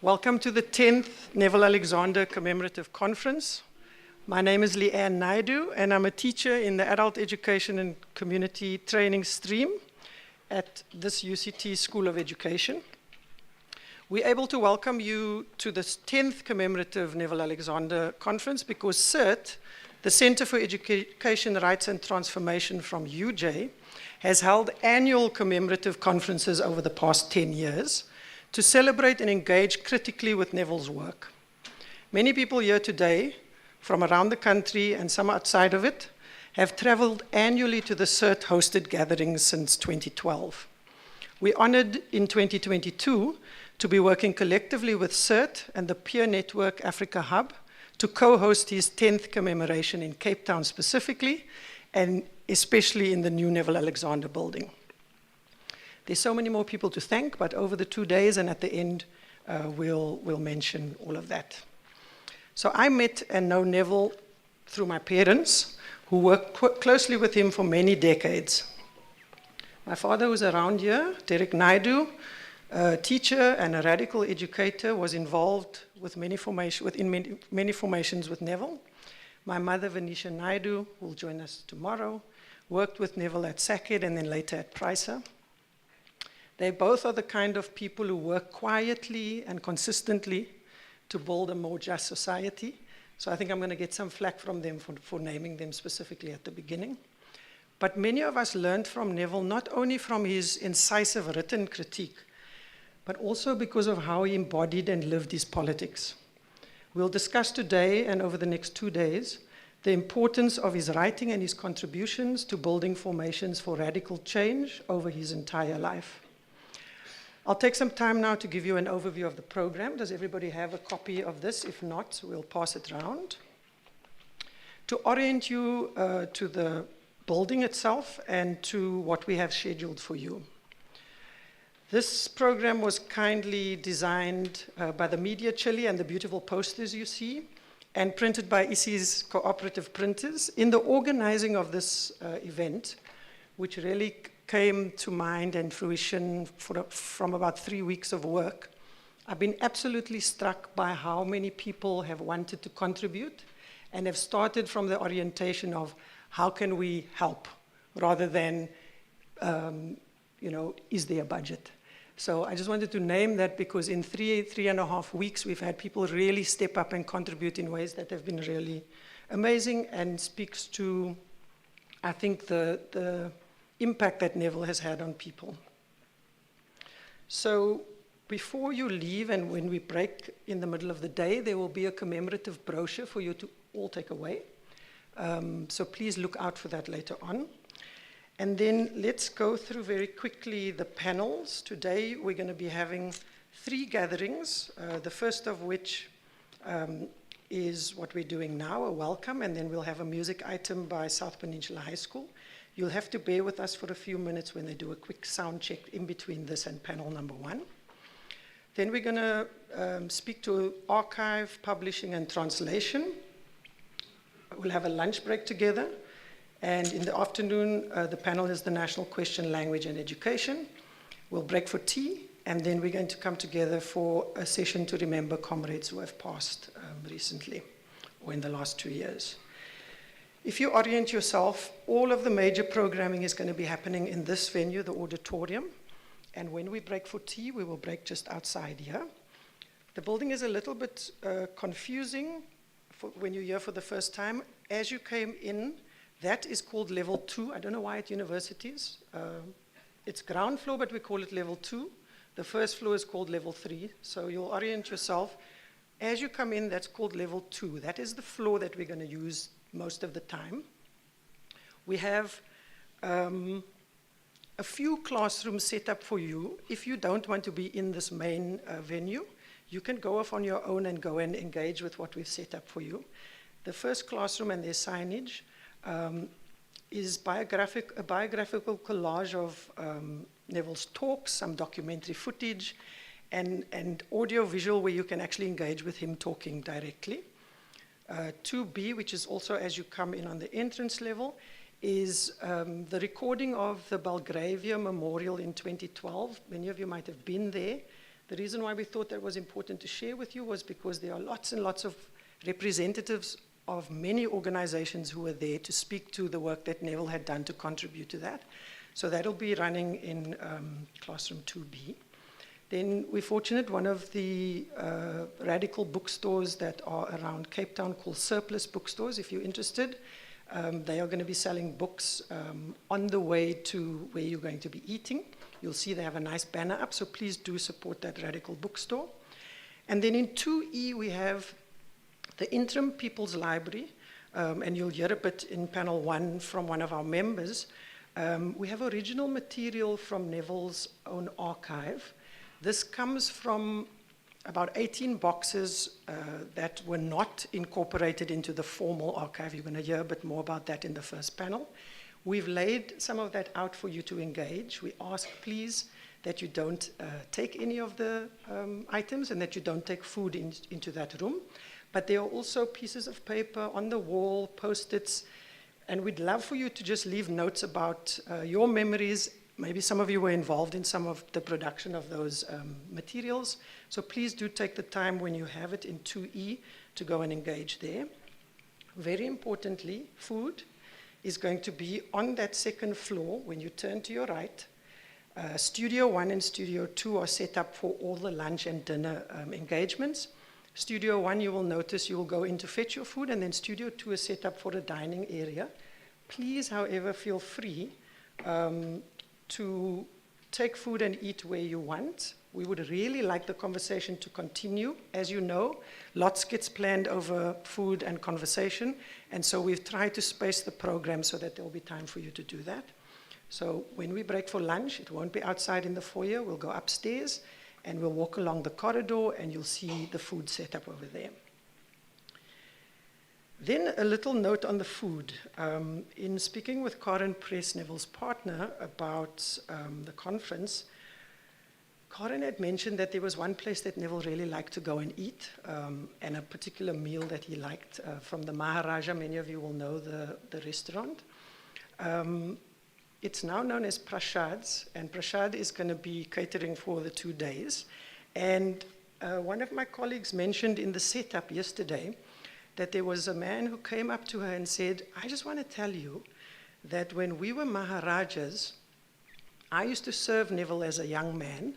Welcome to the 10th Neville Alexander Commemorative Conference. My name is Leanne Naidu, and I'm a teacher in the Adult Education and Community Training stream at this UCT School of Education. We're able to welcome you to this 10th Commemorative Neville Alexander Conference because CERT, the Center for Education Rights and Transformation from UJ, has held annual commemorative conferences over the past 10 years to celebrate and engage critically with Neville's work. Many people here today, from around the country and some outside of it, have traveled annually to the CERT-hosted gatherings since 2012. We're honored in 2022 to be working collectively with CERT and the Peer Network Africa Hub to co-host his 10th commemoration in Cape Town specifically, and especially in the new Neville Alexander Building. There's so many more people to thank, but over the 2 days and at the end, we'll mention all of that. So I met and know Neville through my parents, who worked closely with him for many decades. My father was around here, Derek Naidu, a teacher and a radical educator, was involved with many formations with Neville. My mother, Venetia Naidu, will join us tomorrow, worked with Neville at SACED and then later at Pricer. They both are the kind of people who work quietly and consistently to build a more just society. So I think I'm going to get some flack from them for naming them specifically at the beginning. But many of us learned from Neville not only from his incisive written critique, but also because of how he embodied and lived his politics. We'll discuss today and over the next 2 days the importance of his writing and his contributions to building formations for radical change over his entire life. I'll take some time now to give you an overview of the program. Does everybody have a copy of this? If not, we'll pass it around. To orient you to the building itself and to what we have scheduled for you. This program was kindly designed by the Media Chile and the beautiful posters you see, and printed by ISI's cooperative printers. In the organizing of this event, which really came to mind and fruition from about 3 weeks of work, I've been absolutely struck by how many people have wanted to contribute and have started from the orientation of how can we help rather than, is there a budget? So I just wanted to name that because in 3.5 weeks, we've had people really step up and contribute in ways that have been really amazing and speaks to, I think, the impact that Neville has had on people. So before you leave and when we break in the middle of the day, there will be a commemorative brochure for you to all take away. So please look out for that later on. And then let's go through very quickly the panels. Today we're going to be having 3 gatherings, the first of which is what we're doing now, a welcome, and then we'll have a music item by South Peninsula High School. You'll have to bear with us for a few minutes when they do a quick sound check in between this and panel number 1. Then we're going to speak to archive, publishing, and translation. We'll have a lunch break together. And in the afternoon, the panel is the National Question, Language, and Education. We'll break for tea, and then we're going to come together for a session to remember comrades who have passed recently or in the last 2 years. If you orient yourself, all of the major programming is going to be happening in this venue, the auditorium. And when we break for tea, we will break just outside here. The building is a little bit confusing when you're here for the first time. As you came in, that is called level 2. I don't know why at universities. It's ground floor, but we call it level 2. The first floor is called level 3. So you'll orient yourself. As you come in, that's called level 2. That is the floor that we're going to use most of the time. We have a few classrooms set up for you. If you don't want to be in this main venue, you can go off on your own and go and engage with what we've set up for you. The first classroom and their signage is a biographical collage of Neville's talks, some documentary footage, and audio-visual where you can actually engage with him talking directly. 2B, which is also as you come in on the entrance level, is the recording of the Belgravia Memorial in 2012. Many of you might have been there. The reason why we thought that was important to share with you was because there are lots and lots of representatives of many organizations who were there to speak to the work that Neville had done to contribute to that. So that'll be running in classroom 2B. Then we're fortunate, one of the radical bookstores that are around Cape Town called Surplus Bookstores, if you're interested, they are going to be selling books on the way to where you're going to be eating. You'll see they have a nice banner up, so please do support that radical bookstore. And then in 2E we have the Interim People's Library, and you'll hear a bit in panel 1 from one of our members. We have original material from Neville's own archive. This comes from about 18 boxes that were not incorporated into the formal archive. You're going to hear a bit more about that in the first panel. We've laid some of that out for you to engage. We ask, please, that you don't take any of the items and that you don't take food into that room. But there are also pieces of paper on the wall, Post-its, and we'd love for you to just leave notes about your memories. Maybe some of you were involved in some of the production of those materials. So please do take the time when you have it in 2E to go and engage there. Very importantly, food is going to be on that second floor when you turn to your right. Studio 1 and Studio 2 are set up for all the lunch and dinner engagements. Studio 1, you will notice you will go in to fetch your food, and then Studio 2 is set up for a dining area. Please, however, feel free to take food and eat where you want. We would really like the conversation to continue. As you know, lots gets planned over food and conversation, and so we've tried to space the program so that there will be time for you to do that. So when we break for lunch, it won't be outside in the foyer. We'll go upstairs, and we'll walk along the corridor, and you'll see the food set up over there. Then a little note on the food. In speaking with Karen Press, Neville's partner, about the conference, Karen had mentioned that there was one place that Neville really liked to go and eat, and a particular meal that he liked from the Maharaja. Many of you will know the restaurant. It's now known as Prashad's, and Prashad is going to be catering for the 2 days. And one of my colleagues mentioned in the setup yesterday that there was a man who came up to her and said, I just want to tell you that when we were Maharajas, I used to serve Neville as a young man,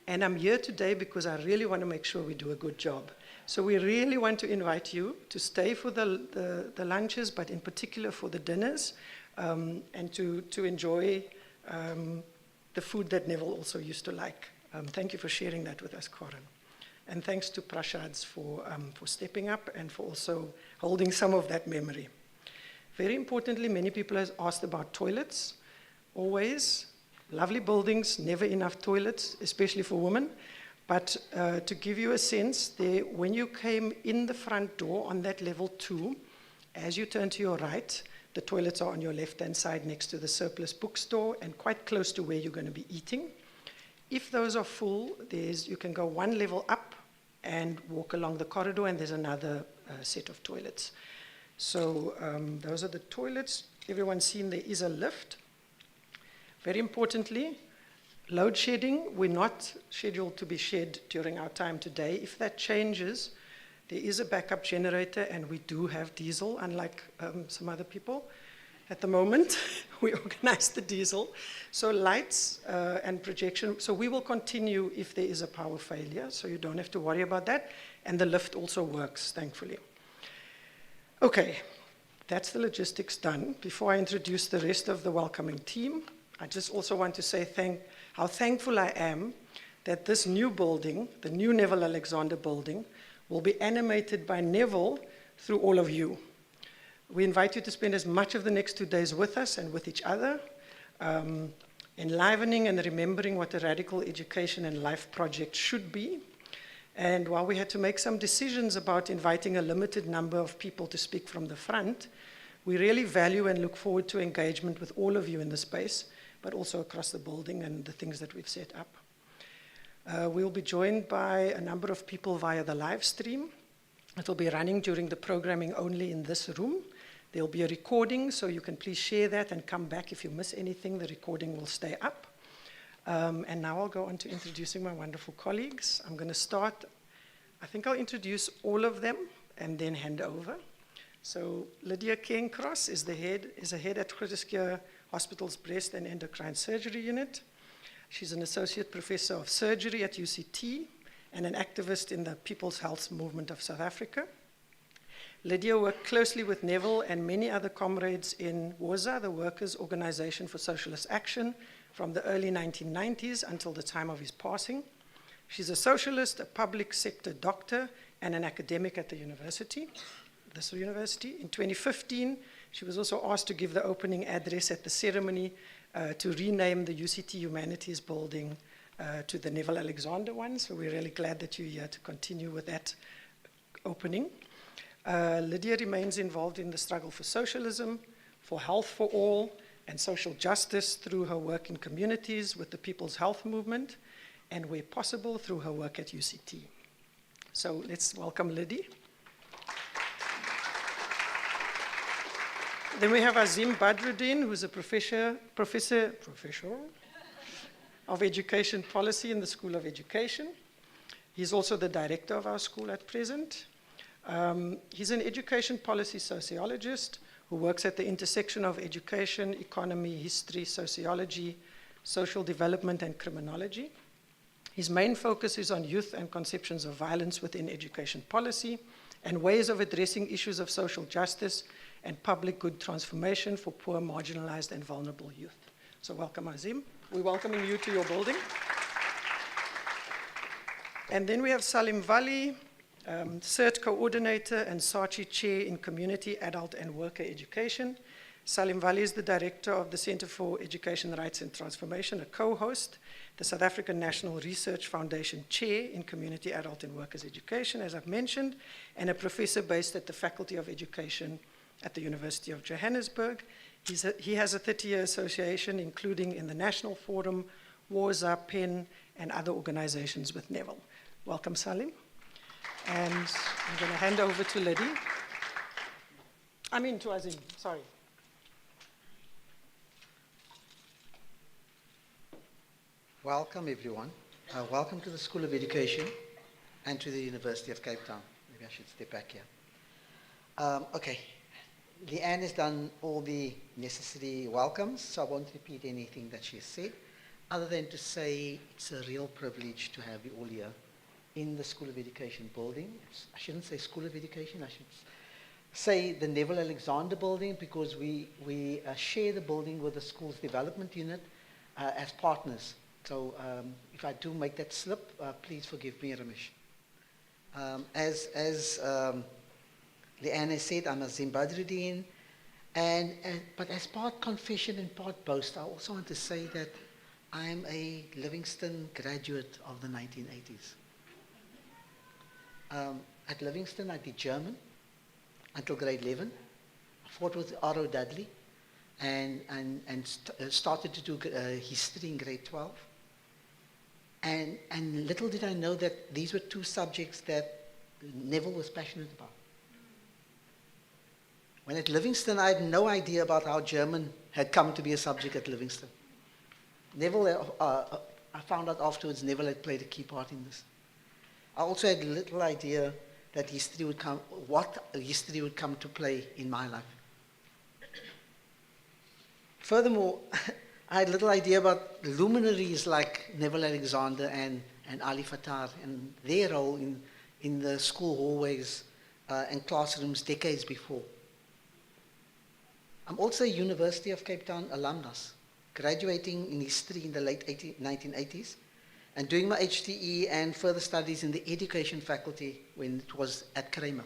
and I'm here today because I really want to make sure we do a good job. So we really want to invite you to stay for the lunches, but in particular for the dinners, and to enjoy the food that Neville also used to like. Thank you for sharing that with us, Karen. And thanks to Prashad's for stepping up and for also holding some of that memory. Very importantly, many people have asked about toilets. Always, lovely buildings, never enough toilets, especially for women. But to give you a sense, when you came in the front door on that level 2, as you turn to your right, the toilets are on your left-hand side next to the Surplus bookstore and quite close to where you're going to be eating. If those are full, you can go one level up and walk along the corridor, and there's another set of toilets. So those are the toilets. Everyone's seen there is a lift. Very importantly, load shedding, we're not scheduled to be shed during our time today. If that changes, there is a backup generator, and we do have diesel, unlike some other people. At the moment, we organize the diesel. So lights and projection. So we will continue if there is a power failure, so you don't have to worry about that. And the lift also works, thankfully. Okay, that's the logistics done. Before I introduce the rest of the welcoming team, I just also want to say how thankful I am that this new building, the new Neville Alexander Building, will be animated by Neville through all of you. We invite you to spend as much of the next 2 days with us and with each other, enlivening and remembering what a radical education and life project should be. And while we had to make some decisions about inviting a limited number of people to speak from the front, we really value and look forward to engagement with all of you in the space, but also across the building and the things that we've set up. We'll be joined by a number of people via the live stream. It will be running during the programming only in this room. There'll be a recording, so you can please share that and come back if you miss anything. The recording will stay up. And now I'll go on to introducing my wonderful colleagues. I'm going to start, I think I'll introduce all of them and then hand over. So Lydia Cairncross is a head at Groote Hospital's Breast and Endocrine Surgery Unit. She's an associate professor of surgery at UCT and an activist in the People's Health Movement of South Africa. Lydia worked closely with Neville and many other comrades in WOZA, the Workers' Organization for Socialist Action, from the early 1990s until the time of his passing. She's a socialist, a public sector doctor, and an academic at this university. In 2015, she was also asked to give the opening address at the ceremony to rename the UCT Humanities Building to the Neville Alexander one. So we're really glad that you're here to continue with that opening. Lydia remains involved in the struggle for socialism, for health for all, and social justice through her work in communities with the People's Health Movement, and where possible through her work at UCT. So let's welcome Lydia. Then we have Azim Badruddin, who's a professor of education policy in the School of Education. He's also the director of our school at present. He's an education policy sociologist who works at the intersection of education, economy, history, sociology, social development, and criminology. His main focus is on youth and conceptions of violence within education policy and ways of addressing issues of social justice and public good transformation for poor, marginalized, and vulnerable youth. So welcome, Azim. We're welcoming you to your building. And then we have Salim Vali, CERT coordinator and SACHI chair in community, adult, and worker education. Salim Vali is the director of the Center for Education Rights and Transformation, a co-host, the South African National Research Foundation chair in community, adult, and workers education, as I've mentioned, and a professor based at the Faculty of Education at the University of Johannesburg. He has a 30-year association, including in the National Forum, WOZA, PEN, and other organizations with Neville. Welcome, Salim. And I'm going to hand over to Lydia. To Azim, sorry. Welcome, everyone. Welcome to the School of Education and to the University of Cape Town. Maybe I should step back here. Okay. Leanne has done all the necessary welcomes, so I won't repeat anything that she has said, other than to say it's a real privilege to have you all here in the School of Education building. I shouldn't say School of Education, I should say the Neville Alexander Building, because we share the building with the school's development unit as partners. So if I do make that slip, please forgive me, Ramesh. As Leanne has said, I'm Azim Badruddin, but as part confession and part boast, I also want to say that I'm a Livingston graduate of the 1980s. At Livingston, I did German until grade 11. I fought with Otto Dudley and started to do history in grade 12. And little did I know that these were two subjects that Neville was passionate about. When at Livingston, I had no idea about how German had come to be a subject at Livingston. Neville, I found out afterwards, Neville had played a key part in this. I also had little idea that what history would come to play in my life. Furthermore, I had little idea about luminaries like Neville Alexander and Ali Fattar and their role in the school hallways and classrooms decades before. I'm also a University of Cape Town alumnus, graduating in history in the late 1980s and doing my HTE and further studies in the education faculty when it was at Kramer.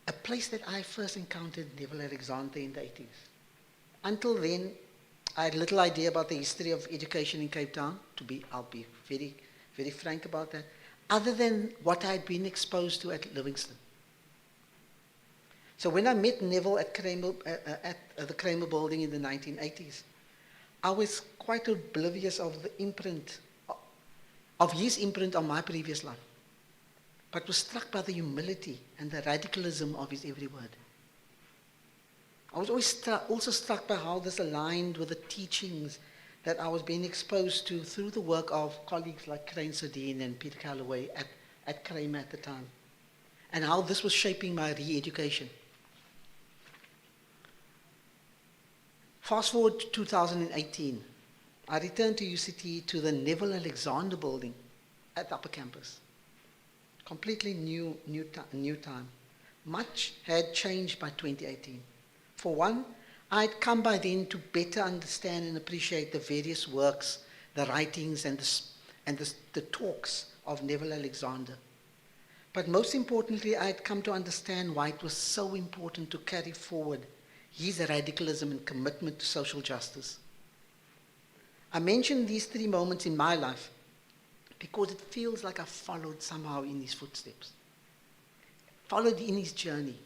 A place that I first encountered Neville Alexander in the 80s. Until then, I had little idea about the history of education in Cape Town, I'll be very, very frank about that, other than what I had been exposed to at Livingston. So when I met Neville at the Kramer Building in the 1980s, I was quite oblivious of the imprint, of his imprint on my previous life, but was struck by the humility and the radicalism of his every word. I was always also struck by how this aligned with the teachings that I was being exposed to through the work of colleagues like Crane Sardine and Peter Calloway at Kramer at the time, and how this was shaping my re-education. Fast forward to 2018, I returned to UCT to the Neville Alexander Building at the upper campus. Completely new time. Much had changed by 2018. For one, I had come by then to better understand and appreciate the various works, the writings, and the talks of Neville Alexander. But most importantly, I had come to understand why it was so important to carry forward his radicalism and commitment to social justice. I mention these three moments in my life because it feels like I followed somehow in his footsteps, followed in his journey,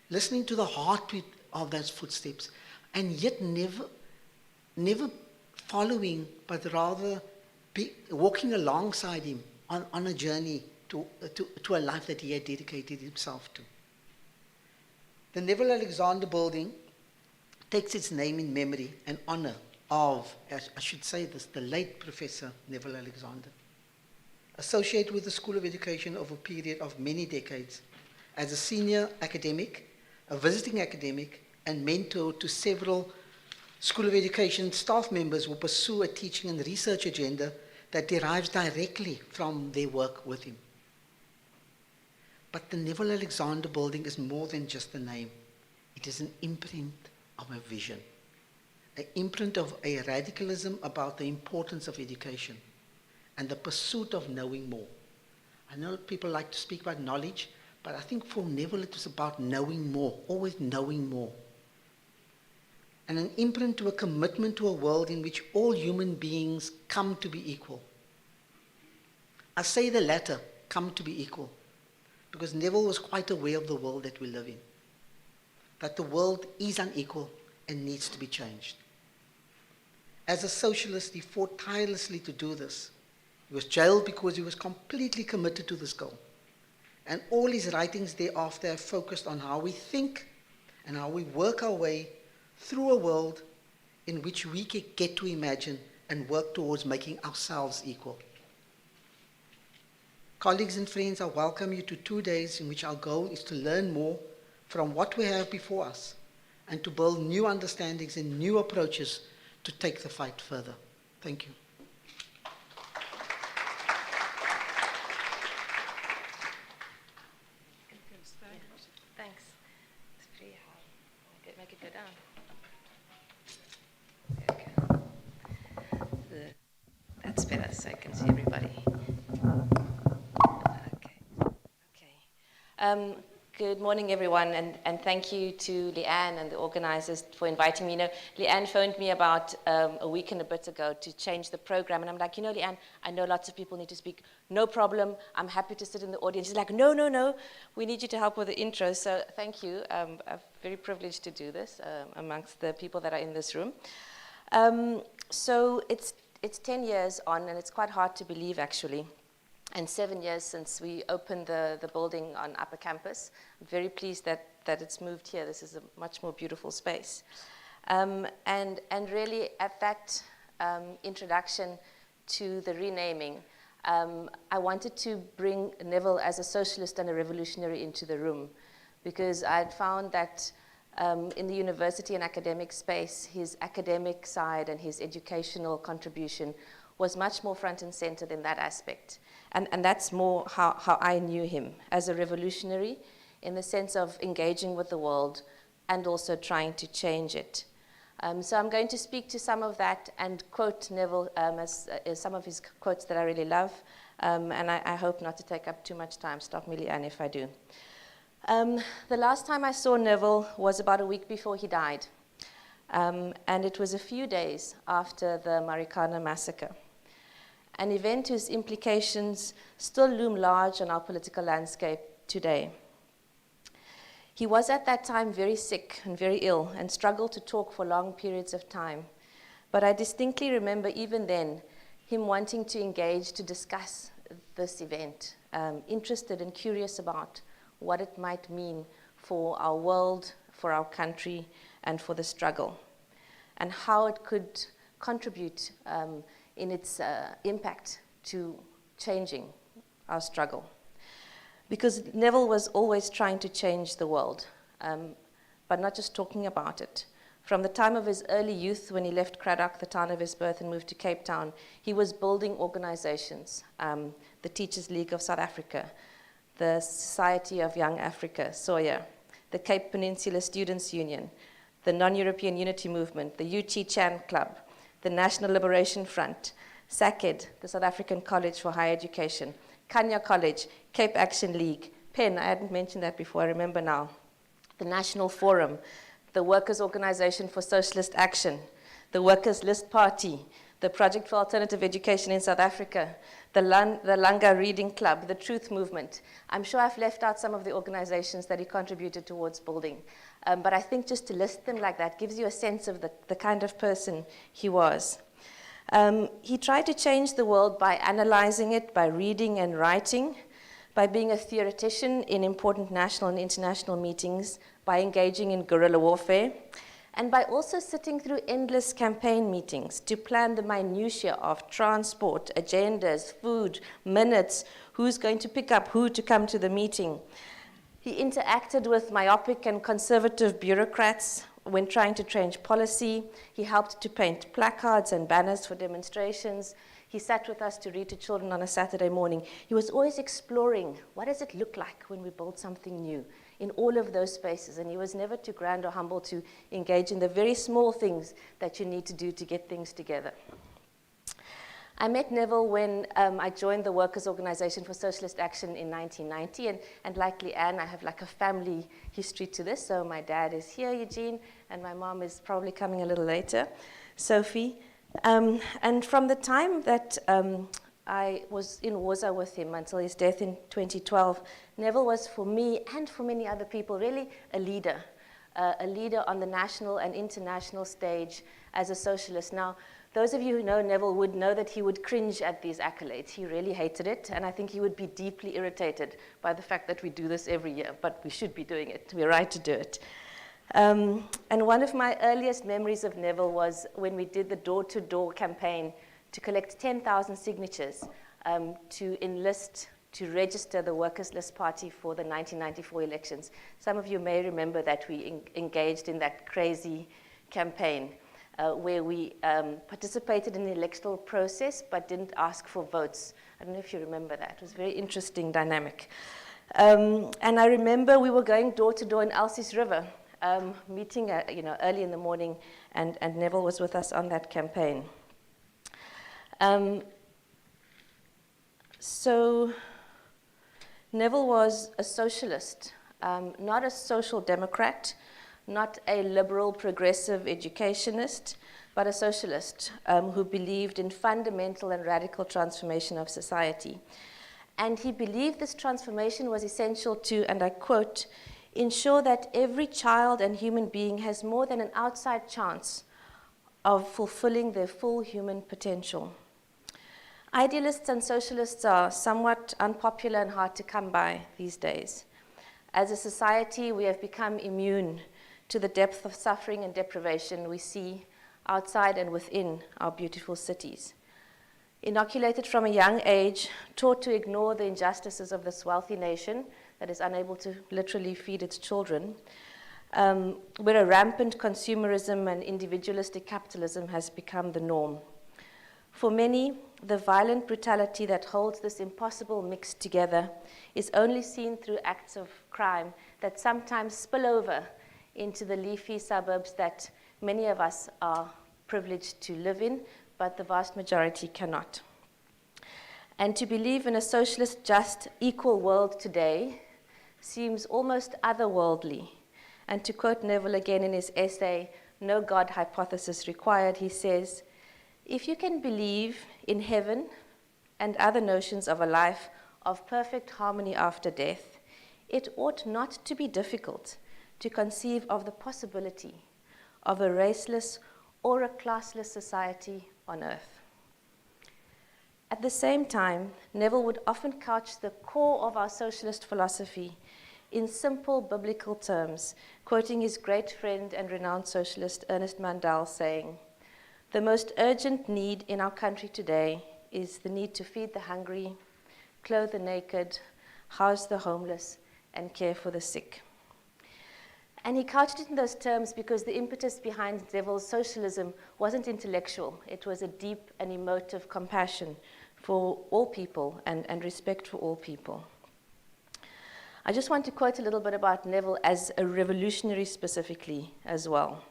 listening to the heartbeat of those footsteps, and yet never following, but rather walking alongside him on a journey to a life that he had dedicated himself to. The Neville Alexander Building takes its name in memory and honor of, I should say this, the late Professor Neville Alexander, associated with the School of Education over a period of many decades as a senior academic, a visiting academic, and mentor to several School of Education staff members who pursue a teaching and research agenda that derives directly from their work with him. But the Neville Alexander Building is more than just a name. It is an imprint of a vision, an imprint of a radicalism about the importance of education and the pursuit of knowing more. I know people like to speak about knowledge, but I think for Neville it was about knowing more, always knowing more. And an imprint to a commitment to a world in which all human beings come to be equal. I say the latter, come to be equal, because Neville was quite aware of the world that we live in, that the world is unequal and needs to be changed. As a socialist, he fought tirelessly to do this. He was jailed because he was completely committed to this goal. And all his writings thereafter have focused on how we think and how we work our way through a world in which we get to imagine and work towards making ourselves equal. Colleagues and friends, I welcome you to 2 days in which our goal is to learn more from what we have before us and to build new understandings and new approaches to take the fight further. Thank you. Thanks. It's pretty hard. Make it go down. Okay. That's better, so I can see everybody. Okay. Good morning, everyone, and thank you to Leanne and the organizers for inviting me. You know, Leanne phoned me about a week and a bit ago to change the program, and I'm like, you know, Leanne, I know lots of people need to speak. No problem. I'm happy to sit in the audience. She's like, no, we need you to help with the intro. So thank you. I'm very privileged to do this amongst the people that are in this room. So it's 10 years on, and it's quite hard to believe, actually. And 7 years since we opened the building on Upper Campus. I'm very pleased that it's moved here. This is a much more beautiful space. And really, at that introduction to the renaming, I wanted to bring Neville as a socialist and a revolutionary into the room, because I had found that in the university and academic space, his academic side and his educational contribution was much more front and center in that aspect. And that's more how I knew him, as a revolutionary in the sense of engaging with the world and also trying to change it. So I'm going to speak to some of that and quote Neville as some of his quotes that I really love. And I hope not to take up too much time. Stop me, Leanne, if I do. The last time I saw Neville was about a week before he died. And it was a few days after the Marikana massacre, an event whose implications still loom large on our political landscape today. He was at that time very sick and very ill and struggled to talk for long periods of time. But I distinctly remember even then him wanting to engage to discuss this event, interested and curious about what it might mean for our world, for our country, and for the struggle, and how it could contribute in its impact to changing our struggle. Because Neville was always trying to change the world, but not just talking about it. From the time of his early youth, when he left Cradock, the town of his birth, and moved to Cape Town, he was building organizations, the Teachers League of South Africa, the Society of Young Africa, SOYA, the Cape Peninsula Students' Union, the Non-European Unity Movement, the UT Chan Club, the National Liberation Front, SACED, the South African College for Higher Education, Kanya College, Cape Action League, PEN, I hadn't mentioned that before, I remember now, the National Forum, the Workers' Organization for Socialist Action, the Workers' List Party, the Project for Alternative Education in South Africa, the Langa Reading Club, the Truth Movement. I'm sure I've left out some of the organizations that he contributed towards building, but I think just to list them like that gives you a sense of the kind of person he was. He tried to change the world by analyzing it, by reading and writing, by being a theoretician in important national and international meetings, by engaging in guerrilla warfare, and by also sitting through endless campaign meetings to plan the minutiae of transport, agendas, food, minutes, who's going to pick up who to come to the meeting. He interacted with myopic and conservative bureaucrats when trying to change policy. He helped to paint placards and banners for demonstrations. He sat with us to read to children on a Saturday morning. He was always exploring, what does it look like when we build something new in all of those spaces? And he was never too grand or humble to engage in the very small things that you need to do to get things together. I met Neville when I joined the Workers' Organization for Socialist Action in 1990, and like Leanne, I have like a family history to this. So my dad is here, Eugene, and my mom is probably coming a little later, Sophie. And from the time that I was in Waza with him until his death in 2012, Neville was, for me and for many other people, really a leader on the national and international stage as a socialist. Now, those of you who know Neville would know that he would cringe at these accolades. He really hated it, and I think he would be deeply irritated by the fact that we do this every year, but we should be doing it. We're right to do it. And one of my earliest memories of Neville was when we did the door-to-door campaign to collect 10,000 signatures to enlist, to register the Workers' List Party for the 1994 elections. Some of you may remember that we engaged in that crazy campaign where we participated in the electoral process but didn't ask for votes. I don't know if you remember that. It was a very interesting dynamic. And I remember we were going door to door in Elsie's River, meeting early in the morning, and Neville was with us on that campaign. So Neville was a socialist, not a social democrat, not a liberal progressive educationist, but a socialist who believed in fundamental and radical transformation of society. And he believed this transformation was essential to, and I quote, ensure that every child and human being has more than an outside chance of fulfilling their full human potential. Idealists and socialists are somewhat unpopular and hard to come by these days. As a society, we have become immune to the depth of suffering and deprivation we see outside and within our beautiful cities. Inoculated from a young age, taught to ignore the injustices of this wealthy nation that is unable to literally feed its children, where a rampant consumerism and individualistic capitalism has become the norm. For many, the violent brutality that holds this impossible mix together is only seen through acts of crime that sometimes spill over into the leafy suburbs that many of us are privileged to live in, but the vast majority cannot. And to believe in a socialist, just, equal world today seems almost otherworldly. And to quote Neville again in his essay, No God Hypothesis Required, he says, if you can believe in heaven and other notions of a life of perfect harmony after death, it ought not to be difficult to conceive of the possibility of a raceless or a classless society on earth. At the same time, Neville would often couch the core of our socialist philosophy in simple biblical terms, quoting his great friend and renowned socialist Ernest Mandel saying, The most urgent need in our country today is the need to feed the hungry, clothe the naked, house the homeless, and care for the sick. And he couched it in those terms because the impetus behind Neville's socialism wasn't intellectual. It was a deep and emotive compassion for all people and respect for all people. I just want to quote a little bit about Neville as a revolutionary specifically as well.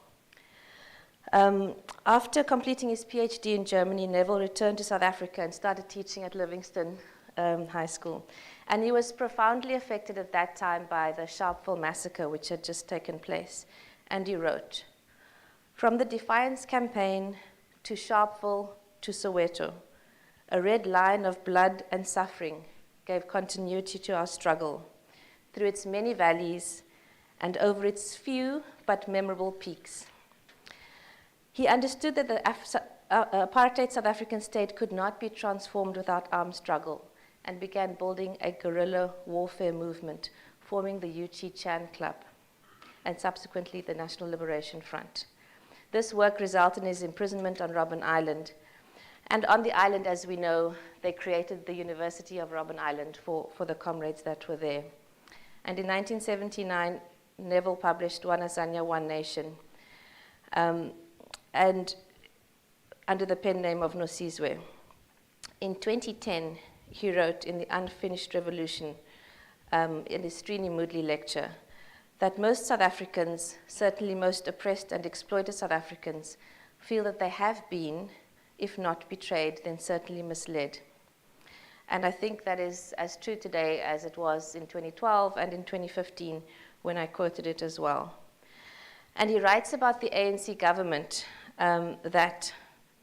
After completing his PhD in Germany, Neville returned to South Africa and started teaching at Livingston High School. And he was profoundly affected at that time by the Sharpeville massacre, which had just taken place. And he wrote, "From the Defiance Campaign to Sharpeville to Soweto, a red line of blood and suffering gave continuity to our struggle through its many valleys and over its few but memorable peaks." He understood that the apartheid South African state could not be transformed without armed struggle, and began building a guerrilla warfare movement, forming the Uchi Chan Club, and subsequently the National Liberation Front. This work resulted in his imprisonment on Robben Island. And on the island, as we know, they created the University of Robben Island for the comrades that were there. And in 1979, Neville published One Azania, One Nation, and under the pen name of Nosizwe. In 2010, he wrote in The Unfinished Revolution, in his Srini Moodley lecture, that most South Africans, certainly most oppressed and exploited South Africans, feel that they have been, if not betrayed, then certainly misled. And I think that is as true today as it was in 2012 and in 2015 when I quoted it as well. And he writes about the ANC government that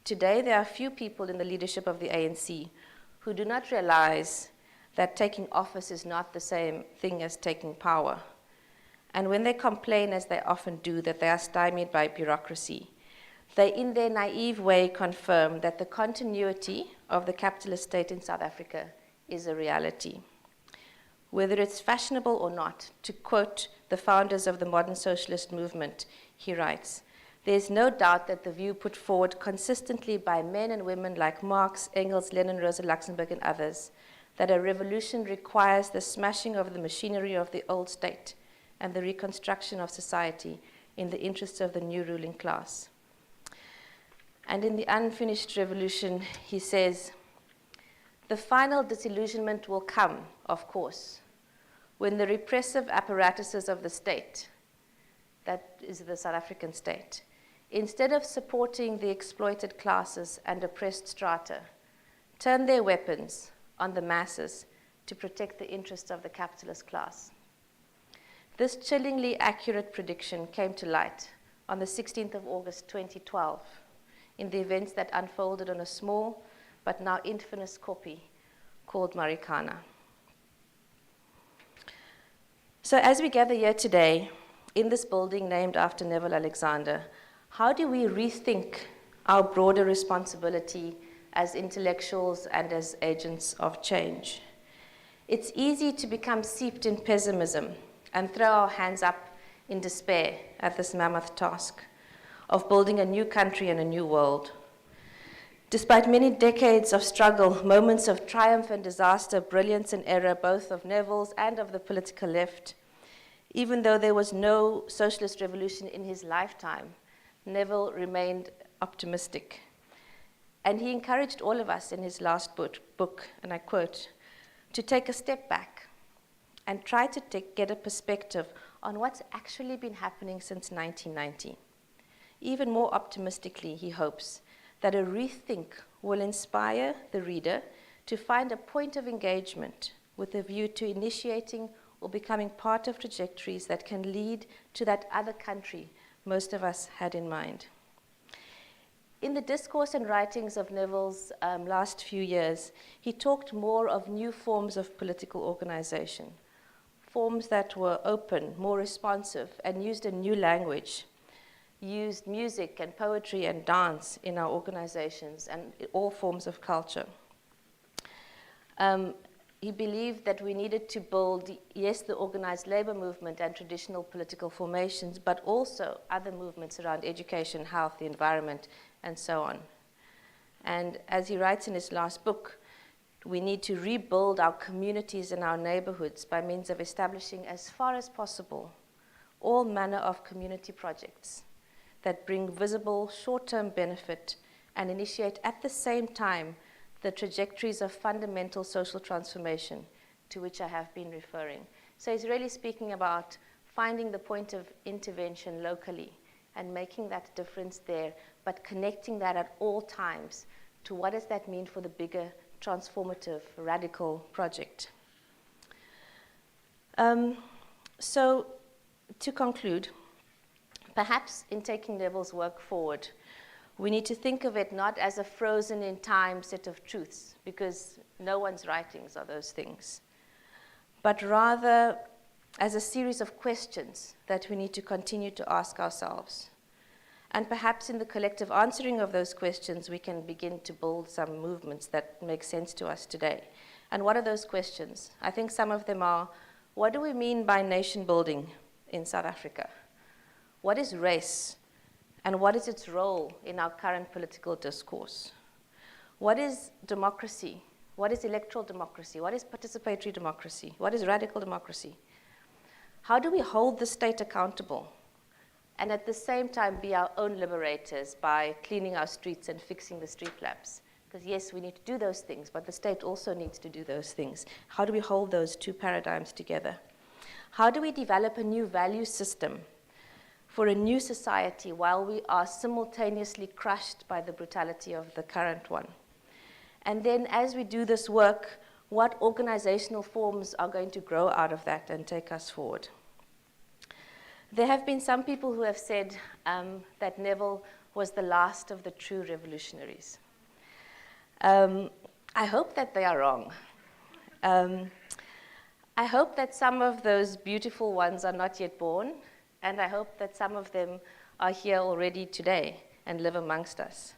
today there are few people in the leadership of the ANC who do not realize that taking office is not the same thing as taking power. And when they complain, as they often do, that they are stymied by bureaucracy, they, in their naive way, confirm that the continuity of the capitalist state in South Africa is a reality. Whether it's fashionable or not, to quote the founders of the modern socialist movement, he writes, "There's no doubt that the view put forward consistently by men and women like Marx, Engels, Lenin, Rosa Luxemburg, and others, that a revolution requires the smashing of the machinery of the old state and the reconstruction of society in the interests of the new ruling class." And in The Unfinished Revolution, he says, "The final disillusionment will come, of course, when the repressive apparatuses of the state, that is the South African state, instead of supporting the exploited classes and oppressed strata, turn their weapons on the masses to protect the interests of the capitalist class." This chillingly accurate prediction came to light on the 16th of August 2012 in the events that unfolded on a small but now infamous kopje called Marikana. So as we gather here today in this building named after Neville Alexander, how do we rethink our broader responsibility as intellectuals and as agents of change? It's easy to become seeped in pessimism and throw our hands up in despair at this mammoth task of building a new country and a new world. Despite many decades of struggle, moments of triumph and disaster, brilliance and error, both of Neville's and of the political left, even though there was no socialist revolution in his lifetime, Neville remained optimistic. And he encouraged all of us in his last book, and I quote, to take a step back and try to get a perspective on what's actually been happening since 1990. Even more optimistically, he hopes that a rethink will inspire the reader to find a point of engagement with a view to initiating or becoming part of trajectories that can lead to that other country most of us had in mind. In the discourse and writings of Neville's last few years, he talked more of new forms of political organization, forms that were open, more responsive, and used a new language, used music and poetry and dance in our organizations and all forms of culture. he believed that we needed to build, yes, the organized labor movement and traditional political formations, but also other movements around education, health, the environment, and so on. And as he writes in his last book, we need to rebuild our communities and our neighborhoods by means of establishing, as far as possible, all manner of community projects that bring visible short-term benefit and initiate at the same time the trajectories of fundamental social transformation to which I have been referring. So he's really speaking about finding the point of intervention locally and making that difference there, but connecting that at all times to what does that mean for the bigger transformative radical project. So to conclude, perhaps in taking Neville's work forward, we need to think of it not as a frozen in time set of truths, because no one's writings are those things, but rather as a series of questions that we need to continue to ask ourselves. And perhaps in the collective answering of those questions, we can begin to build some movements that make sense to us today. And what are those questions? I think some of them are, what do we mean by nation building in South Africa? What is race? And what is its role in our current political discourse? What is democracy? What is electoral democracy? What is participatory democracy? What is radical democracy? How do we hold the state accountable and at the same time be our own liberators by cleaning our streets and fixing the street lamps? Because yes, we need to do those things, but the state also needs to do those things. How do we hold those two paradigms together? How do we develop a new value system for a new society while we are simultaneously crushed by the brutality of the current one? And then as we do this work, what organizational forms are going to grow out of that and take us forward? There have been some people who have said that Neville was the last of the true revolutionaries. I hope that they are wrong. I hope that some of those beautiful ones are not yet born, and I hope that some of them are here already today and live amongst us.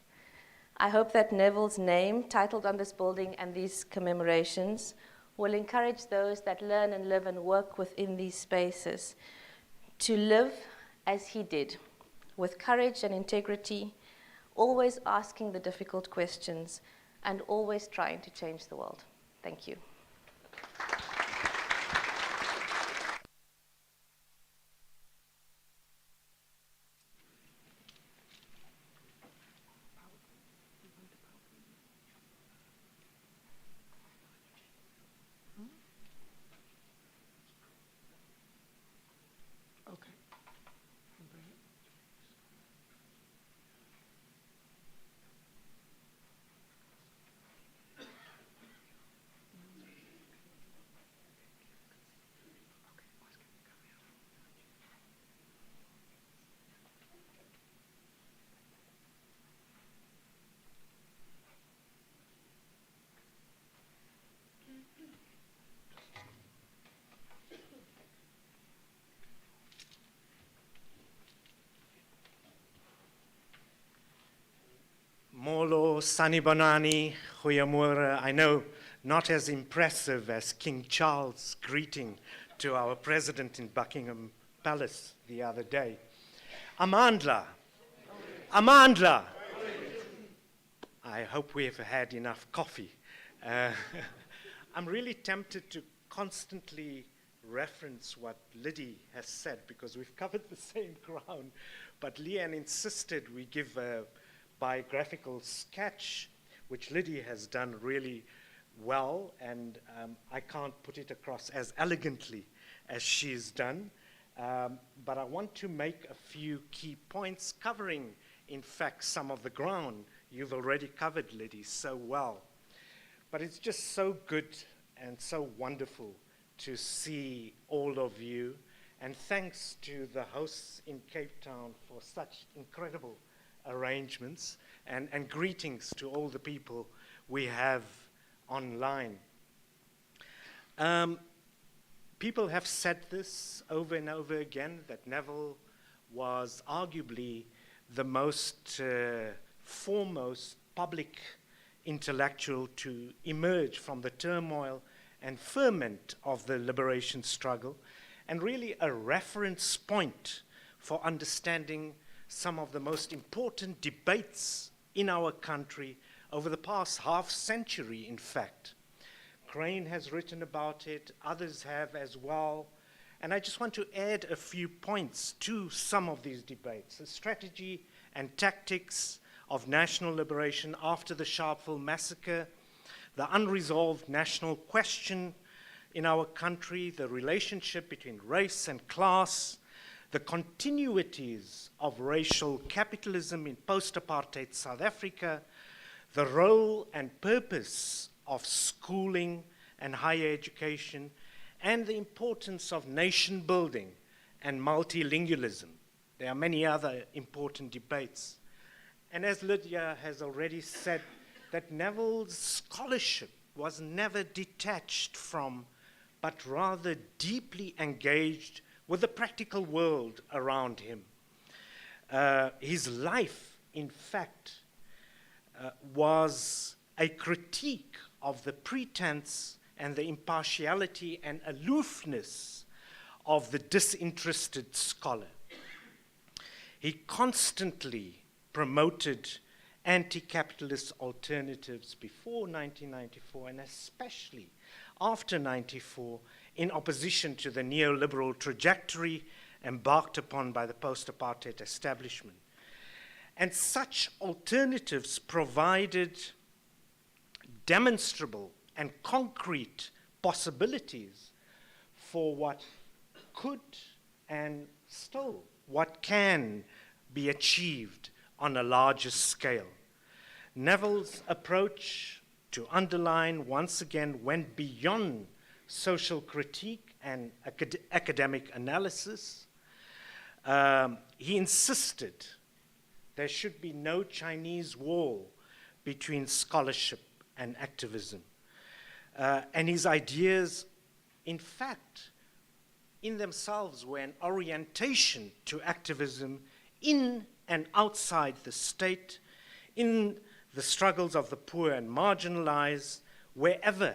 I hope that Neville's name, titled on this building and these commemorations, will encourage those that learn and live and work within these spaces to live as he did, with courage and integrity, always asking the difficult questions and always trying to change the world. Thank you. Okay. Molo, Sanibonani, Goeiemôre. I know not as impressive as King Charles' greeting to our president in Buckingham Palace the other day. Amandla. Amandla. I hope we have had enough coffee. I'm really tempted to constantly reference what Liddy has said because we've covered the same ground, but Leanne insisted we give a biographical sketch, which Liddy has done really well, and I can't put it across as elegantly as she's done, but I want to make a few key points covering, in fact, some of the ground you've already covered, Liddy, so well. But it's just so good and so wonderful to see all of you, and thanks to the hosts in Cape Town for such incredible arrangements, and greetings to all the people we have online. People have said this over and over again, that Neville was arguably the most foremost public intellectual to emerge from the turmoil and ferment of the liberation struggle, and really a reference point for understanding some of the most important debates in our country over the past half century, in fact. Crane has written about it, others have as well, and I just want to add a few points to some of these debates. The strategy and tactics of national liberation after the Sharpeville massacre, the unresolved national question in our country, the relationship between race and class, the continuities of racial capitalism in post-apartheid South Africa, the role and purpose of schooling and higher education, and the importance of nation building and multilingualism. There are many other important debates. And as Lydia has already said, that Neville's scholarship was never detached from, but rather deeply engaged with the practical world around him. His life, in fact, was a critique of the pretense and the impartiality and aloofness of the disinterested scholar. He constantly promoted anti-capitalist alternatives before 1994 and especially after 94 in opposition to the neoliberal trajectory embarked upon by the post-apartheid establishment. And such alternatives provided demonstrable and concrete possibilities for what could and still what can be achieved on a larger scale. Neville's approach to underline once again went beyond social critique and academic analysis. He insisted there should be no Chinese wall between scholarship and activism. And his ideas, in fact, in themselves were an orientation to activism in and outside the state, in the struggles of the poor and marginalized, wherever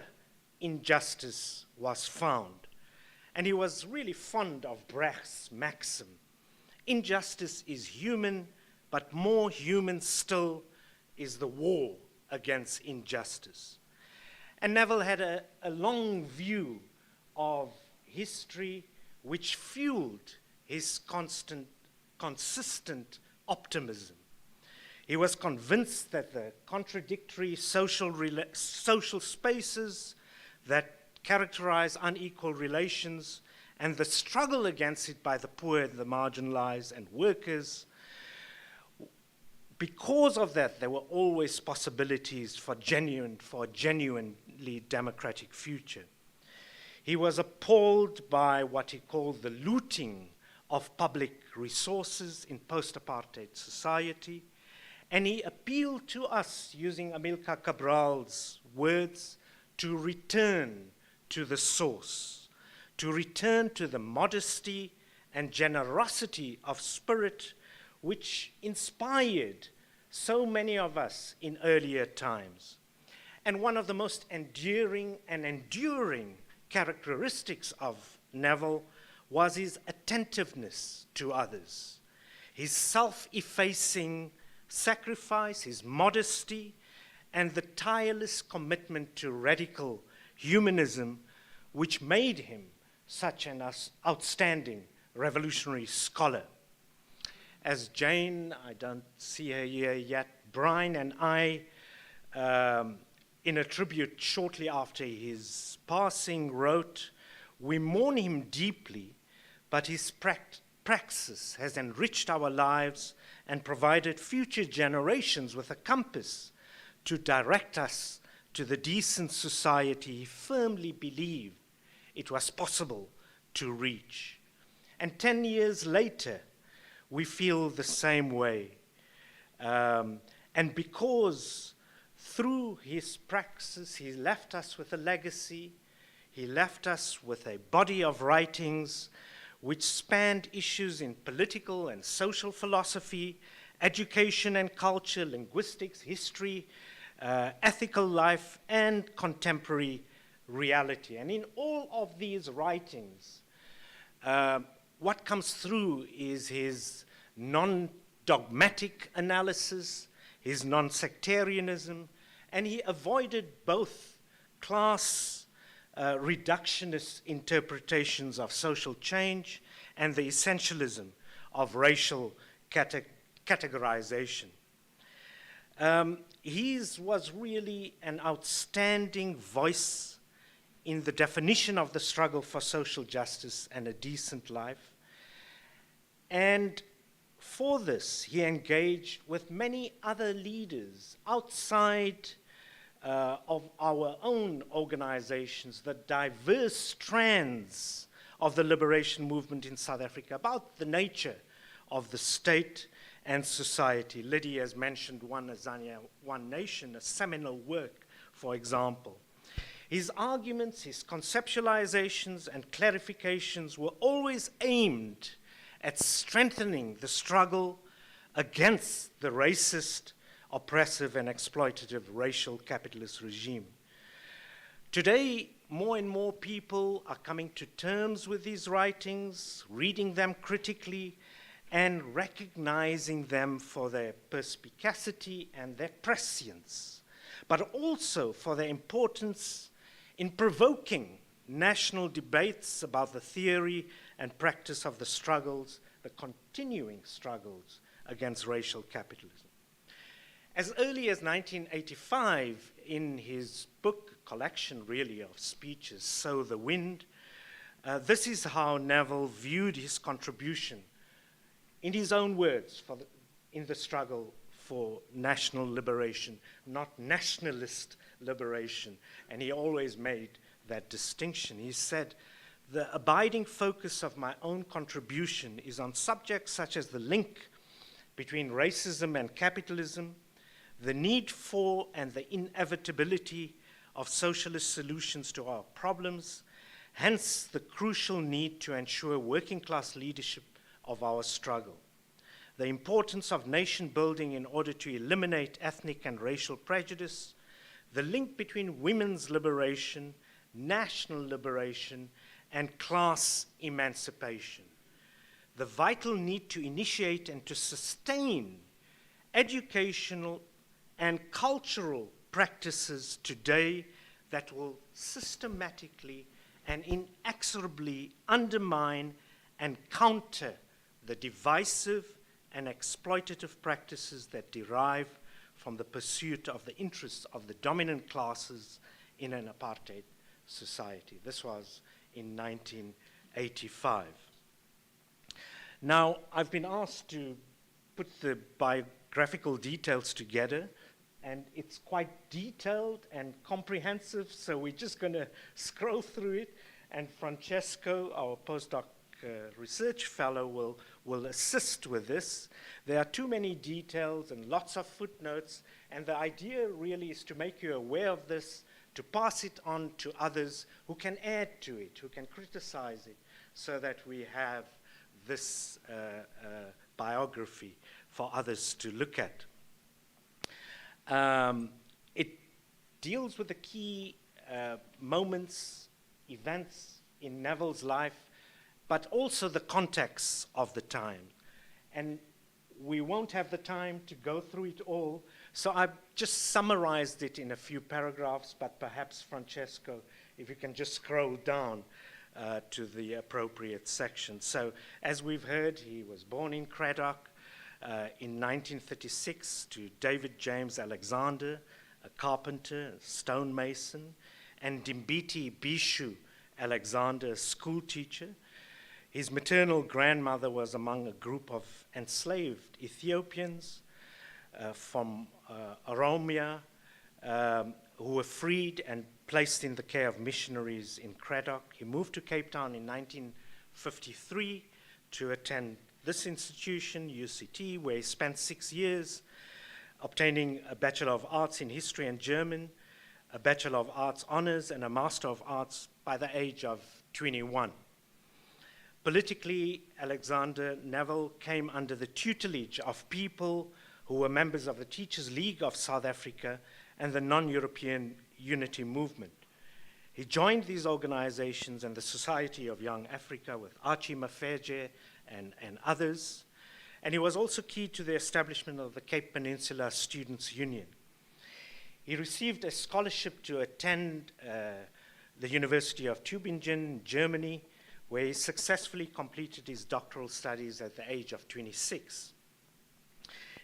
injustice was found. And he was really fond of Brecht's maxim, injustice is human, but more human still is the war against injustice. And Neville had a long view of history which fueled his consistent optimism. He was convinced that the contradictory social spaces that characterize unequal relations and the struggle against it by the poor, the marginalized, and workers, because of that, there were always possibilities for a genuinely democratic future. He was appalled by what he called the looting of public resources in post-apartheid society, and he appealed to us, using Amilcar Cabral's words, to return to the source, to return to the modesty and generosity of spirit which inspired so many of us in earlier times. And one of the most enduring characteristics of Neville was his attentiveness to others, his self-effacing sacrifice, his modesty, and the tireless commitment to radical humanism, which made him such an outstanding revolutionary scholar. As Jane, I don't see her here yet, Brian and I, in a tribute shortly after his passing, wrote, "We mourn him deeply, but his praxis has enriched our lives and provided future generations with a compass to direct us to the decent society he firmly believed it was possible to reach." And 10 years later, we feel the same way. And because through his praxis, he left us with a legacy, he left us with a body of writings which spanned issues in political and social philosophy, education and culture, linguistics, history, ethical life, and contemporary reality. And in all of these writings, what comes through is his non-dogmatic analysis, his non-sectarianism, and he avoided both class reductionist interpretations of social change and the essentialism of racial categorization. His was really an outstanding voice in the definition of the struggle for social justice and a decent life. And for this, he engaged with many other leaders outside of our own organizations, the diverse strands of the liberation movement in South Africa, about the nature of the state and society. Liddy has mentioned One Azania, One Nation, a seminal work, for example. His arguments, his conceptualizations and clarifications were always aimed at strengthening the struggle against the racist, oppressive, and exploitative racial capitalist regime. Today, more and more people are coming to terms with these writings, reading them critically, and recognizing them for their perspicacity and their prescience, but also for their importance in provoking national debates about the theory and practice of the struggles, the continuing struggles against racial capitalism. As early as 1985, in his book, collection really of speeches, Sow the Wind, this is how Neville viewed his contribution, in his own words, in the struggle for national liberation, not nationalist liberation. And he always made that distinction. He said, "The abiding focus of my own contribution is on subjects such as the link between racism and capitalism, the need for and the inevitability of socialist solutions to our problems, hence the crucial need to ensure working class leadership of our struggle. The importance of nation building in order to eliminate ethnic and racial prejudice, the link between women's liberation, national liberation, and class emancipation, the vital need to initiate and to sustain educational and cultural practices today that will systematically and inexorably undermine and counter the divisive and exploitative practices that derive from the pursuit of the interests of the dominant classes in an apartheid society." This was in 1985. Now, I've been asked to put the biographical details together, and it's quite detailed and comprehensive, so we're just going to scroll through it, and Francesco, our postdoc research fellow, will assist with this. There are too many details and lots of footnotes, and the idea really is to make you aware of this, to pass it on to others who can add to it, who can criticize it, so that we have this biography for others to look at. It deals with the key moments, events in Neville's life, but also the context of the time. And we won't have the time to go through it all, so I've just summarized it in a few paragraphs, but perhaps, Francesco, if you can just scroll down to the appropriate section. So, as we've heard, he was born in Cradock in 1936 to David James Alexander, a carpenter, a stonemason, and Dimbiti Bishu Alexander, a school teacher. His maternal grandmother was among a group of enslaved Ethiopians from Oromia who were freed and placed in the care of missionaries in Cradock. He moved to Cape Town in 1953 to attend this institution, UCT, where he spent 6 years, obtaining a Bachelor of Arts in History and German, a Bachelor of Arts Honors, and a Master of Arts by the age of 21. Politically, Alexander Neville came under the tutelage of people who were members of the Teachers' League of South Africa and the non-European Unity Movement. He joined these organizations and the Society of Young Africa with Archie Mafeje and others. And he was also key to the establishment of the Cape Peninsula Students' Union. He received a scholarship to attend the University of Tübingen, Germany, where he successfully completed his doctoral studies at the age of 26.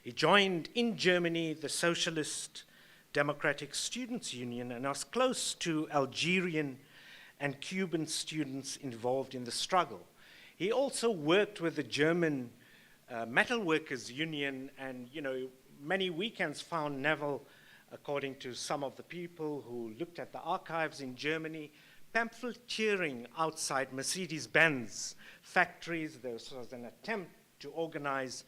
He joined in Germany the Socialist Democratic Students' Union and was close to Algerian and Cuban students involved in the struggle. He also worked with the German Metalworkers Union, and many weekends found Neville, according to some of the people who looked at the archives in Germany, pamphleteering outside Mercedes-Benz factories. There was an attempt to organize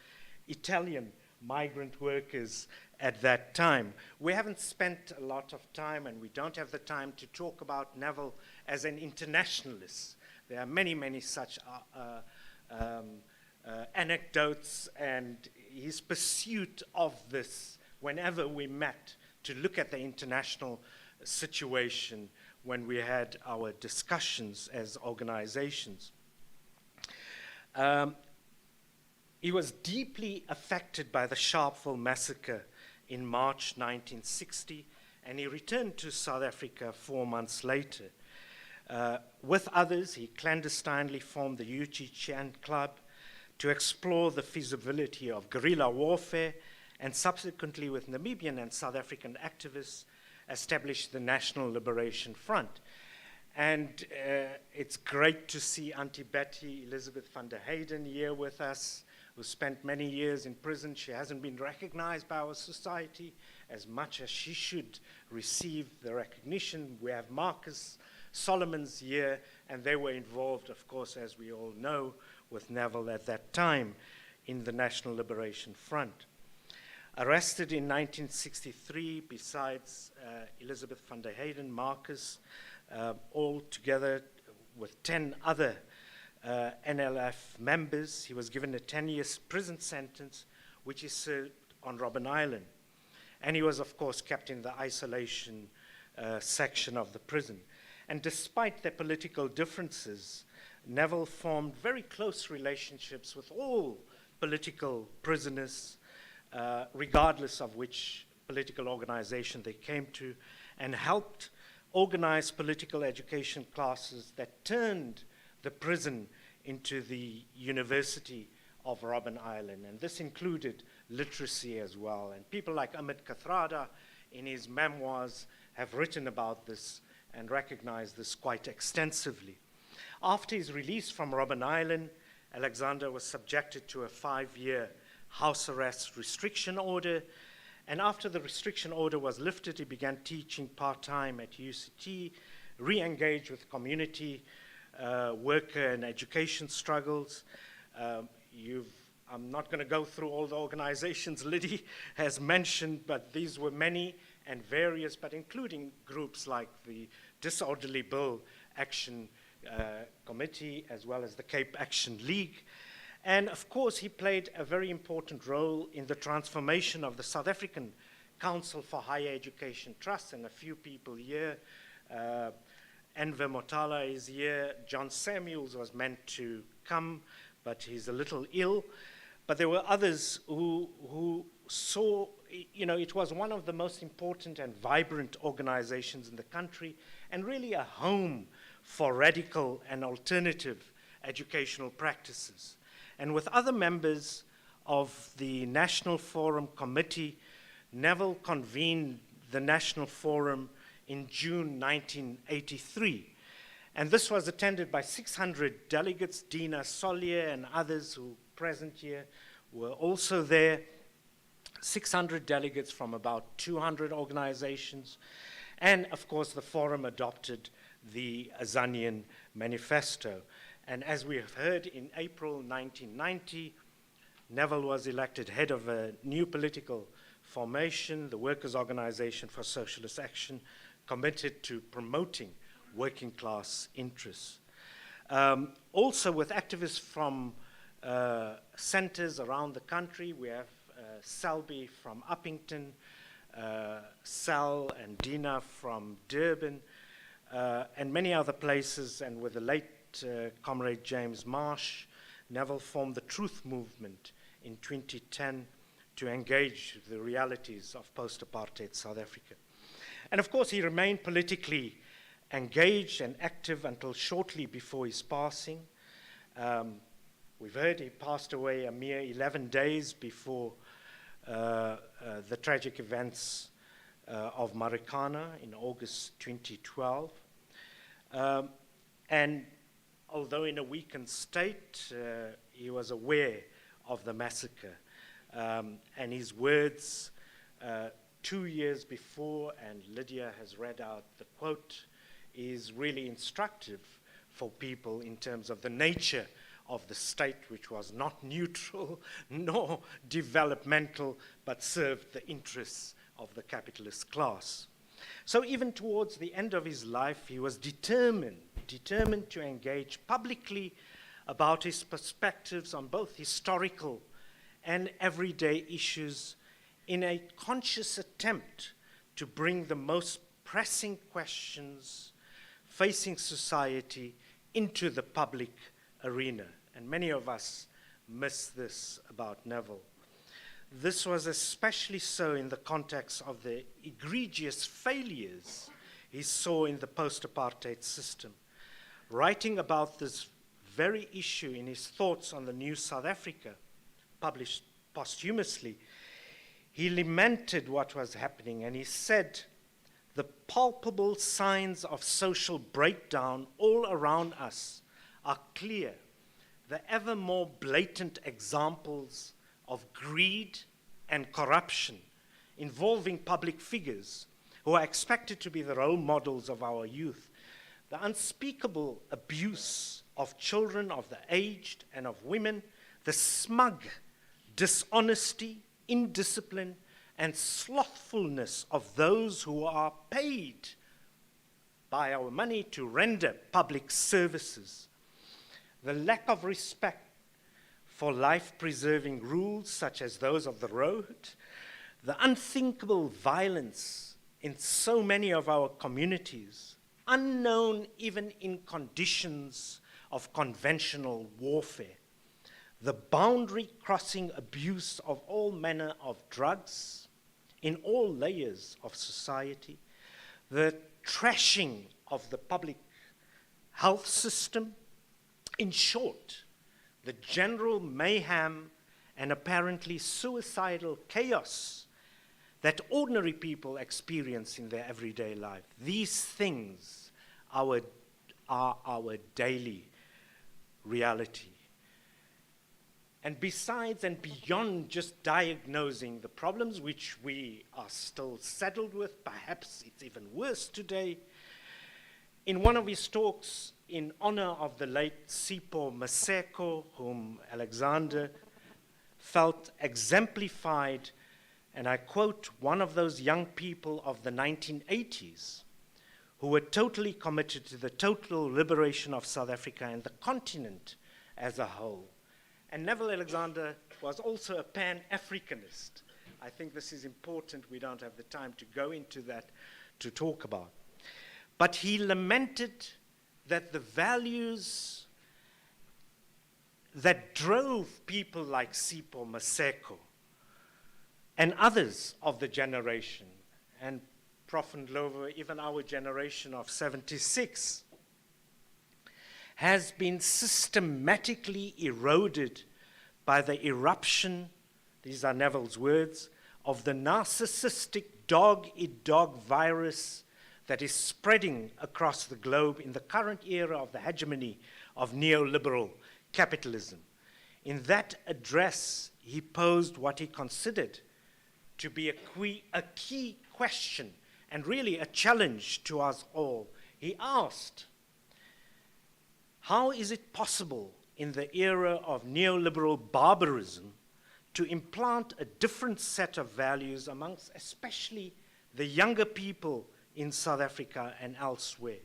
Italian migrant workers at that time. We haven't spent a lot of time, and we don't have the time to talk about Neville as an internationalist. There are many, many such anecdotes, and his pursuit of this whenever we met to look at the international situation when we had our discussions as organizations. He was deeply affected by the Sharpeville massacre in March 1960, and he returned to South Africa 4 months later. With others, he clandestinely formed the Uchi Chan Club to explore the feasibility of guerrilla warfare, and subsequently with Namibian and South African activists established the National Liberation Front. And it's great to see Auntie Betty, Elizabeth van der Hayden, here with us, who spent many years in prison. She hasn't been recognized by our society as much as she should receive the recognition. We have Marcus Solomons here, and they were involved, of course, as we all know, with Neville at that time in the National Liberation Front. Arrested in 1963, besides Elizabeth van der Hayden, Marcus, all together with 10 other NLF members, he was given a 10-year prison sentence, which he served on Robben Island. And he was, of course, kept in the isolation section of the prison. And despite their political differences, Neville formed very close relationships with all political prisoners, regardless of which political organization they came to, and helped organize political education classes that turned the prison into the University of Robben Island. And this included literacy as well. And people like Amit Kathrada, in his memoirs, have written about this and recognized this quite extensively. After his release from Robben Island, Alexander was subjected to a 5-year house arrest restriction order. And after the restriction order was lifted, he began teaching part-time at UCT, re-engaged with community worker and education struggles. I'm not going to go through all the organizations Liddy has mentioned, but these were many and various, but including groups like the Disorderly Bill Action Committee, as well as the Cape Action League. And of course, he played a very important role in the transformation of the South African Council for Higher Education Trust, and a few people here. Enver Motala is here. John Samuels was meant to come, but he's a little ill. But there were others who saw, it was one of the most important and vibrant organizations in the country, and really a home for radical and alternative educational practices. And with other members of the National Forum Committee, Neville convened the National Forum in June 1983. And this was attended by 600 delegates. Dina Solier and others who are present here were also there. 600 delegates from about 200 organizations. And of course, the forum adopted the Azanian Manifesto. And as we have heard, in April 1990, Neville was elected head of a new political formation, the Workers' Organization for Socialist Action, committed to promoting working class interests. Also with activists from centers around the country, we have Selby from Uppington, Sal and Dina from Durban, and many other places, and with the late Comrade James Marsh, Neville formed the Truth Movement in 2010 to engage the realities of post-apartheid South Africa. And of course, he remained politically engaged and active until shortly before his passing. We've heard he passed away a mere 11 days before the tragic events of Marikana in August 2012. And although in a weakened state, he was aware of the massacre. And his words 2 years before, and Lydia has read out the quote, is really instructive for people in terms of the nature of the state, which was not neutral nor developmental, but served the interests of the capitalist class. So even towards the end of his life, he was determined to engage publicly about his perspectives on both historical and everyday issues in a conscious attempt to bring the most pressing questions facing society into the public arena. And many of us miss this about Neville. This was especially so in the context of the egregious failures he saw in the post-apartheid system. Writing about this very issue in his Thoughts on the New South Africa, published posthumously, he lamented what was happening, and he said, "The palpable signs of social breakdown all around us are clear. The ever more blatant examples of greed and corruption involving public figures who are expected to be the role models of our youth, the unspeakable abuse of children, of the aged, and of women, the smug dishonesty, indiscipline, and slothfulness of those who are paid by our money to render public services, the lack of respect for life-preserving rules such as those of the road, the unthinkable violence in so many of our communities, unknown even in conditions of conventional warfare, the boundary-crossing abuse of all manner of drugs in all layers of society, the trashing of the public health system, in short, the general mayhem and apparently suicidal chaos that ordinary people experience in their everyday life. These things are our daily reality. And besides and beyond just diagnosing the problems which we are still saddled with, perhaps it's even worse today, in one of his talks in honor of the late Sipho Maseko, whom Alexander felt exemplified, and I quote, one of those young people of the 1980s who were totally committed to the total liberation of South Africa and the continent as a whole. And Neville Alexander was also a Pan-Africanist. I think this is important. We don't have the time to go into that to talk about. But he lamented that the values that drove people like Sipho Maseko and others of the generation, and Prof. Ndlovu, even our generation of 76, has been systematically eroded by the eruption, these are Neville's words, of the narcissistic dog-eat-dog virus that is spreading across the globe in the current era of the hegemony of neoliberal capitalism. In that address, he posed what he considered to be a key question and really a challenge to us all. He asked, how is it possible in the era of neoliberal barbarism to implant a different set of values amongst especially the younger people in South Africa and elsewhere,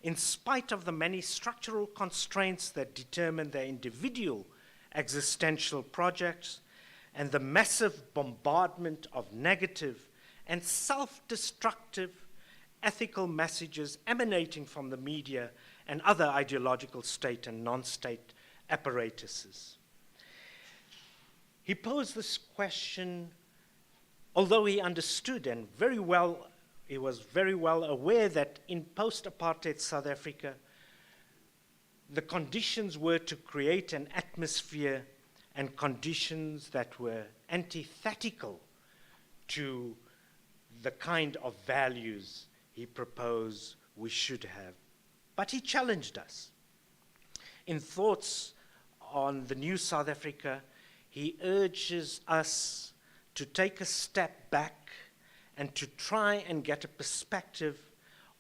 in spite of the many structural constraints that determine their individual existential projects and the massive bombardment of negative and self-destructive ethical messages emanating from the media and other ideological state and non-state apparatuses. He posed this question, although he understood and he was very well aware that in post-apartheid South Africa, the conditions were to create an atmosphere and conditions that were antithetical to the kind of values he proposed we should have. But he challenged us. In Thoughts on the New South Africa, he urges us to take a step back and to try and get a perspective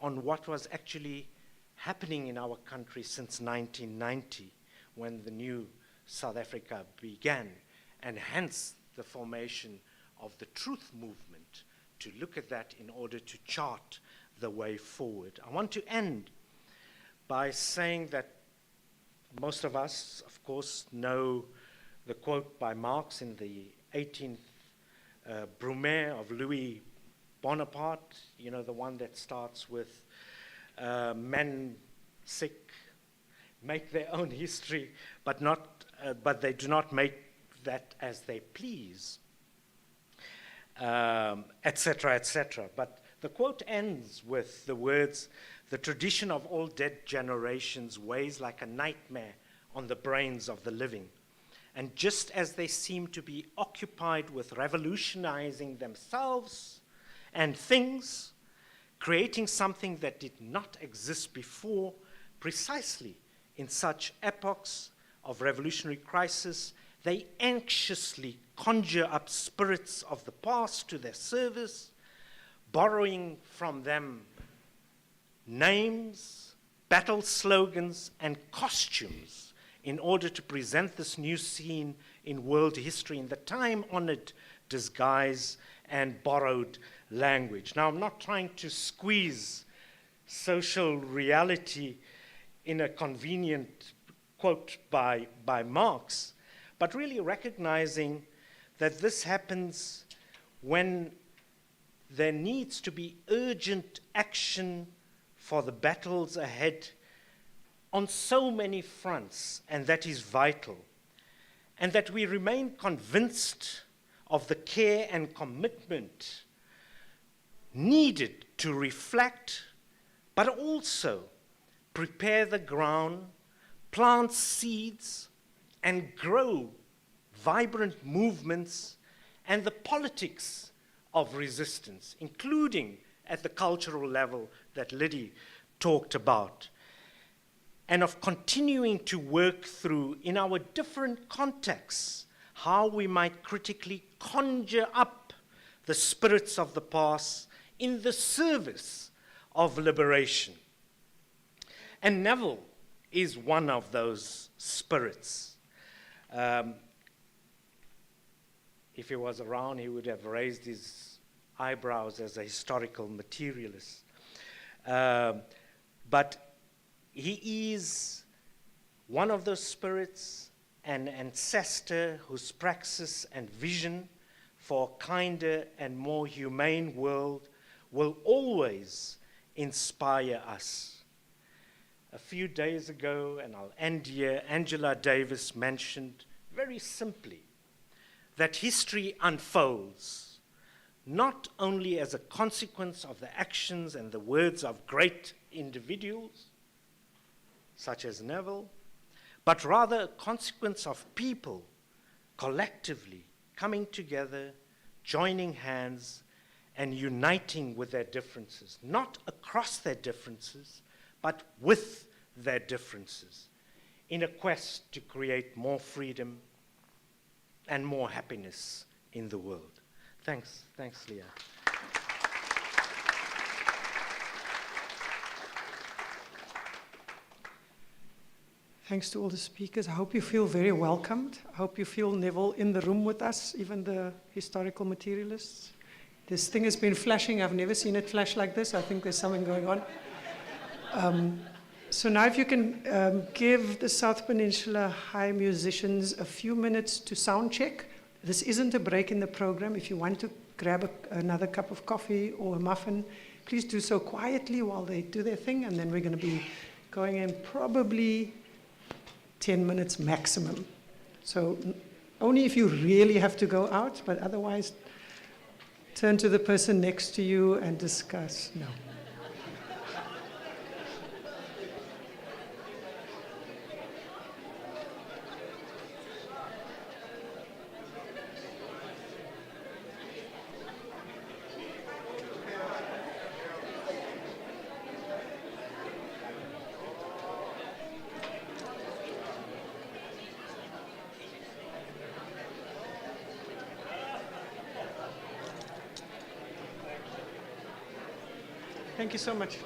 on what was actually happening in our country since 1990, when the new South Africa began, and hence the formation of the Truth Movement, to look at that in order to chart the way forward. I want to end by saying that most of us, of course, know the quote by Marx in the 18th Brumaire of Louis Bonaparte, you know, the one that starts with men sick make their own history, but they do not make that as they please, etc., etc. But the quote ends with the words, "The tradition of all dead generations weighs like a nightmare on the brains of the living. And just as they seem to be occupied with revolutionizing themselves and things, creating something that did not exist before, precisely in such epochs of revolutionary crisis, they anxiously conjure up spirits of the past to their service, borrowing from them names, battle slogans, and costumes in order to present this new scene in world history in the time-honored disguise and borrowed language." Now, I'm not trying to squeeze social reality in a convenient quote by Marx, but really recognizing that this happens when there needs to be urgent action for the battles ahead on so many fronts, and that is vital. And that we remain convinced of the care and commitment needed to reflect, but also prepare the ground, plant seeds, and grow vibrant movements and the politics of resistance, including at the cultural level that Liddy talked about, and of continuing to work through, in our different contexts, how we might critically conjure up the spirits of the past in the service of liberation. And Neville is one of those spirits. If he was around, he would have raised his eyebrows as a historical materialist. But he is one of those spirits, an ancestor whose praxis and vision for a kinder and more humane world will always inspire us. A few days ago, and I'll end here, Angela Davis mentioned very simply that history unfolds not only as a consequence of the actions and the words of great individuals, such as Neville, but rather a consequence of people collectively coming together, joining hands, and uniting with their differences, not across their differences, but with their differences, in a quest to create more freedom and more happiness in the world. Thanks, Leah. Thanks to all the speakers. I hope you feel very welcomed. I hope you feel Neville in the room with us, even the historical materialists. This thing has been flashing. I've never seen it flash like this. I think there's something going on. So now if you can give the South Peninsula High musicians a few minutes to sound check. This isn't a break in the program. If you want to grab another cup of coffee or a muffin, please do so quietly while they do their thing, and then we're going to be going in probably 10 minutes maximum. So only if you really have to go out, but otherwise turn to the person next to you and discuss. No. Thank you so much.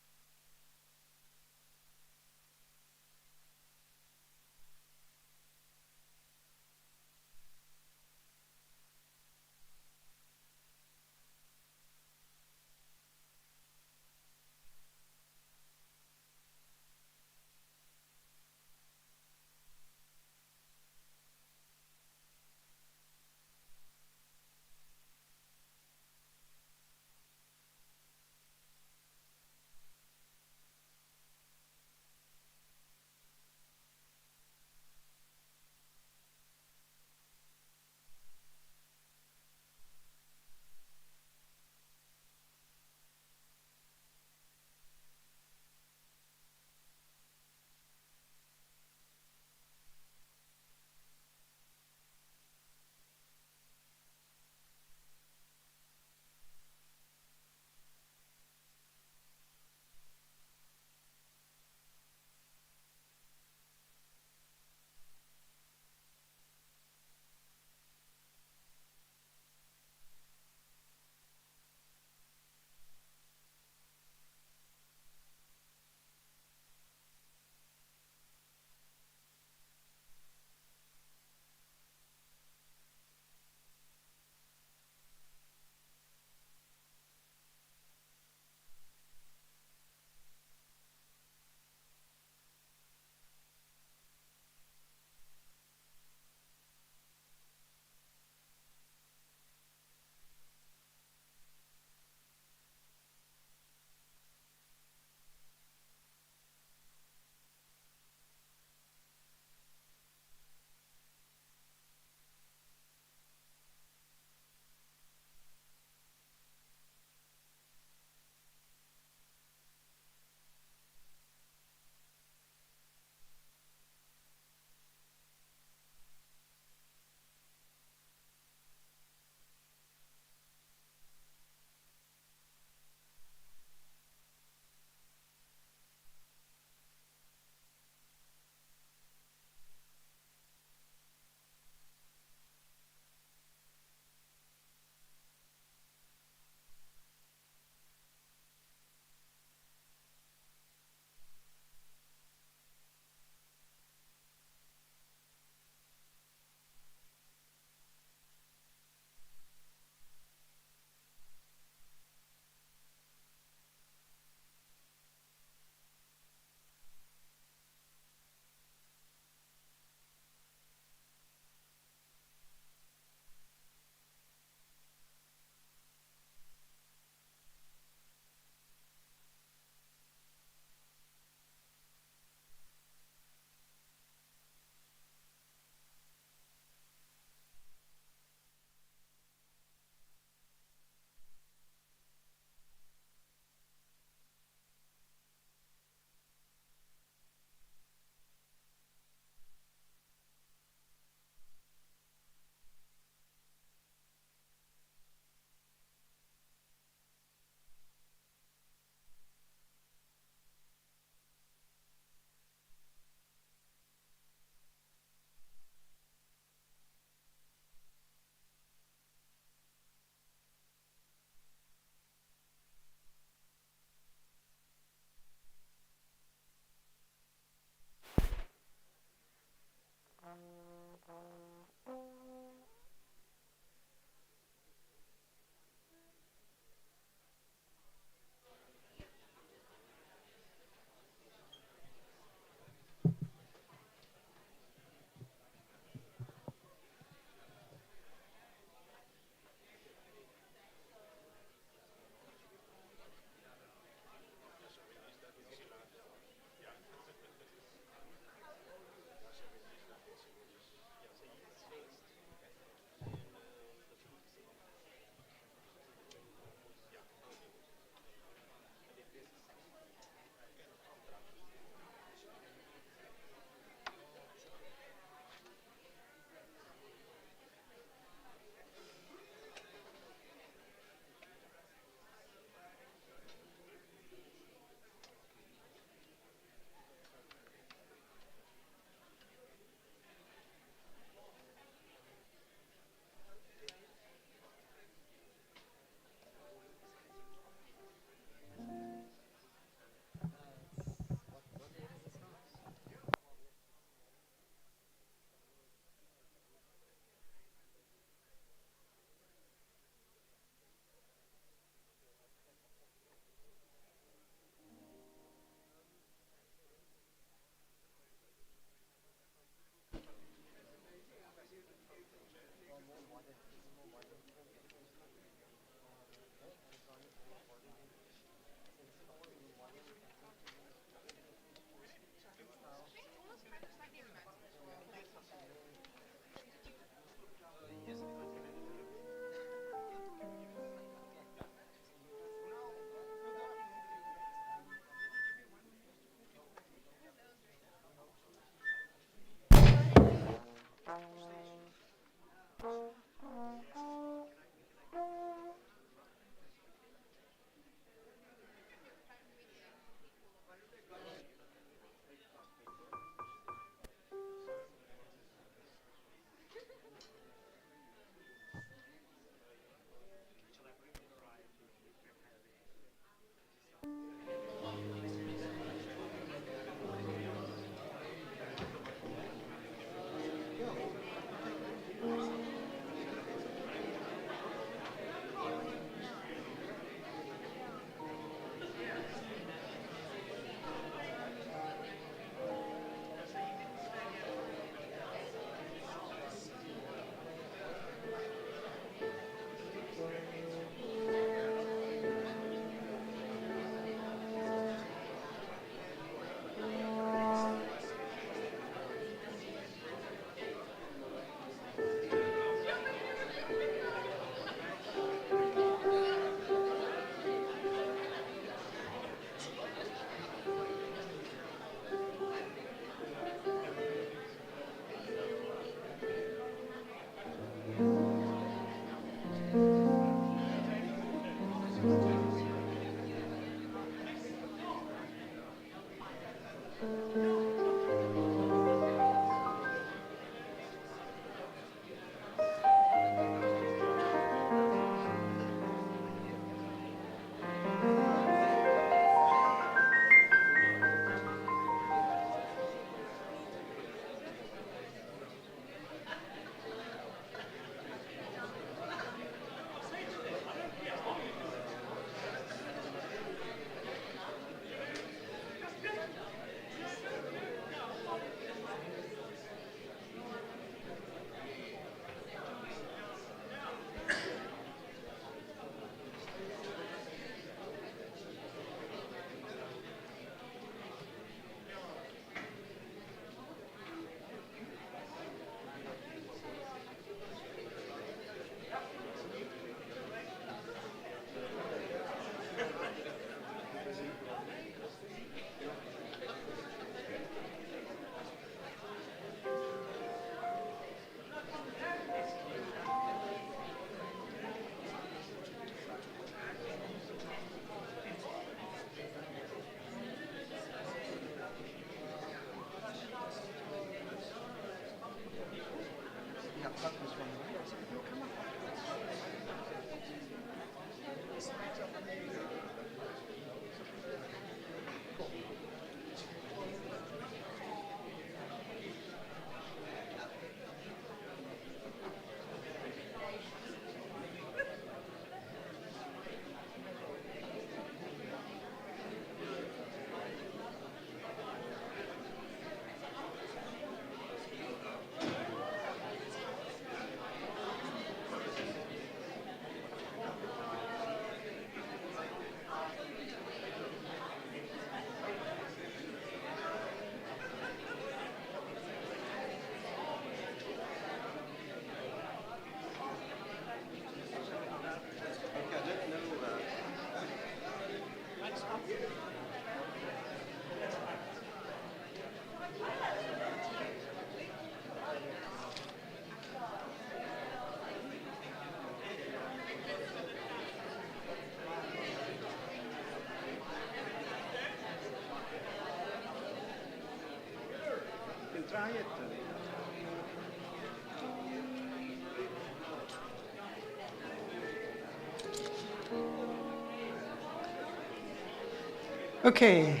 Okay,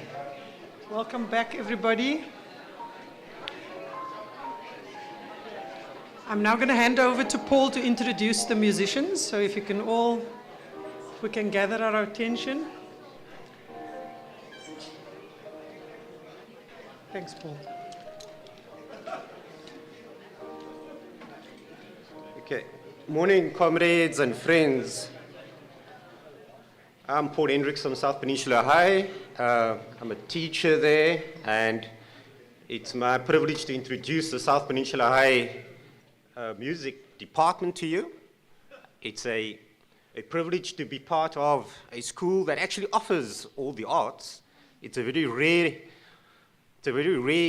welcome back everybody. I'm now going to hand over to Paul to introduce the musicians, so if we can gather our attention. Thanks, Paul. Okay. Morning, comrades and friends. I'm Paul Hendricks from South Peninsula High. I'm a teacher there, and it's my privilege to introduce the South Peninsula High music department to you. It's a privilege to be part of a school that actually offers all the arts. It's a very rare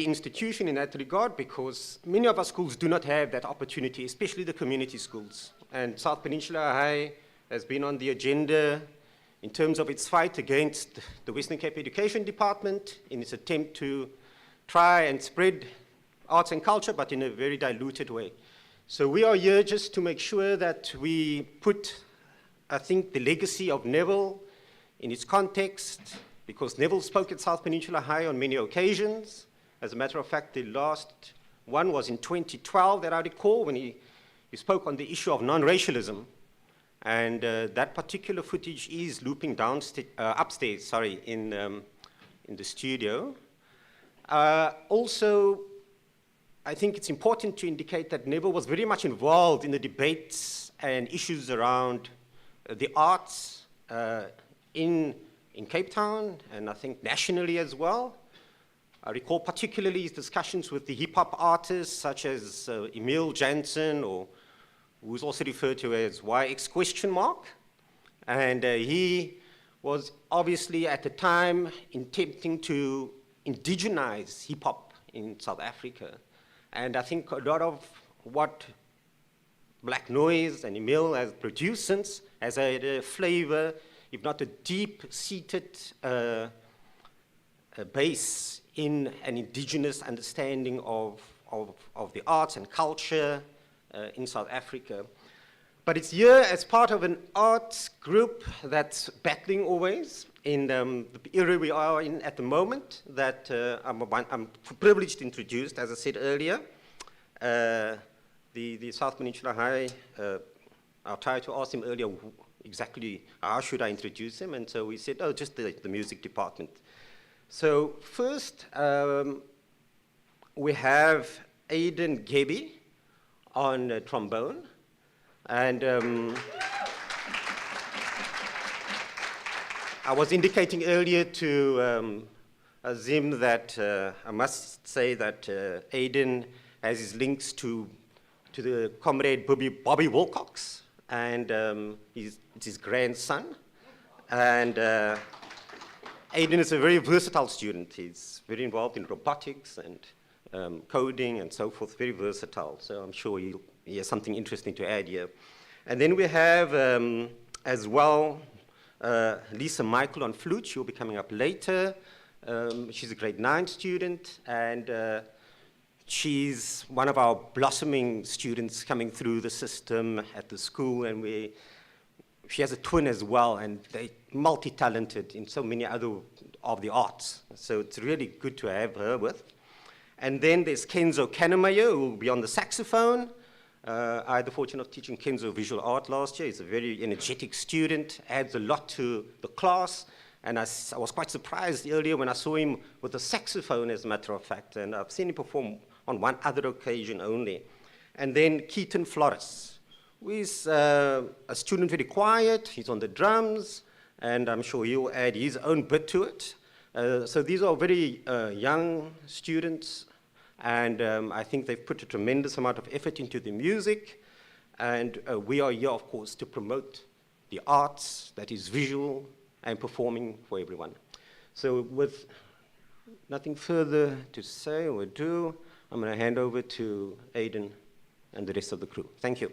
institution in that regard, because many of our schools do not have that opportunity, especially the community schools. And South Peninsula High has been on the agenda in terms of its fight against the Western Cape Education Department in its attempt to try and spread arts and culture, but in a very diluted way. So we are here just to make sure that we put, I think, the legacy of Neville in its context, because Neville spoke at South Peninsula High on many occasions. As a matter of fact, the last one was in 2012 that I recall, when he spoke on the issue of non-racialism. And that particular footage is looping upstairs, in the studio. Also, I think it's important to indicate that Neville was very much involved in the debates and issues around the arts in Cape Town, and I think nationally as well. I recall particularly his discussions with the hip-hop artists such as Emil Jansen, or who's also referred to as YX?. And he was obviously at the time attempting to indigenize hip-hop in South Africa. And I think a lot of what Black Noise and Emil has produced since has had a flavor, if not a deep-seated base in an indigenous understanding of the arts and culture in South Africa. But it's here as part of an arts group that's battling always in the era we are in at the moment, that I'm privileged to introduce, as I said earlier, the South Peninsula High. I tried to ask him earlier exactly how should I introduce him, and so we said, oh, just the music department. So first, we have Aiden Gebbie on trombone, and I was indicating earlier to Azim that I must say that Aiden has his links to the comrade Bobby Wilcox, and it's his grandson. And Aiden is a very versatile student. He's very involved in robotics and coding and so forth, very versatile. So I'm sure he has something interesting to add here. And then we have as well Lisa Michael on flute. She'll be coming up later. She's a grade 9 student, and she's one of our blossoming students coming through the system at the school, and she has a twin as well, and they're multi-talented in so many other of the arts. So it's really good to have her with. And then there's Kenzo Kanemayer, who will be on the saxophone. I had the fortune of teaching Kenzo visual art last year. He's a very energetic student, adds a lot to the class. And I was quite surprised earlier when I saw him with a saxophone, as a matter of fact. And I've seen him perform on one other occasion only. And then Keaton Flores, who is a student, very quiet. He's on the drums, and I'm sure he'll add his own bit to it. So these are very young students, and I think they've put a tremendous amount of effort into the music. And we are here, of course, to promote the arts that is visual and performing for everyone. So with nothing further to say or do, I'm going to hand over to Aiden and the rest of the crew. Thank you.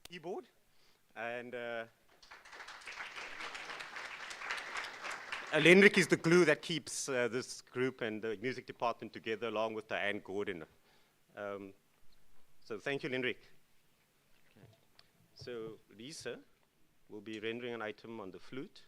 Keyboard, and Lenric is the glue that keeps this group and the music department together, along with Diane Gordon. So thank you, Lenric. Okay. So Lisa will be rendering an item on the flute.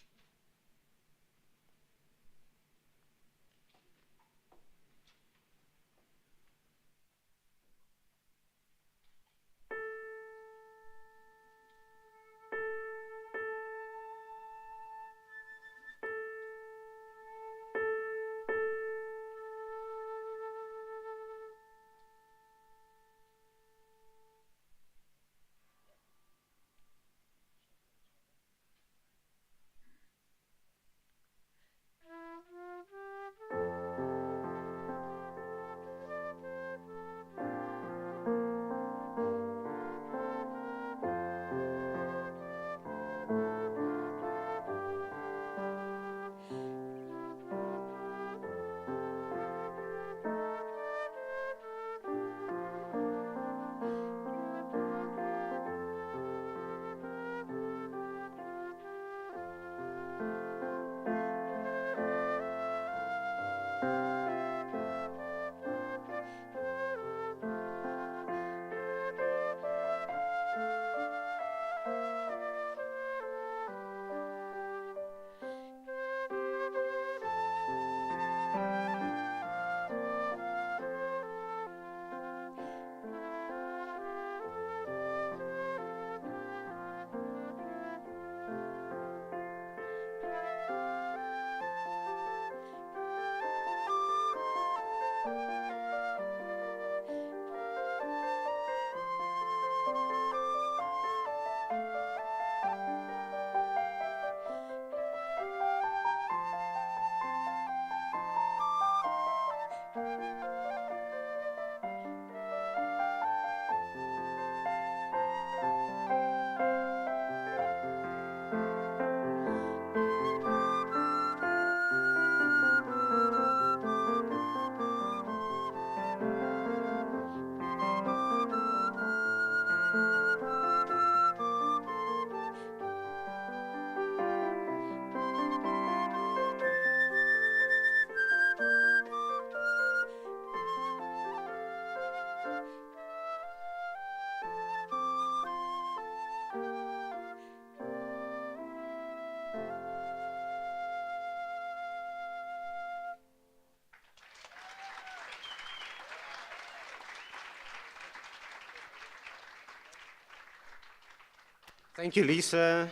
Thank you, Lisa.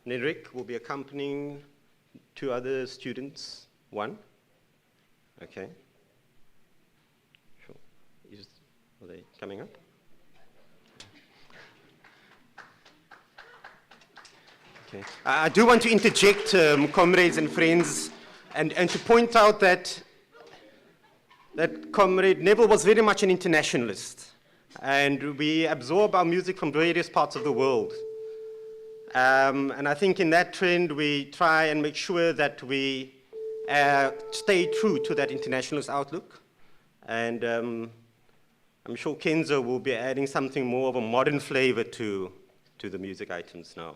Nenrik will be accompanying two other students. One. Okay. Sure. Are they coming up? Okay. I do want to interject, comrades and friends, and to point out that Comrade Neville was very much an internationalist, and we absorb our music from various parts of the world. And I think in that trend, we try and make sure that we stay true to that internationalist outlook. And I'm sure Kenzo will be adding something more of a modern flavor to the music items now.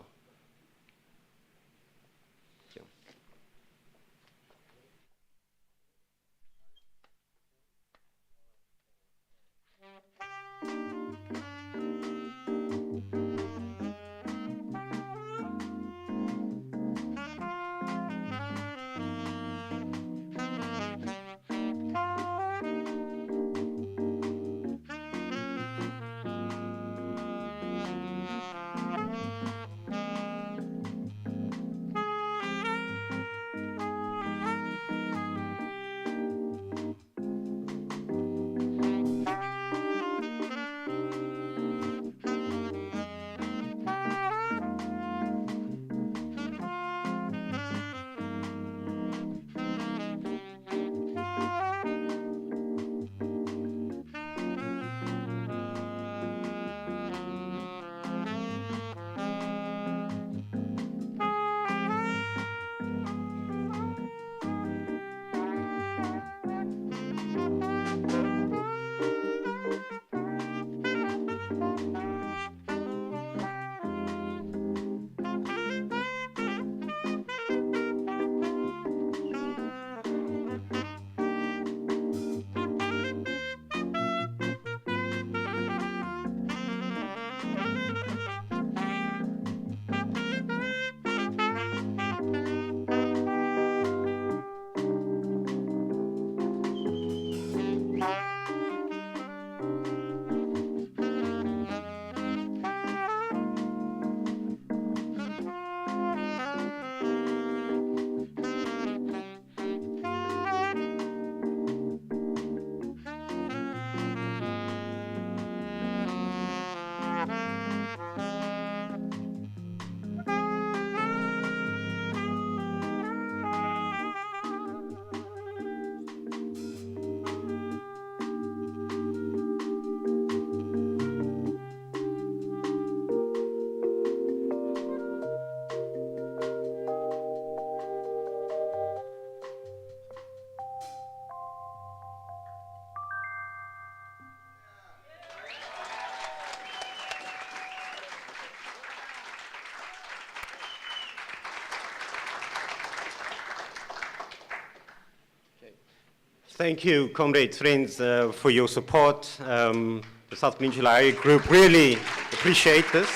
Thank you, comrades, friends, for your support. The South Peninsula Area Group really appreciate this.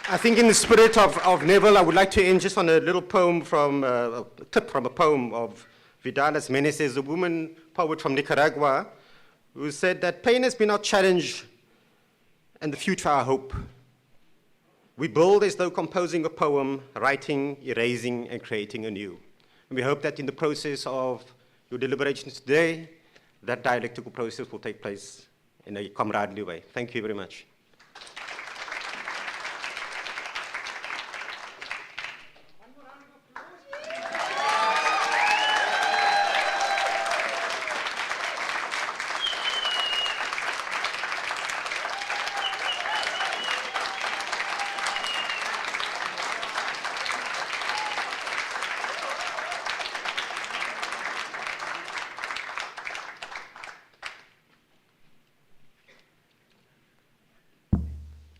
I think in the spirit of Neville, I would like to end just on a little poem from, a clip from a poem of Vidalas Meneses, a woman poet from Nicaragua, who said that pain has been our challenge and the future our hope. We build as though composing a poem, writing, erasing, and creating anew. And we hope that in the process of your deliberations today, that dialectical process will take place in a comradely way. Thank you very much.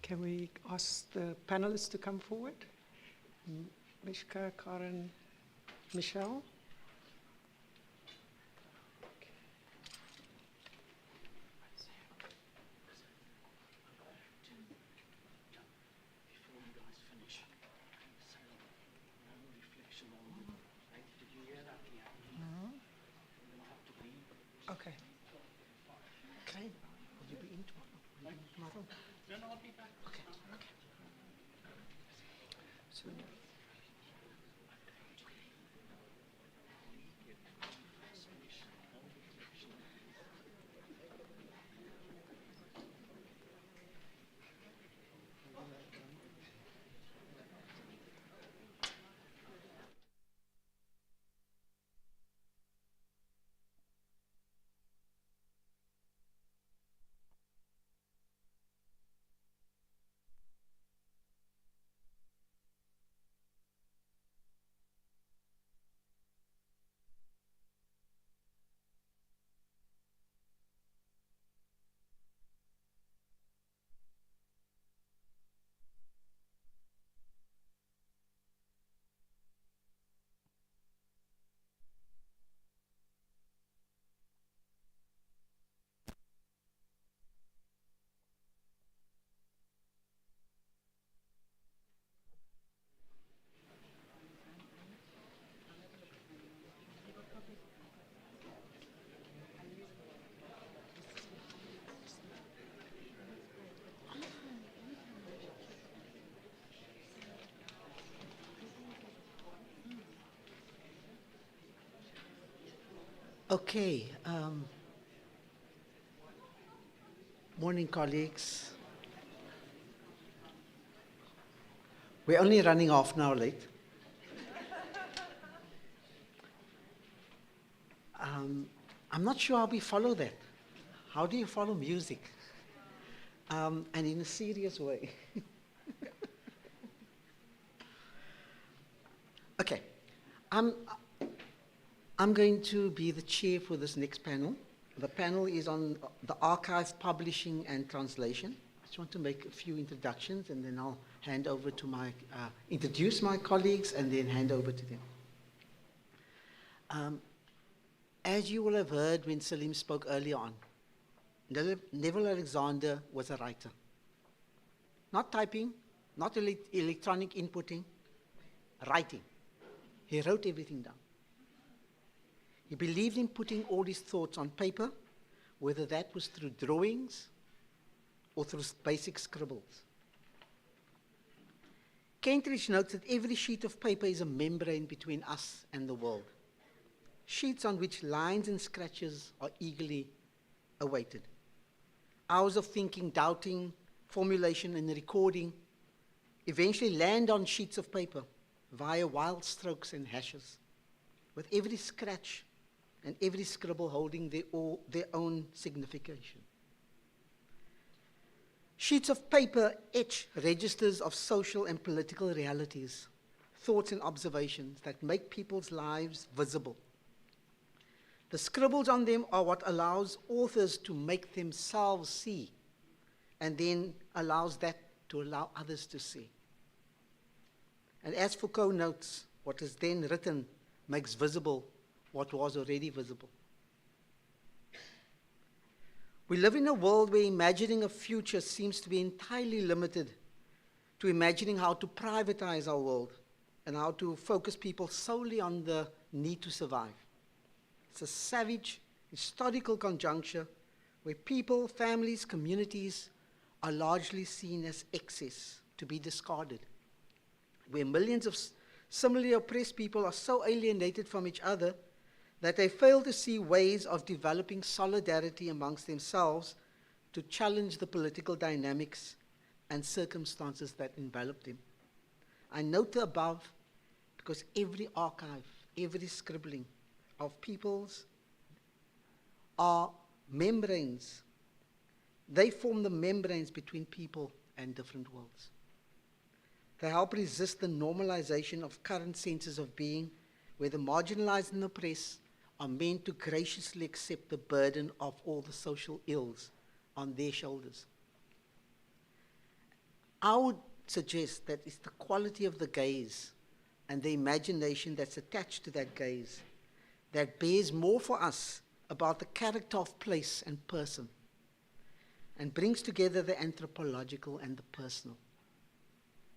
Can we ask the panelists to come forward? Mishka, Karen, Michelle? Okay. Okay. Will you be in tomorrow? Okay. Okay. So, Okay. Morning, colleagues. We're only running half an hour late. I'm not sure how we follow that. How do you follow music? And in a serious way. Okay. I'm going to be the chair for this next panel. The panel is on the archive, publishing, and translation. I just want to make a few introductions, and then I'll hand over to introduce my colleagues, and then hand over to them. As you will have heard when Salim spoke earlier on, Neville Alexander was a writer. Not typing, not electronic inputting, writing. He wrote everything down. He believed in putting all his thoughts on paper, whether that was through drawings or through basic scribbles. Kentridge notes that every sheet of paper is a membrane between us and the world. Sheets on which lines and scratches are eagerly awaited. Hours of thinking, doubting, formulation, and recording eventually land on sheets of paper via wild strokes and hashes, with every scratch and every scribble holding their own signification. Sheets of paper etch registers of social and political realities, thoughts and observations that make people's lives visible. The scribbles on them are what allows authors to make themselves see, and then allows that to allow others to see. And as Foucault notes, what is then written makes visible what was already visible. We live in a world where imagining a future seems to be entirely limited to imagining how to privatize our world and how to focus people solely on the need to survive. It's a savage, historical conjuncture where people, families, communities are largely seen as excess to be discarded, where millions of similarly oppressed people are so alienated from each other that they fail to see ways of developing solidarity amongst themselves to challenge the political dynamics and circumstances that envelop them. I note the above because every archive, every scribbling of peoples are membranes. They form the membranes between people and different worlds. They help resist the normalization of current senses of being, where the marginalized and oppressed are meant to graciously accept the burden of all the social ills on their shoulders. I would suggest that it's the quality of the gaze and the imagination that's attached to that gaze that bears more for us about the character of place and person, and brings together the anthropological and the personal.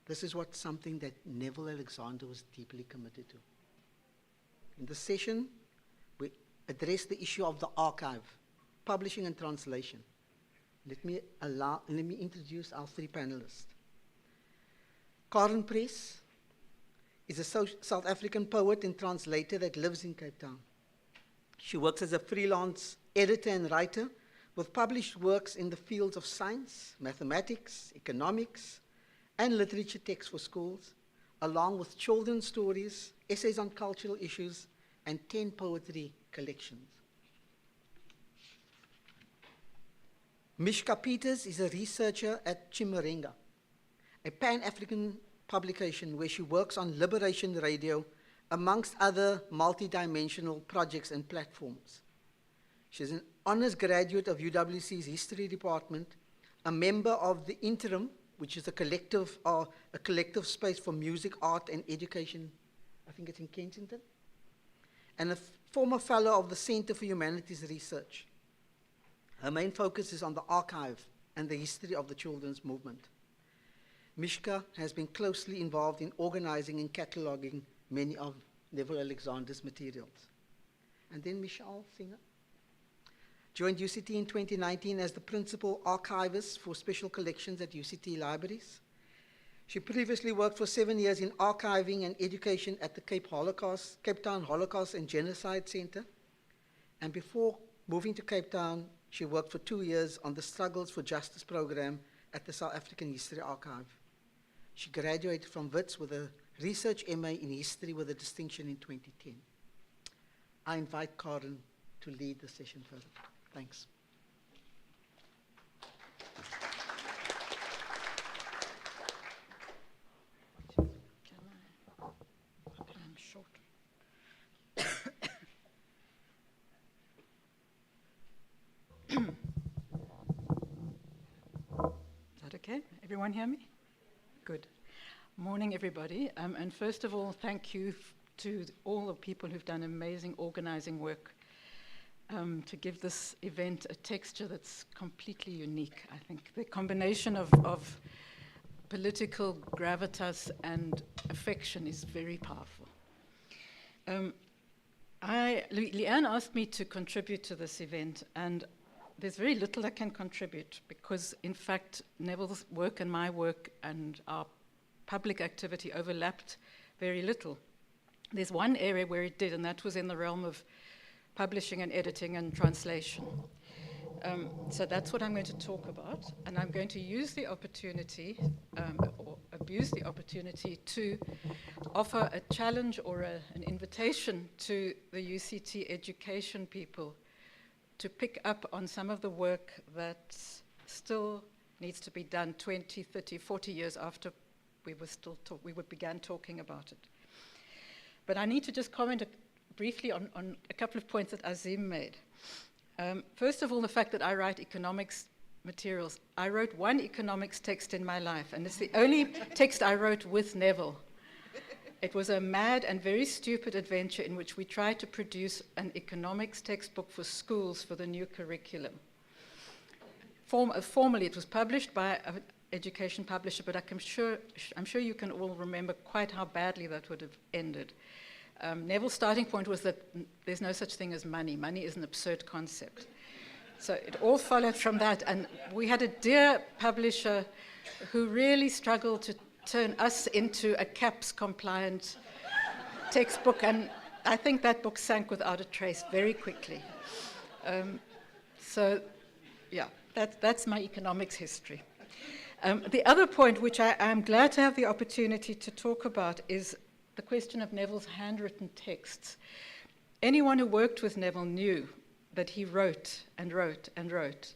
This is something that Neville Alexander was deeply committed to. In this session, we address the issue of the archive, publishing and translation. Let me introduce our three panelists. Karen Press is a South African poet and translator that lives in Cape Town. She works as a freelance editor and writer with published works in the fields of science, mathematics, economics, and literature texts for schools, along with children's stories, essays on cultural issues, and 10 poetry collections. Mishka Peters is a researcher at Chimurenga, a Pan-African publication where she works on liberation radio, amongst other multidimensional projects and platforms. She's an honors graduate of UWC's History Department, a member of the Interim, which is a collective space for music, art, and education. I think it's in Kensington. And a former fellow of the Center for Humanities Research. Her main focus is on the archive and the history of the children's movement. Mishka has been closely involved in organizing and cataloging many of Neville Alexander's materials. And then Michelle Singer joined UCT in 2019 as the principal archivist for special collections at UCT libraries. She previously worked for 7 years in archiving and education at the Cape Town Holocaust and Genocide Center, And before moving to Cape Town, she worked for 2 years on the Struggles for Justice program at the South African History Archive. She graduated from Wits with a Research MA in History with a distinction in 2010. I invite Karen to lead the session further. Thanks. I'm short. Is that okay? Everyone hear me? Good. Morning, everybody. And first of all, thank you to all the people who've done amazing organizing work to give this event a texture that's completely unique. I think the combination of political gravitas and affection is very powerful. Leanne asked me to contribute to this event, and there's very little I can contribute because, in fact, Neville's work and my work and our public activity overlapped very little. There's one area where it did, and that was in the realm of publishing and editing and translation. So that's what I'm going to talk about, and I'm going to use the opportunity, or abuse the opportunity, to offer a challenge or an invitation to the UCT education people to pick up on some of the work that still needs to be done 20, 30, 40 years after we began talking about it. But I need to just comment briefly on a couple of points that Azim made. First of all, the fact that I write economics materials. I wrote one economics text in my life, and it's the only text I wrote with Neville. It was a mad and very stupid adventure in which we tried to produce an economics textbook for schools for the new curriculum. Formally, it was published by an education publisher, but I'm sure you can all remember quite how badly that would have ended. Neville's starting point was that there's no such thing as money. Money is an absurd concept. So it all followed from that, and we had a dear publisher who really struggled to turn us into a CAPS-compliant textbook, and I think that book sank without a trace very quickly. So, yeah, that's my economics history. The other point, which I'm glad to have the opportunity to talk about, is the question of Neville's handwritten texts. Anyone who worked with Neville knew that he wrote and wrote and wrote.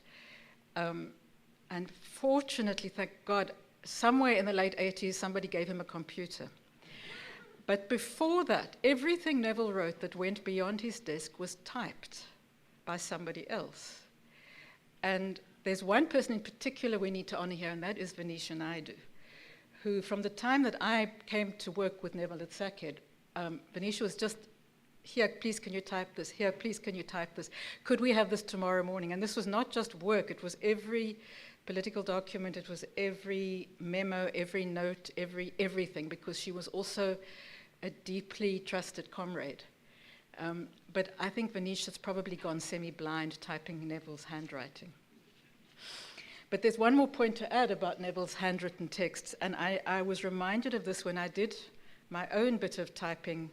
And fortunately, thank God, somewhere in the late 80s, somebody gave him a computer. But before that, everything Neville wrote that went beyond his desk was typed by somebody else. And there's one person in particular we need to honor here, and that is Venetia Naidu, who, from the time that I came to work with Neville at SACED, Venetia was just, here, please, can you type this? Here, please, can you type this? Could we have this tomorrow morning? And this was not just work, it was every political document, it was every memo, every note, everything, because she was also a deeply trusted comrade. But I think Venetia's probably gone semi-blind typing Neville's handwriting. But there's one more point to add about Neville's handwritten texts, and I was reminded of this when I did my own bit of typing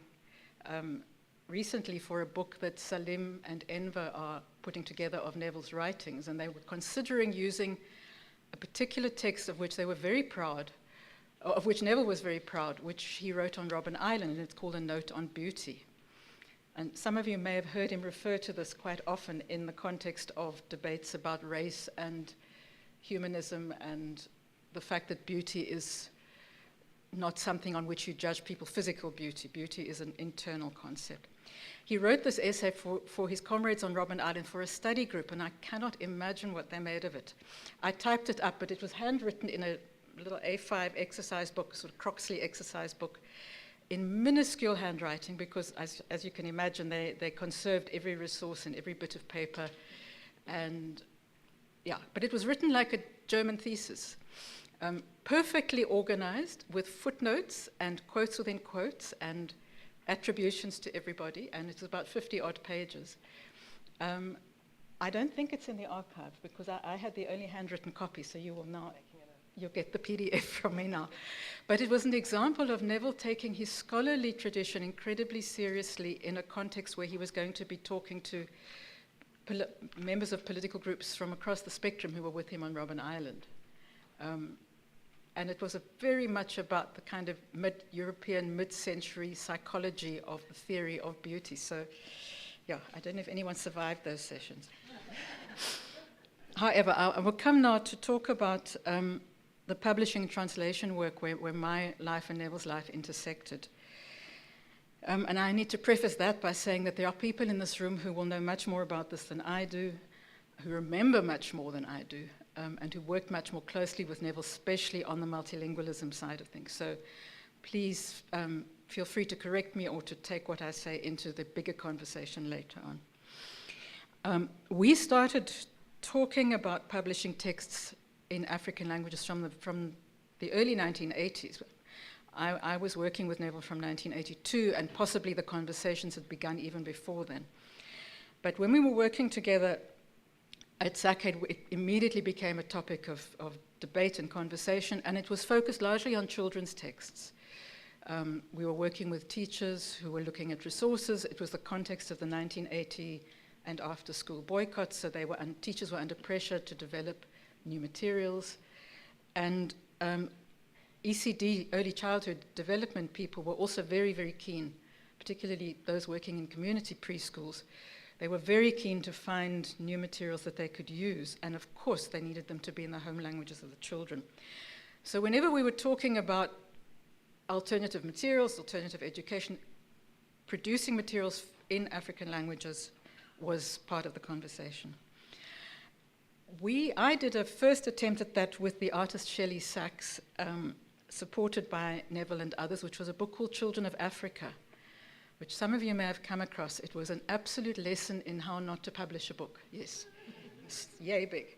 recently for a book that Salim and Enver are putting together of Neville's writings, and they were considering using a particular text of which they were very proud, of which Neville was very proud, which he wrote on Robben Island, and it's called A Note on Beauty. And some of you may have heard him refer to this quite often in the context of debates about race and humanism and the fact that beauty is not something on which you judge people, physical beauty. Beauty is an internal concept. He wrote this essay for his comrades on Robben Island for a study group, and I cannot imagine what they made of it. I typed it up, but it was handwritten in a little A5 exercise book, sort of Croxley exercise book, in minuscule handwriting, because as you can imagine, they conserved every resource and every bit of paper. And yeah, but it was written like a German thesis, perfectly organized with footnotes and quotes within quotes and attributions to everybody, and it's about 50-odd pages. I don't think it's in the archive because I had the only handwritten copy, so you'll get the PDF from me now. But it was an example of Neville taking his scholarly tradition incredibly seriously in a context where he was going to be talking to members of political groups from across the spectrum who were with him on Robben Island. And it was very much about the kind of European mid-century psychology of the theory of beauty. So, yeah, I don't know if anyone survived those sessions. However, I will come now to talk about the publishing and translation work where my life and Neville's life intersected. And I need to preface that by saying that there are people in this room who will know much more about this than I do, who remember much more than I do, and who worked much more closely with Neville, especially on the multilingualism side of things. So please feel free to correct me or to take what I say into the bigger conversation later on. We started talking about publishing texts in African languages from the early 1980s. I was working with Neville from 1982, and possibly the conversations had begun even before then. But when we were working together at SACAD, it immediately became a topic of debate and conversation, and it was focused largely on children's texts. We were working with teachers who were looking at resources. It was the context of the 1980 and after-school boycotts, so teachers were under pressure to develop new materials. And ECD, early childhood development people, were also very, very keen, particularly those working in community preschools. They were very keen to find new materials that they could use, and of course they needed them to be in the home languages of the children. So whenever we were talking about alternative materials, alternative education, producing materials in African languages was part of the conversation. I did a first attempt at that with the artist Shelley Sachs, supported by Neville and others, which was a book called Children of Africa, which some of you may have come across. It was an absolute lesson in how not to publish a book. Yes, yay big.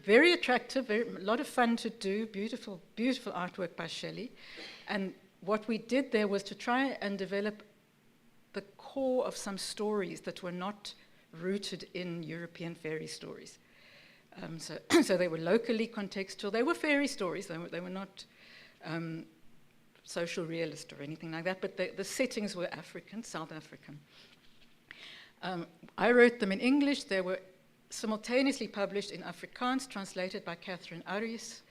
Very attractive, a lot of fun to do, beautiful, beautiful artwork by Shelley. And what we did there was to try and develop the core of some stories that were not rooted in European fairy stories. So they were locally contextual. They were fairy stories. They were not social realist or anything like that, but the settings were African, South African. I wrote them in English. They were simultaneously published in Afrikaans, translated by Catherine Aries,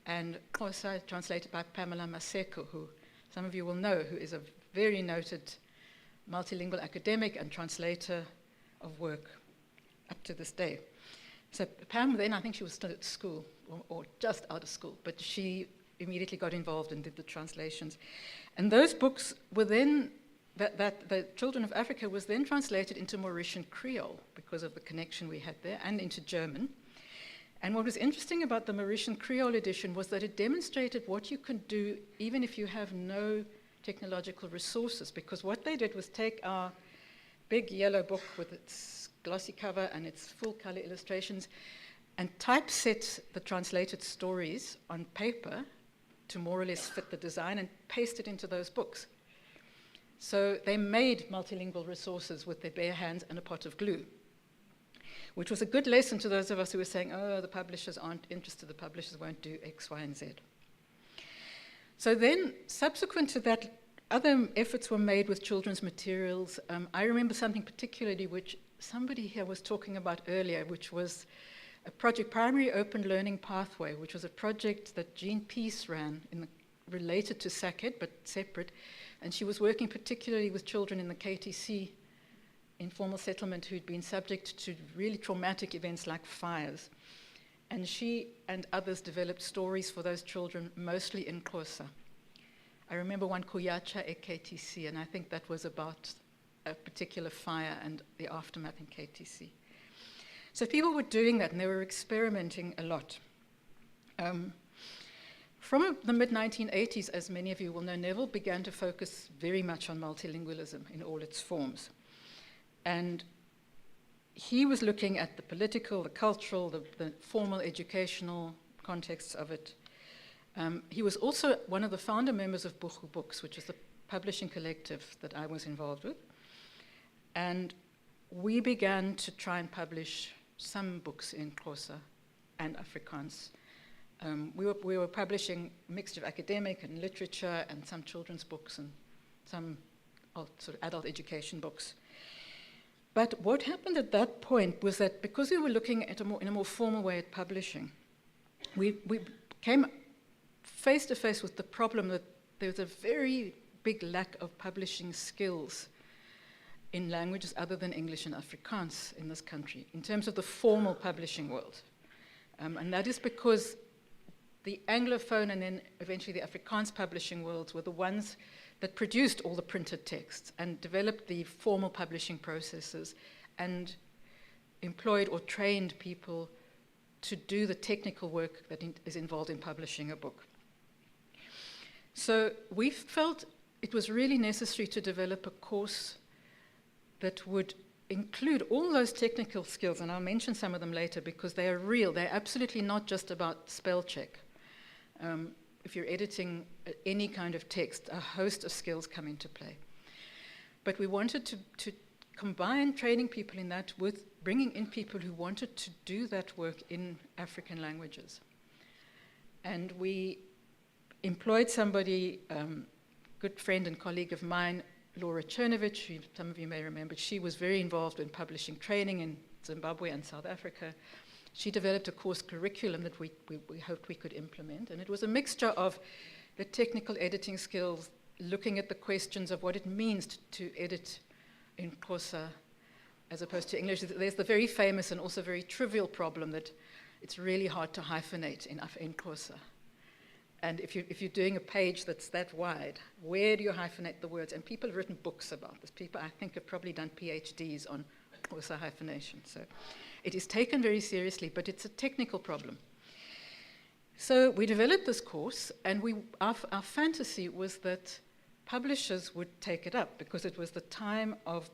and Xhosa, translated by Pamela Maseko, who some of you will know, who is a very noted multilingual academic and translator of work up to this day. So Pam then, I think she was still at school, or just out of school, but she immediately got involved and did the translations. And those books were then, the Children of Africa was then translated into Mauritian Creole because of the connection we had there, and into German. And what was interesting about the Mauritian Creole edition was that it demonstrated what you can do even if you have no technological resources, because what they did was take our big yellow book with its glossy cover and its full color illustrations and typeset the translated stories on paper to more or less fit the design and paste it into those books. So they made multilingual resources with their bare hands and a pot of glue, which was a good lesson to those of us who were saying, oh, the publishers aren't interested, the publishers won't do X, Y, and Z. So then, subsequent to that, other efforts were made with children's materials. I remember something particularly which somebody here was talking about earlier, which was a project, Primary Open Learning Pathway, which was a project that Jean Peace ran, related to SACED, but separate. And she was working particularly with children in the KTC informal settlement who'd been subject to really traumatic events like fires. And she and others developed stories for those children, mostly in Xhosa. I remember one, Kuyacha e KTC, and I think that was about a particular fire and the aftermath in KTC. So people were doing that, and they were experimenting a lot. From the mid-1980s, as many of you will know, Neville began to focus very much on multilingualism in all its forms. And he was looking at the political, the cultural, the formal educational contexts of it. He was also one of the founder members of Buchu Books, which is the publishing collective that I was involved with. And we began to try and publish some books in Xhosa and Afrikaans. We were publishing a mixture of academic and literature and some children's books and some sort of adult education books. But what happened at that point was that because we were looking at in a more formal way at publishing, we came face to face with the problem that there was a very big lack of publishing skills in languages other than English and Afrikaans in this country, in terms of the formal publishing world. And that is because the Anglophone and then eventually the Afrikaans publishing worlds were the ones that produced all the printed texts and developed the formal publishing processes and employed or trained people to do the technical work that is involved in publishing a book. So we felt it was really necessary to develop a course that would include all those technical skills, and I'll mention some of them later because they are real. They're absolutely not just about spell check. If you're editing any kind of text, a host of skills come into play. But we wanted to combine training people in that with bringing in people who wanted to do that work in African languages. And we employed somebody, good friend and colleague of mine, Laura Chernovich, who some of you may remember. She was very involved in publishing training in Zimbabwe and South Africa. She developed a course curriculum that we hoped we could implement, and it was a mixture of the technical editing skills, looking at the questions of what it means to edit in Xhosa as opposed to English. There's the very famous and also very trivial problem that it's really hard to hyphenate in Xhosa. And if you're doing a page that's that wide, where do you hyphenate the words? And people have written books about this. People, I think, have probably done PhDs on Xhosa hyphenation. So it is taken very seriously, but it's a technical problem. So we developed this course, and our fantasy was that publishers would take it up because it was the time of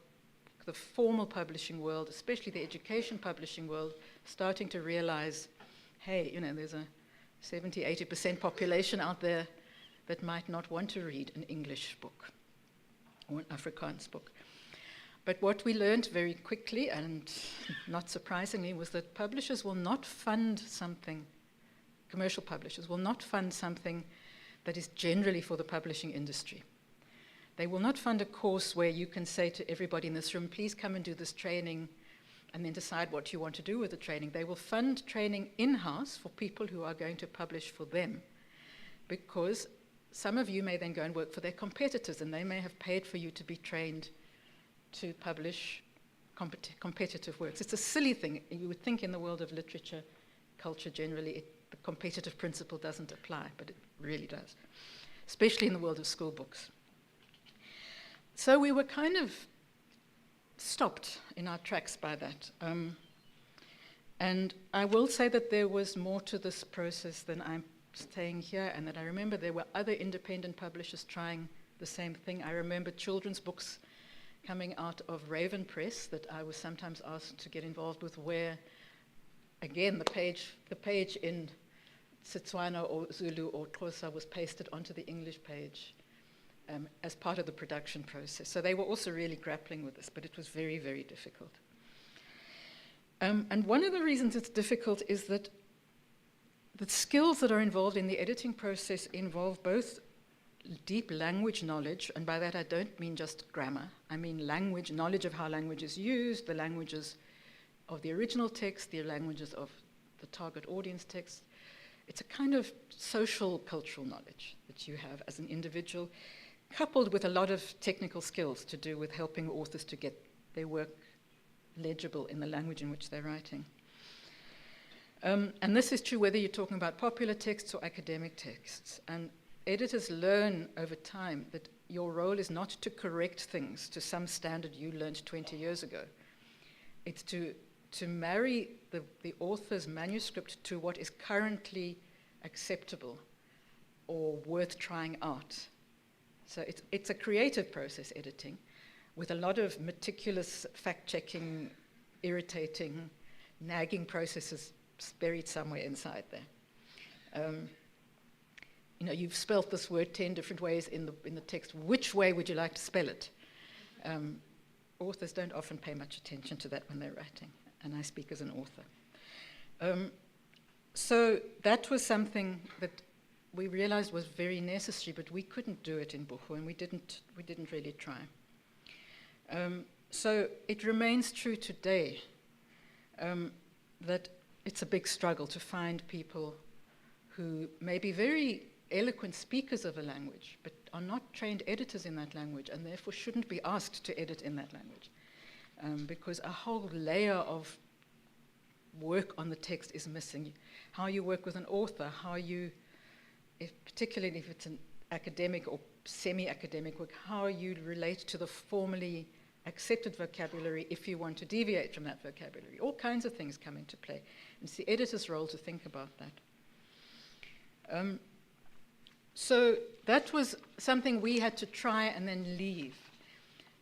the formal publishing world, especially the education publishing world, starting to realize, hey, there's a 70-80% population out there that might not want to read an English book or an Afrikaans book. But what we learned very quickly, and not surprisingly, was that publishers will not fund something, commercial publishers will not fund something that is generally for the publishing industry. They will not fund a course where you can say to everybody in this room, please come and do this training, and then decide what you want to do with the training. They will fund training in-house for people who are going to publish for them, because some of you may then go and work for their competitors, and they may have paid for you to be trained to publish competitive works. It's a silly thing. You would think in the world of literature, culture generally, the competitive principle doesn't apply, but it really does, especially in the world of school books. So we were kind of stopped in our tracks by that. And I will say that there was more to this process than I'm saying here, and that I remember there were other independent publishers trying the same thing. I remember children's books coming out of Raven Press that I was sometimes asked to get involved with, where, again, the page in Setswana or Zulu or Xhosa was pasted onto the English page as part of the production process. So they were also really grappling with this, but it was very, very difficult. And one of the reasons it's difficult is that the skills that are involved in the editing process involve both deep language knowledge, and by that I don't mean just grammar. I mean language, knowledge of how language is used, the languages of the original text, the languages of the target audience text. It's a kind of social, cultural knowledge that you have as an individual, coupled with a lot of technical skills to do with helping authors to get their work legible in the language in which they're writing. And this is true whether you're talking about popular texts or academic texts. And editors learn over time that your role is not to correct things to some standard you learned 20 years ago. It's to marry the author's manuscript to what is currently acceptable or worth trying out. So it's a creative process, editing, with a lot of meticulous fact-checking, irritating, nagging processes buried somewhere inside there. You've spelt this word 10 different ways in the text. Which way would you like to spell it? Authors don't often pay much attention to that when they're writing, and I speak as an author. So that was something that we realized was very necessary, but we couldn't do it in Buchu, and we didn't really try. So it remains true today that it's a big struggle to find people who may be very eloquent speakers of a language, but are not trained editors in that language, and therefore shouldn't be asked to edit in that language. Because a whole layer of work on the text is missing. How you work with an author, how you, particularly if it's an academic or semi-academic work, how you relate to the formally accepted vocabulary if you want to deviate from that vocabulary. All kinds of things come into play. And it's the editor's role to think about that. So that was something we had to try and then leave.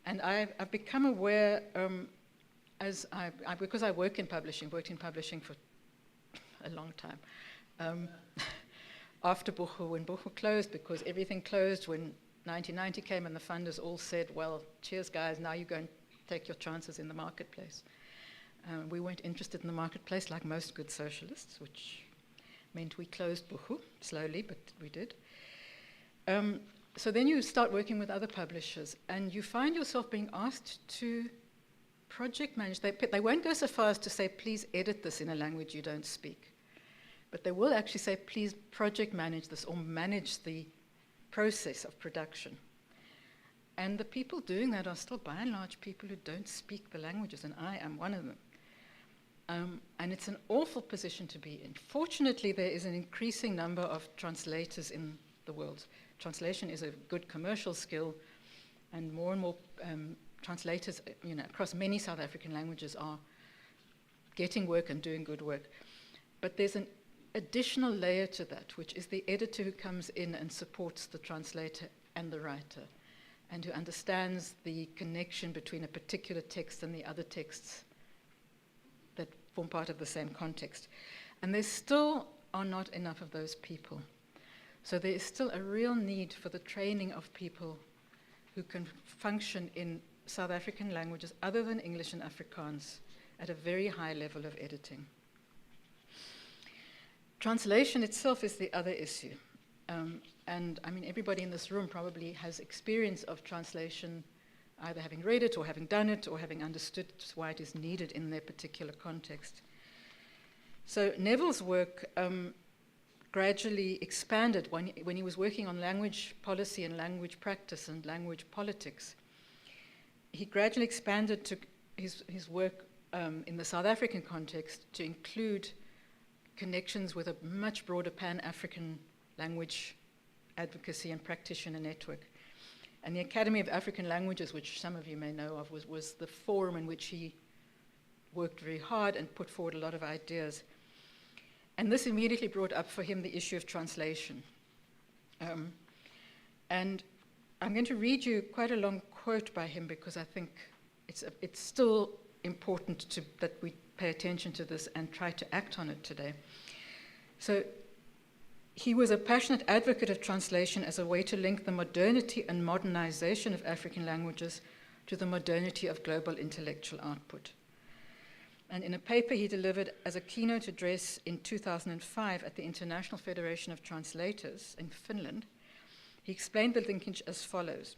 And I've become aware, because I worked in publishing for a long time. After Buchu, when Buchu closed, because everything closed when 1990 came and the funders all said, well, cheers guys, now you go and take your chances in the marketplace. We weren't interested in the marketplace like most good socialists, which meant we closed Buchu, slowly, but we did. So then you start working with other publishers, and you find yourself being asked to project manage. They won't go so far as to say, please edit this in a language you don't speak. But they will actually say, please project manage this or manage the process of production. And the people doing that are still, by and large, people who don't speak the languages, and I am one of them. And it's an awful position to be in. Fortunately, there is an increasing number of translators in the world. Translation is a good commercial skill, and more translators, across many South African languages are getting work and doing good work. But there's an additional layer to that, which is the editor who comes in and supports the translator and the writer, and who understands the connection between a particular text and the other texts that form part of the same context. And there still are not enough of those people. So there is still a real need for the training of people who can function in South African languages other than English and Afrikaans at a very high level of editing. Translation itself is the other issue. And I mean, everybody in this room probably has experience of translation, either having read it or having done it or having understood why it is needed in their particular context. So Neville's work gradually expanded when he was working on language policy and language practice and language politics. He gradually expanded to his work in the South African context to include connections with a much broader Pan-African language advocacy and practitioner network. And the Academy of African Languages, which some of you may know of, was the forum in which he worked very hard and put forward a lot of ideas. And this immediately brought up for him the issue of translation. And I'm going to read you quite a long quote by him because I think it's still important that we pay attention to this and try to act on it today. So he was a passionate advocate of translation as a way to link the modernity and modernization of African languages to the modernity of global intellectual output. And in a paper he delivered as a keynote address in 2005 at the International Federation of Translators in Finland, he explained the linkage as follows.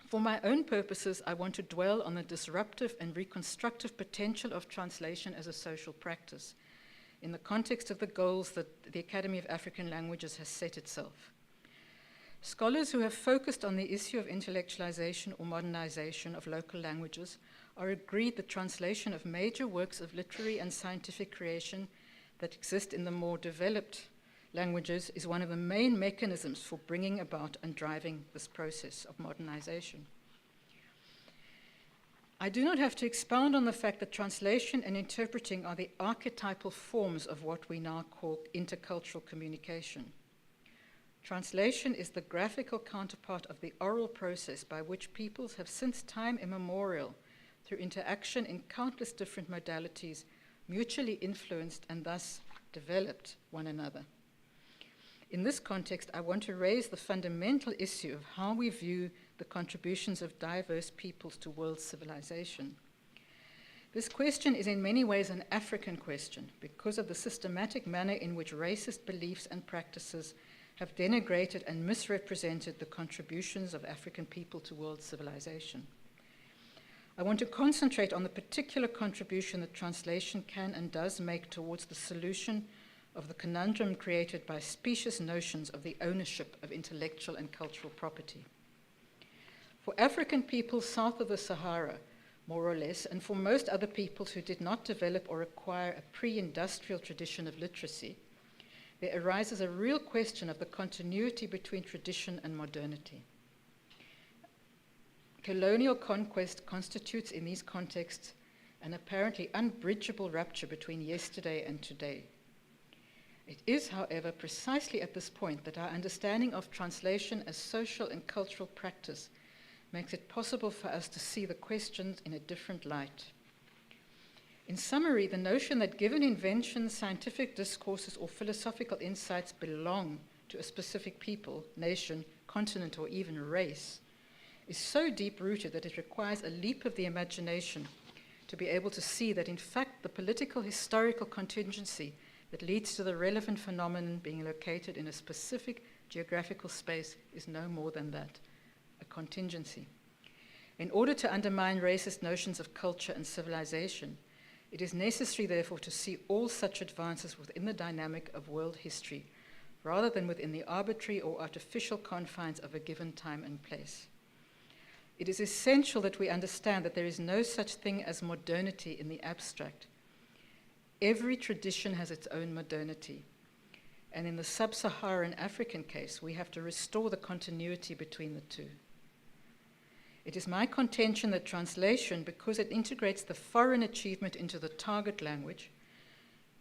For my own purposes, I want to dwell on the disruptive and reconstructive potential of translation as a social practice in the context of the goals that the Academy of African Languages has set itself. Scholars who have focused on the issue of intellectualization or modernization of local languages are agreed that translation of major works of literary and scientific creation that exist in the more developed languages is one of the main mechanisms for bringing about and driving this process of modernization. I do not have to expound on the fact that translation and interpreting are the archetypal forms of what we now call intercultural communication. Translation is the graphical counterpart of the oral process by which peoples have since time immemorial, through interaction in countless different modalities, mutually influenced and thus developed one another. In this context, I want to raise the fundamental issue of how we view the contributions of diverse peoples to world civilization. This question is in many ways an African question because of the systematic manner in which racist beliefs and practices have denigrated and misrepresented the contributions of African people to world civilization. I want to concentrate on the particular contribution that translation can and does make towards the solution of the conundrum created by specious notions of the ownership of intellectual and cultural property. For African peoples south of the Sahara, more or less, and for most other peoples who did not develop or acquire a pre-industrial tradition of literacy, there arises a real question of the continuity between tradition and modernity. Colonial conquest constitutes in these contexts an apparently unbridgeable rupture between yesterday and today. It is, however, precisely at this point that our understanding of translation as social and cultural practice makes it possible for us to see the questions in a different light. In summary, the notion that given inventions, scientific discourses, or philosophical insights belong to a specific people, nation, continent, or even race is so deep-rooted that it requires a leap of the imagination to be able to see that, in fact, the political historical contingency that leads to the relevant phenomenon being located in a specific geographical space is no more than that, a contingency. In order to undermine racist notions of culture and civilization, it is necessary, therefore, to see all such advances within the dynamic of world history, rather than within the arbitrary or artificial confines of a given time and place. It is essential that we understand that there is no such thing as modernity in the abstract. Every tradition has its own modernity. And in the sub-Saharan African case, we have to restore the continuity between the two. It is my contention that translation, because it integrates the foreign achievement into the target language,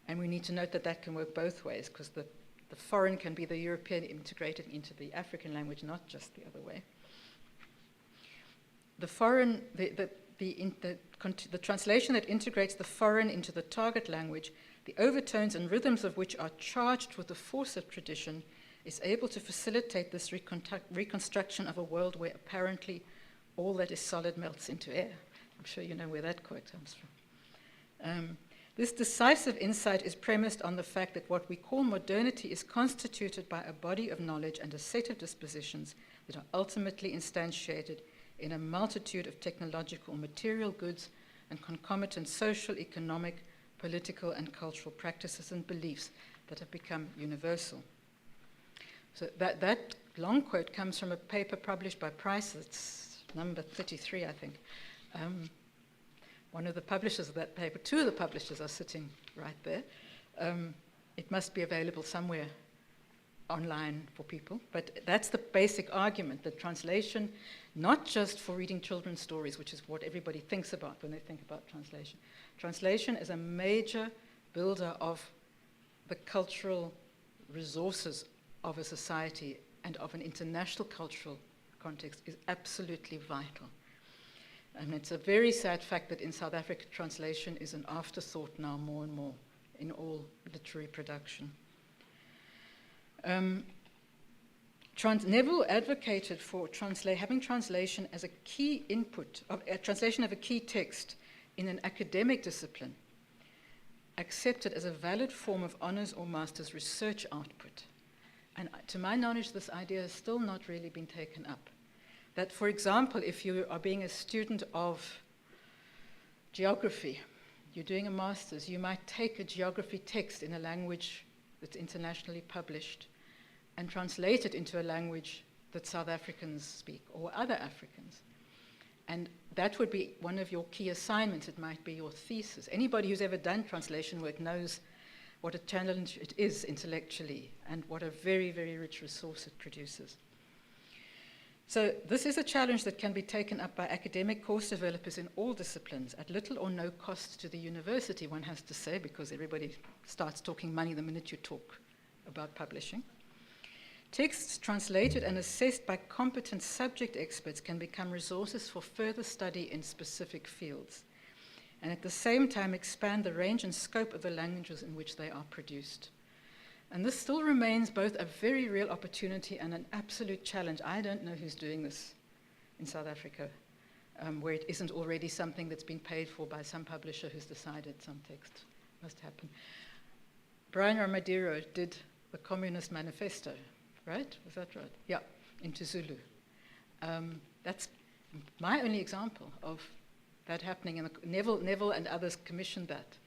and we need to note that that can work both ways, because the foreign can be the European integrated into the African language, not just the other way. The translation that integrates the foreign into the target language, the overtones and rhythms of which are charged with the force of tradition, is able to facilitate this reconstruction of a world where apparently all that is solid melts into air. I'm sure you know where that quote comes from. This decisive insight is premised on the fact that what we call modernity is constituted by a body of knowledge and a set of dispositions that are ultimately instantiated in a multitude of technological material goods and concomitant social, economic, political, and cultural practices and beliefs that have become universal. So that long quote comes from a paper published by Price. It's number 33, I think. One of the publishers of that paper, two of the publishers are sitting right there. It must be available somewhere online for people, but that's the basic argument, that translation, not just for reading children's stories, which is what everybody thinks about when they think about translation. Translation is a major builder of the cultural resources of a society and of an international cultural context is absolutely vital. And it's a very sad fact that in South Africa, translation is an afterthought now more and more in all literary production. Neville advocated for having translation as a key input, translation of a key text in an academic discipline, accepted as a valid form of honors or master's research output. And to my knowledge, this idea has still not really been taken up. That, for example, if you are being a student of geography, you're doing a master's, you might take a geography text in a language that's internationally published and translate it into a language that South Africans speak or other Africans. And that would be one of your key assignments. It might be your thesis. Anybody who's ever done translation work knows what a challenge it is intellectually and what a very, very rich resource it produces. So this is a challenge that can be taken up by academic course developers in all disciplines at little or no cost to the university, one has to say, because everybody starts talking money the minute you talk about publishing. Texts translated and assessed by competent subject experts can become resources for further study in specific fields, and at the same time expand the range and scope of the languages in which they are produced. And this still remains both a very real opportunity and an absolute challenge. I don't know who's doing this in South Africa, where it isn't already something that's been paid for by some publisher who's decided some text must happen. Brian Ramadiro did the Communist Manifesto, right? Was that right? Yeah, into Zulu. That's my only example of that happening, and Neville and others commissioned that.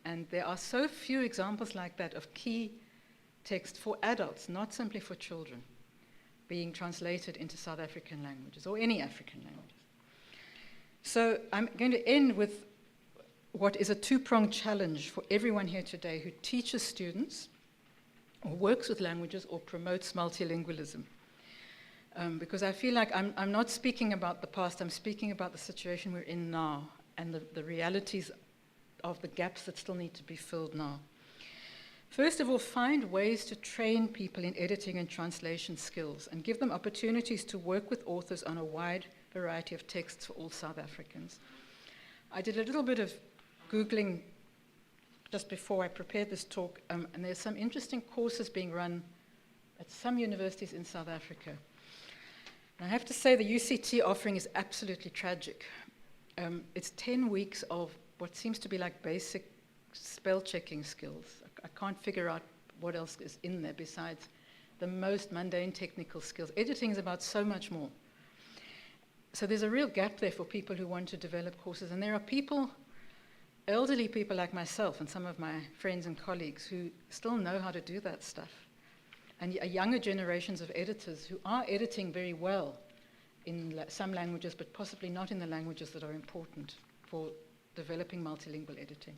And there are so few examples like that of key text for adults, not simply for children, being translated into South African languages or any African languages. So I'm going to end with what is a two-pronged challenge for everyone here today who teaches students or works with languages or promotes multilingualism. Because I feel like I'm not speaking about the past, I'm speaking about the situation we're in now and the realities of the gaps that still need to be filled now. First of all, find ways to train people in editing and translation skills and give them opportunities to work with authors on a wide variety of texts for all South Africans. I did a little bit of Googling just before I prepared this talk, and there's some interesting courses being run at some universities in South Africa. And I have to say the UCT offering is absolutely tragic. It's 10 weeks of what seems to be like basic spell checking skills. I can't figure out what else is in there besides the most mundane technical skills. Editing is about so much more. So there's a real gap there for people who want to develop courses. And there are people, elderly people like myself and some of my friends and colleagues who still know how to do that stuff. And younger generations of editors who are editing very well in some languages, but possibly not in the languages that are important for developing multilingual editing.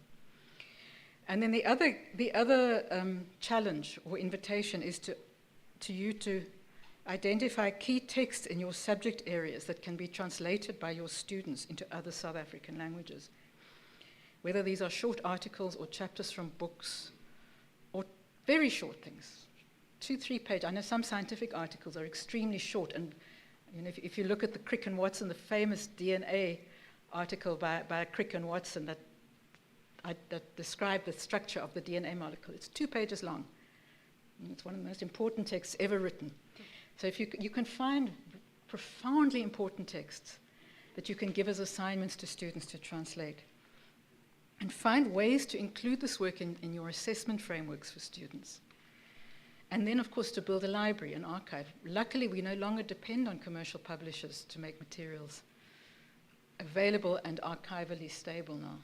And then the other challenge or invitation is to you to identify key texts in your subject areas that can be translated by your students into other South African languages. Whether these are short articles or chapters from books or very short things, 2-3 page. I know some scientific articles are extremely short, and you know, if you look at the Crick and Watson, the famous DNA article by Crick and Watson that described the structure of the DNA molecule, it's 2 pages long. And it's one of the most important texts ever written. So if you can find profoundly important texts that you can give as assignments to students to translate, and find ways to include this work in your assessment frameworks for students. And then, of course, to build a library, an archive. Luckily, we no longer depend on commercial publishers to make materials available and archivally stable now.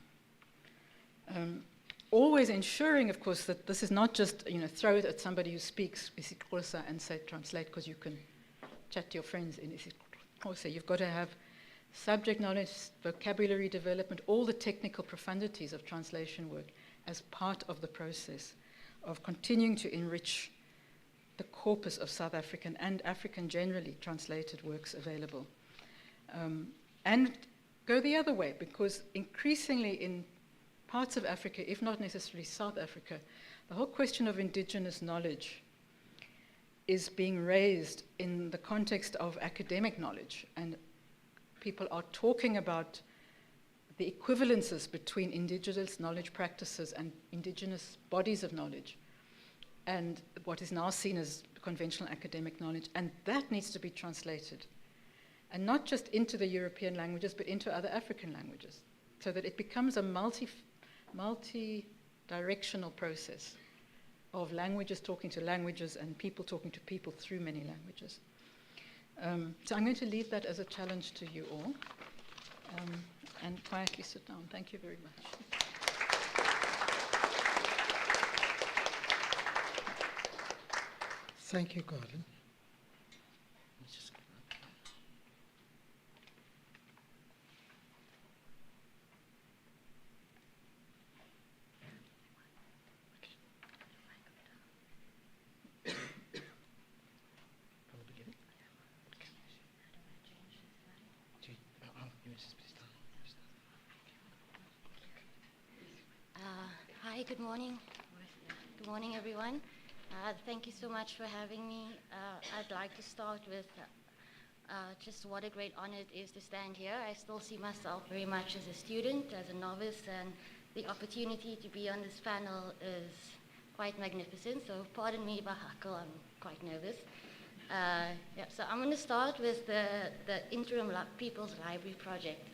Always ensuring, of course, that this is not just, throw it at somebody who speaks isiXhosa and say translate because you can chat to your friends in isiXhosa. You've got to have subject knowledge, vocabulary development, all the technical profundities of translation work as part of the process of continuing to enrich the corpus of South African and African generally translated works available. And go the other way, because increasingly in parts of Africa, if not necessarily South Africa, the whole question of indigenous knowledge is being raised in the context of academic knowledge, and people are talking about the equivalences between indigenous knowledge practices and indigenous bodies of knowledge, and what is now seen as conventional academic knowledge, and that needs to be translated. And not just into the European languages, but into other African languages, so that it becomes a multi-directional process of languages talking to languages and people talking to people through many languages. So I'm going to leave that as a challenge to you all, and quietly sit down. Thank you very much. Thank you, Gordon. Hi, good morning. Good morning, everyone. Thank you so much for having me. I'd like to start with just what a great honor it is to stand here. I still see myself very much as a student, as a novice, and the opportunity to be on this panel is quite magnificent. So pardon me, Bahako, I'm quite nervous. So I'm going to start with the Interim People's Library project.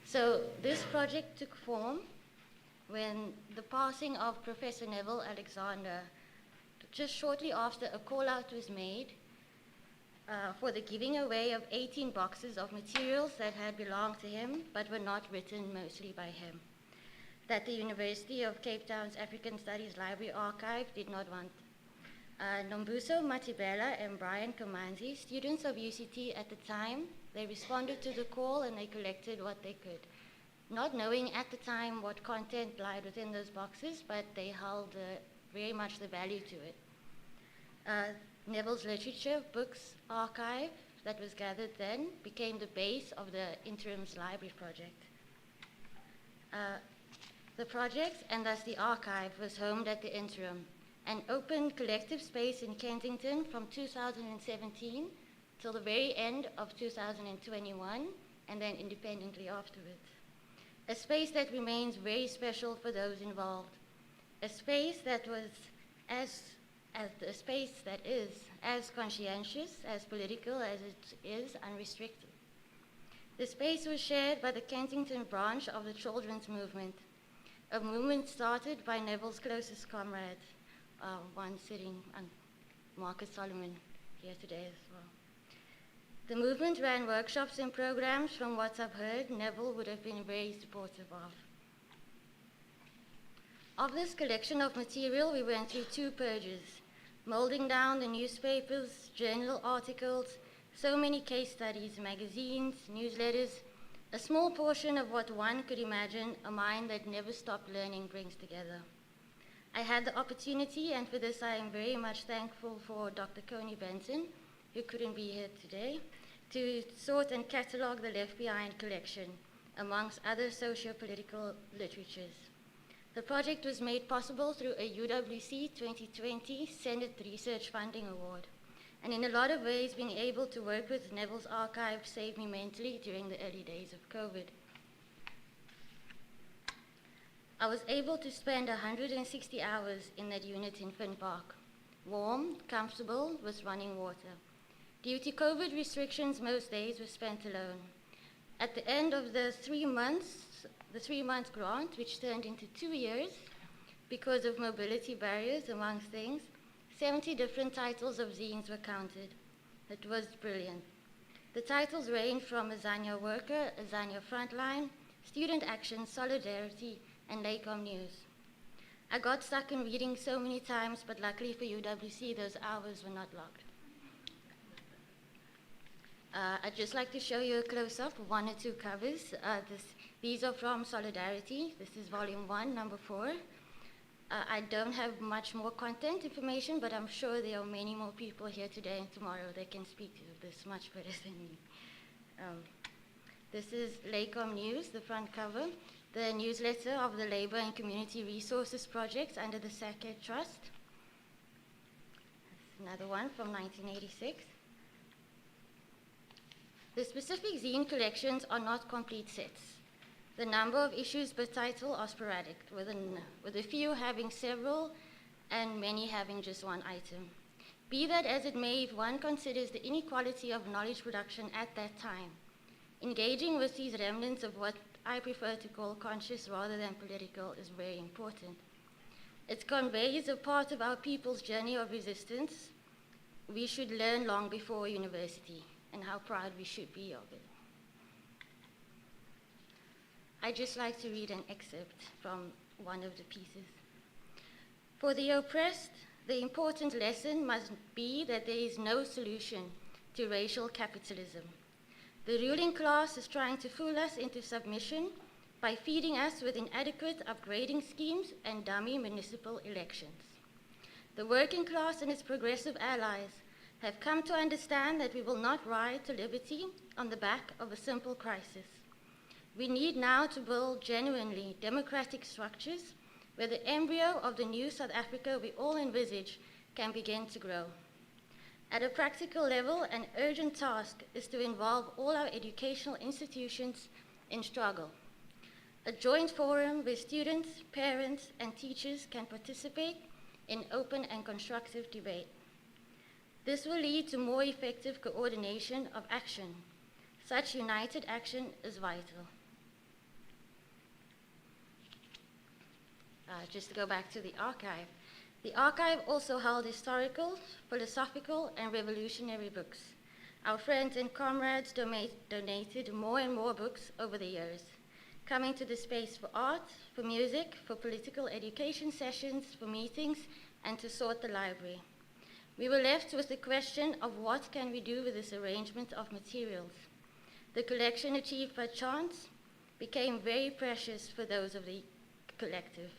So this project took form when the passing of Professor Neville Alexander, just shortly after a call out was made for the giving away of 18 boxes of materials that had belonged to him but were not written mostly by him, that the University of Cape Town's African Studies Library Archive did not want. Nombuso Matibela and Brian Kamanzi, students of UCT at the time, they responded to the call and they collected what they could, not knowing at the time what content lied within those boxes, but they held very much the value to it. Neville's literature, books, archive that was gathered then became the base of the Interim's Library project. The project, and thus the archive, was homed at the Interim, an open collective space in Kensington from 2017 till the very end of 2021, and then independently afterwards. A space that remains very special for those involved. A space that was a space that is as conscientious, as political as it is unrestricted. The space was shared by the Kensington branch of the children's movement, a movement started by Neville's closest comrade, one sitting on Marcus Solomon here today as well. The movement ran workshops and programs. From what I've heard, Neville would have been very supportive of. Of this collection of material, we went through 2 purges, molding down the newspapers, journal articles, so many case studies, magazines, newsletters, a small portion of what one could imagine a mind that never stopped learning brings together. I had the opportunity, and for this I am very much thankful for Dr. Coney Benson, who couldn't be here today, to sort and catalog the Left Behind collection, amongst other socio-political literatures. The project was made possible through a UWC 2020 Senate Research Funding Award. And in a lot of ways, being able to work with Neville's archive saved me mentally during the early days of COVID. I was able to spend 160 hours in that unit in Finn Park, warm, comfortable, with running water. Due to COVID restrictions, most days were spent alone. At the end of the 3-month grant, which turned into 2 years because of mobility barriers, amongst things, 70 different titles of zines were counted. It was brilliant. The titles range from Azania Worker, Azania Frontline, Student Action, Solidarity, and LACOM News. I got stuck in reading so many times, but luckily for UWC, those hours were not logged. I'd just like to show you a close-up of 1 or 2 covers. These are from Solidarity. This is volume 1, number 4. I don't have much more content information, but I'm sure there are many more people here today and tomorrow that can speak to this much better than me. This is LACOM News, the front cover, the newsletter of the Labour and Community Resources Project under the Sackett Trust. That's another one from 1986. The specific zine collections are not complete sets. The number of issues per title are sporadic, with a few having several and many having just one item. Be that as it may, if one considers the inequality of knowledge production at that time, engaging with these remnants of what I prefer to call conscious rather than political is very important. It conveys a part of our people's journey of resistance we should learn long before university, and how proud we should be of it. I'd just like to read an excerpt from one of the pieces. For the oppressed, the important lesson must be that there is no solution to racial capitalism. The ruling class is trying to fool us into submission by feeding us with inadequate upgrading schemes and dummy municipal elections. The working class and its progressive allies have come to understand that we will not ride to liberty on the back of a simple crisis. We need now to build genuinely democratic structures where the embryo of the new South Africa we all envisage can begin to grow. At a practical level, an urgent task is to involve all our educational institutions in struggle. A joint forum where students, parents, and teachers can participate in open and constructive debate. This will lead to more effective coordination of action. Such united action is vital. Just to go back to the archive. The archive also held historical, philosophical, and revolutionary books. Our friends and comrades donated more and more books over the years, coming to the space for art, for music, for political education sessions, for meetings, and to sort the library. We were left with the question of what can we do with this arrangement of materials. The collection achieved by chance became very precious for those of the collective.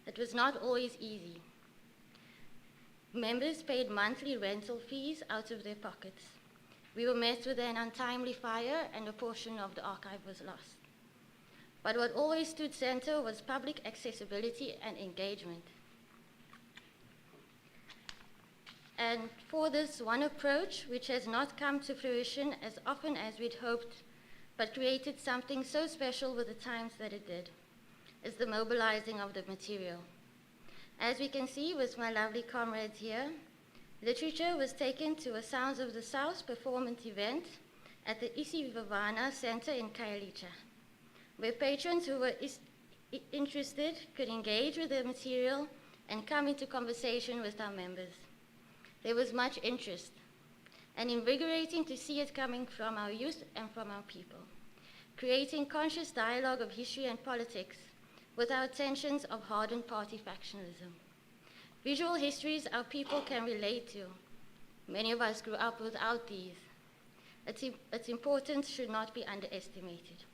It was not always easy. Members paid monthly rental fees out of their pockets. We were met with an untimely fire and a portion of the archive was lost. But what always stood center was public accessibility and engagement. And for this one approach, which has not come to fruition as often as we'd hoped, but created something so special with the times that it did, is the mobilizing of the material. As we can see with my lovely comrades here, literature was taken to a Sounds of the South performance event at the Isi Vivana Center in Khayelitsha, where patrons who were interested could engage with the material and come into conversation with our members. There was much interest, and invigorating to see it coming from our youth and from our people, creating conscious dialogue of history and politics without tensions of hardened party factionalism. Visual histories our people can relate to. Many of us grew up without these. Its importance should not be underestimated.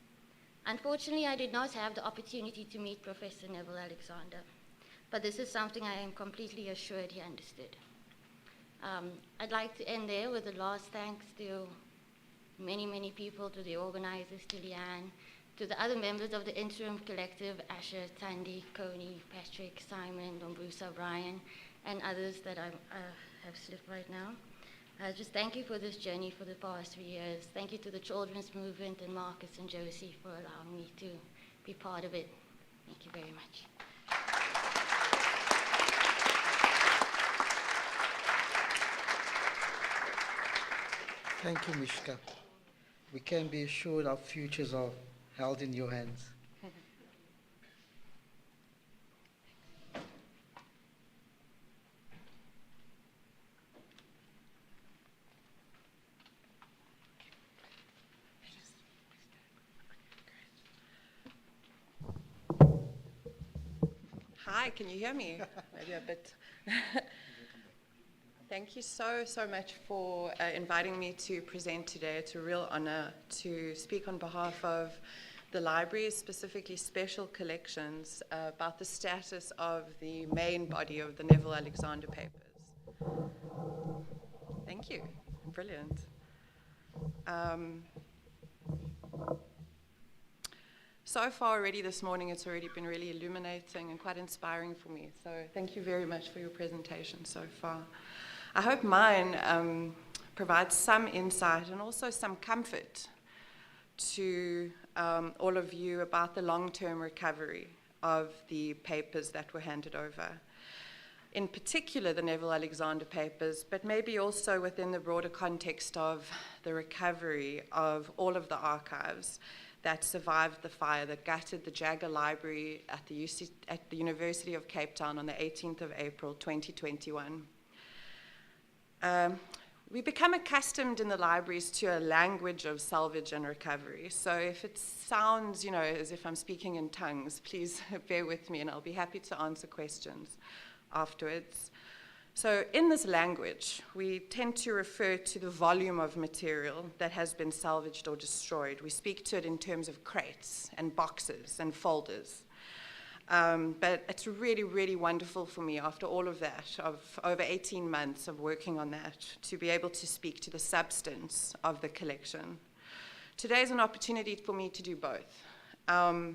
Unfortunately, I did not have the opportunity to meet Professor Neville Alexander, but this is something I am completely assured he understood. I'd like to end there with the last thanks to many, many people, to the organizers, to Leanne, to the other members of the interim collective, Asher, Tandy, Coney, Patrick, Simon, Dombusa, Brian, and others that I have slipped right now. Just thank you for this journey for the past 3 years. Thank you to the children's movement and Marcus and Josie for allowing me to be part of it. Thank you very much. Thank you, Mishka. We can be assured our futures are held in your hands. Hi, can you hear me? Maybe a bit. Thank you so much for inviting me to present today. It's a real honor to speak on behalf of the library, specifically special collections, about the status of the main body of the Neville Alexander papers. Thank you. Brilliant. So far already this morning, it's already been really illuminating and quite inspiring for me. So thank you very much for your presentation so far. I hope mine provides some insight and also some comfort to all of you about the long-term recovery of the papers that were handed over. In particular, the Neville Alexander papers, but maybe also within the broader context of the recovery of all of the archives that survived the fire that gutted the Jagger Library at the University of Cape Town on the 18th of April, 2021. We become accustomed in the libraries to a language of salvage and recovery. So if it sounds, as if I'm speaking in tongues, please bear with me and I'll be happy to answer questions afterwards. So in this language, we tend to refer to the volume of material that has been salvaged or destroyed. We speak to it in terms of crates and boxes and folders. But it's really, really wonderful for me after all of that, of over 18 months of working on that, to be able to speak to the substance of the collection. Today is an opportunity for me to do both. Okay,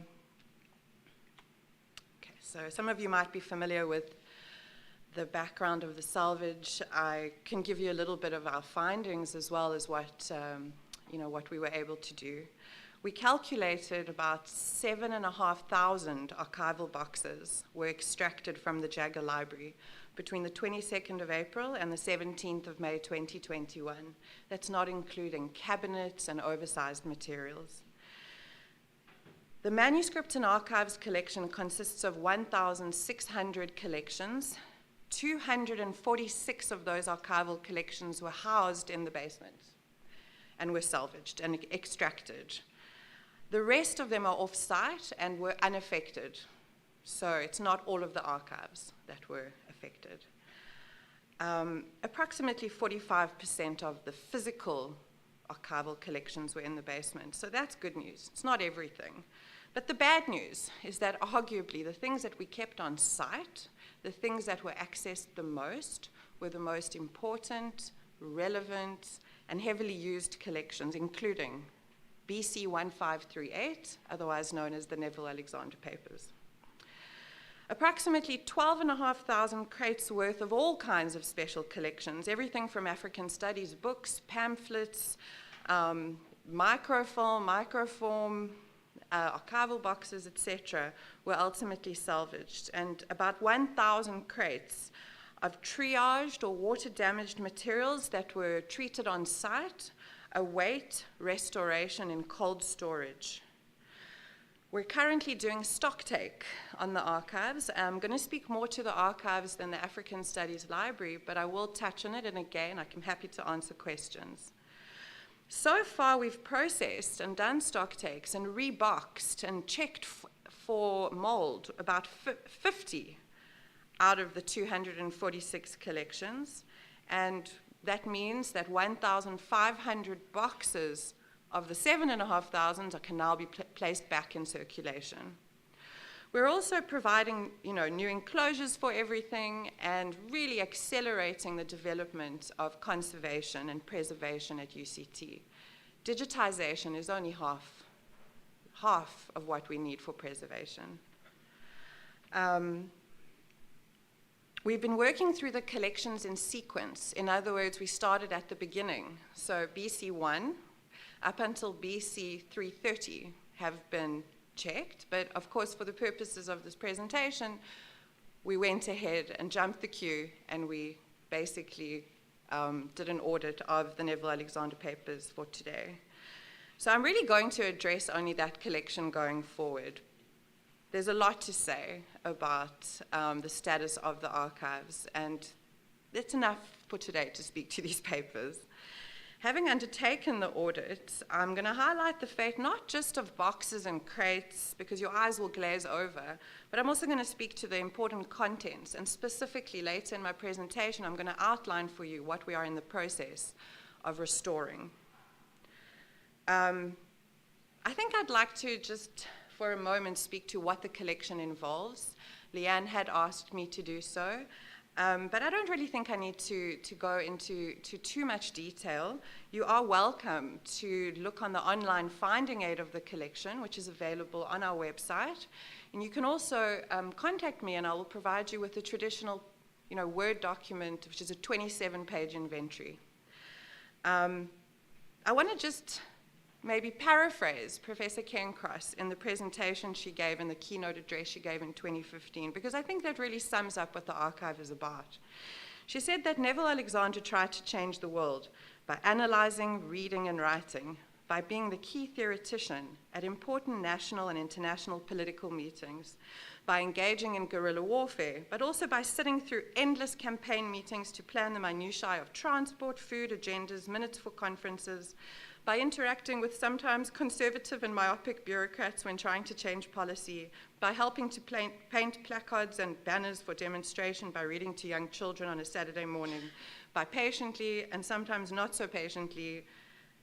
so some of you might be familiar with the background of the salvage. I can give you a little bit of our findings as well as what we were able to do. We calculated about 7,500 archival boxes were extracted from the Jagger Library between the 22nd of April and the 17th of May 2021. That's not including cabinets and oversized materials. The Manuscripts and Archives collection consists of 1,600 collections. 246 of those archival collections were housed in the basement. and were salvaged and extracted. The rest of them are off-site and were unaffected. So it's not all of the archives that were affected. Approximately 45% of the physical archival collections were in the basement. So that's good news. It's not everything. But the bad news is that arguably the things that we kept on site, the things that were accessed the most, were the most important, relevant, and heavily used collections, including BC 1538, otherwise known as the Neville Alexander Papers. Approximately 12,500 crates worth of all kinds of special collections, everything from African studies books, pamphlets, microform, archival boxes, etc., were ultimately salvaged. And about 1,000 crates of triaged or water-damaged materials that were treated on site await restoration in cold storage. We're currently doing stock take on the archives. I'm going to speak more to the archives than the African Studies Library, but I will touch on it, and again, I'm happy to answer questions. So far, we've processed and done stock takes and reboxed and checked for mold about 50 out of the 246 collections, and that means that 1,500 boxes of the 7,500 can now be placed back in circulation. We're also providing, new enclosures for everything and really accelerating the development of conservation and preservation at UCT. Digitization is only half of what we need for preservation. We've been working through the collections in sequence. In other words, we started at the beginning. So BC 1 up until BC 330 have been checked, but of course for the purposes of this presentation, we went ahead and jumped the queue and we basically did an audit of the Neville Alexander Papers for today. So I'm really going to address only that collection going forward. There's a lot to say about the status of the archives, and that's enough for today to speak to these papers. Having undertaken the audit, I'm going to highlight the fate not just of boxes and crates, because your eyes will glaze over, but I'm also going to speak to the important contents, and specifically later in my presentation, I'm going to outline for you what we are in the process of restoring. I think I'd like to just for a moment speak to what the collection involves. Leanne had asked me to do so. But I don't really think I need to go into too much detail. You are welcome to look on the online finding aid of the collection, which is available on our website. And you can also contact me, and I will provide you with a traditional Word document, which is a 27-page inventory. I want to just maybe paraphrase Professor Cairncross in the presentation she gave and the keynote address she gave in 2015, because I think that really sums up what the archive is about. She said that Neville Alexander tried to change the world by analyzing, reading, and writing, by being the key theoretician at important national and international political meetings, by engaging in guerrilla warfare, but also by sitting through endless campaign meetings to plan the minutiae of transport, food, agendas, minutes for conferences, by interacting with sometimes conservative and myopic bureaucrats when trying to change policy, by helping to paint placards and banners for demonstration, by reading to young children on a Saturday morning, by patiently, and sometimes not so patiently,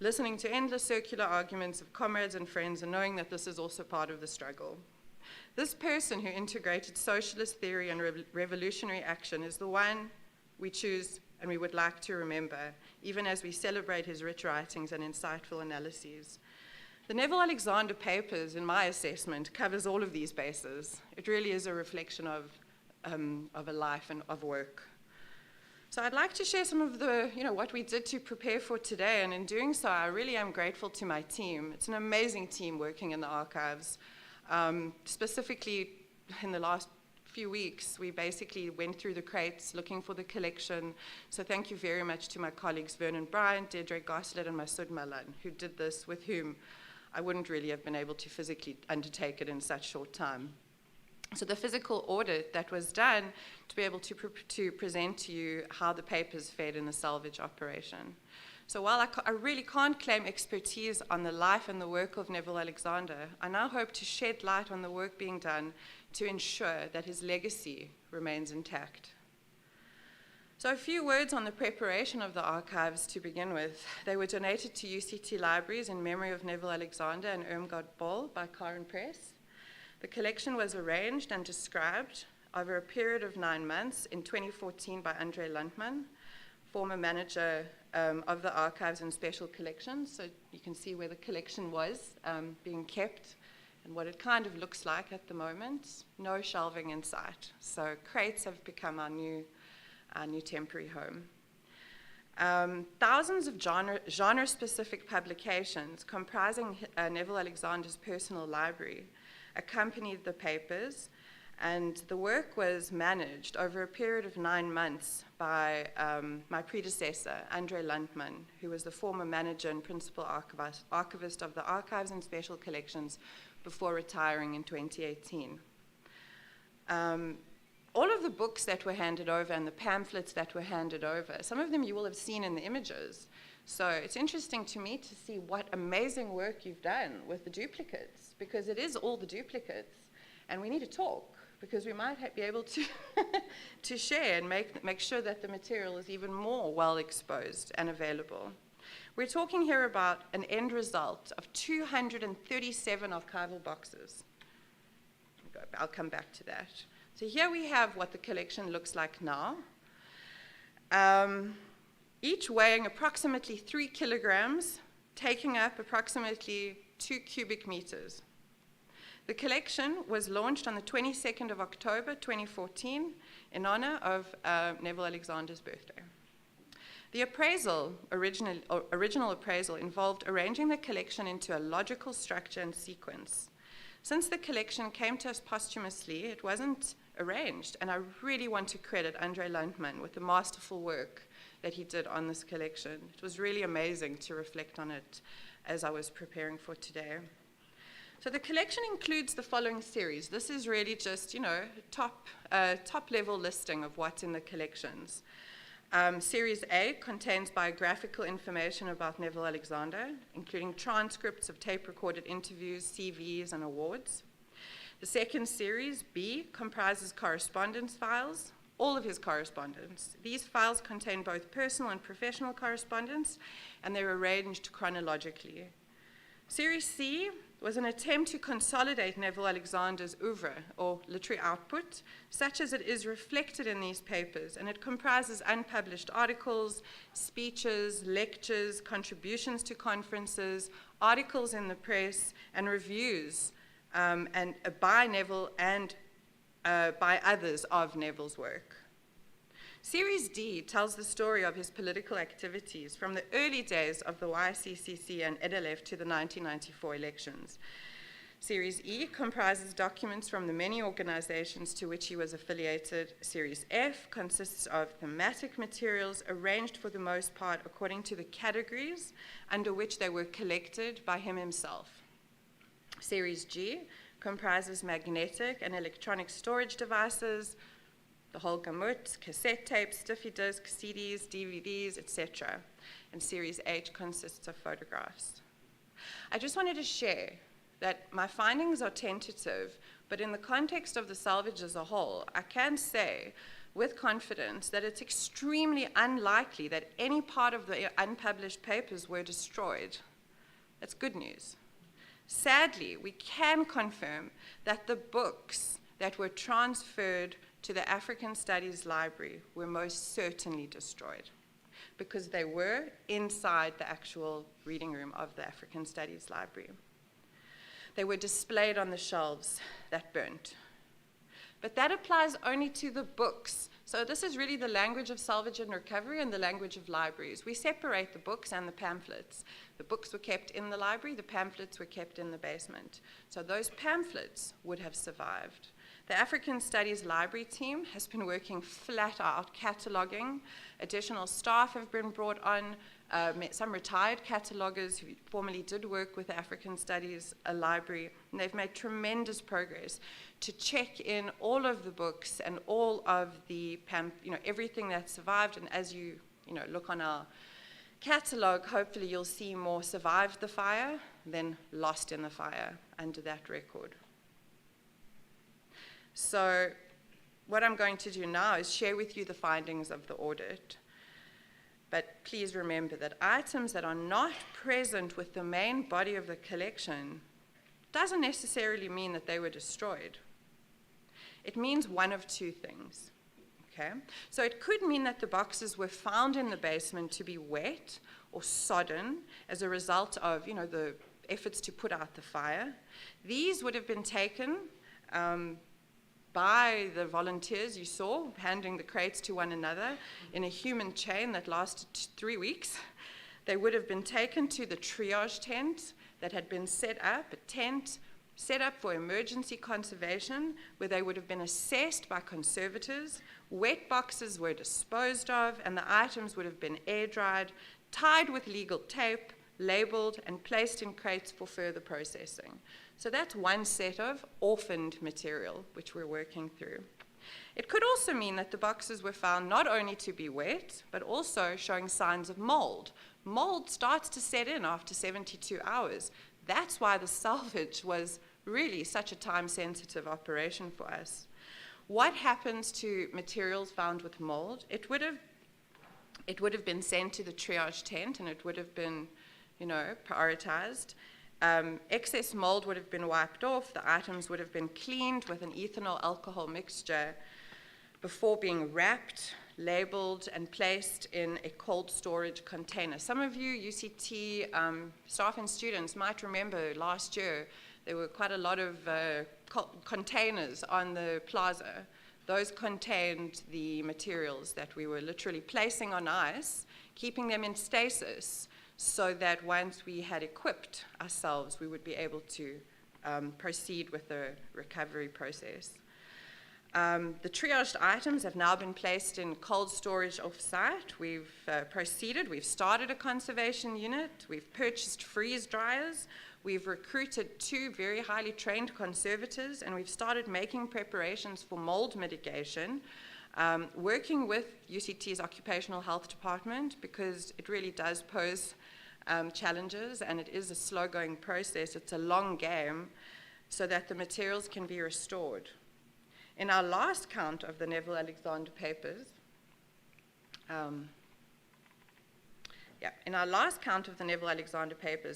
listening to endless circular arguments of comrades and friends and knowing that this is also part of the struggle. This person who integrated socialist theory and revolutionary action is the one we choose and we would like to remember, even as we celebrate his rich writings and insightful analyses. The Neville Alexander Papers, in my assessment, covers all of these bases. It really is a reflection of a life and of work. So I'd like to share some of the, what we did to prepare for today, and in doing so, I really am grateful to my team. It's an amazing team working in the archives. Specifically, in the last few weeks, we basically went through the crates looking for the collection. So thank you very much to my colleagues Vernon Bryant, Deirdre Goslet, and Masood Malan, who did this, with whom I wouldn't really have been able to physically undertake it in such short time. So the physical audit that was done to be able to present to you how the papers fared in the salvage operation. So while I really can't claim expertise on the life and the work of Neville Alexander, I now hope to shed light on the work being done to ensure that his legacy remains intact. So a few words on the preparation of the archives to begin with. They were donated to UCT libraries in memory of Neville Alexander and Irmgard Bol by Karen Press. The collection was arranged and described over a period of 9 months in 2014 by Andre Lundman, former manager of the archives and special collections. So you can see where the collection was being kept and what it kind of looks like at the moment. No shelving in sight. So crates have become our new temporary home. Thousands of genre-specific publications comprising Neville Alexander's personal library accompanied the papers, and the work was managed over a period of 9 months by my predecessor, Andre Lundman, who was the former manager and principal archivist of the archives and special collections before retiring in 2018. All of the books that were handed over and the pamphlets that were handed over, some of them you will have seen in the images. So it's interesting to me to see what amazing work you've done with the duplicates, because it is all the duplicates, and we need to talk, because we might be able to, to share and make sure that the material is even more well exposed and available. We're talking here about an end result of 237 archival boxes. I'll come back to that. So here we have what the collection looks like now, each weighing approximately 3 kilograms, taking up approximately 2 cubic meters. The collection was launched on the 22nd of October 2014 in honor of Neville Alexander's birthday. The original appraisal involved arranging the collection into a logical structure and sequence. Since the collection came to us posthumously, it wasn't arranged, and I really want to credit Andre Lundman with the masterful work that he did on this collection. It was really amazing to reflect on it as I was preparing for today. So the collection includes the following series. This is really just, top level listing of what's in the collections. Series A contains biographical information about Neville Alexander, including transcripts of tape-recorded interviews, CVs, and awards. The second series, B, comprises correspondence files, all of his correspondence. These files contain both personal and professional correspondence, and they're arranged chronologically. Series C was an attempt to consolidate Neville Alexander's oeuvre, or literary output, such as it is reflected in these papers, and it comprises unpublished articles, speeches, lectures, contributions to conferences, articles in the press, and reviews by Neville and by others of Neville's work. Series D tells the story of his political activities from the early days of the YCCC and EDLF to the 1994 elections. Series E comprises documents from the many organizations to which he was affiliated. Series F consists of thematic materials arranged for the most part according to the categories under which they were collected by him himself. Series G comprises magnetic and electronic storage devices, the whole gamut, cassette tapes, stiffy disks, CDs, DVDs, etc. And Series H consists of photographs. I just wanted to share that my findings are tentative, but in the context of the salvage as a whole, I can say with confidence that it's extremely unlikely that any part of the unpublished papers were destroyed. That's good news. Sadly, we can confirm that the books that were transferred to the African Studies Library were most certainly destroyed because they were inside the actual reading room of the African Studies Library. They were displayed on the shelves that burnt. But that applies only to the books. So this is really the language of salvage and recovery and the language of libraries. We separate the books and the pamphlets. The books were kept in the library, the pamphlets were kept in the basement. So those pamphlets would have survived. The African Studies Library team has been working flat out, cataloging. Additional staff have been brought on, some retired catalogers who formerly did work with the African Studies Library, and they've made tremendous progress to check in all of the books and all of the, everything that survived. And as you look on our catalogue, hopefully you'll see more survived the fire than lost in the fire under that record. So what I'm going to do now is share with you the findings of the audit. But please remember that items that are not present with the main body of the collection doesn't necessarily mean that they were destroyed. It means one of two things. Okay? So it could mean that the boxes were found in the basement to be wet or sodden as a result of, the efforts to put out the fire. These would have been taken by the volunteers you saw, handing the crates to one another in a human chain that lasted 3 weeks. They would have been taken to the triage tent that had been set up, a tent set up for emergency conservation, where they would have been assessed by conservators. Wet boxes were disposed of, and the items would have been air-dried, tied with legal tape, labeled, and placed in crates for further processing. So that's one set of orphaned material which we're working through. It could also mean that the boxes were found not only to be wet, but also showing signs of mold. Mold starts to set in after 72 hours. That's why the salvage was really such a time-sensitive operation for us. What happens to materials found with mold? It would have been sent to the triage tent, and it would have been, prioritized. Excess mold would have been wiped off. The items would have been cleaned with an ethanol alcohol mixture before being wrapped, labeled, and placed in a cold storage container. Some of you UCT staff and students might remember last year there were quite a lot of containers on the plaza. Those contained the materials that we were literally placing on ice, keeping them in stasis, so that once we had equipped ourselves, we would be able to proceed with the recovery process. The triaged items have now been placed in cold storage off-site. We've proceeded. We've started a conservation unit. We've purchased freeze dryers. We've recruited 2 very highly trained conservators, and we've started making preparations for mold mitigation, working with UCT's occupational health department, because it really does pose challenges, and it is a slow-going process. It's a long game, so that the materials can be restored. In our last count of the Neville Alexander papers,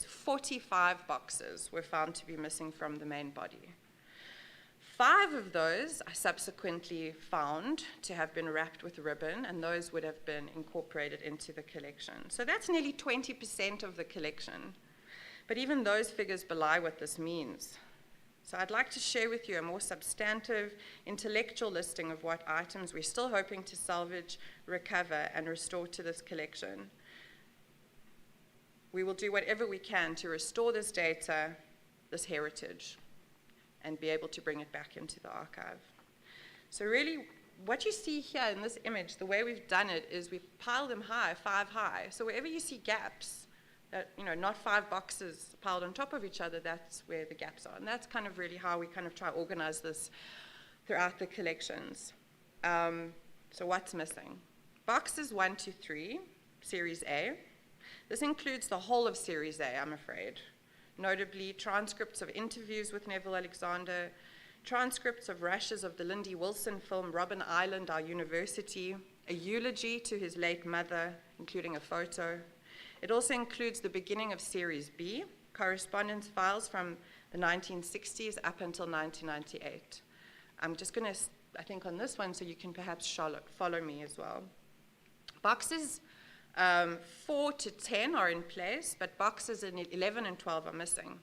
45 boxes were found to be missing from the main body. 5 of those are subsequently found to have been wrapped with ribbon, and those would have been incorporated into the collection. So that's nearly 20% of the collection. But even those figures belie what this means. So I'd like to share with you a more substantive intellectual listing of what items we're still hoping to salvage, recover, and restore to this collection. We will do whatever we can to restore this data, this heritage, and be able to bring it back into the archive. So really, what you see here in this image, the way we've done it is we've piled them high, 5 high. So wherever you see gaps, that, not 5 boxes piled on top of each other, that's where the gaps are. And that's kind of really how we kind of try to organize this throughout the collections. So what's missing? Boxes 1 to 3, Series A. This includes the whole of Series A, I'm afraid. Notably, transcripts of interviews with Neville Alexander, transcripts of rushes of the Lindy Wilson film Robben Island, Our University, a eulogy to his late mother, including a photo. It also includes the beginning of Series B, correspondence files from the 1960s up until 1998. I'm just going to, I think, on this one, so you can perhaps follow me as well. Boxes 4 to 10 are in place, but boxes in 11 and 12 are missing.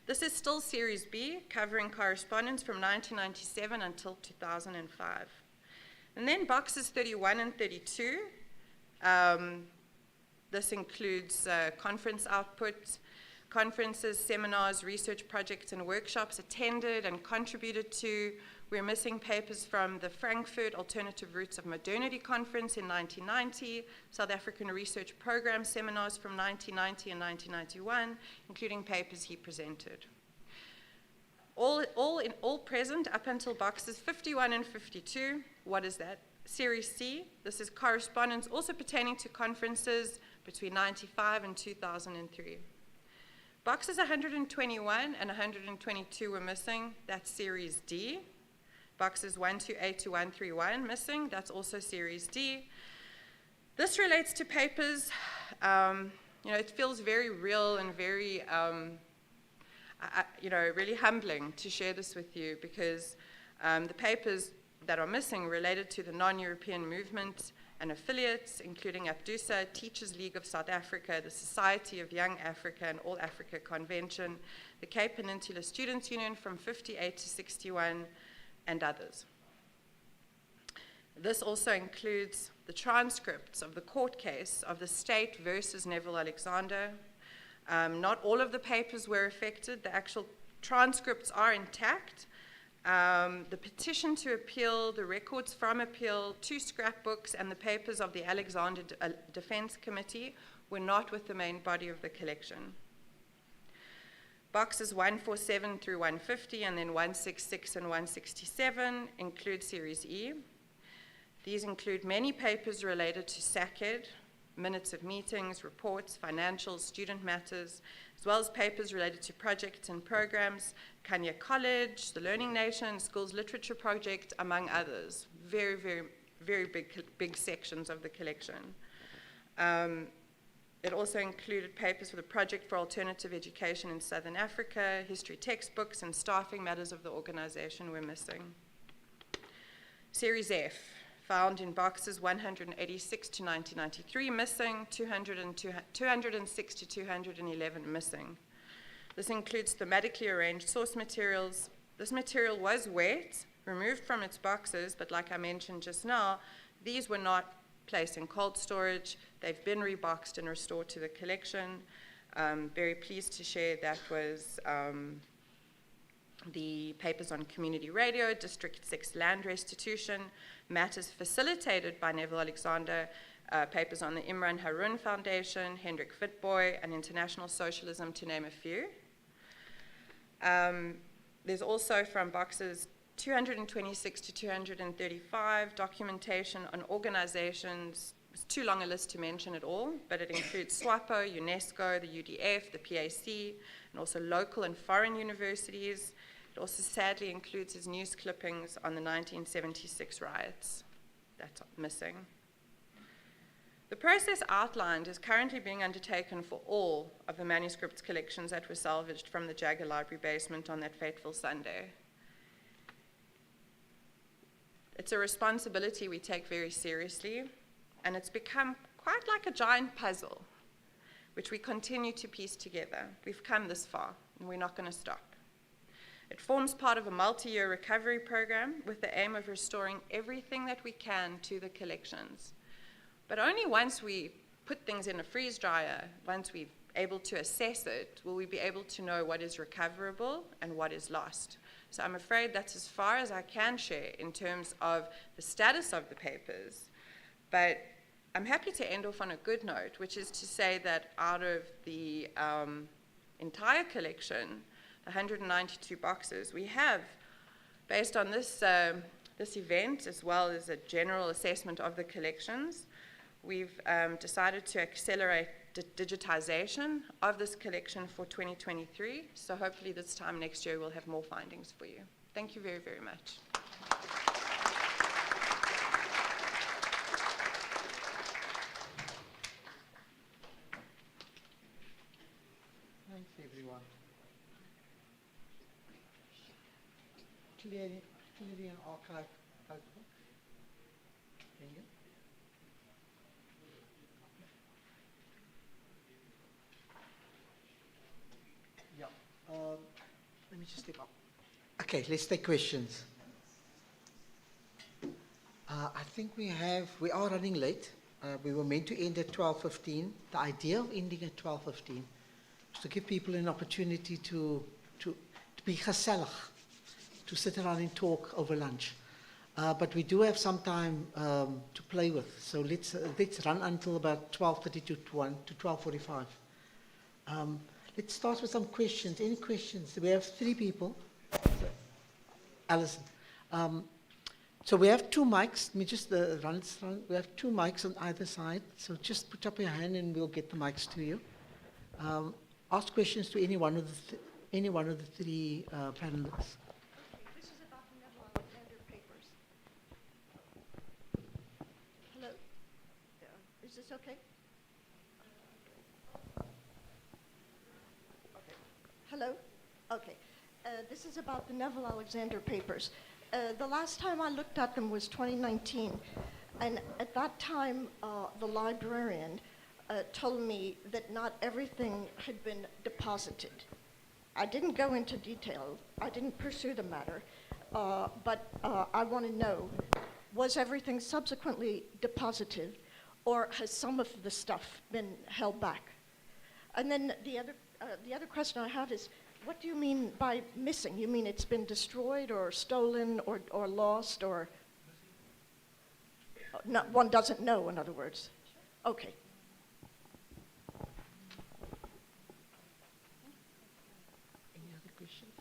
This is still Series B, covering correspondence from 1997 until 2005. And then boxes 31 and 32, this includes conference output, conferences, seminars, research projects, and workshops attended and contributed to. We're missing papers from the Frankfurt Alternative Routes of Modernity Conference in 1990, South African Research Program seminars from 1990 and 1991, including papers he presented. All present up until boxes 51 and 52. What is that? Series C, this is correspondence also pertaining to conferences between 1995 and 2003. Boxes 121 and 122 were missing, that's Series D. Boxes 128 to 131 missing, that's also Series D. This relates to papers, it feels very real and very, really humbling to share this with you because the papers that are missing related to the non-European movement and affiliates, including APDUSA, Teachers League of South Africa, the Society of Young Africa and All Africa Convention, the Cape Peninsula Students' Union from 58 to 61, and others. This also includes the transcripts of the court case of the state versus Neville Alexander. Not all of the papers were affected. The actual transcripts are intact. The petition to appeal, the records from appeal, 2 scrapbooks, and the papers of the Alexander Defense Committee were not with the main body of the collection. Boxes 147 through 150 and then 166 and 167 include Series E. These include many papers related to SACED, minutes of meetings, reports, financials, student matters, as well as papers related to projects and programs, Kenya College, the Learning Nation, Schools Literature Project, among others. Very, very, very big sections of the collection. It also included papers for the Project for Alternative Education in Southern Africa, history textbooks, and staffing matters of the organization were missing. Series F, found in boxes 186 to 1993 missing, 206 to 211 missing. This includes thematically arranged source materials. This material was wet, removed from its boxes, but like I mentioned just now, these were not placed in cold storage. They've been reboxed and restored to the collection. Very pleased to share that was the papers on community radio, District 6 land restitution, matters facilitated by Neville Alexander, papers on the Imran Harun Foundation, Hendrik Witbooi, and international socialism, to name a few. There's also from boxes 226 to 235 documentation on organizations. It's too long a list to mention it all, but it includes SWAPO, UNESCO, the UDF, the PAC, and also local and foreign universities. It also sadly includes his news clippings on the 1976 riots. That's missing. The process outlined is currently being undertaken for all of the manuscripts collections that were salvaged from the Jagger Library basement on that fateful Sunday. It's a responsibility we take very seriously, and it's become quite like a giant puzzle, which we continue to piece together. We've come this far, and we're not going to stop. It forms part of a multi-year recovery program with the aim of restoring everything that we can to the collections. But only once we put things in a freeze dryer, once we're able to assess it, will we be able to know what is recoverable and what is lost. So I'm afraid that's as far as I can share in terms of the status of the papers. But I'm happy to end off on a good note, which is to say that out of the entire collection, 192 boxes, we have, based on this event, as well as a general assessment of the collections, we've decided to accelerate digitization of this collection for 2023. So hopefully this time next year we'll have more findings for you. Thank you very, very much. Thanks, everyone. Clearly an archive notebook. Thank you. Yeah. Let me just step up. Okay, let's take questions. I think we are running late. We were meant to end at 12:15. The idea of ending at 12:15 was to give people an opportunity to be gezellig, to sit around and talk over lunch. But we do have some time to play with, so let's run until about 12:30 to 12:45. Let's start with some questions. Any questions? We have 3 people. Alison, So we have two mics. Let me just run it through. We have two mics on either side. So just put up your hand and we'll get the mics to you. Ask questions to any one of the three panelists. This is about the Neville Alexander papers. Hello? Is this okay? Hello? Okay. This is about the Neville Alexander papers. The last time I looked at them was 2019, and at that time, the librarian told me that not everything had been deposited. I didn't go into detail. I didn't pursue the matter, but I want to know, was everything subsequently deposited, or has some of the stuff been held back? And then the other question I have is, what do you mean by missing? You mean it's been destroyed or stolen or lost or no, one doesn't know, in other words? Okay. Any other questions?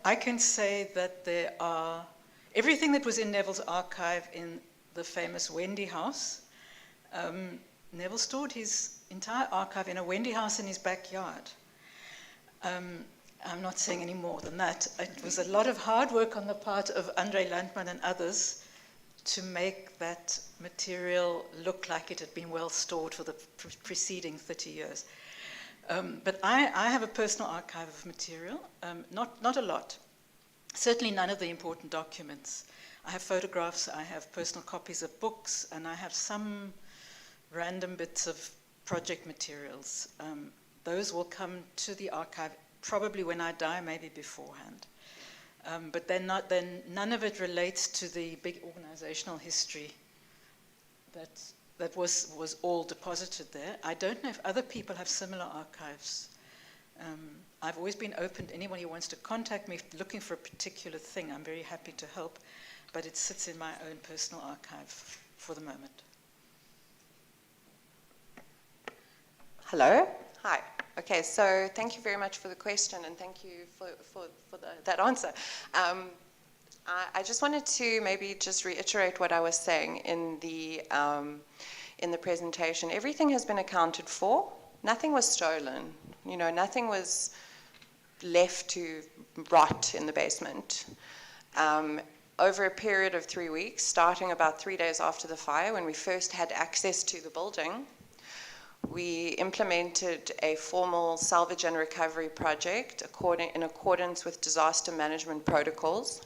I can say that there are everything that was in Neville's archive in the famous Wendy house. Neville stored his entire archive in a Wendy house in his backyard. I'm not saying any more than that. It was a lot of hard work on the part of Andre Landman and others to make that material look like it had been well stored for the preceding 30 years. But I have a personal archive of material, not a lot. Certainly none of the important documents. I have photographs, I have personal copies of books, and I have some random bits of project materials. Those will come to the archive probably when I die, maybe beforehand. But then none of it relates to the big organizational history that was all deposited there. I don't know if other people have similar archives. I've always been open to anyone who wants to contact me looking for a particular thing. I'm very happy to help, but it sits in my own personal archive for the moment. Hello. Hi. Okay, so thank you very much for the question, and thank you for that answer. I just wanted to maybe just reiterate what I was saying in the presentation. Everything has been accounted for. Nothing was stolen. You know, nothing was left to rot in the basement. Over a period of 3 weeks, starting about 3 days after the fire, when we first had access to the building, we implemented a formal salvage and recovery project in accordance with disaster management protocols.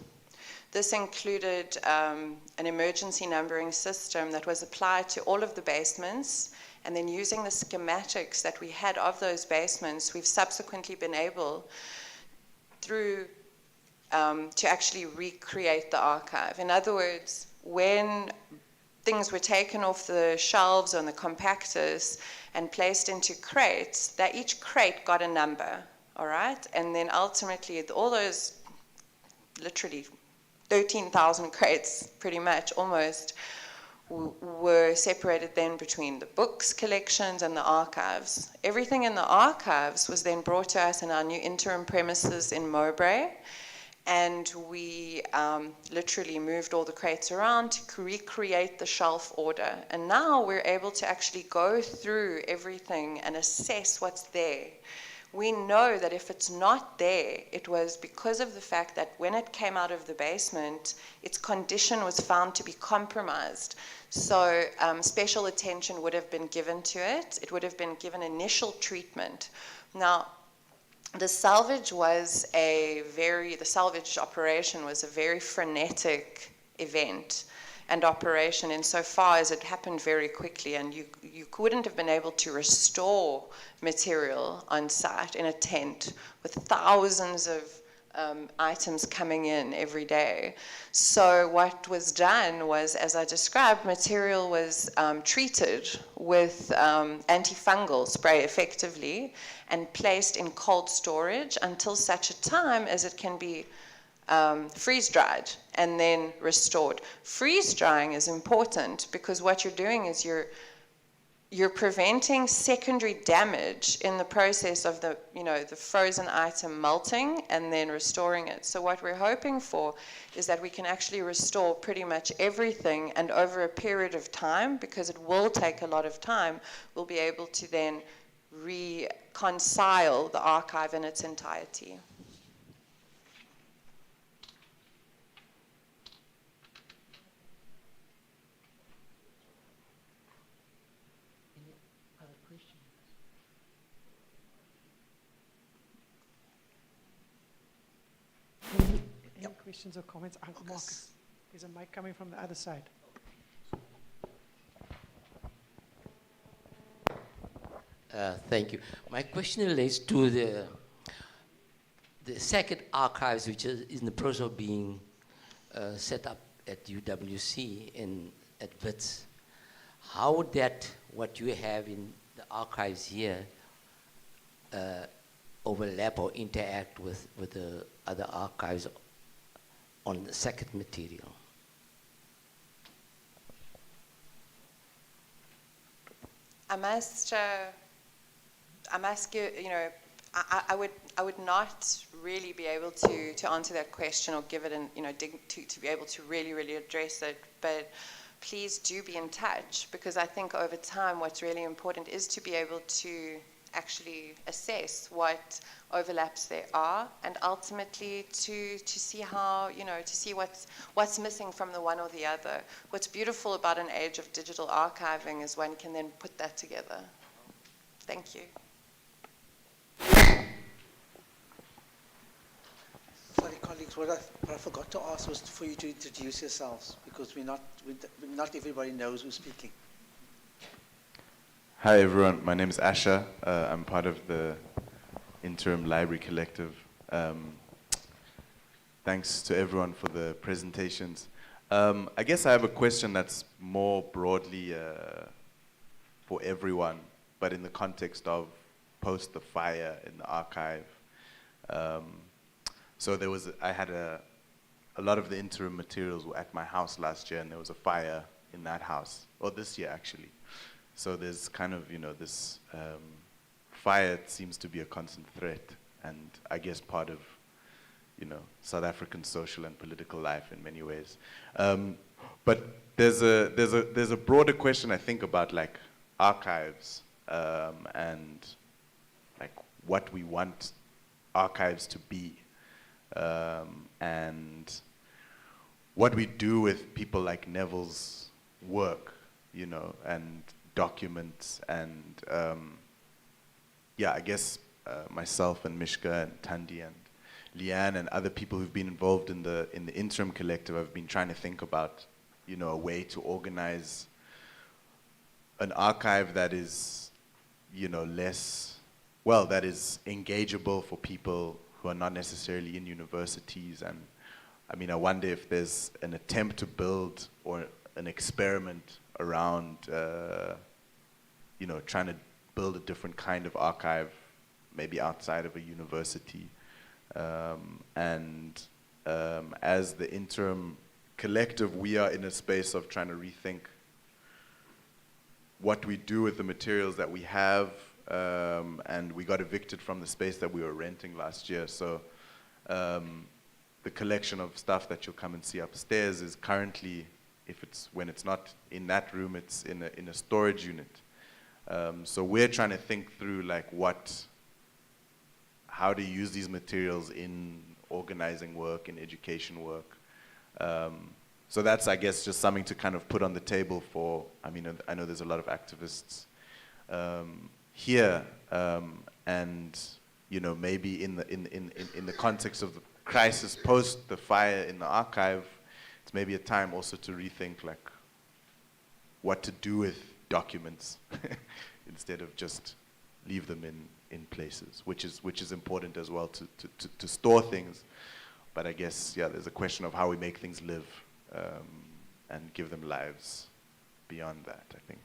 This included an emergency numbering system that was applied to all of the basements, and then using the schematics that we had of those basements, we've subsequently been able to actually recreate the archive. In other words, when things were taken off the shelves on the compactors and placed into crates, that each crate got a number, all right? And then ultimately, all those literally 13,000 crates, pretty much, almost, were separated then between the books collections and the archives. Everything in the archives was then brought to us in our new interim premises in Mowbray, and we literally moved all the crates around to recreate the shelf order. And now we're able to actually go through everything and assess what's there. We know that if it's not there, it was because of the fact that when it came out of the basement, its condition was found to be compromised. So special attention would have been given to it. It would have been given initial treatment. Now, the salvage operation was a very frenetic event and operation insofar as it happened very quickly, and you wouldn't have been able to restore material on site in a tent with thousands of items coming in every day. So what was done was, as I described, material was treated with antifungal spray effectively and placed in cold storage until such a time as it can be freeze-dried and then restored. Freeze-drying is important because what you're doing is you're you're preventing secondary damage in the process of the, the frozen item melting and then restoring it. So what we're hoping for is that we can actually restore pretty much everything, and over a period of time, because it will take a lot of time, we'll be able to then reconcile the archive in its entirety. Any questions or comments? Marcus, there's a mic coming from the other side. Thank you. My question relates to the second archives, which is in the process of being set up at UWC at WITS. How would that, what you have in the archives here, overlap or interact with the other archives on the second material? I must you, I would not really be able to answer that question or give it an, to be able to really address it, but please do be in touch, because I think over time what's really important is to be able to actually assess what overlaps there are, and ultimately to see how, to see what's missing from the one or the other. What's beautiful about an age of digital archiving is one can then put that together. Thank you. Sorry, colleagues, what I forgot to ask was for you to introduce yourselves, because not everybody knows who's speaking. Hi everyone, my name is Asha. I'm part of the Interim Library Collective. Thanks to everyone for the presentations. I guess I have a question that's more broadly for everyone, but in the context of post the fire in the archive. So I had a lot of the interim materials were at my house last year, and there was a fire in that house, or this year actually. So there's kind of, this fire seems to be a constant threat, and I guess part of, South African social and political life in many ways. But there's a broader question, I think, about like archives and like what we want archives to be, and what we do with people like Neville's work, and documents, and I guess myself and Mishka and Tandi and Leanne and other people who've been involved in the interim collective have been trying to think about, a way to organize an archive that is, that is engageable for people who are not necessarily in universities. And I mean, I wonder if there's an attempt to build or an experiment around trying to build a different kind of archive, maybe outside of a university. As the interim collective, we are in a space of trying to rethink what we do with the materials that we have, and we got evicted from the space that we were renting last year. So the collection of stuff that you'll come and see upstairs is currently, when it's not in that room, it's in a storage unit. So we're trying to think through like how to use these materials in organizing work, in education work. So that's, I guess, just something to kind of put on the table for, I know there's a lot of activists here, and maybe in the context of the crisis post the fire in the archive, it's maybe a time also to rethink like what to do with documents instead of just leave them in places, which is important as well to store things. But I guess, there's a question of how we make things live and give them lives beyond that, I think.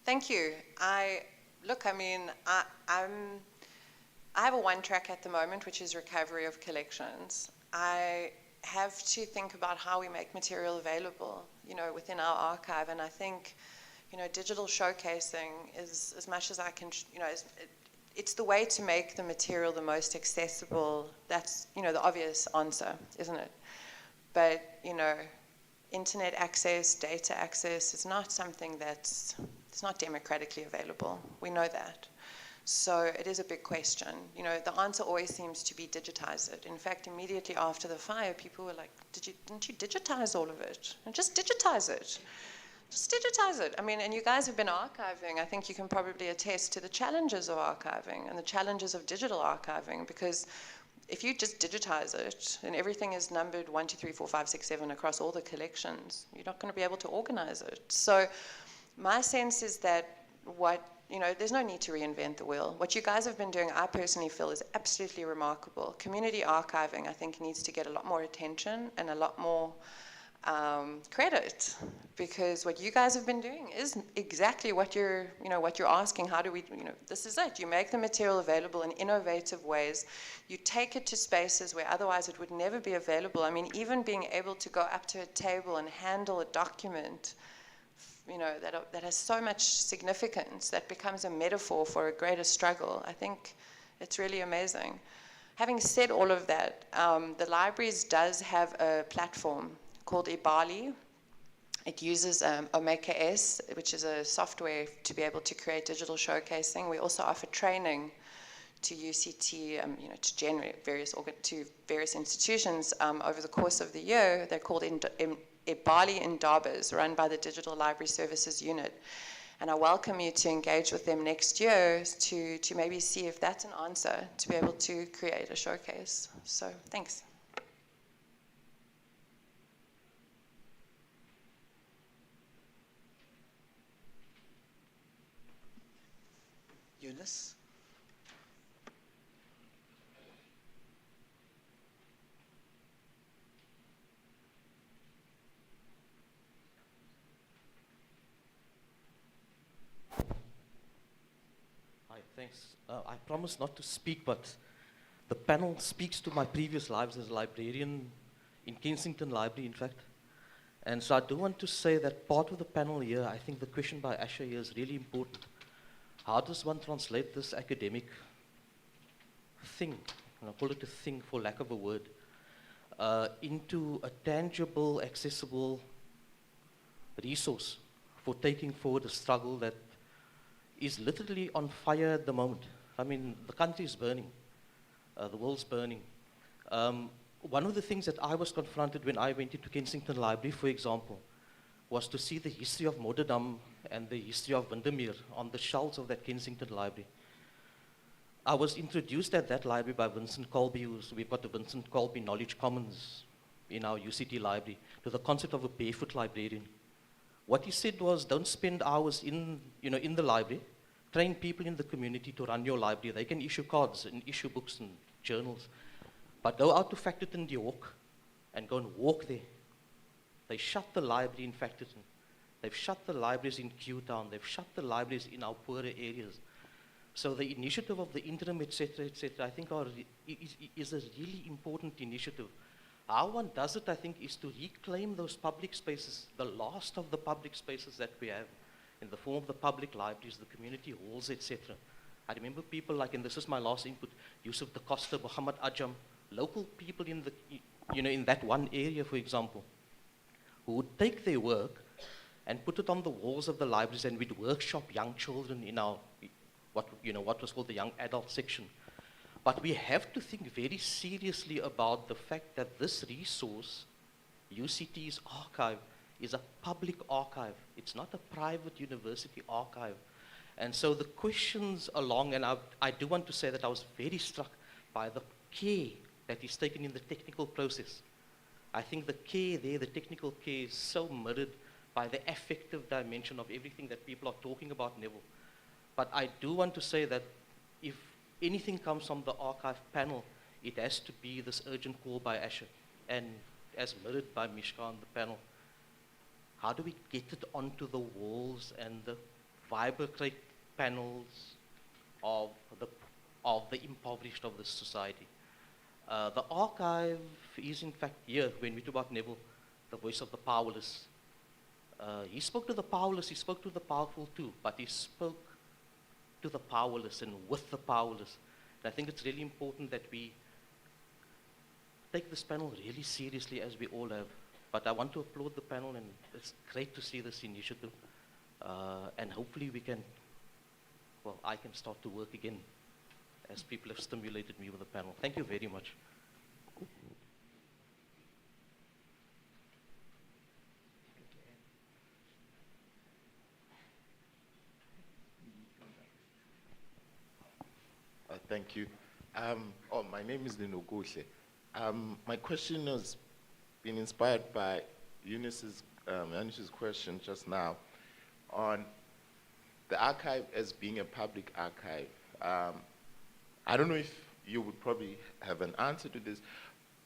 Thank you. I look, I mean, I have a one track at the moment, which is recovery of collections. I have to think about how we make material available, within our archive. And I think, digital showcasing is, as much as I can, it's the way to make the material the most accessible. That's, the obvious answer, isn't it? But, internet access, data access is not something it's not democratically available. We know that. So it is a big question. The answer always seems to be digitize it. In fact, immediately after the fire, people were like, didn't you digitize all of it? And just digitize it. Just digitize it. I mean, and you guys have been archiving. I think you can probably attest to the challenges of archiving and the challenges of digital archiving, because if you just digitize it and everything is numbered 1, 2, 3, 4, 5, 6, 7 across all the collections, you're not going to be able to organize it. So my sense is that there's no need to reinvent the wheel. What you guys have been doing, I personally feel, is absolutely remarkable. Community archiving, I think, needs to get a lot more attention and a lot more credit, because what you guys have been doing is exactly what you're asking. How do we, this is it. You make the material available in innovative ways. You take it to spaces where otherwise it would never be available. I mean, even being able to go up to a table and handle a document, that has so much significance, that becomes a metaphor for a greater struggle. I think it's really amazing. Having said all of that, the libraries does have a platform called Ibali. It uses OmakeS, which is a software to be able to create digital showcasing. We also offer training to UCT, to various institutions over the course of the year. They're called Ibali Indabas, run by the Digital Library Services Unit. And I welcome you to engage with them next year to maybe see if that's an answer to be able to create a showcase. So thanks. Eunice? Hi, thanks. I promise not to speak, but the panel speaks to my previous lives as a librarian in Kensington Library, in fact. And so I do want to say that part of the panel here, I think the question by Asher here is really important. How does one translate this academic thing, and I'll call it a thing for lack of a word, into a tangible, accessible resource for taking forward a struggle that is literally on fire at the moment? I mean, the country is burning. The world's burning. One of the things that I was confronted when I went into Kensington Library, for example, was to see the history of Modderdam and the history of Windermere on the shelves of that Kensington Library. I was introduced at that library by Vincent Colby. We've got the Vincent Colby Knowledge Commons in our UCT library, to the concept of a barefoot librarian. What he said was, don't spend hours in the library. Train people in the community to run your library. They can issue cards and issue books and journals. But go out to Factorton, De Hoek, and go and walk there. They shut the library in Factorton. They've shut the libraries in Q-Town. They've shut the libraries in our poorer areas. So the initiative of the interim, et cetera, I think is a really important initiative. How one does it, I think, is to reclaim those public spaces, the last of the public spaces that we have, in the form of the public libraries, the community halls, etc. I remember people like, and this is my last input, Yusuf da Costa, Muhammad Ajam, local people in in that one area, for example, who would take their work and put it on the walls of the libraries, and we'd workshop young children in our, what was called the young adult section. But we have to think very seriously about the fact that this resource, UCT's archive, is a public archive. It's not a private university archive. And so the questions along, and I do want to say that I was very struck by the care that is taken in the technical process. I think the care there, the technical care, is so mirrored by the affective dimension of everything that people are talking about, Neville. But I do want to say that if anything comes from the archive panel, it has to be this urgent call by Asher, and as mirrored by Mishka on the panel. How do we get it onto the walls and the vibrate panels of the impoverished of this society. The archive is in fact here, when we talk about Neville, the voice of the powerless. He spoke to the powerless, he spoke to the powerful too, but he spoke to the powerless and with the powerless. And I think it's really important that we take this panel really seriously, as we all have. But I want to applaud the panel, and it's great to see this initiative. And hopefully we can, well, I can start to work again, as people have stimulated me with the panel. Thank you very much. Thank you. My name is Lino Gushe. My question has been inspired by Eunice's question just now on the archive as being a public archive. I don't know if you would probably have an answer to this,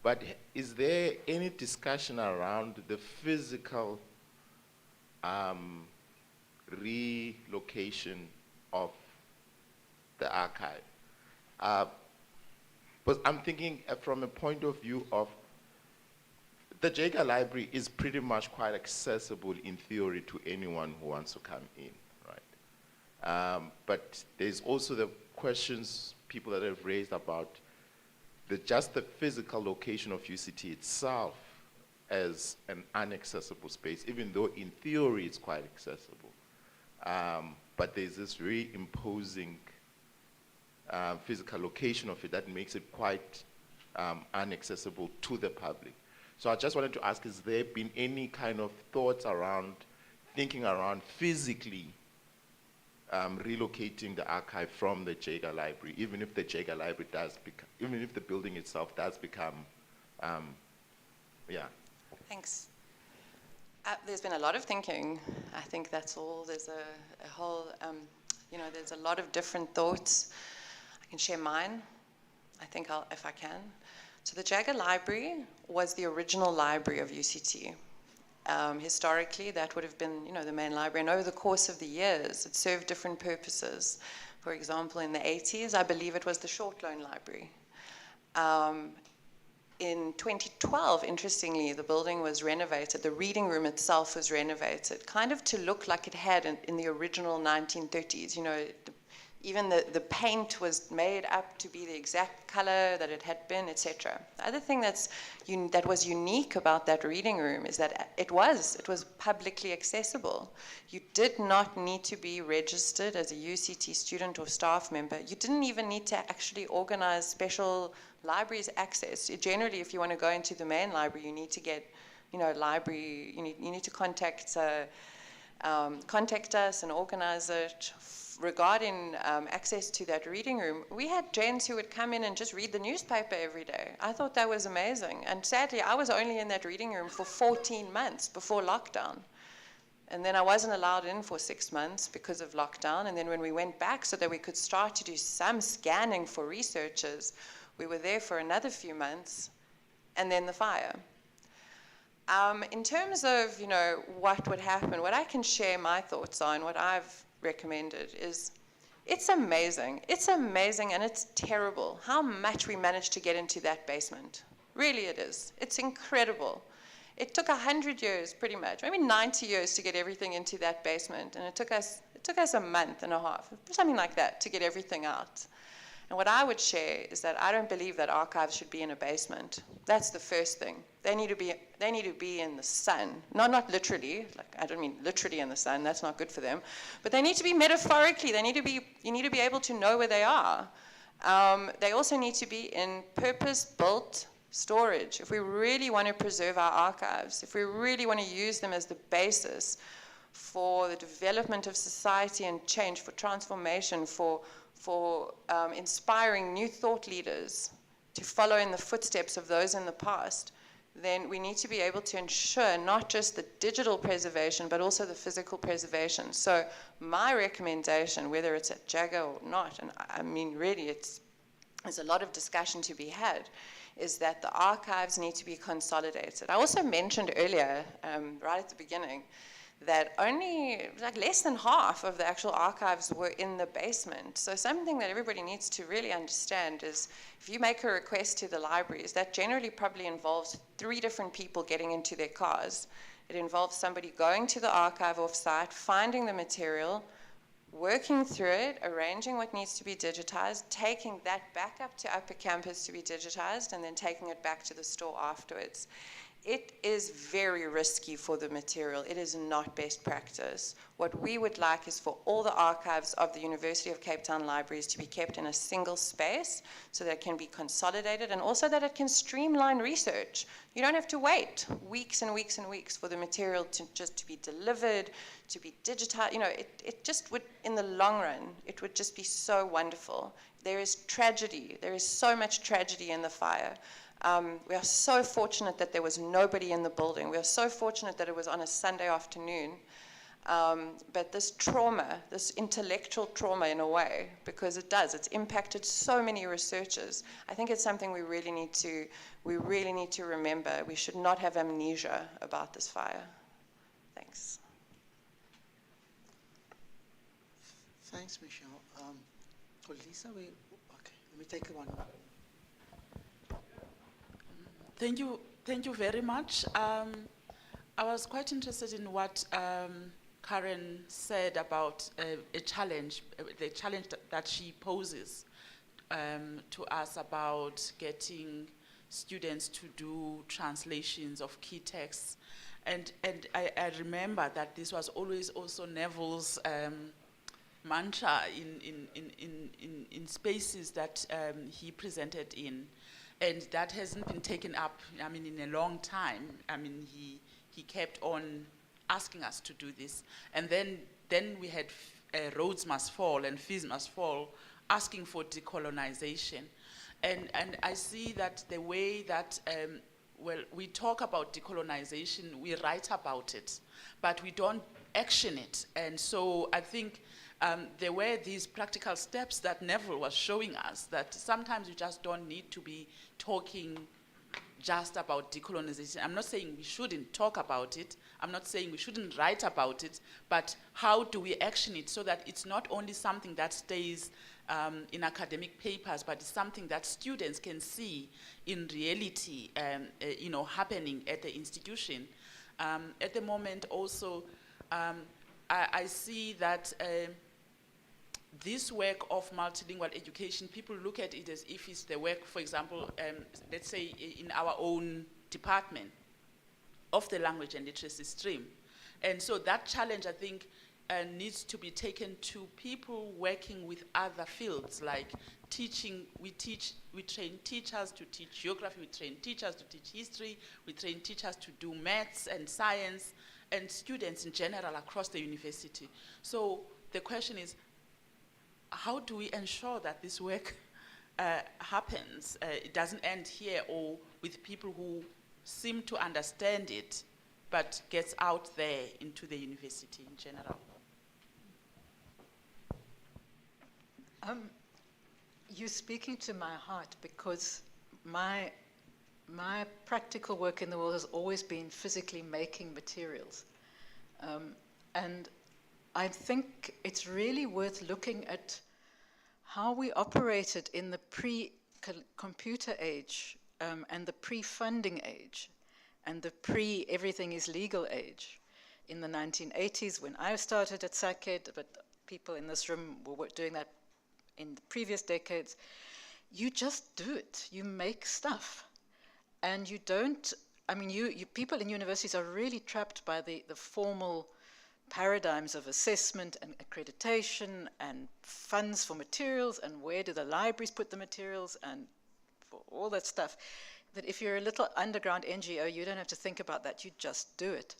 but is there any discussion around the physical relocation of the archive? But I'm thinking from a point of view of the Jaeger Library is pretty much quite accessible in theory to anyone who wants to come in, right? But there's also the questions people that have raised about just the physical location of UCT itself as an inaccessible space, even though in theory it's quite accessible. But there's this very imposing physical location of it that makes it quite inaccessible to the public. So I just wanted to ask, has there been any kind of thoughts around, thinking around physically relocating the archive from the Jaeger Library, even if the Jaeger Library does become, even if the building itself does become, yeah. Thanks. There's been a lot of thinking. I think that's all. There's a whole, there's a lot of different thoughts. I can share mine, I think if I can. So the Jaeger Library was the original library of UCT. Historically, that would have been, the main library. And over the course of the years, it served different purposes. For example, in the 80s, I believe it was the short loan library. In 2012, interestingly, the building was renovated. The reading room itself was renovated, kind of to look like it had in the original 1930s. Even the paint was made up to be the exact color that it had been, etc. The other thing that was unique about that reading room is that it was publicly accessible. You did not need to be registered as a UCT student or staff member. You didn't even need to actually organize special libraries access. Generally, if you want to go into the main library, you need to get, library. You need to contact us and organize it. Regarding access to that reading room, we had gents who would come in and just read the newspaper every day. I thought that was amazing. And sadly, I was only in that reading room for 14 months before lockdown. And then I wasn't allowed in for 6 months because of lockdown. And then when we went back so that we could start to do some scanning for researchers, we were there for another few months, and then the fire. In terms of, what would happen, what I can share my thoughts on, what I've recommended is, it's amazing and it's terrible how much we managed to get into that basement. Really it is. It's incredible. It took 100 years pretty much, maybe 90 years to get everything into that basement, and it took us a month and a half, something like that, to get everything out. And what I would share is that I don't believe that archives should be in a basement. That's the first thing. They need to be in the sun. Not literally, I don't mean literally in the sun, that's not good for them. But they need to be metaphorically. You need to be able to know where they are. They also need to be in purpose-built storage. If we really want to preserve our archives, if we really want to use them as the basis for the development of society and change, for transformation, for inspiring new thought leaders to follow in the footsteps of those in the past, then we need to be able to ensure not just the digital preservation, but also the physical preservation. So my recommendation, whether it's at Jaeger or not, and I mean really there's a lot of discussion to be had, is that the archives need to be consolidated. I also mentioned earlier, right at the beginning, that only like less than half of the actual archives were in the basement. So something that everybody needs to really understand is if you make a request to the libraries, that generally probably involves 3 different people getting into their cars. It involves somebody going to the archive off-site, finding the material, working through it, arranging what needs to be digitized, taking that back up to Upper Campus to be digitized, and then taking it back to the store afterwards. It is very risky for the material. It is not best practice. What we would like is for all the archives of the University of Cape Town libraries to be kept in a single space so that it can be consolidated and also that it can streamline research. You don't have to wait weeks and weeks and weeks for the material to just to be delivered, to be digitized. You know, it just would, in the long run, it would just be so wonderful. There is tragedy. There is so much tragedy in the fire. We are so fortunate that there was nobody in the building. We are so fortunate that it was on a Sunday afternoon. But this trauma, this intellectual trauma in a way, because it's impacted so many researchers. I think it's something we really need to remember. We should not have amnesia about this fire. Thanks. Thanks, Michelle. Lisa, okay, let me take one. Thank you very much. I was quite interested in what Karen said about the challenge that she poses to us about getting students to do translations of key texts. And I remember that this was always also Neville's mantra in spaces that he presented in. And that hasn't been taken up, I mean, in a long time. I mean, he kept on asking us to do this. And then we had Roads Must Fall and Fees Must Fall asking for decolonization. And I see that the way that, we talk about decolonization, we write about it, but we don't action it. And so I think there were these practical steps that Neville was showing us that sometimes you just don't need to be talking just about decolonization. I'm not saying we shouldn't talk about it. I'm not saying we shouldn't write about it, but how do we action it so that it's not only something that stays in academic papers, but it's something that students can see in reality, happening at the institution. At the moment also, I see that this work of multilingual education, people look at it as if it's the work, for example, let's say in our own department of the language and literacy stream. And so that challenge, I think, needs to be taken to people working with other fields, like teaching. We train teachers to teach geography, we train teachers to teach history, we train teachers to do maths and science, and students in general across the university. So the question is, how do we ensure that this work happens? It doesn't end here or with people who seem to understand it, but gets out there into the university in general. You're speaking to my heart, because my practical work in the world has always been physically making materials. And I think it's really worth looking at how we operated in the pre-computer age and the pre-funding age and the pre-everything is legal age in the 1980s when I started at SACED, but people in this room were doing that in the previous decades. You just do it. You make stuff. And you don't, I mean, people in universities are really trapped by the formal paradigms of assessment and accreditation and funds for materials and where do the libraries put the materials and for all that stuff, that if you're a little underground NGO, you don't have to think about that, you just do it.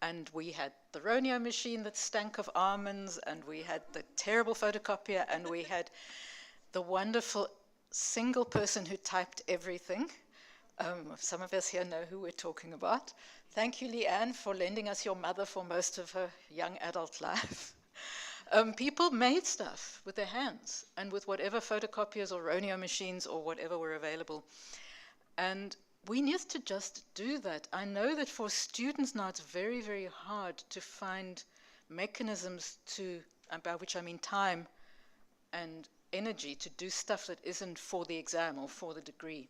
And we had the Roneo machine that stank of almonds, and we had the terrible photocopier, and we had the wonderful single person who typed everything. Some of us here know who we're talking about. Thank you, Leanne, for lending us your mother for most of her young adult life. People made stuff with their hands and with whatever photocopiers or Roneo machines or whatever were available. And we need to just do that. I know that for students now it's very, very hard to find mechanisms to, by which I mean time and energy, to do stuff that isn't for the exam or for the degree.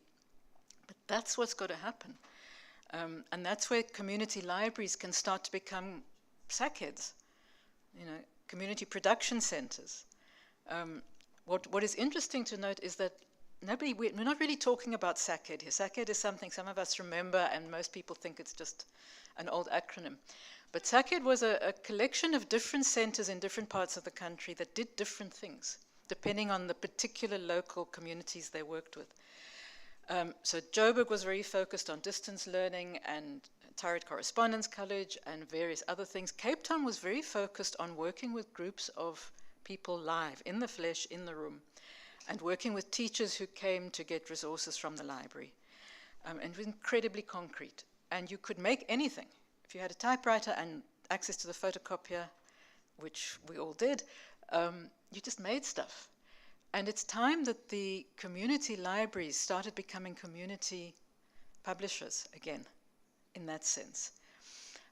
But that's what's got to happen. And that's where community libraries can start to become sackheads, community production centers. What is interesting to note is that we're not really talking about SACED here. SACED is something some of us remember, and most people think it's just an old acronym. But SACED was a collection of different centers in different parts of the country that did different things, depending on the particular local communities they worked with. So Joburg was very focused on distance learning and Turret Correspondence College and various other things. Cape Town was very focused on working with groups of people live, in the flesh, in the room, and working with teachers who came to get resources from the library. And it was incredibly concrete. And you could make anything. If you had a typewriter and access to the photocopier, which we all did, you just made stuff. And it's time that the community libraries started becoming community publishers again, in that sense.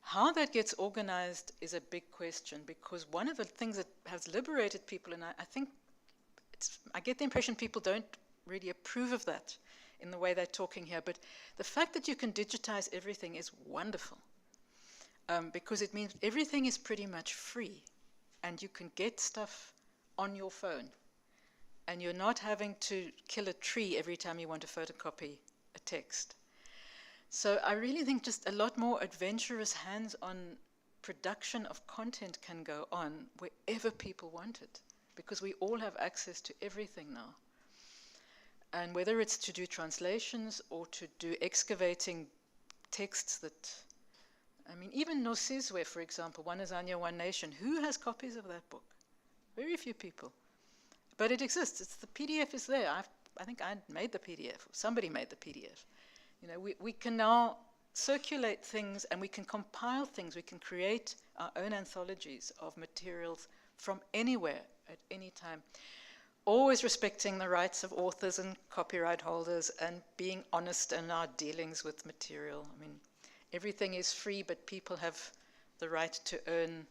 How that gets organized is a big question, because one of the things that has liberated people, and I think I get the impression people don't really approve of that in the way they're talking here, but the fact that you can digitize everything is wonderful, because it means everything is pretty much free, and you can get stuff on your phone, and you're not having to kill a tree every time you want to photocopy a text. So I really think just a lot more adventurous hands-on production of content can go on wherever people want it, because we all have access to everything now. And whether it's to do translations or to do excavating texts that, even Nosizwe, for example, One Azania, One Nation, who has copies of that book? Very few people. But it exists. The PDF is there. I think I made the PDF, or somebody made the PDF. We can now circulate things, and we can compile things. We can create our own anthologies of materials from anywhere at any time, always respecting the rights of authors and copyright holders and being honest in our dealings with material. Everything is free, but people have the right to earn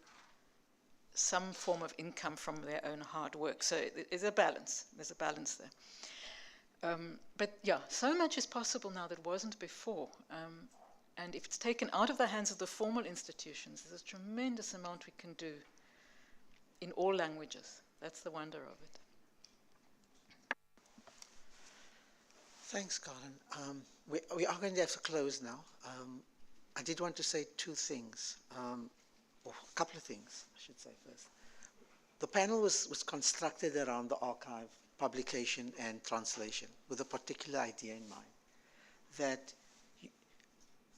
some form of income from their own hard work. So there's a balance. There's a balance there. But yeah, so much is possible now that wasn't before. And if it's taken out of the hands of the formal institutions, there's a tremendous amount we can do in all languages. That's the wonder of it. Thanks, Colin. We are going to have to close now. I did want to say two things, or a couple of things, I should say first. The panel was constructed around the archive, publication, and translation with a particular idea in mind, that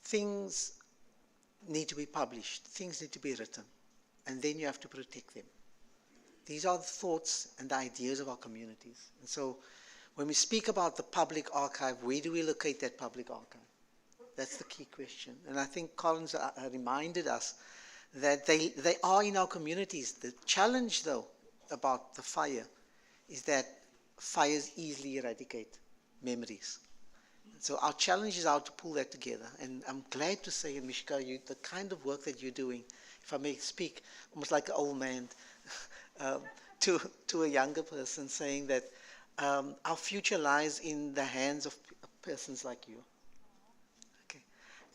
things need to be published, things need to be written, and then you have to protect them. These are the thoughts and the ideas of our communities. And so when we speak about the public archive, where do we locate that public archive? That's the key question. And I think Colin's reminded us that they are in our communities. The challenge, though, about the fire is that fires easily eradicate memories. So our challenge is how to pull that together. And I'm glad to say, Mishka, the kind of work that you're doing, if I may speak, almost like an old man, to a younger person, saying that our future lies in the hands of persons like you. Okay,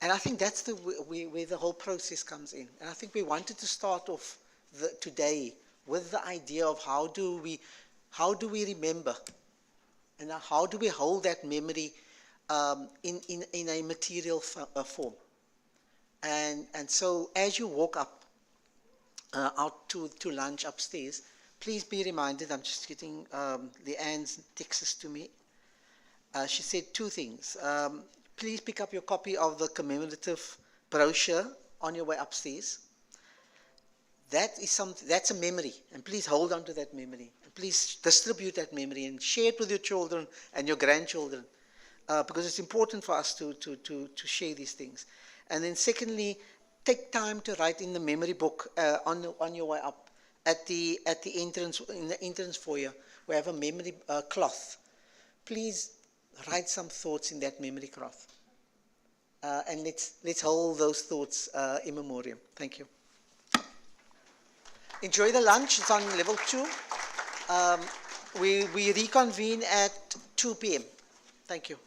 and I think that's where the whole process comes in. And I think we wanted to start off today with the idea of how do we remember, and how do we hold that memory in a material form. And so as you walk up out to lunch upstairs, please be reminded, I'm just getting Leanne's text to me. She said two things. Please pick up your copy of the commemorative brochure on your way upstairs. That's a memory, and please hold on to that memory. And please distribute that memory and share it with your children and your grandchildren, because it's important for us to share these things. And then secondly, take time to write in the memory book on your way up at the entrance, in the entrance foyer. We have a memory cloth. Please write some thoughts in that memory cloth. And let's hold those thoughts in memoriam. Thank you. Enjoy the lunch. It's on level 2. We reconvene at 2 p.m. Thank you.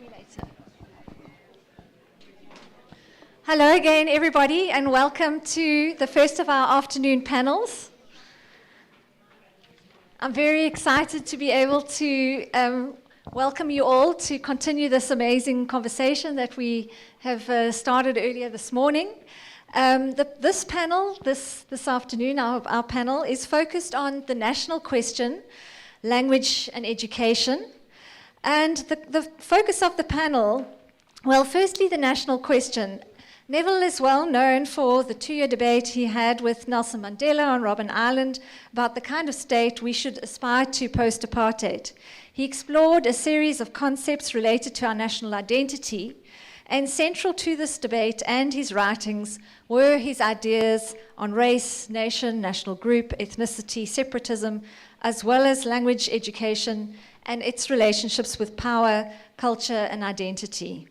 me later. Hello again, everybody, and welcome to the first of our afternoon panels. I'm very excited to be able to welcome you all to continue this amazing conversation that we have started earlier this morning. This panel, this afternoon, our panel, is focused on the national question, language and education. And the focus of the panel, well, firstly, the national question. Neville is well known for the 2-year debate he had with Nelson Mandela on Robben Island about the kind of state we should aspire to post-apartheid. He explored a series of concepts related to our national identity, and central to this debate and his writings were his ideas on race, nation, national group, ethnicity, separatism, as well as language education and its relationships with power, culture, and identity.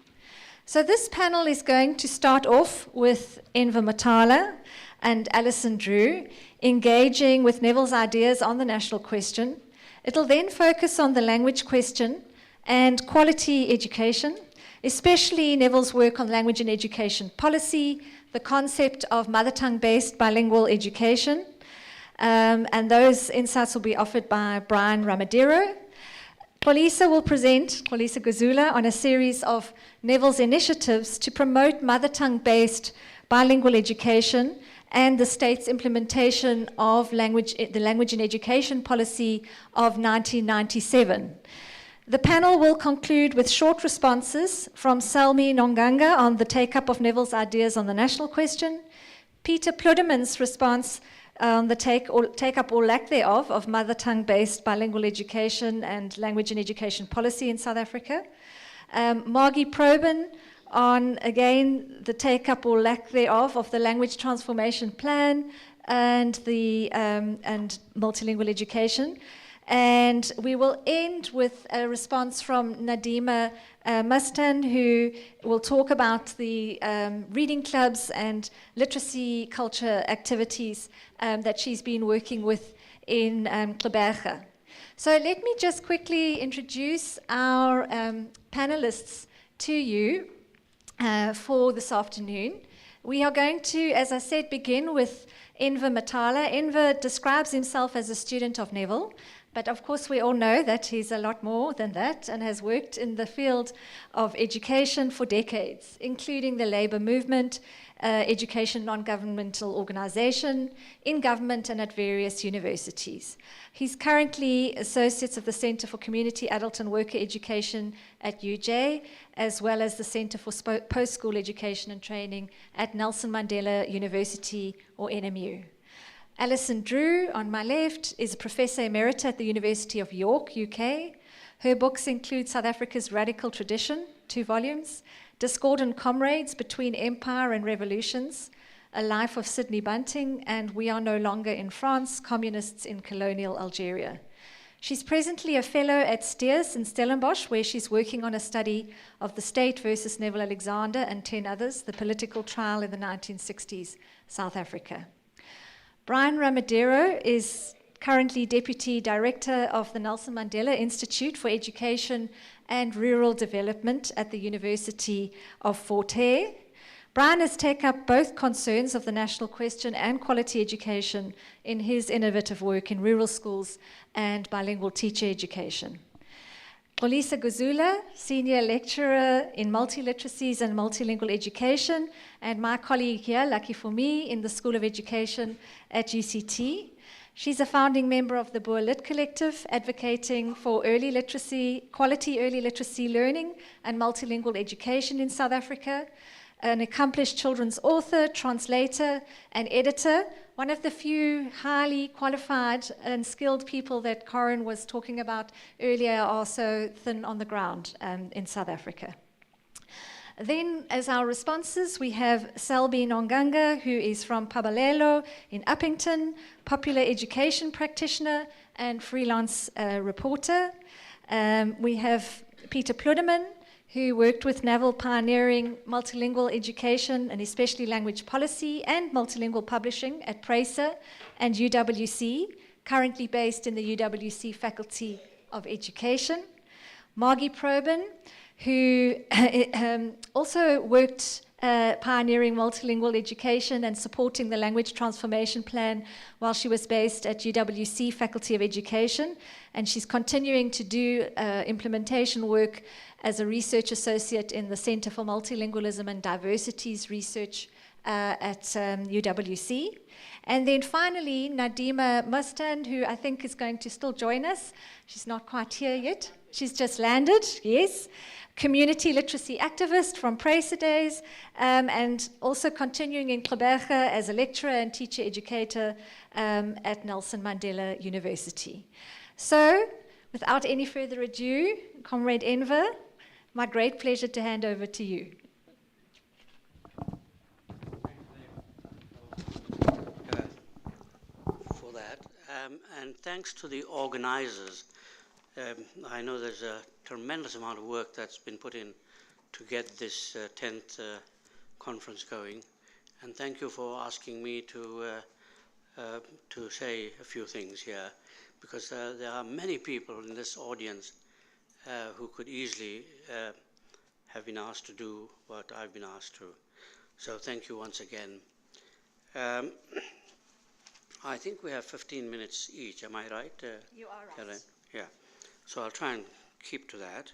So this panel is going to start off with Enver Matala and Alison Drew engaging with Neville's ideas on the national question. It'll then focus on the language question and quality education, especially Neville's work on language and education policy, the concept of mother tongue-based bilingual education, and those insights will be offered by Brian Ramadero. Xolisa will present, Xolisa Gazula, on a series of Neville's initiatives to promote mother tongue-based bilingual education and the state's implementation of the language and education policy of 1997. The panel will conclude with short responses from Selmi Nonganga on the take-up of Neville's ideas on the national question, Peter Pluderman's response on the take-up or lack thereof of mother tongue-based bilingual education and language and education policy in South Africa, Margie Probin on, again, the take-up or lack thereof of the language transformation plan and multilingual education. And we will end with a response from Nadima Mustan, who will talk about the reading clubs and literacy culture activities that she's been working with in Gqeberha. So let me just quickly introduce our panelists to you for this afternoon. We are going to, as I said, begin with Enver Matala. Enver describes himself as a student of Neville, but of course we all know that he's a lot more than that and has worked in the field of education for decades, including the labor movement, education non-governmental organization, in government and at various universities. He's currently Associate of the Center for Community Adult and Worker Education at UJ, as well as the Center for Post-School Education and Training at Nelson Mandela University, or NMU. Alison Drew, on my left, is a Professor Emerita at the University of York, UK. Her books include South Africa's Radical Tradition, 2 volumes, Discordant Comrades Between Empire and Revolutions, A Life of Sidney Bunting, and We Are No Longer in France, Communists in Colonial Algeria. She's presently a fellow at Steers in Stellenbosch, where she's working on a study of the state versus Neville Alexander and 10 others, the political trial in the 1960s, South Africa. Brian Ramadero is currently Deputy Director of the Nelson Mandela Institute for Education and Rural Development at the University of Fort Hare. Brian has taken up both concerns of the national question and quality education in his innovative work in rural schools and bilingual teacher education. Xolisa Gazula, Senior Lecturer in Multiliteracies and Multilingual Education, and my colleague here, lucky for me, in the School of Education at UCT. She's a founding member of the Boer Lit Collective, advocating for early literacy, quality early literacy learning and multilingual education in South Africa, an accomplished children's author, translator, and editor, one of the few highly qualified and skilled people that Corin was talking about earlier are so thin on the ground in South Africa. Then, as our responses, we have Selby Nonganga, who is from Pabalelo in Uppington, popular education practitioner and freelance reporter. We have Peter Pluderman, who worked with Neville pioneering multilingual education and especially language policy and multilingual publishing at PRASA and UWC, currently based in the UWC Faculty of Education. Margie Probin, who also worked pioneering multilingual education and supporting the language transformation plan while she was based at UWC Faculty of Education. And she's continuing to do implementation work as a research associate in the Center for Multilingualism and Diversities Research at UWC. And then finally, Nadima Mustan, who I think is going to still join us. She's not quite here yet. She's just landed, yes. Community literacy activist from Pracer Days, and also continuing in Gqeberha as a lecturer and teacher educator at Nelson Mandela University. So, without any further ado, Comrade Enver, my great pleasure to hand over to you. For that, and thanks to the organizers. I know there's a tremendous amount of work that's been put in to get this 10th conference going, and thank you for asking me to say a few things here, because there are many people in this audience who could easily have been asked to do what I've been asked to. So thank you once again. I think we have 15 minutes each, am I right? You are right. Helen? Yeah. So I'll try and keep to that.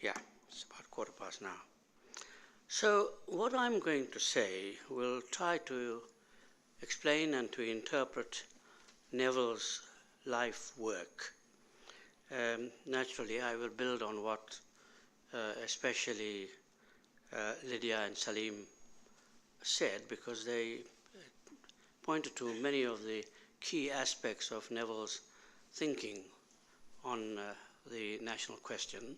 Yeah, it's about 1:15 now. So what I'm going to say will try to explain and to interpret Neville's life work. Naturally, I will build on what especially Lydia and Salim said, because they pointed to many of the key aspects of Neville's thinking on the national question.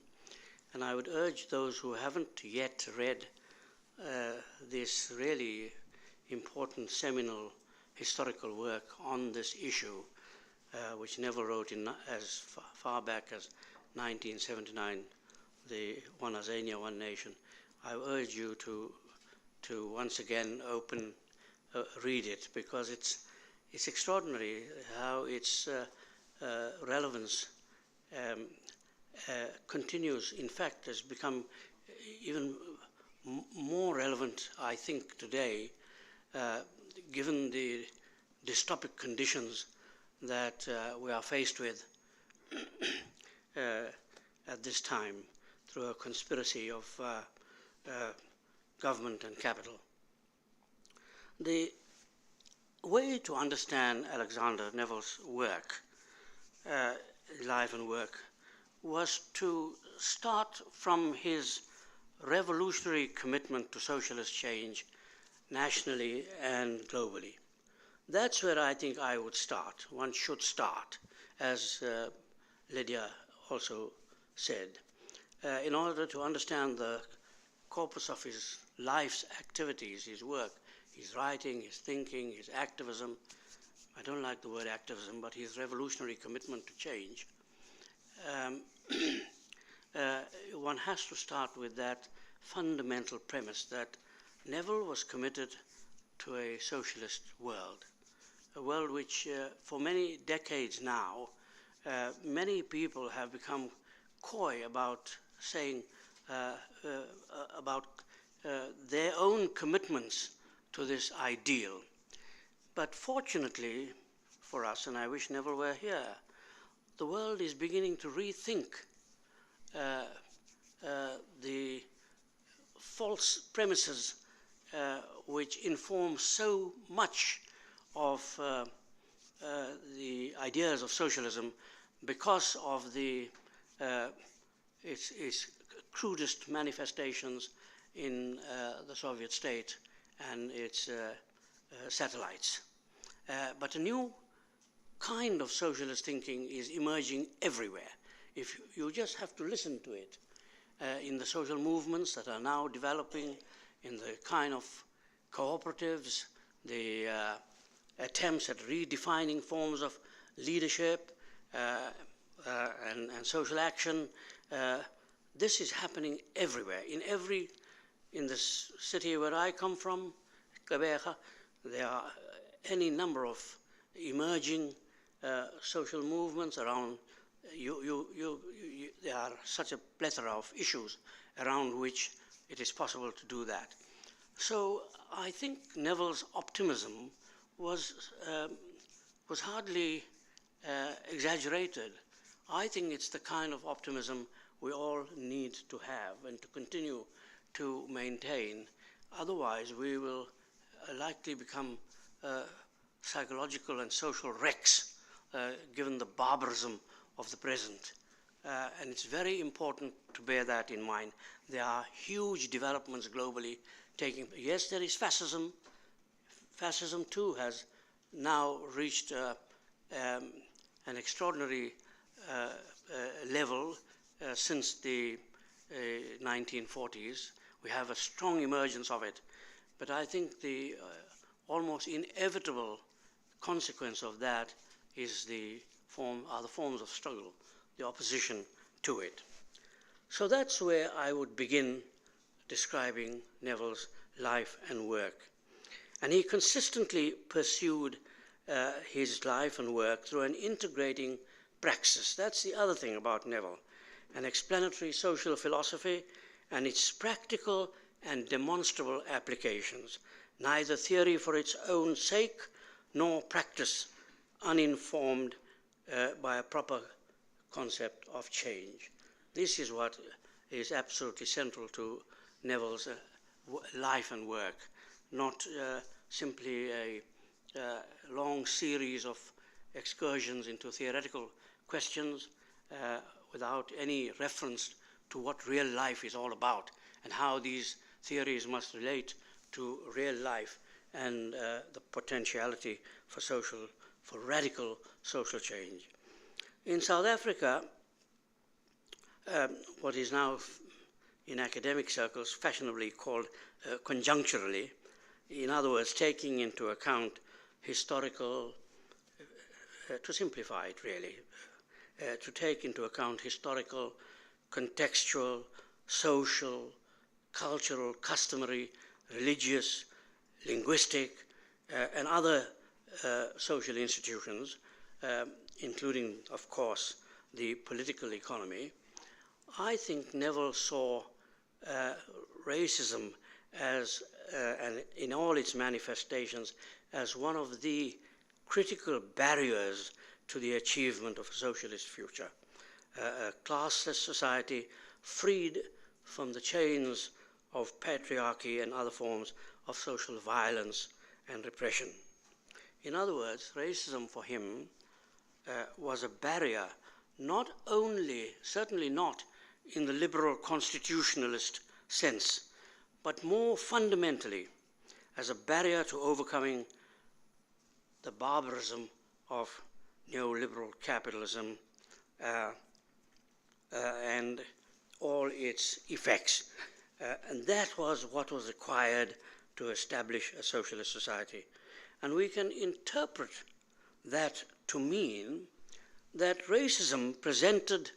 And I would urge those who haven't yet read this really important seminal historical work on this issue, which Neville wrote in as far back as 1979, the One Azania, One Nation. I urge you to once again read it, because it's extraordinary how its relevance continues. In fact, has become even more relevant, I think, today, given the dystopic conditions that we are faced with at this time through a conspiracy of government and capital. The way to understand Alexander Neville's work, life and work, was to start from his revolutionary commitment to socialist change nationally and globally. That's where I think I would start. One should start, as Lydia also said, in order to understand the corpus of his life's activities, his work, his writing, his thinking, his activism. I don't like the word activism, but his revolutionary commitment to change. One has to start with that fundamental premise that Neville was committed to a socialist world, a world which for many decades now, many people have become coy about saying about their own commitments to this ideal. But fortunately for us, and I wish Neville were here, the world is beginning to rethink the false premises which inform so much of the ideas of socialism, because of its crudest manifestations in the Soviet state and its satellites. But a new kind of socialist thinking is emerging everywhere. If you just have to listen to it in the social movements that are now developing, in the kind of cooperatives, the attempts at redefining forms of leadership and social action. This is happening everywhere. In this city where I come from, Gqeberha, there are any number of emerging social movements around there are such a plethora of issues around which it is possible to do that. So I think Neville's optimism was hardly exaggerated. I think it's the kind of optimism we all need to have and to continue to maintain. Otherwise, we will likely become psychological and social wrecks, given the barbarism of the present. And it's very important to bear that in mind. There are huge developments globally taking place. Yes, there is fascism. Fascism, too, has now reached an extraordinary level since the 1940s. We have a strong emergence of it. But I think the almost inevitable consequence of that is the forms of struggle, the opposition to it. So that's where I would begin describing Neville's life and work. And he consistently pursued his life and work through an integrating praxis. That's the other thing about Neville, an explanatory social philosophy and its practical and demonstrable applications, neither theory for its own sake nor practice uninformed by a proper concept of change. This is what is absolutely central to Neville's life and work, not simply a long series of excursions into theoretical questions without any reference to what real life is all about and how these theories must relate to real life and the potentiality for radical social change. In South Africa, what is now in academic circles fashionably called conjuncturally, in other words, taking into account historical, to simplify it really, to take into account historical, contextual, social, cultural, customary, religious, linguistic, and other social institutions, including, of course, the political economy. I think Neville saw racism as, and in all its manifestations, as one of the critical barriers to the achievement of a socialist future. A classless society freed from the chains of patriarchy and other forms of social violence and repression. In other words, racism for him was a barrier, not only, certainly not in the liberal constitutionalist sense, but more fundamentally as a barrier to overcoming the barbarism of neoliberal capitalism and all its effects. And that was what was required to establish a socialist society. And we can interpret that to mean that racism presented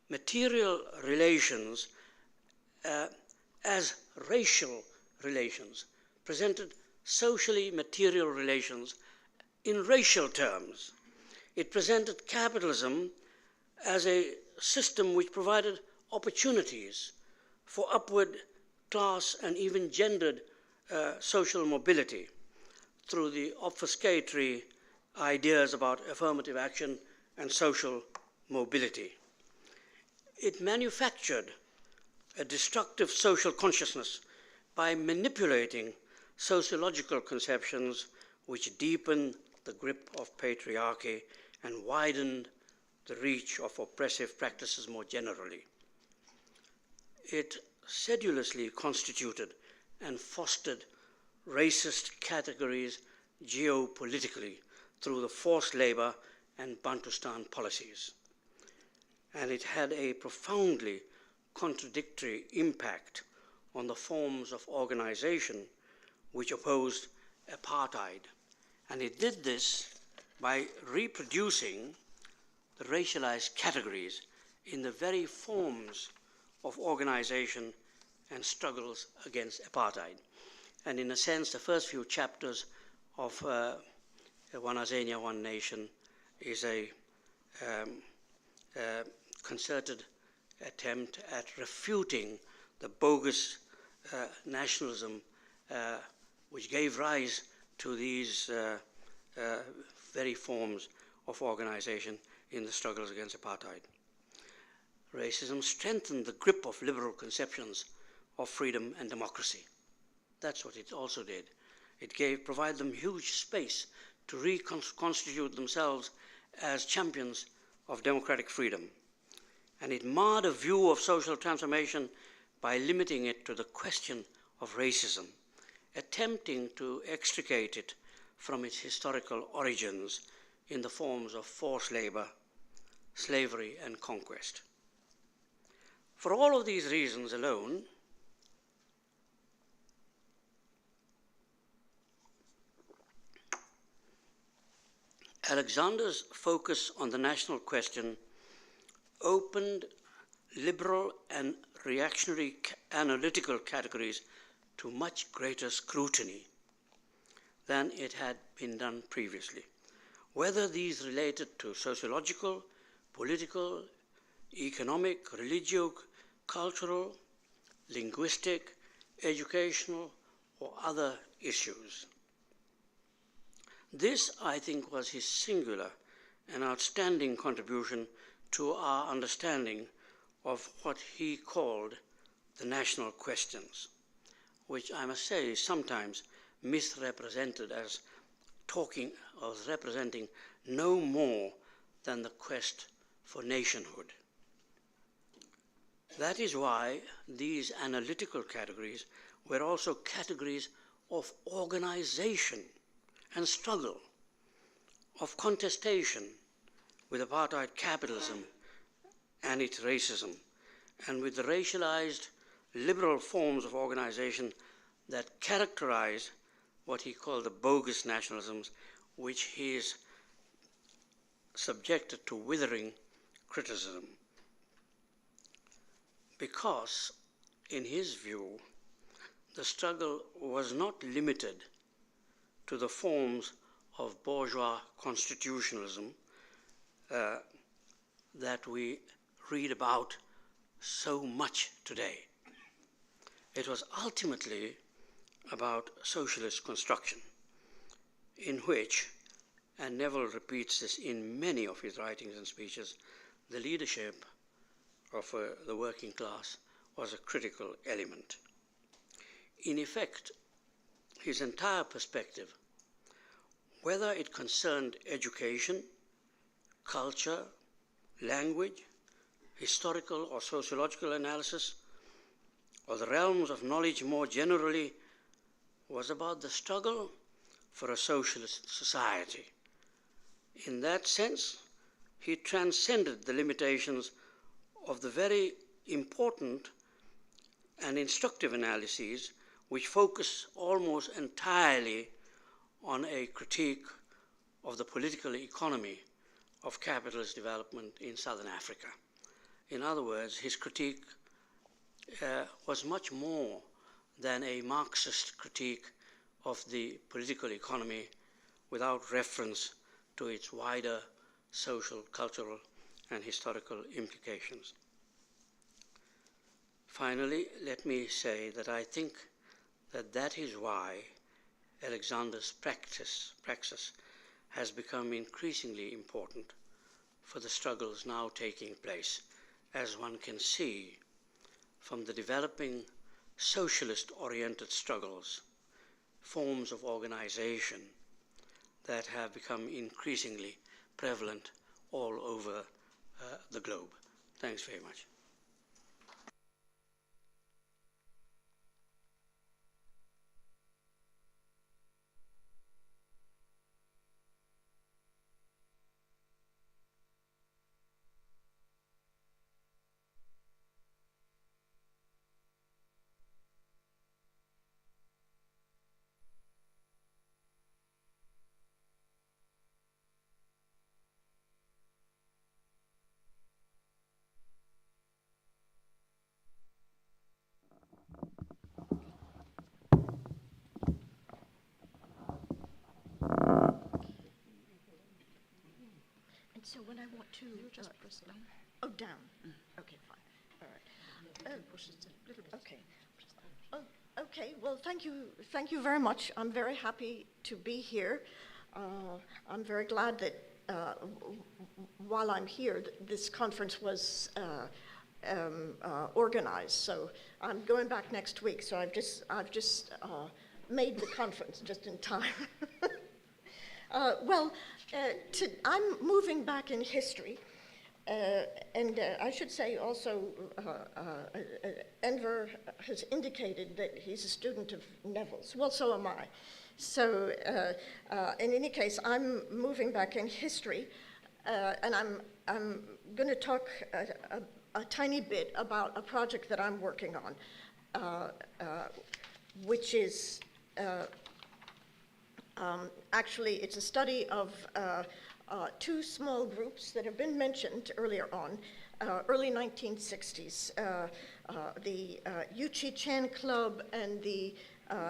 material relations as racial relations, presented socially material relations in racial terms. It presented capitalism as a system which provided opportunities for upward class and even gendered social mobility through the obfuscatory ideas about affirmative action and social mobility. It manufactured a destructive social consciousness by manipulating sociological conceptions which deepened the grip of patriarchy and widened the reach of oppressive practices more generally. It sedulously constituted and fostered racist categories geopolitically through the forced labor and Bantustan policies. And it had a profoundly contradictory impact on the forms of organization which opposed apartheid. And it did this by reproducing the racialized categories in the very forms of organization and struggles against apartheid. And in a sense, the first few chapters of One Azania, One Nation is a um, concerted attempt at refuting the bogus nationalism which gave rise to these very forms of organization in the struggles against apartheid. Racism strengthened the grip of liberal conceptions of freedom and democracy. That's what it also did. It provided them huge space to reconstitute themselves as champions of democratic freedom. And it marred a view of social transformation by limiting it to the question of racism, attempting to extricate it from its historical origins in the forms of forced labor, slavery, and conquest. For all of these reasons alone, Alexander's focus on the national question opened liberal and reactionary analytical categories to much greater scrutiny than it had been done previously, whether these related to sociological, political, economic, religio-cultural, linguistic, educational, or other issues. This, I think, was his singular and outstanding contribution to our understanding of what he called the national questions, which I must say is sometimes misrepresented as talking or representing no more than the quest for nationhood. That is why these analytical categories were also categories of organization and struggle, of contestation with apartheid capitalism and its racism, and with the racialized liberal forms of organization that characterize what he called the bogus nationalisms, which he is subjected to withering criticism. Because, in his view, the struggle was not limited to the forms of bourgeois constitutionalism that we read about so much today. It was ultimately about socialist construction, in which, and Neville repeats this in many of his writings and speeches, the leadership of the working class was a critical element. In effect, his entire perspective, whether it concerned education, culture, language, historical or sociological analysis, or the realms of knowledge more generally, was about the struggle for a socialist society. In that sense, he transcended the limitations of the very important and instructive analyses which focus almost entirely on a critique of the political economy of capitalist development in Southern Africa. In other words, his critique was much more than a Marxist critique of the political economy without reference to its wider social, cultural, and historical implications. Finally, let me say that I think that is why Alexander's praxis has become increasingly important for the struggles now taking place, as one can see from the developing socialist-oriented struggles, forms of organization that have become increasingly prevalent all over the globe. Thanks very much. so when I want to... You just press down. Oh, down. Okay, fine. All right. Push it a little bit. Okay. Okay, well, thank you very much. I'm very happy to be here. I'm very glad that while I'm here, this conference was organized. So I'm going back next week. So I've just made the conference just in time. I'm moving back in history. And I should say also, Enver has indicated that he's a student of Neville's. Well, so am I. So in any case, I'm moving back in history, and I'm going to talk a tiny bit about a project that I'm working on, which is actually, it's a study of two small groups that have been mentioned earlier on, early 1960s, the Yuchi Chan Club and the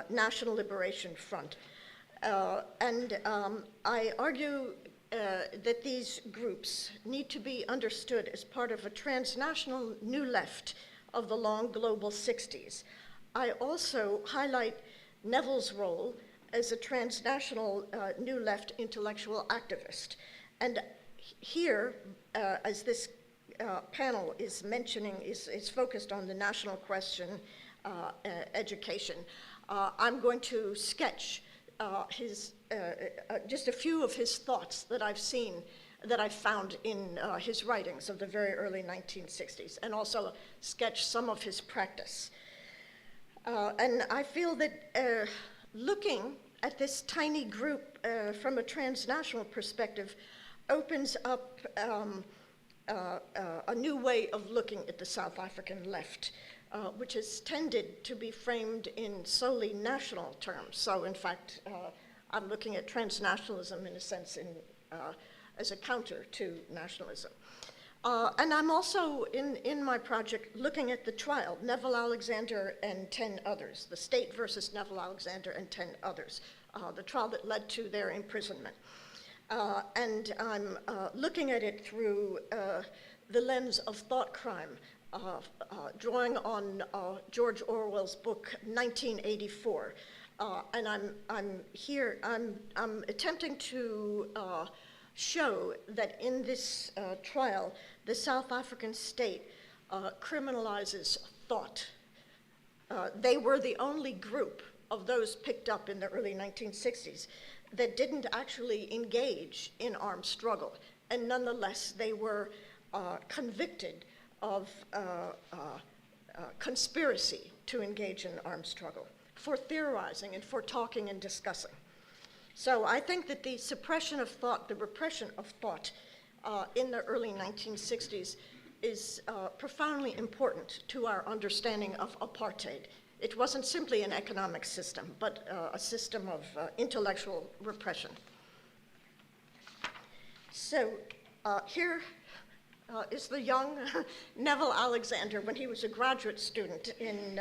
National Liberation Front. And I argue that these groups need to be understood as part of a transnational new left of the long global 60s. I also highlight Neville's role as a transnational new left intellectual activist. And here, as this panel is mentioning, is focused on the national question, education, I'm going to sketch just a few of his thoughts that I've seen, that I've found in his writings of the very early 1960s, and also sketch some of his practice. And I feel that looking at this tiny group from a transnational perspective opens up a new way of looking at the South African left, which has tended to be framed in solely national terms. So in fact, I'm looking at transnationalism in a sense as a counter to nationalism. And I'm also, in my project, looking at the trial, Neville Alexander and 10 others, the state versus Neville Alexander and 10 others, the trial that led to their imprisonment. And I'm looking at it through the lens of thought crime, drawing on George Orwell's book, 1984. And I'm attempting to show that in this trial, the South African state criminalizes thought. They were the only group of those picked up in the early 1960s that didn't actually engage in armed struggle. And nonetheless, they were convicted of conspiracy to engage in armed struggle, for theorizing and for talking and discussing. So I think that the suppression of thought, the repression of thought in the early 1960s is profoundly important to our understanding of apartheid. It wasn't simply an economic system, but a system of intellectual repression. So here is the young Neville Alexander when he was a graduate student in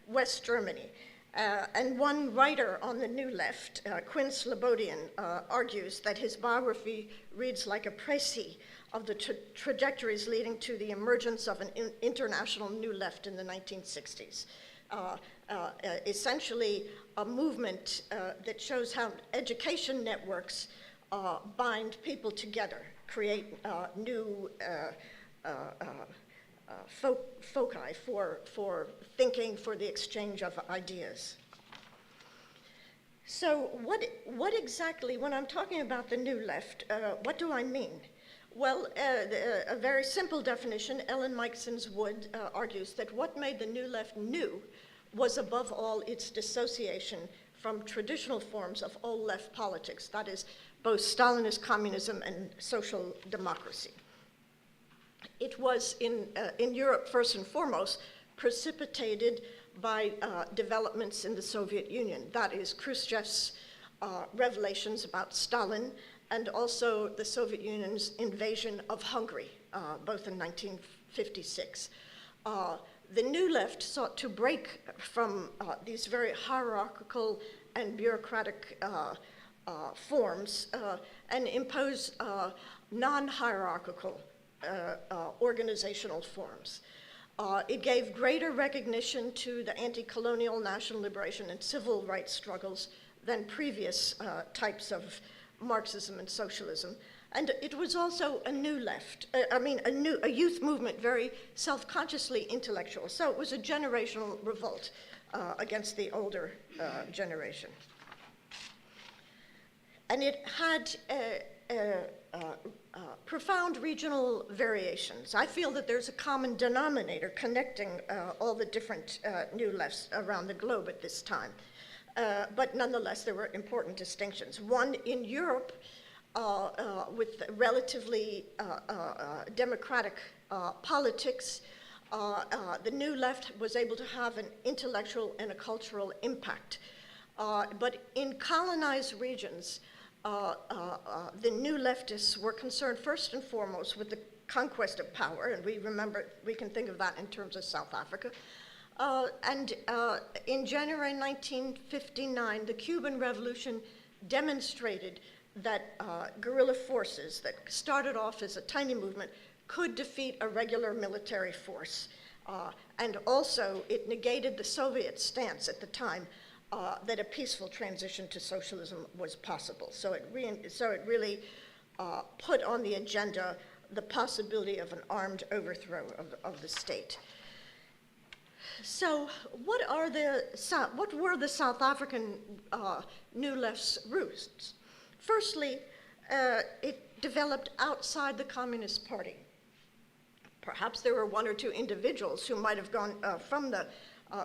West Germany. And one writer on the New Left, Quinn Slobodian, argues that his biography reads like a précis of the trajectories leading to the emergence of an international New Left in the 1960s. Essentially, a movement that shows how education networks bind people together, create new foci for thinking, for the exchange of ideas. So what exactly, when I'm talking about the New Left, what do I mean? Well, a very simple definition, Ellen Meiksins Wood argues that what made the New Left new was above all its dissociation from traditional forms of old left politics, that is, both Stalinist communism and social democracy. It was in Europe, first and foremost, precipitated by developments in the Soviet Union. That is, Khrushchev's revelations about Stalin, and also the Soviet Union's invasion of Hungary, both in 1956. The New Left sought to break from these very hierarchical and bureaucratic forms and impose non-hierarchical organizational forms. It gave greater recognition to the anti-colonial, national liberation, and civil rights struggles than previous types of Marxism and socialism. And it was also a new left, a youth movement, very self-consciously intellectual. So it was a generational revolt against the older generation. And it had profound regional variations. I feel that there's a common denominator connecting all the different new lefts around the globe at this time. But nonetheless, there were important distinctions. One in Europe, with relatively democratic politics, the new left was able to have an intellectual and a cultural impact. But in colonized regions, the new leftists were concerned first and foremost with the conquest of power, and we can think of that in terms of South Africa. In January 1959, the Cuban Revolution demonstrated that guerrilla forces that started off as a tiny movement could defeat a regular military force. And also, it negated the Soviet stance at the time that a peaceful transition to socialism was possible. So it really put on the agenda the possibility of an armed overthrow of the state. So what were the South African New Left's roots? Firstly, it developed outside the Communist Party. Perhaps there were one or two individuals who might have gone from the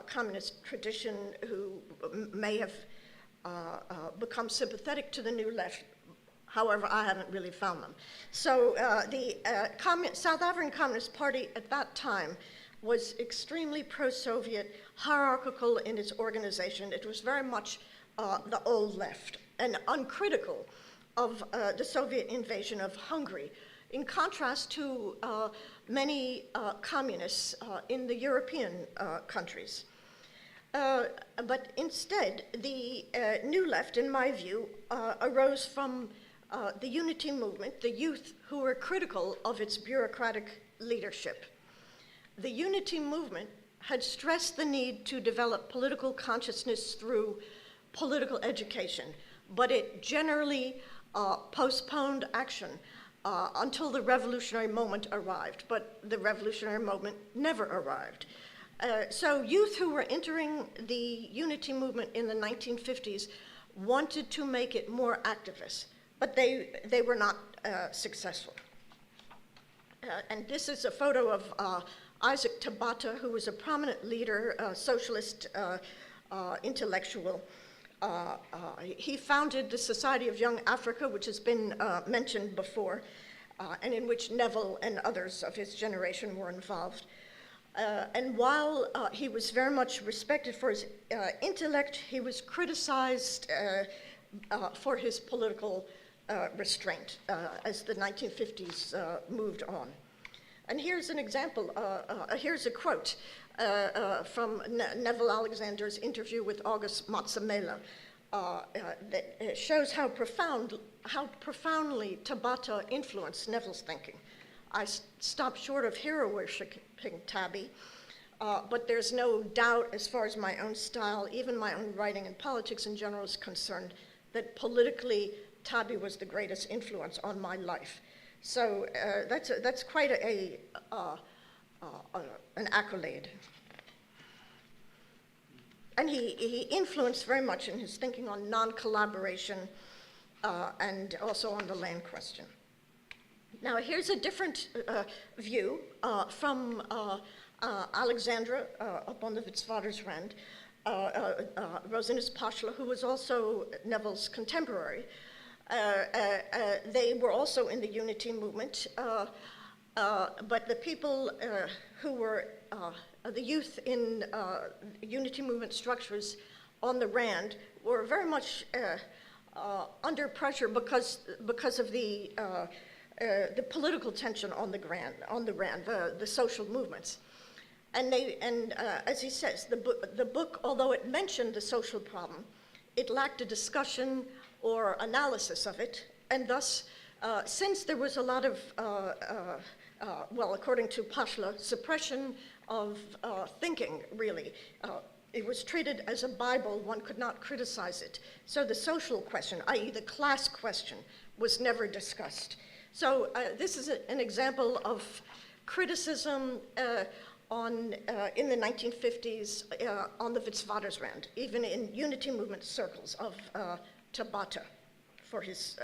communist tradition who may have become sympathetic to the New Left. However, I haven't really found them. So the South African Communist Party at that time was extremely pro-Soviet, hierarchical in its organization. It was very much the old left and uncritical of the Soviet invasion of Hungary, in contrast to many communists in the European countries. But instead, the New Left, in my view, arose from the Unity movement, the youth who were critical of its bureaucratic leadership. The Unity movement had stressed the need to develop political consciousness through political education, but it generally postponed action until the revolutionary moment arrived, but the revolutionary moment never arrived. So youth who were entering the Unity movement in the 1950s wanted to make it more activist, but they were not successful. And this is a photo of Isaac Tabata, who was a prominent leader, socialist intellectual. He founded the Society of Young Africa, which has been mentioned before, and in which Neville and others of his generation were involved. And while he was very much respected for his intellect, he was criticized for his political restraint as the 1950s moved on. And here's an example, here's a quote from Neville Alexander's interview with August Matsamela that shows how profoundly Tabata influenced Neville's thinking. I stopped short of hero worshipping Tabby, but there's no doubt as far as my own style, even my own writing and politics in general is concerned, that politically Tabby was the greatest influence on my life. So that's quite an accolade. And he influenced very much in his thinking on non-collaboration and also on the land question. Now here's a different view from Alexandra up on the Witwatersrand, Rosinus Paschler, who was also Neville's contemporary. They were also in the Unity movement, but the people who were the youth in Unity movement structures on the Rand were very much under pressure because of the political tension on the Rand, the social movements. And as he says, the book, although it mentioned the social problem, it lacked a discussion or analysis of it, and thus since there was a lot of, well, according to Pashla, suppression of thinking, really. It was treated as a Bible, one could not criticize it. So the social question, i.e. the class question, was never discussed. So this is an example of criticism in the 1950s on the Witwatersrand, even in unity movement circles of Tabata, for his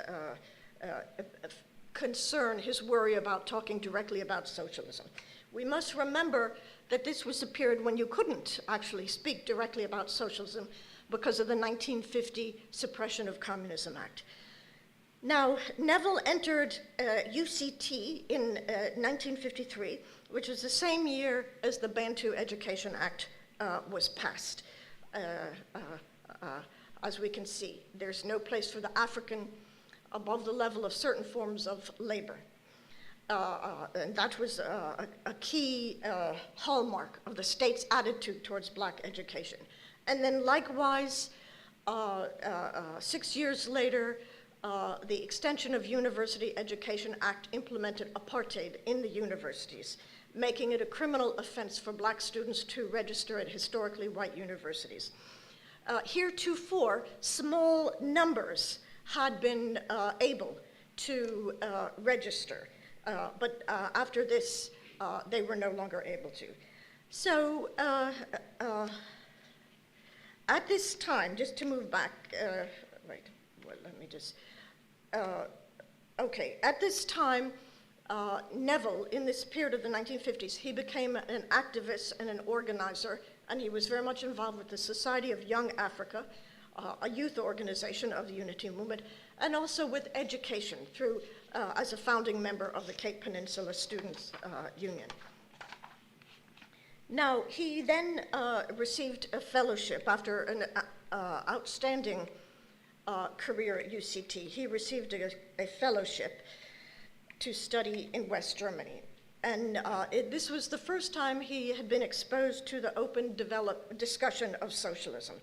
concern, his worry about talking directly about socialism. We must remember that this was a period when you couldn't actually speak directly about socialism because of the 1950 Suppression of Communism Act. Now, Neville entered UCT in 1953, which was the same year as the Bantu Education Act was passed. As we can see, there's no place for the African above the level of certain forms of labor. And that was a key hallmark of the state's attitude towards black education. And then likewise, 6 years later, the Extension of University Education Act implemented apartheid in the universities, making it a criminal offense for black students to register at historically white universities. Heretofore, small numbers had been able to register. But after this, they were no longer able to. So at this time, just to move back, right, well, let me just, okay, at this time, Neville, in this period of the 1950s, he became an activist and an organizer, and he was very much involved with the Society of Young Africa, a youth organization of the Unity Movement, and also with education through, as a founding member of the Cape Peninsula Students' Union. Now, he then received a fellowship after an outstanding career at UCT. He received a fellowship to study in West Germany. And this was the first time he had been exposed to the open discussion of socialism.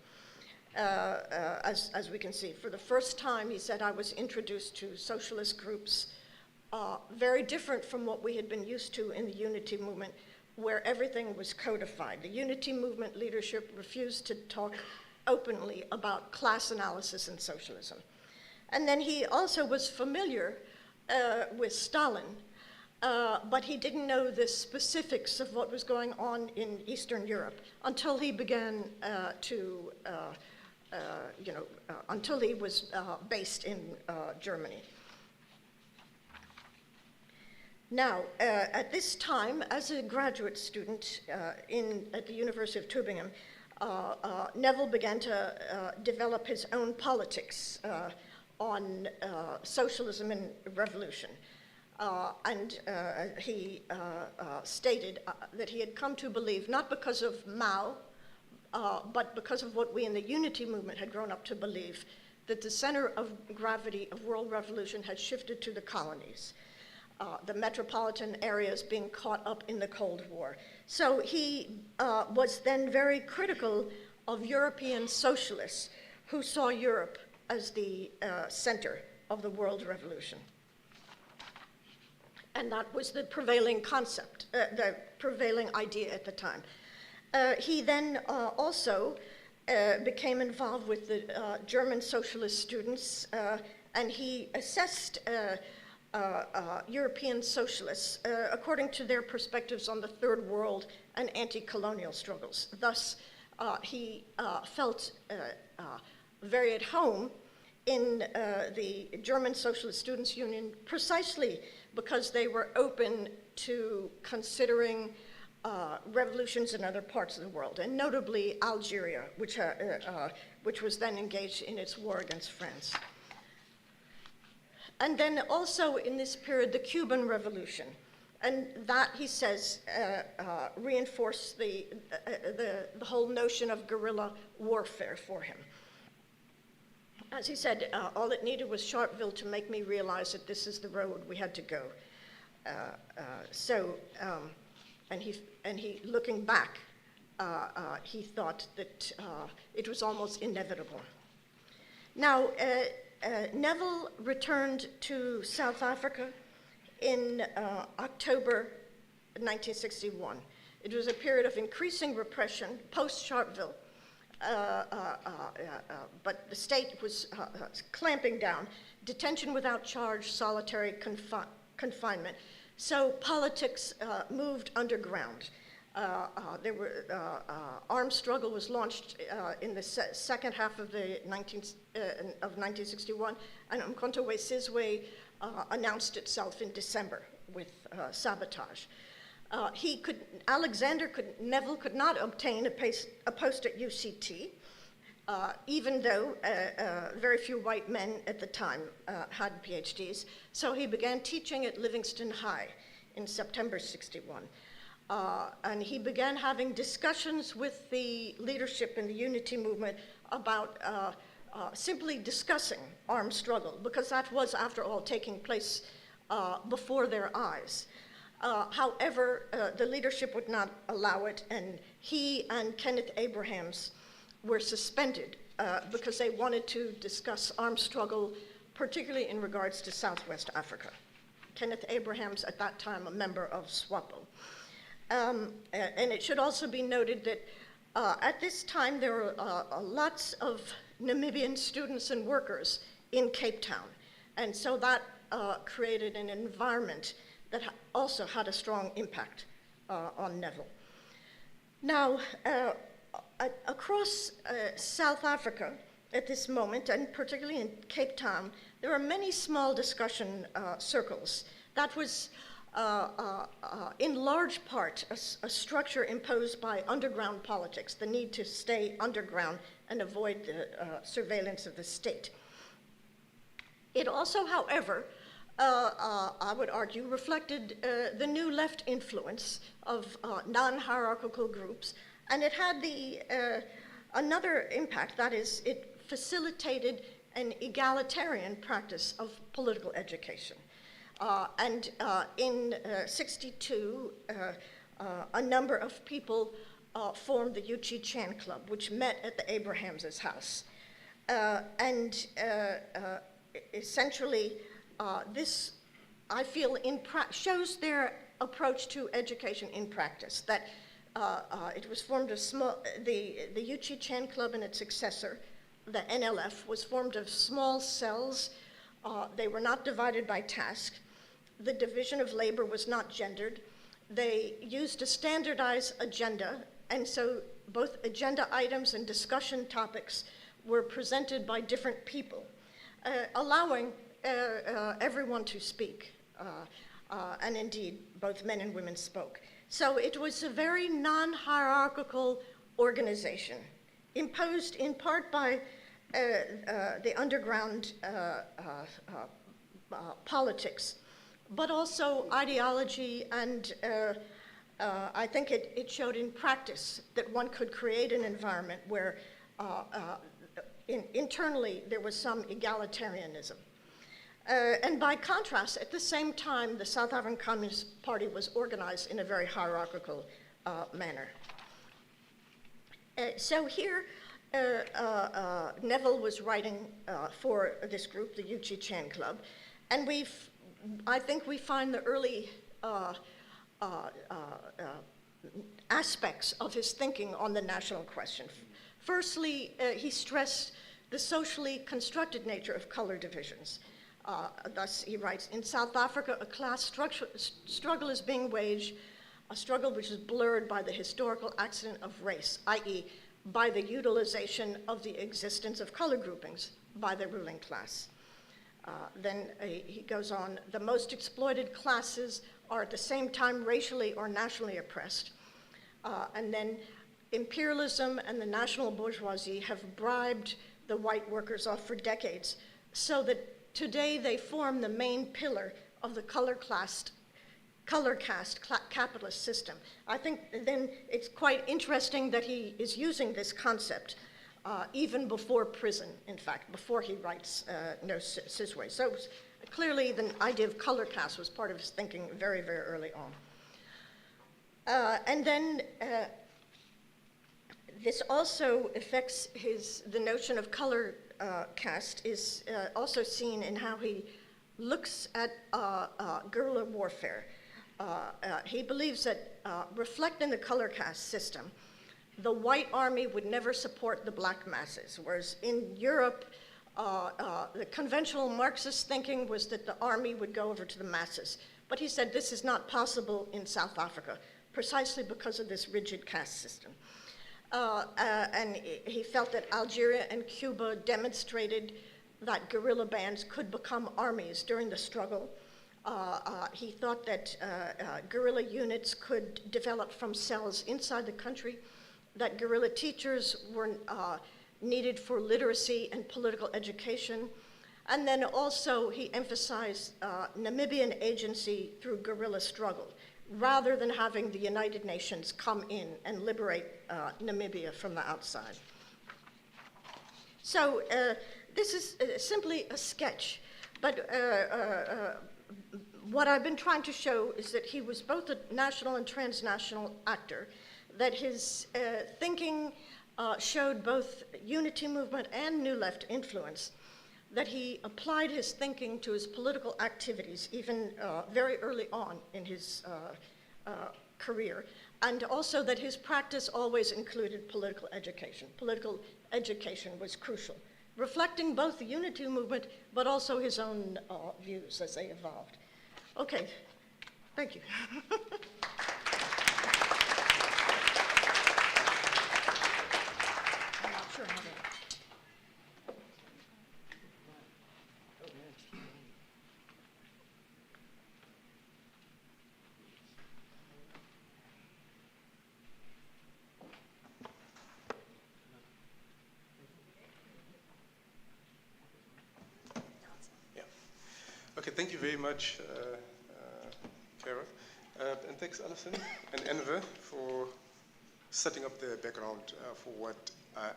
As we can see, for the first time, he said, I was introduced to socialist groups, very different from what we had been used to in the Unity Movement, where everything was codified. The Unity Movement leadership refused to talk openly about class analysis and socialism. And then he also was familiar with Stalin, but he didn't know the specifics of what was going on in Eastern Europe until he began until he was based in Germany. Now, at this time, as a graduate student at the University of Tübingen, Neville began to develop his own politics on socialism and revolution. And he stated that he had come to believe, not because of Mao, but because of what we in the Unity Movement had grown up to believe, that the center of gravity of world revolution had shifted to the colonies, the metropolitan areas being caught up in the Cold War. So he was then very critical of European socialists who saw Europe as the center of the world revolution. And that was the prevailing concept, the prevailing idea at the time. He then also became involved with the German socialist students, and he assessed European socialists according to their perspectives on the Third World and anti-colonial struggles. Thus, he felt very at home in the German Socialist Students' Union precisely because they were open to considering revolutions in other parts of the world, and notably Algeria, which was then engaged in its war against France. And then also in this period, the Cuban Revolution. And that, he says, reinforced the whole notion of guerrilla warfare for him. As he said, all it needed was Sharpeville to make me realize that this is the road we had to go. And he, looking back, he thought that it was almost inevitable. Now, Neville returned to South Africa in October 1961. It was a period of increasing repression post-Sharpeville, but the state was clamping down, detention without charge, solitary confinement. So politics moved underground. Armed struggle was launched in the second half of 1961, and Umkhonto we Sizwe announced itself in December with sabotage. Neville could not obtain a post at UCT, even though very few white men at the time had PhDs. So he began teaching at Livingston High in September '61. And he began having discussions with the leadership in the unity movement about simply discussing armed struggle, because that was, after all, taking place before their eyes. However, the leadership would not allow it, and he and Kenneth Abrahams were suspended because they wanted to discuss armed struggle, particularly in regards to Southwest Africa. Kenneth Abrahams, at that time, a member of SWAPO. And it should also be noted that at this time there were lots of Namibian students and workers in Cape Town. And so that created an environment that also had a strong impact on Neville. Now, across South Africa at this moment, and particularly in Cape Town, there are many small discussion circles. That was in large part a structure imposed by underground politics, the need to stay underground and avoid the surveillance of the state. It also, however, I would argue, reflected the new left influence of non-hierarchical groups, and it had another impact, that is, it facilitated an egalitarian practice of political education. In '62, a number of people formed the Uchi Chan Club, which met at the Abrahams' house. Essentially, this, I feel, shows their approach to education in practice, that it was formed of the Uchi Chan Club and its successor, the NLF, was formed of small cells. They were not divided by task. The division of labor was not gendered. They used a standardized agenda, and so both agenda items and discussion topics were presented by different people, allowing everyone to speak, and indeed, both men and women spoke. So it was a very non-hierarchical organization, imposed in part by the underground politics, but also ideology, and I think it showed in practice that one could create an environment where internally there was some egalitarianism. And by contrast, at the same time, the South African Communist Party was organized in a very hierarchical manner. So here, Neville was writing for this group, the Uchi Chan Club, and I think we find the early aspects of his thinking on the national question. Firstly, he stressed the socially constructed nature of color divisions. Thus, he writes, in South Africa, a class struggle is being waged, a struggle which is blurred by the historical accident of race, i.e., by the utilization of the existence of color groupings by the ruling class. Then he goes on, the most exploited classes are at the same time racially or nationally oppressed. And then imperialism and the national bourgeoisie have bribed the white workers off for decades, so that today they form the main pillar of the color caste capitalist system. I think then it's quite interesting that he is using this concept even before prison, in fact, before he writes No Sizwe. So clearly the idea of color caste was part of his thinking very, very early on. And then this also affects the notion of color caste is also seen in how he looks at guerrilla warfare. He believes that reflecting the color caste system, the white army would never support the black masses, whereas in Europe, the conventional Marxist thinking was that the army would go over to the masses. But he said this is not possible in South Africa, precisely because of this rigid caste system. And he felt that Algeria and Cuba demonstrated that guerrilla bands could become armies during the struggle. He thought that guerrilla units could develop from cells inside the country, that guerrilla teachers were needed for literacy and political education. And then also he emphasized Namibian agency through guerrilla struggle, rather than having the United Nations come in and liberate Namibia from the outside. So this is simply a sketch, but what I've been trying to show is that he was both a national and transnational actor, that his thinking showed both unity movement and New Left influence, that he applied his thinking to his political activities, even very early on in his career, and also that his practice always included political education. Political education was crucial, reflecting both the unity movement, but also his own views as they evolved. Okay, thank you. I'm not sure how to... Okay, thank you very much, Kara. And thanks, Alison and Enver, for setting up the background for what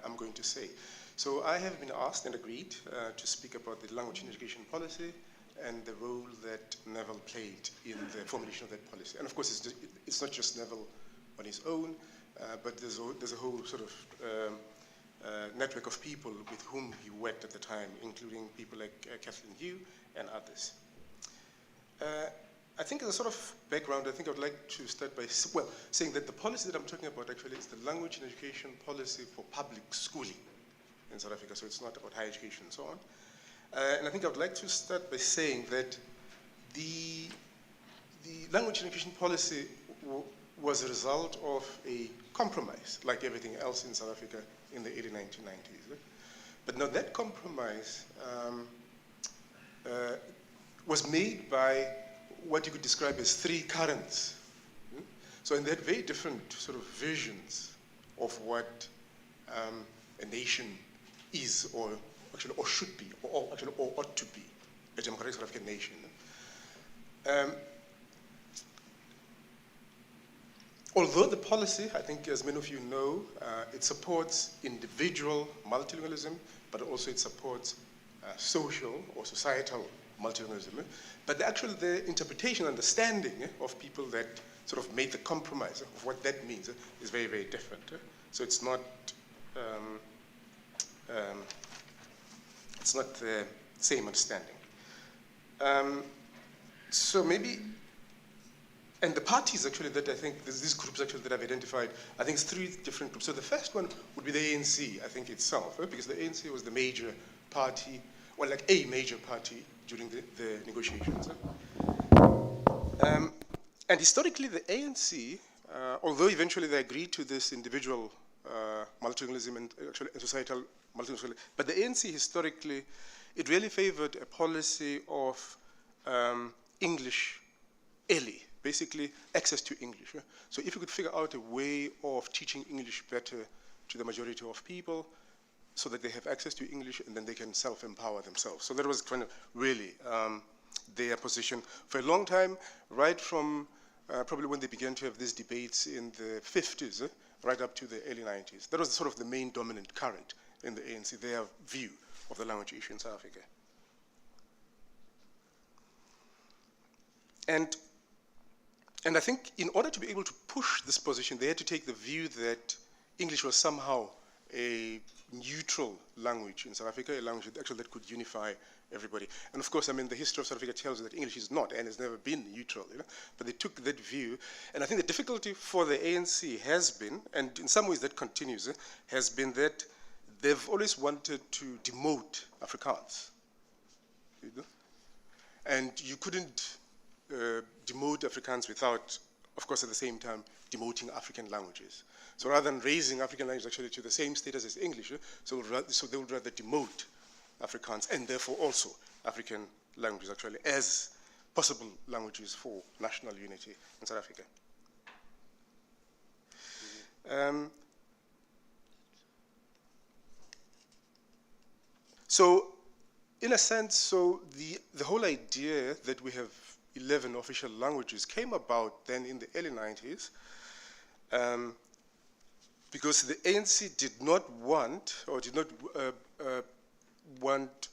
I'm going to say. So I have been asked and agreed to speak about the language and education policy and the role that Neville played in the formulation of that policy. And of course, it's not just Neville on his own, but there's a whole sort of network of people with whom he worked at the time, including people like Kathleen Hugh and others. I think as a sort of background, I think I would like to start by saying that the policy that I'm talking about actually is the language and education policy for public schooling in South Africa, so it's not about higher education and so on. And I think I would like to start by saying that the language and education policy was a result of a compromise, like everything else in South Africa in the early 1990s. But now that compromise was made by what you could describe as three currents. So in that very different sort of visions of what a nation is, or should be, or ought to be, a democratic South African nation. Although the policy, I think as many of you know, it supports individual multilingualism, but also it supports social or societal multilingualism. But the interpretation, understanding of people that sort of made the compromise of what that means is very, very different. So it's not the same understanding. So maybe, and the parties actually that I think, these groups actually that I've identified, I think it's three different groups. So the first one would be the ANC, I think itself, because the ANC was the major party, well, like a major party during the negotiations. And historically, the ANC, although eventually they agreed to this individual multilingualism and actually societal multilingualism, but the ANC historically, it really favored a policy of English early, basically access to English. So if you could figure out a way of teaching English better to the majority of people, so that they have access to English and then they can self-empower themselves. So that was kind of really their position for a long time, right from probably when they began to have these debates in the 50s, right up to the early 90s. That was sort of the main dominant current in the ANC, their view of the language issue in South Africa. And I think in order to be able to push this position, they had to take the view that English was somehow a neutral language in South Africa, a language that actually that could unify everybody. And of course, I mean, the history of South Africa tells us that English is not and has never been neutral, you know? But they took that view. And I think the difficulty for the ANC has been, and in some ways that continues, has been that they've always wanted to demote Afrikaans. You know? And you couldn't demote Afrikaans without, of course, at the same time, demoting African languages. So rather than raising African languages actually to the same status as English, so they would rather demote Afrikaans and therefore also African languages actually as possible languages for national unity in South Africa. So in a sense, so the whole idea that we have 11 official languages came about then in the early 90s because the ANC did not want, or did not want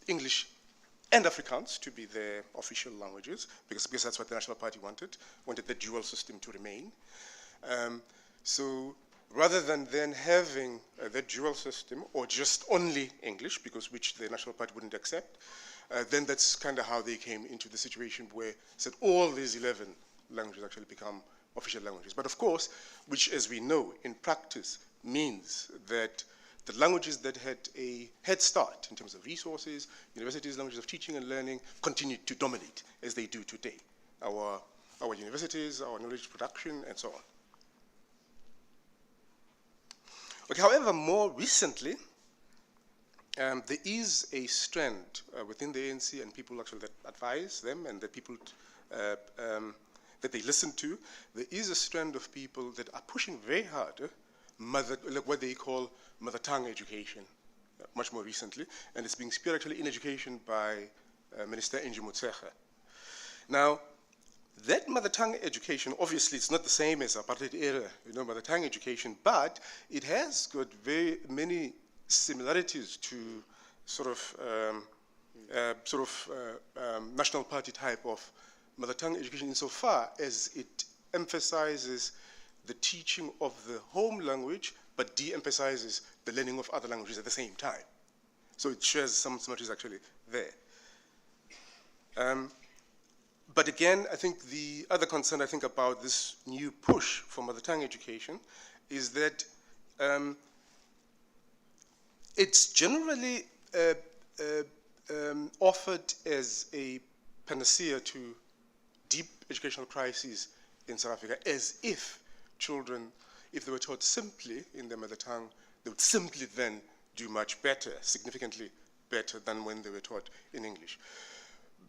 English and Afrikaans to be their official languages, because that's what the National Party wanted the dual system to remain. So rather than then having the dual system, or just only English, because which the National Party wouldn't accept, then that's kind of how they came into the situation where said all these 11 languages actually become official languages. But of course, which as we know in practice means that the languages that had a head start in terms of resources, universities, languages of teaching and learning, continued to dominate as they do today. Our universities, our knowledge production, and so on. Okay, however, more recently, there is a strand within the ANC and people actually that advise them and the people that they listen to. There is a strand of people that are pushing very hard like what they call mother tongue education, much more recently, and it's being spearheaded actually in education by Minister Angie Motshekga. Now, that mother tongue education, obviously it's not the same as apartheid era, mother tongue education, but it has got very many similarities to sort of National Party type of mother tongue education insofar as it emphasizes the teaching of the home language, but de-emphasizes the learning of other languages at the same time. So it shares some similarities actually there. But again, I think the other concern I think about this new push for mother tongue education is that it's generally offered as a panacea to deep educational crises in South Africa, as if children, if they were taught simply in their mother tongue, they would simply then do much better, significantly better than when they were taught in English.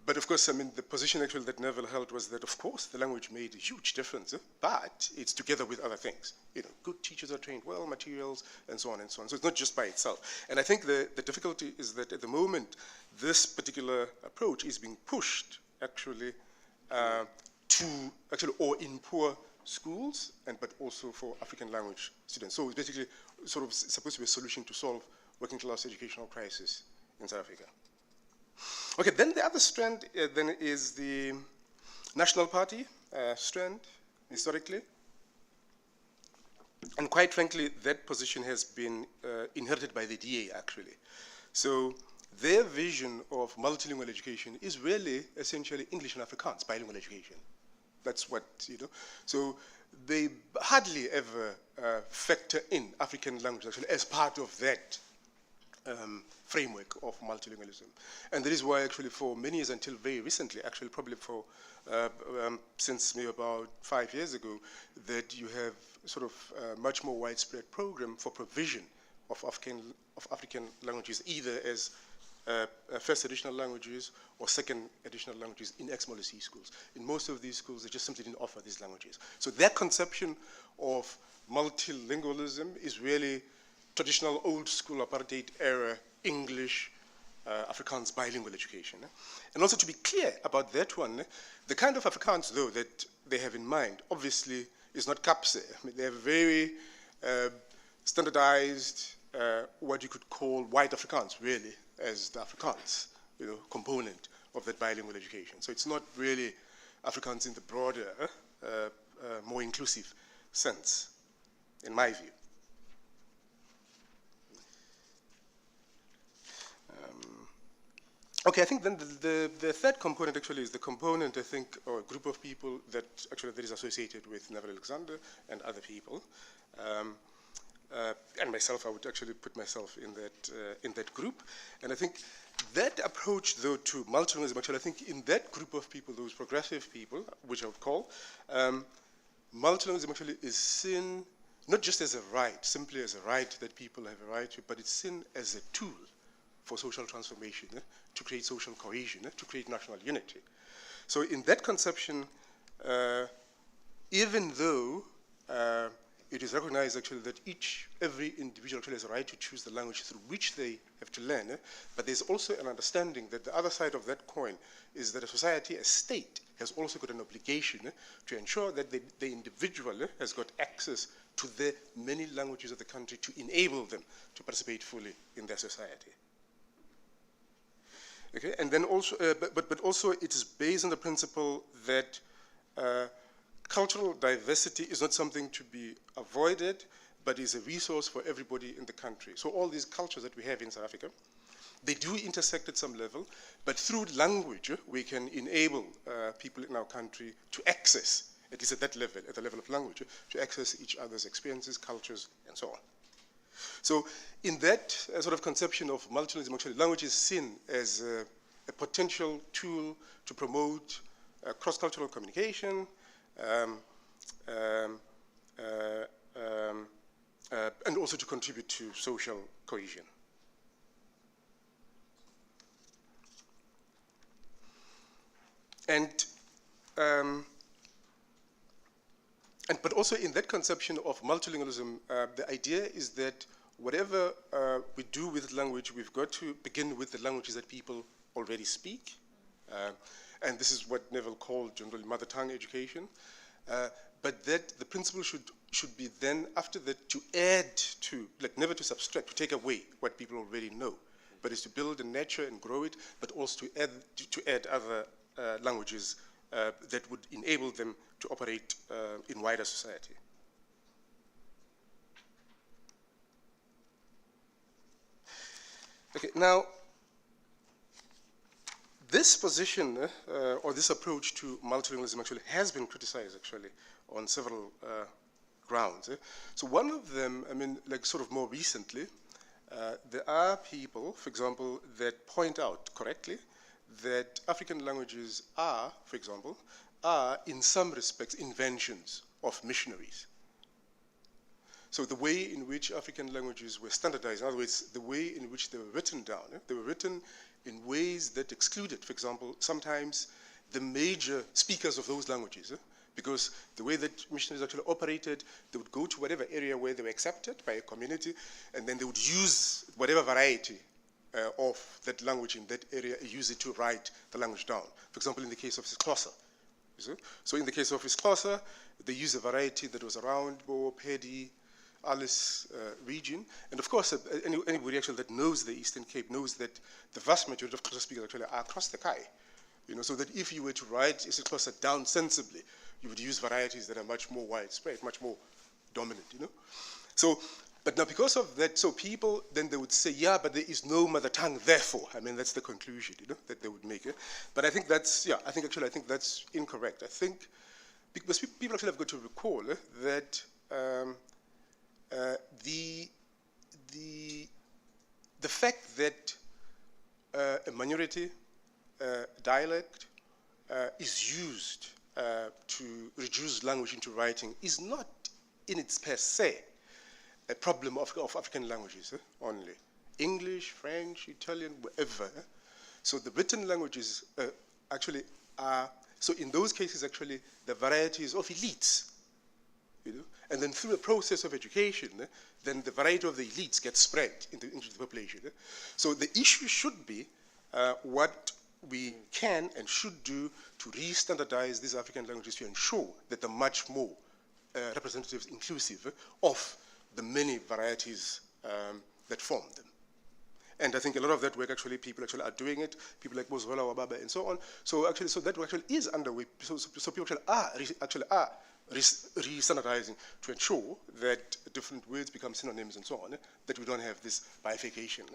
But of course, I mean, the position actually that Neville held was that, of course, the language made a huge difference, but it's together with other things. Good teachers are trained well, materials, and so on and so on. So it's not just by itself. And I think the difficulty is that at the moment, this particular approach is being pushed actually or in poor schools, but also for African language students. So it's basically sort of supposed to be a solution to solve working class educational crisis in South Africa. Okay, then the other strand then is the National Party strand, historically. And quite frankly, that position has been inherited by the DA, actually. So their vision of multilingual education is really essentially English and Afrikaans, bilingual education. That's what, So they hardly ever factor in African language actually as part of that framework of multilingualism. And that is why actually for many years until very recently, actually probably for since maybe about 5 years ago, that you have sort of much more widespread program for provision of African languages, either as first additional languages or second additional languages in ex-Molisi schools. In most of these schools, they just simply didn't offer these languages. So their conception of multilingualism is really traditional old school apartheid era English, Afrikaans bilingual education. And also to be clear about that one, the kind of Afrikaans though that they have in mind obviously is not CAPSE. I mean, they have very standardized, what you could call white Afrikaans really as the Afrikaans component of that bilingual education. So it's not really Afrikaans in the broader, more inclusive sense, in my view. Okay, I think then the third component actually is the component, I think, or a group of people that actually that is associated with Neville Alexander and other people. And myself, I would actually put myself in that group. And I think that approach, though, to multilingualism, actually, I think in that group of people, those progressive people, which I would call, multilingualism actually is seen not just as a right, simply as a right that people have a right to, but it's seen as a tool for social transformation, to create social cohesion, to create national unity. So in that conception, even though it is recognized actually that every individual actually has a right to choose the language through which they have to learn, but there's also an understanding that the other side of that coin is that a society, a state, has also got an obligation to ensure that the individual has got access to the many languages of the country to enable them to participate fully in their society. Okay, and then also, but also it is based on the principle that cultural diversity is not something to be avoided, but is a resource for everybody in the country. So all these cultures that we have in South Africa, they do intersect at some level, but through language, we can enable people in our country to access, at least at that level, at the level of language, to access each other's experiences, cultures, and so on. So in that sort of conception of multilingualism, actually, language is seen as a potential tool to promote cross-cultural communication, and also to contribute to social cohesion. But also in that conception of multilingualism, the idea is that whatever we do with language, we've got to begin with the languages that people already speak. And this is what Neville called generally mother tongue education. But that the principle should be then, after that, to add to, like never to subtract, to take away what people already know, but is to build and nurture and grow it, but also to add other languages that would enable them to operate in wider society. Okay, now, this position or this approach to multilingualism actually has been criticized actually on several grounds. So one of them, I mean, like sort of more recently, there are people, for example, that point out correctly that African languages are, for example, in some respects inventions of missionaries. So the way in which African languages were standardized, in other words, the way in which they were written down, they were written in ways that excluded, for example, sometimes the major speakers of those languages, because the way that missionaries actually operated, they would go to whatever area where they were accepted by a community, and then they would use whatever variety of that language in that area, use it to write the language down. For example, in the case of Xhosa. So in the case of Xhosa, they used a variety that was around Bo, Pedi, Alice region. And of course, anybody actually that knows the Eastern Cape knows that the vast majority of Xhosa speakers actually are across the Kai. You know, so that if you were to write Xhosa down sensibly, you would use varieties that are much more widespread, much more dominant, you know. So, but now because of that, so people, then they would say, yeah, but there is no mother tongue, therefore. I mean, that's the conclusion, you know, that they would make. But I think that's, yeah, I think that's incorrect. I think, because people actually have got to recall that the fact that a minority dialect is used to reduce language into writing is not in its per se a problem of African languages only. English, French, Italian, whatever. So the written languages actually are, so in those cases actually the varieties of elites, you know, and then through a process of education, then the variety of the elites gets spread into the population. So the issue should be what we can and should do to re-standardize these African languages to ensure that they're much more representative, inclusive of the many varieties that form them. And I think a lot of that work actually, people actually are doing it, people like Mozwela Wababa and so on. So actually, so that work actually is underway. So people actually are re-standardizing to ensure that different words become synonyms and so on, that we don't have this bifurcation.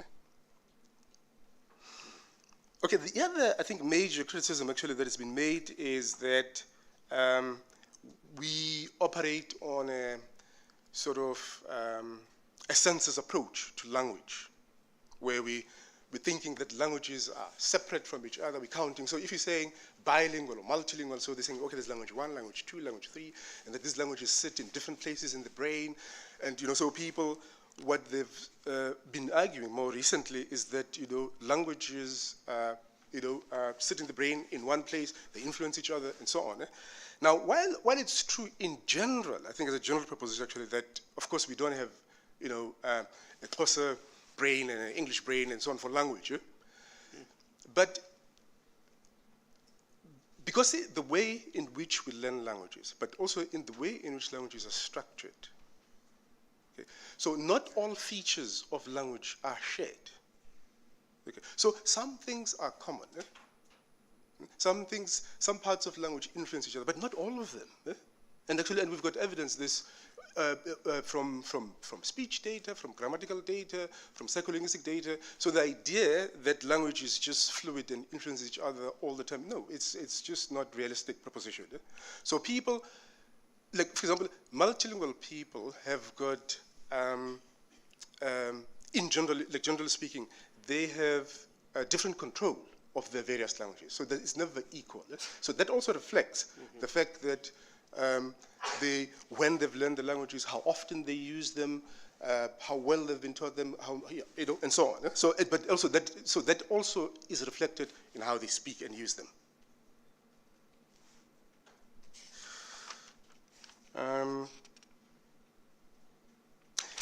Okay, the other, I think, major criticism actually that has been made is that we operate on a sort of a census approach to language, where we're thinking that languages are separate from each other, we're counting. So if you're saying bilingual or multilingual, so they're saying, okay, there's language 1, language 2, language 3, and that these languages sit in different places in the brain. And, so people, what they've been arguing more recently is that, languages, sit in the brain in one place, they influence each other, and so on. Now, while it's true in general, I think as a general proposition actually, that, of course, we don't have, a Xhosa brain and an English brain and so on for language. But because the way in which we learn languages, but also in the way in which languages are structured, okay, so not all features of language are shared. Okay, so some things are common. Some parts of language influence each other, but not all of them. And we've got evidence this from speech data, from grammatical data, from psycholinguistic data. So the idea that language is just fluid and influences each other all the time, no, it's just not realistic proposition. So people, like for example, multilingual people have got, generally speaking, they have different control of their various languages, so that it's never equal. So that also reflects the fact that when they've learned the languages, how often they use them, how well they've been taught them, and so on. So, but also that also is reflected in how they speak and use them.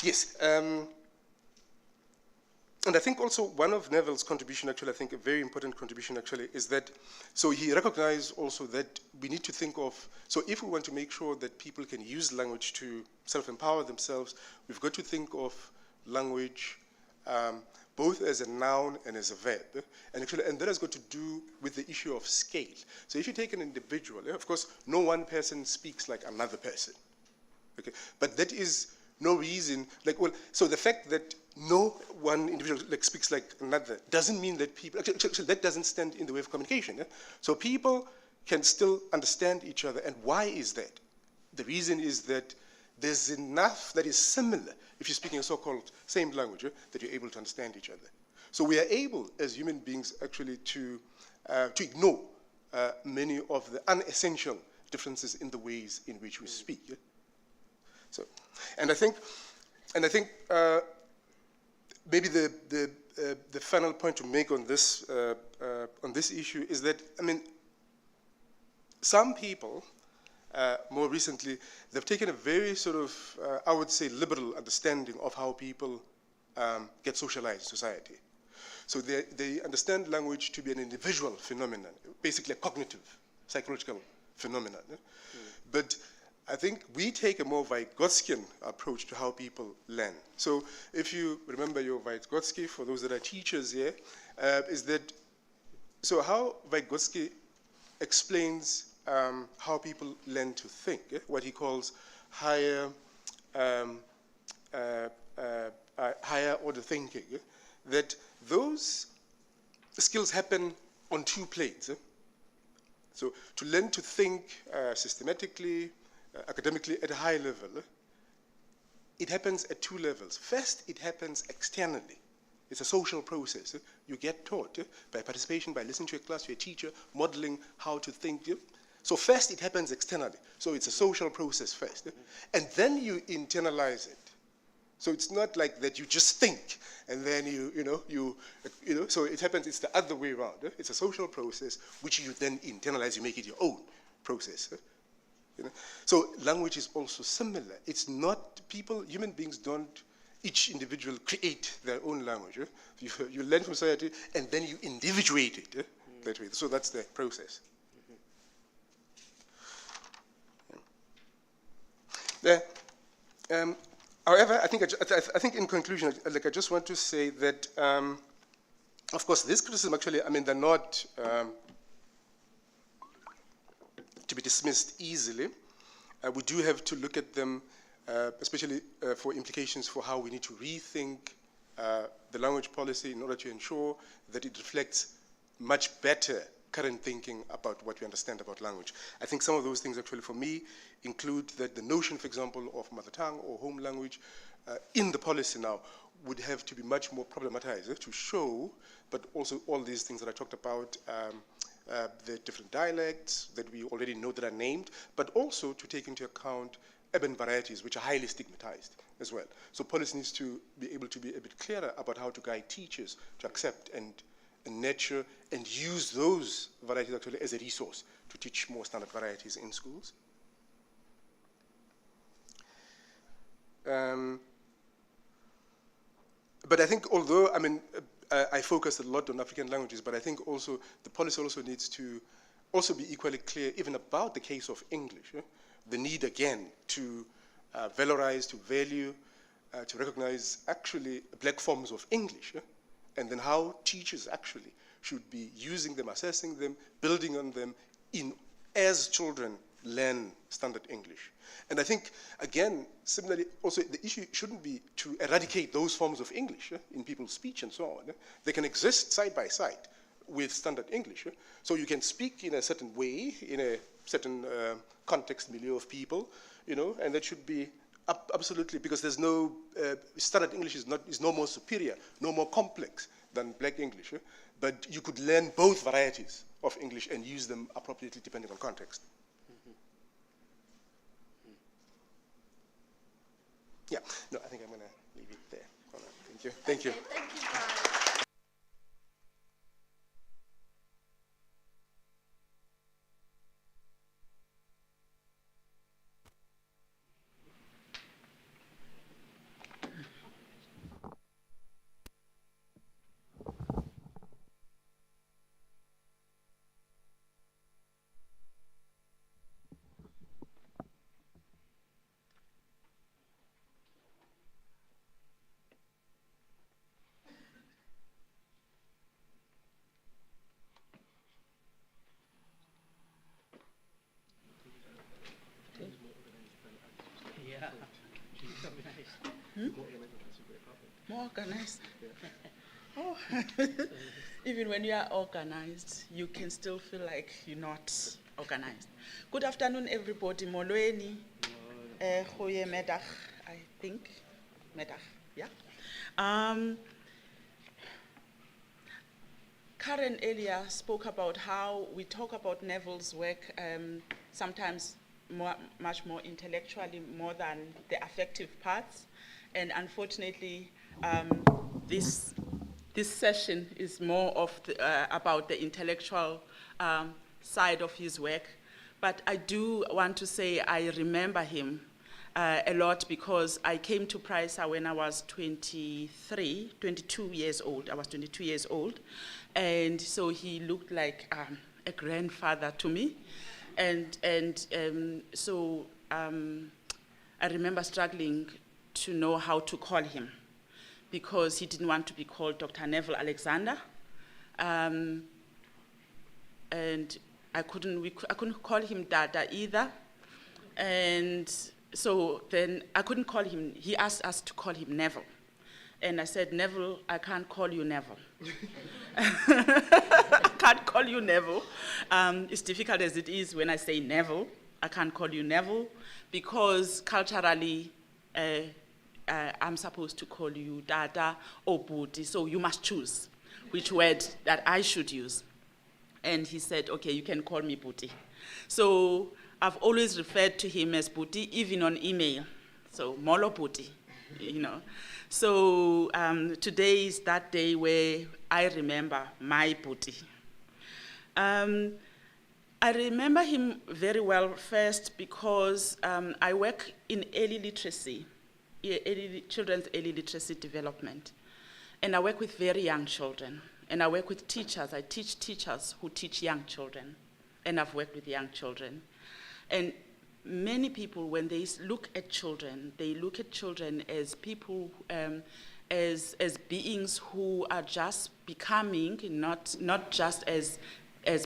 Yes. And I think also one of Neville's contribution, actually, I think a very important contribution, actually, is that, so he recognized also that we need to think of, so if we want to make sure that people can use language to self-empower themselves, we've got to think of language both as a noun and as a verb. And that has got to do with the issue of scale. So if you take an individual, of course, no one person speaks like another person. Okay? But that is no reason, so the fact that no one individual speaks like another doesn't mean that people, actually that doesn't stand in the way of communication. So people can still understand each other, and why is that? The reason is that there's enough that is similar, if you're speaking a so-called same language, that you're able to understand each other. So we are able, as human beings, actually to ignore many of the unessential differences in the ways in which we speak. So, and I think maybe the final point to make on this issue is that, some people more recently, they've taken a very sort of I would say liberal understanding of how people get socialized in society. So they understand language to be an individual phenomenon, basically a cognitive, psychological phenomenon. But I think we take a more Vygotskian approach to how people learn. So if you remember your Vygotsky, for those that are teachers here, is that, so how Vygotsky explains how people learn to think, what he calls higher order thinking, that those skills happen on two planes. So to learn to think systematically, academically at a high level, it happens at two levels. First, it happens externally. It's a social process. You get taught by participation, by listening to a class, to a teacher, modeling how to think. So first, it happens externally. So it's a social process first. And then you internalize it. So it's not like that you just think and then so it happens, it's the other way around. It's a social process which you then internalize, you make it your own process. So language is also similar. It's not human beings don't, each individual create their own language. You learn from society and then you individuate it that way. So that's the process. However, I think in conclusion, I just want to say that, of course, this criticism actually, they're not to be dismissed easily. We do have to look at them, especially for implications for how we need to rethink the language policy in order to ensure that it reflects much better current thinking about what we understand about language. I think some of those things actually for me include that the notion, for example, of mother tongue or home language in the policy now would have to be much more problematized to show, but also all these things that I talked about, the different dialects that we already know that are named, but also to take into account urban varieties, which are highly stigmatized as well. So policy needs to be able to be a bit clearer about how to guide teachers to accept and nurture and use those varieties actually as a resource to teach more standard varieties in schools. But I think although, I mean, I focused a lot on African languages, but I think also the policy also needs to also be equally clear even about the case of English. The need again to valorize, to value, to recognize actually black forms of English, and then how teachers actually should be using them, assessing them, building on them as children learn standard English. And I think, again, similarly, also the issue shouldn't be to eradicate those forms of English in people's speech and so on. They can exist side by side with standard English. So you can speak in a certain way, in a certain context, milieu of people, and that should be absolutely, because there's no, standard English is no more superior, no more complex than black English. But you could learn both varieties of English and use them appropriately depending on context. Yeah, no, I think I'm going to leave it there. All right, thank you. Thank you. Thank you, Brian. More organized. Oh. Even when you are organized, you can still feel like you're not organized. Good afternoon, everybody. Molweni. Goeie middag, I think. Middag, yeah. Karen earlier spoke about how we talk about Neville's work sometimes much more intellectually, more than the affective parts. And unfortunately, this session is more of about the intellectual side of his work. But I do want to say I remember him a lot because I came to PRISA when I was 22 years old. I was 22 years old. And so he looked like a grandfather to me. So I remember struggling to know how to call him because he didn't want to be called Dr. Neville Alexander. And I couldn't call him Dada either. And so then I couldn't call him, he asked us to call him Neville. And I said, Neville, I can't call you Neville. I can't call you Neville. As difficult as it is when I say Neville, I can't call you Neville because culturally, I'm supposed to call you Dada or Buti, so you must choose which word that I should use. And he said, okay, you can call me Buti. So I've always referred to him as Buti, even on email. So Molo Buti, So today is that day where I remember my Buti. I remember him very well first because I work in early literacy, children's early literacy development. And I work with very young children. And I work with teachers. I teach teachers who teach young children. And I've worked with young children. And many people, when they look at children, they look at children as people, as beings who are just becoming, not just as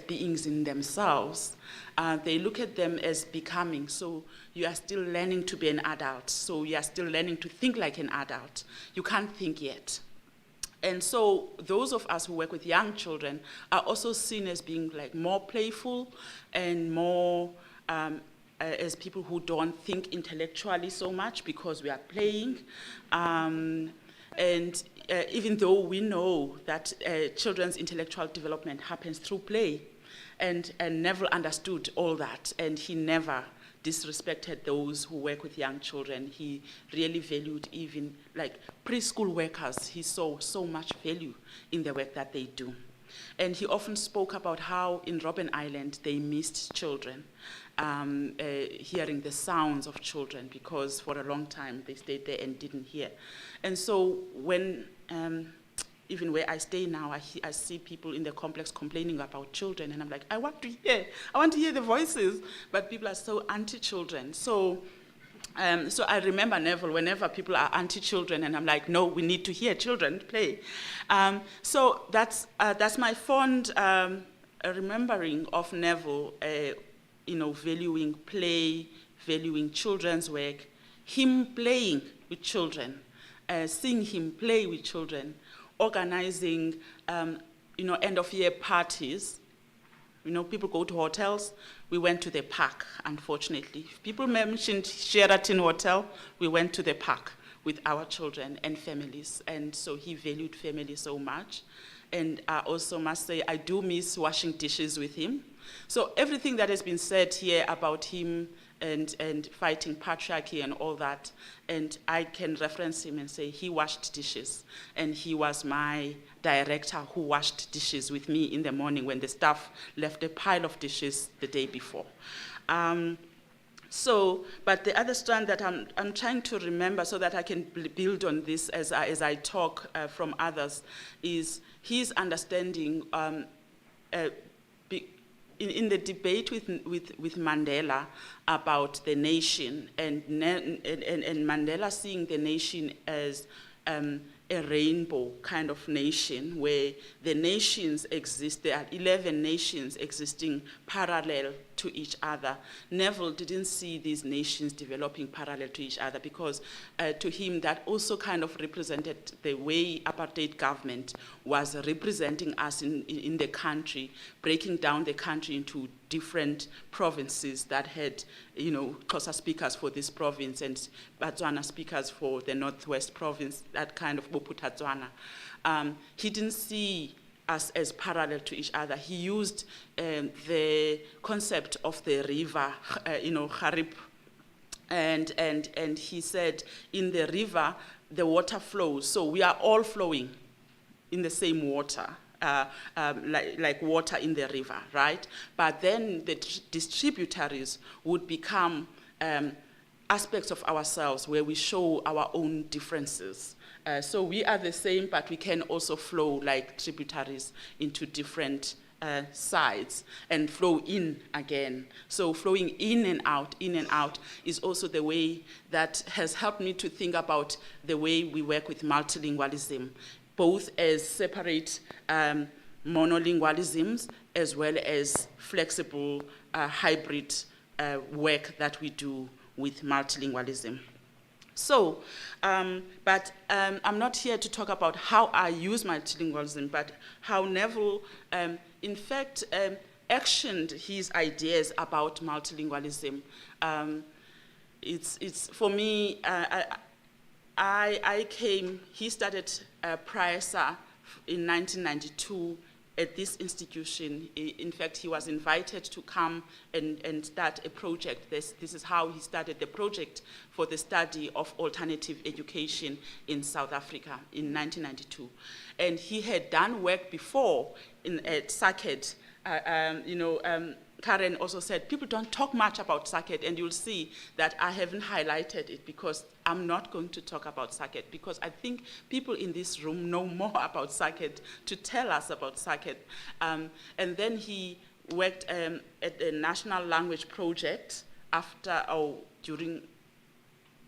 beings in themselves. They look at them as becoming. So you are still learning to be an adult. So you are still learning to think like an adult. You can't think yet. And so those of us who work with young children are also seen as being like more playful and more as people who don't think intellectually so much because we are playing. Even though we know that children's intellectual development happens through play, and Neville understood all that, and he never disrespected those who work with young children. He really valued even like preschool workers. He saw so much value in the work that they do. And he often spoke about how in Robben Island they missed children, hearing the sounds of children, because for a long time they stayed there and didn't hear. And so when, even where I stay now, I see people in the complex complaining about children, and I'm like, I want to hear the voices, but people are so anti-children. So I remember Neville, whenever people are anti-children, and I'm like, no, we need to hear children play. So that's my fond remembering of Neville, valuing play, valuing children's work, him playing with children, seeing him play with children, organizing, end-of-year parties. People go to hotels. We went to the park, unfortunately. If people mentioned Sheraton Hotel, we went to the park with our children and families. And so he valued family so much. And I also must say, I do miss washing dishes with him. So everything that has been said here about him and fighting patriarchy and all that, and I can reference him and say he washed dishes, and he was my director who washed dishes with me in the morning when the staff left a pile of dishes the day before. But the other strand that I'm trying to remember so that I can build on this as I talk from others is his understanding in the debate with Mandela about the nation, and Mandela seeing the nation as a rainbow kind of nation where the nations exist. There are 11 nations existing parallel to each other. Neville didn't see these nations developing parallel to each other because to him that also kind of represented the way apartheid government was representing us in the country, breaking down the country into different provinces that had, Xhosa speakers for this province and Botswana speakers for the Northwest province, that kind of Bophuthatswana. He didn't see us as parallel to each other. He used the concept of the river, Harip, and he said in the river, the water flows, so we are all flowing in the same water. Like water in the river, right? But then the distributaries would become aspects of ourselves where we show our own differences. So we are the same, but we can also flow like tributaries into different sides and flow in again. So flowing in and out is also the way that has helped me to think about the way we work with multilingualism, both as separate monolingualisms as well as flexible hybrid work that we do with multilingualism. So, but I'm not here to talk about how I use multilingualism, but how Neville, in fact, actioned his ideas about multilingualism. It's for me, he started PRISA in 1992 at this institution. In fact, he was invited to come and start a project. This is how he started the project for the study of alternative education in South Africa in 1992. And he had done work before at SACED. Karen also said, people don't talk much about SACED, and you'll see that I haven't highlighted it because I'm not going to talk about SACED, because I think people in this room know more about SACED to tell us about SACED. And then he worked at the National Language Project after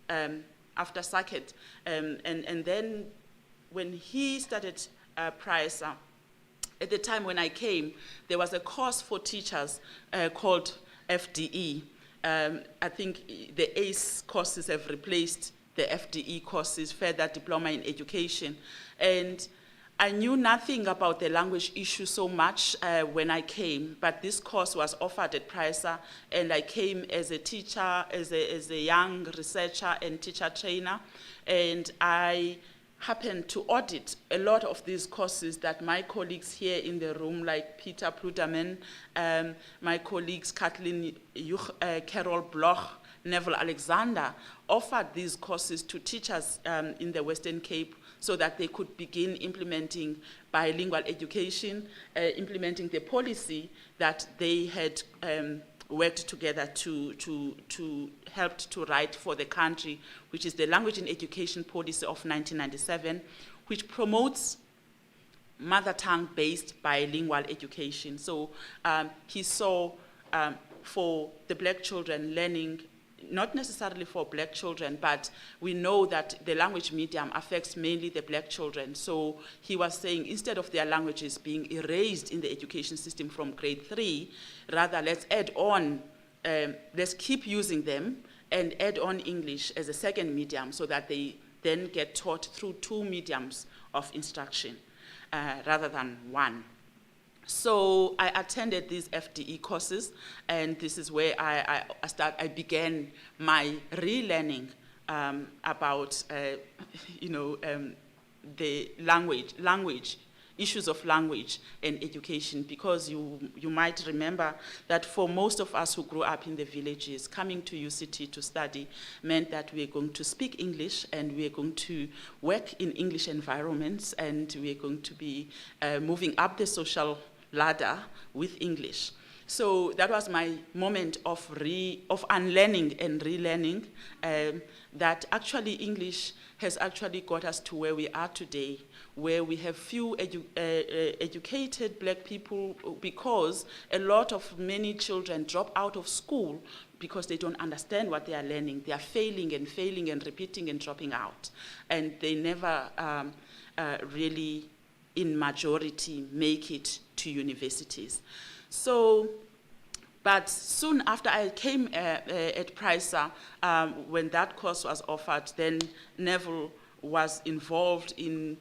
SACED. And then when he started PRISA, at the time when I came, there was a course for teachers called FDE. I think the ACE courses have replaced the FDE courses, Further Diploma in Education. And I knew nothing about the language issue so much when I came, but this course was offered at PRISA, and I came as a teacher, as a young researcher and teacher trainer, and I happened to audit a lot of these courses that my colleagues here in the room, like Peter Pluderman, my colleagues Kathleen Carol Bloch, Neville Alexander, offered these courses to teachers in the Western Cape so that they could begin implementing bilingual education, implementing the policy that they had worked together to help to write for the country, which is the Language in Education Policy of 1997, which promotes mother tongue-based bilingual education. So he saw for the black children learning, not necessarily for black children, but we know that the language medium affects mainly the black children. So he was saying instead of their languages being erased in the education system from grade 3, rather let's add on, let's keep using them and add on English as a second medium so that they then get taught through 2 mediums of instruction rather than 1. So I attended these FDE courses, and this is where I began my relearning about, the language, issues of language and education, because you might remember that for most of us who grew up in the villages, coming to UCT to study meant that we are going to speak English and we are going to work in English environments, and we are going to be moving up the social ladder with English. So that was my moment of unlearning and relearning, that actually English has actually got us to where we are today, where we have few educated black people, because many children drop out of school because they don't understand what they are learning. They are failing and repeating and dropping out. And they never really, in majority, make it to universities. So, but soon after I came at PRISA, when that course was offered, then Neville was involved in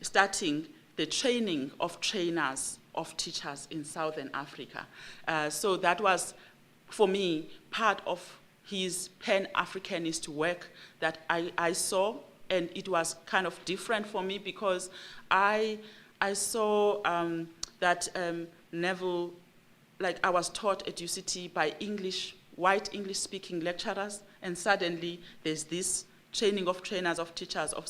starting the training of trainers of teachers in Southern Africa. So that was, for me, part of his Pan-Africanist work that I saw, and it was kind of different for me because I saw that Neville, like I was taught at UCT by white English-speaking lecturers, and suddenly there's this training of trainers of teachers of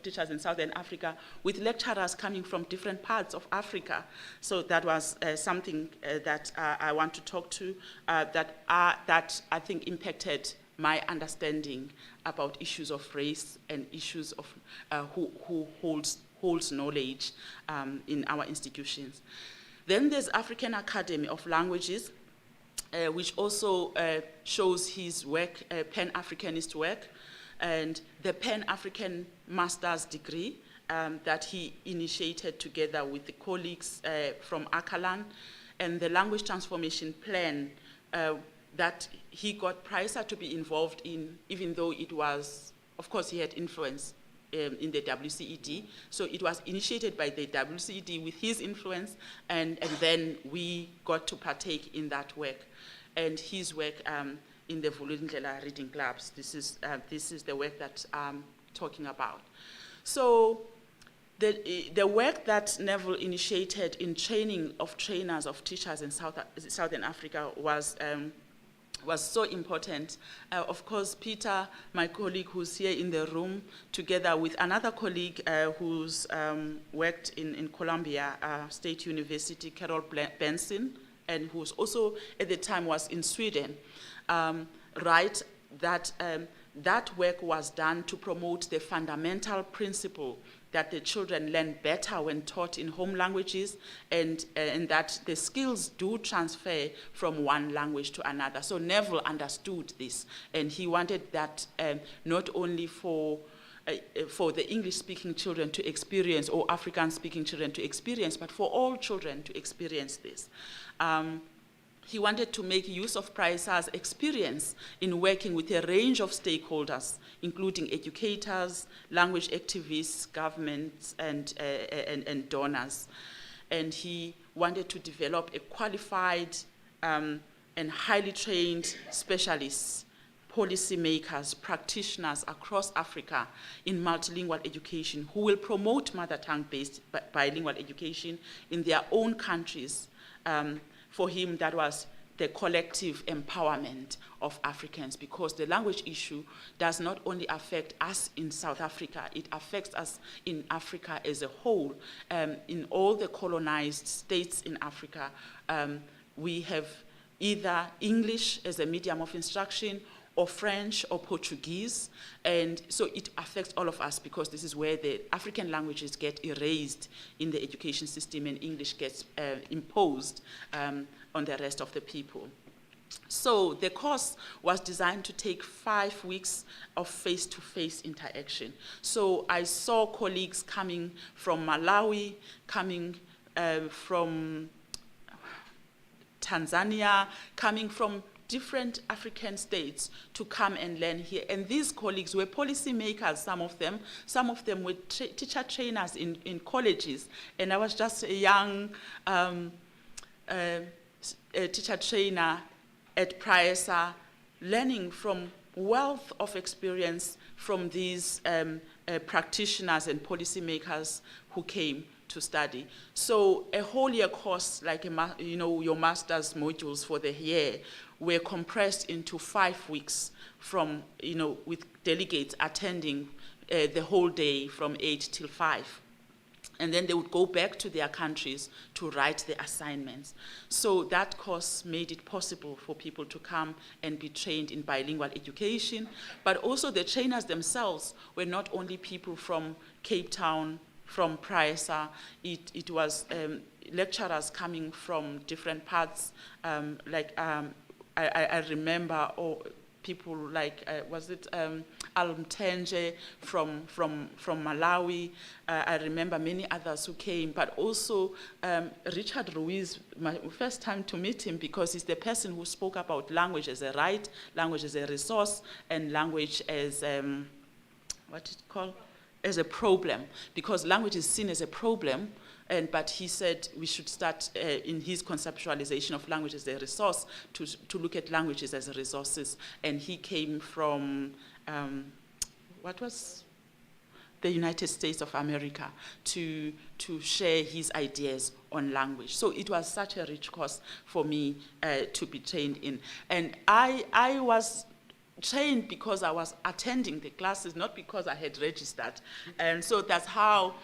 teachers in Southern Africa with lecturers coming from different parts of Africa. So that was something that I want to talk to, that I think impacted my understanding about issues of race and issues of who holds knowledge in our institutions. Then there's African Academy of Languages, which also shows his work, Pan-Africanist work, and the Pan-African master's degree that he initiated together with the colleagues from Akalan, and the language transformation plan that he got PRISA to be involved in, even though it was, of course, he had influence in the WCED. So it was initiated by the WCED with his influence, and then we got to partake in that work. And his work in the Vulindlela reading clubs. This is the work that I'm talking about. So the work that Neville initiated in training of trainers of teachers in Southern Africa was so important. Of course, Peter, my colleague who's here in the room, together with another colleague who's worked in Columbia State University, Carol Benson, and who's also at the time was in Sweden, that work was done to promote the fundamental principle that the children learn better when taught in home languages, and that the skills do transfer from one language to another. So Neville understood this, and he wanted that not only for the English-speaking children to experience, or African-speaking children to experience, but for all children to experience this. he wanted to make use of Price's experience in working with a range of stakeholders, including educators, language activists, governments, and donors. And he wanted to develop a qualified and highly trained specialists, policymakers, practitioners across Africa in multilingual education who will promote mother tongue-based bilingual education in their own countries. For him, that was the collective empowerment of Africans, because the language issue does not only affect us in South Africa, it affects us in Africa as a whole. In all the colonized states in Africa, we have either English as a medium of instruction, or French or Portuguese, and so it affects all of us because this is where the African languages get erased in the education system and English gets imposed on the rest of the people. So the course was designed to take 5 weeks of face-to-face interaction. So I saw colleagues coming from Malawi, coming from Tanzania, coming from different African states to come and learn here. And these colleagues were policymakers, some of them were teacher trainers in colleges. And I was just a young teacher trainer at Pricer, learning from wealth of experience from these practitioners and policymakers who came to study. So a whole year course, like your master's modules for the year, were compressed into 5 weeks from, with delegates attending the whole day from 8 till 5. And then they would go back to their countries to write the assignments. So that course made it possible for people to come and be trained in bilingual education, but also the trainers themselves were not only people from Cape Town, from Pricer, it was lecturers coming from different parts, I remember people like, was it Almtenje from Malawi. I remember many others who came, but also Richard Ruiz, my first time to meet him, because he's the person who spoke about language as a right, language as a resource, and language as, what is it called? As a problem, because language is seen as a problem. But he said we should start in his conceptualization of language as a resource to look at languages as resources. And he came from, what was the United States of America to share his ideas on language. So it was such a rich course for me to be trained in. And I was trained because I was attending the classes, not because I had registered. And so that's how,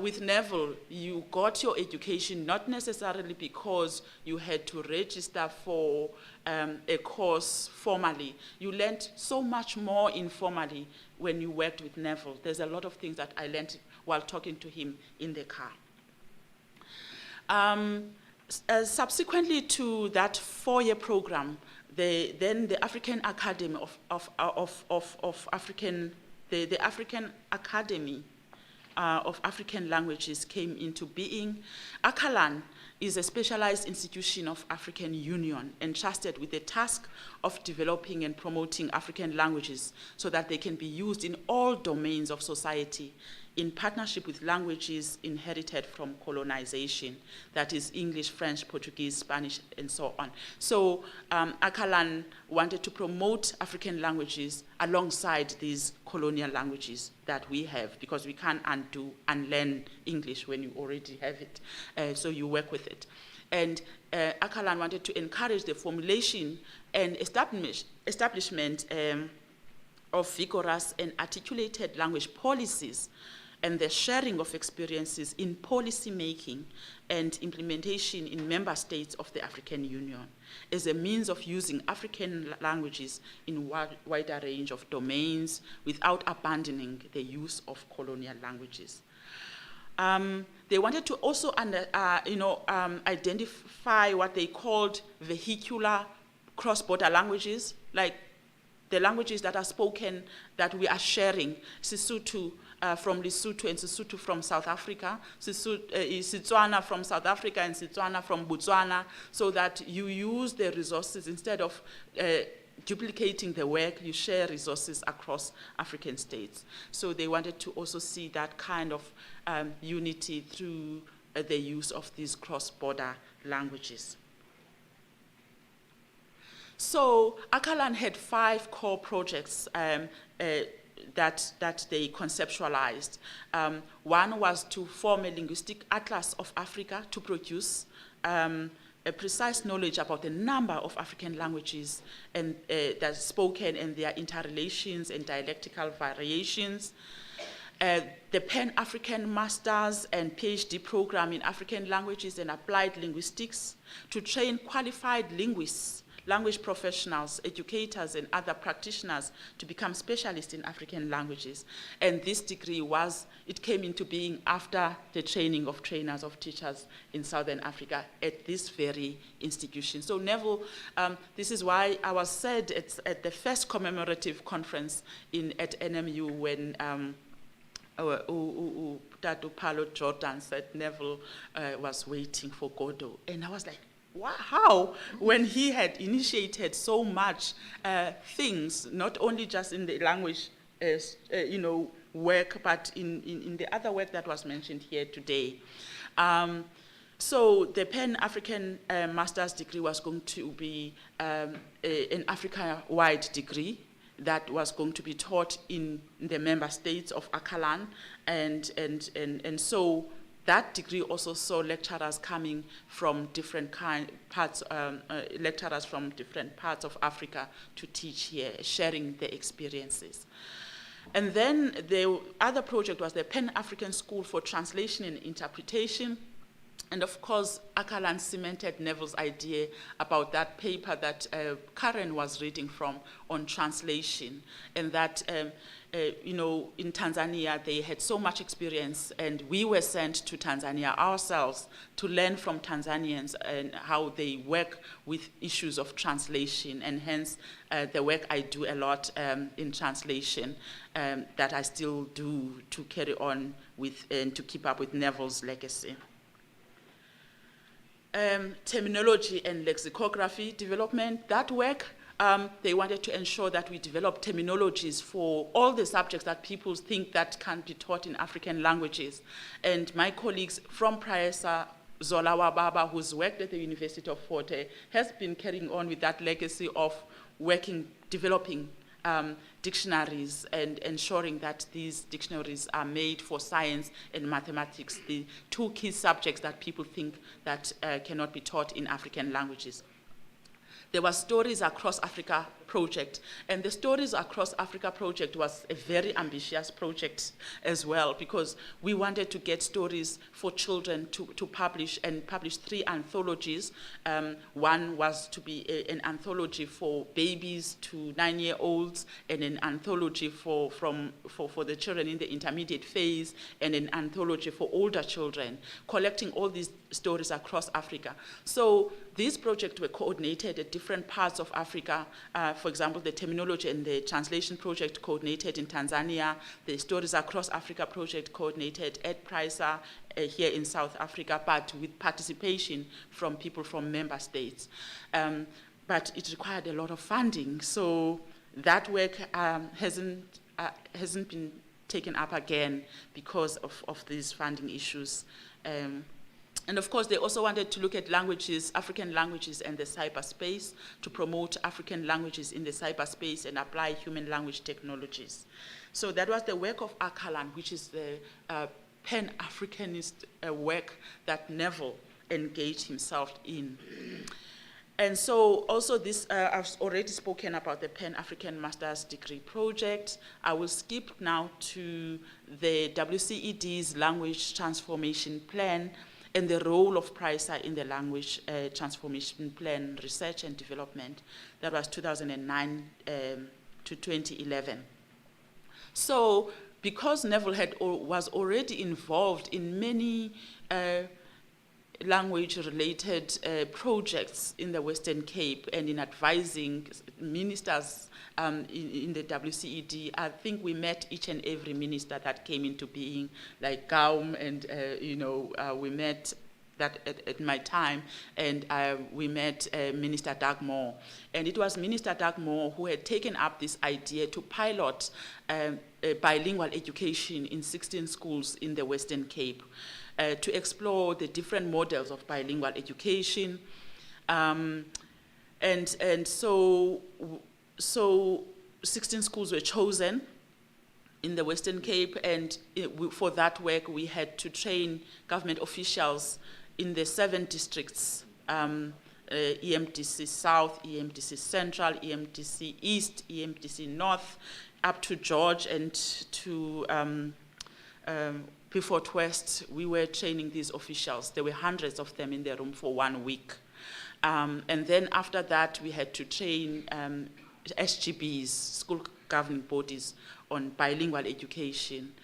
with Neville, you got your education, not necessarily because you had to register for a course formally. You learned so much more informally when you worked with Neville. There's a lot of things that I learned while talking to him in the car. Subsequently to that 4-year program, then the African Academy the African Academy of African Languages came into being. ACALAN is a specialized institution of African Union entrusted with the task of developing and promoting African languages so that they can be used in all domains of society in partnership with languages inherited from colonization, that is English, French, Portuguese, Spanish, and so on. So ACALAN wanted to promote African languages alongside these colonial languages that we have, because we can't unlearn English when you already have it. So you work with it. And ACALAN wanted to encourage the formulation and establishment of vigorous and articulated language policies and the sharing of experiences in policy making and implementation in member states of the African Union as a means of using African languages in a wider range of domains without abandoning the use of colonial languages. They wanted to also identify what they called vehicular cross-border languages, like the languages that are spoken, that we are sharing, Sesotho, from Lesotho and Sesotho from South Africa, Setswana from South Africa and Setswana from Botswana, so that you use the resources instead of duplicating the work, you share resources across African states. So they wanted to also see that kind of unity through the use of these cross-border languages. So Akalan had 5 core projects that they conceptualized. One was to form a linguistic atlas of Africa to produce a precise knowledge about the number of African languages and that are spoken and their interrelations and dialectical variations. The Pan-African Masters and PhD program in African languages and applied linguistics to train qualified linguists, language professionals, educators, and other practitioners to become specialists in African languages. And this degree came into being after the training of trainers of teachers in Southern Africa at this very institution. So Neville, this is why I was said at the first commemorative conference at NMU when Tatu Palo Jordan said Neville was waiting for Godot. And I was like, wow, how? When he had initiated so much things, not only just in the language, work, but in the other work that was mentioned here today. So the Pan-African Master's degree was going to be an Africa-wide degree that was going to be taught in the member states of Akalan, and so that degree also saw lecturers coming from different lecturers from different parts of Africa to teach here, sharing their experiences. And then the other project was the Pan-African School for Translation and Interpretation. And of course, Akalan cemented Neville's idea about that paper that Karen was reading from on translation, and that in Tanzania they had so much experience, and we were sent to Tanzania ourselves to learn from Tanzanians and how they work with issues of translation, and hence the work I do a lot in translation that I still do to carry on with and to keep up with Neville's legacy. Terminology and lexicography development, that work, they wanted to ensure that we develop terminologies for all the subjects that people think that can be taught in African languages. And my colleagues from Priasa, Zola Wababa, who's worked at the University of Fort Hare, has been carrying on with that legacy of developing dictionaries and ensuring that these dictionaries are made for science and mathematics, the 2 key subjects that people think that cannot be taught in African languages. There was Stories Across Africa project, and the Stories Across Africa project was a very ambitious project as well, because we wanted to get stories for children to publish, and publish 3 anthologies. One was to be an anthology for babies to 9-year-olds, and an anthology for the children in the intermediate phase, and an anthology for older children, collecting all these stories across Africa. So these projects were coordinated at different parts of Africa. For example, the Terminology and the Translation project coordinated in Tanzania, the Stories Across Africa project coordinated at Priasa here in South Africa, but with participation from people from member states. But it required a lot of funding, so that work hasn't been taken up again because of these funding issues. And of course, they also wanted to look at languages, African languages, and the cyberspace to promote African languages in the cyberspace and apply human language technologies. So that was the work of Akalan, which is the Pan-Africanist work that Neville engaged himself in. And so also this, I've already spoken about the Pan-African Master's Degree Project. I will skip now to the WCED's Language Transformation Plan and the role of Priasa in the Language Transformation Plan Research and Development. That was 2009 to 2011. So because Neville was already involved in many language-related projects in the Western Cape and in advising ministers in the WCED. I think we met each and every minister that came into being, like Gaum, and we met that at my time, and we met Minister Doug Moore. And it was Minister Doug Moore who had taken up this idea to pilot bilingual education in 16 schools in the Western Cape, to explore the different models of bilingual education. And so 16 schools were chosen in the Western Cape, and for that work we had to train government officials in the 7 districts, EMDC South, EMDC Central, EMDC East, EMDC North, up to George and to Beaufort West. We were training these officials. There were hundreds of them in the room for 1 week. And then after that, we had to train SGBs, school governing bodies, on bilingual education.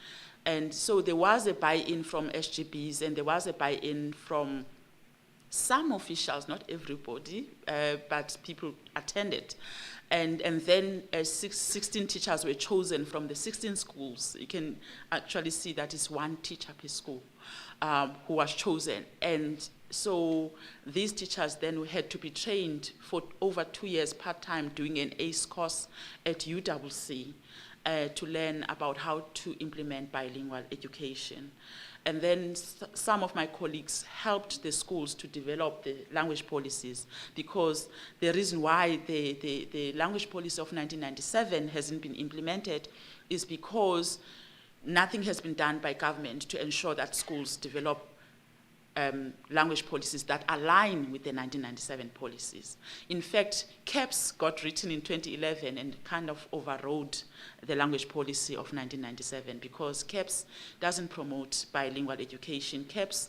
And so there was a buy-in from SGBs, and there was a buy-in from some officials, not everybody, but people attended. And then 16 teachers were chosen from the 16 schools. You can actually see that is 1 teacher per school who was chosen. And so these teachers then had to be trained for over 2 years part-time, doing an ACE course at UWC to learn about how to implement bilingual education. And then some of my colleagues helped the schools to develop the language policies, because the reason why the language policy of 1997 hasn't been implemented is because nothing has been done by government to ensure that schools develop language policies that align with the 1997 policies. In fact, CAPS got written in 2011 and kind of overrode the language policy of 1997, because CAPS doesn't promote bilingual education. CAPS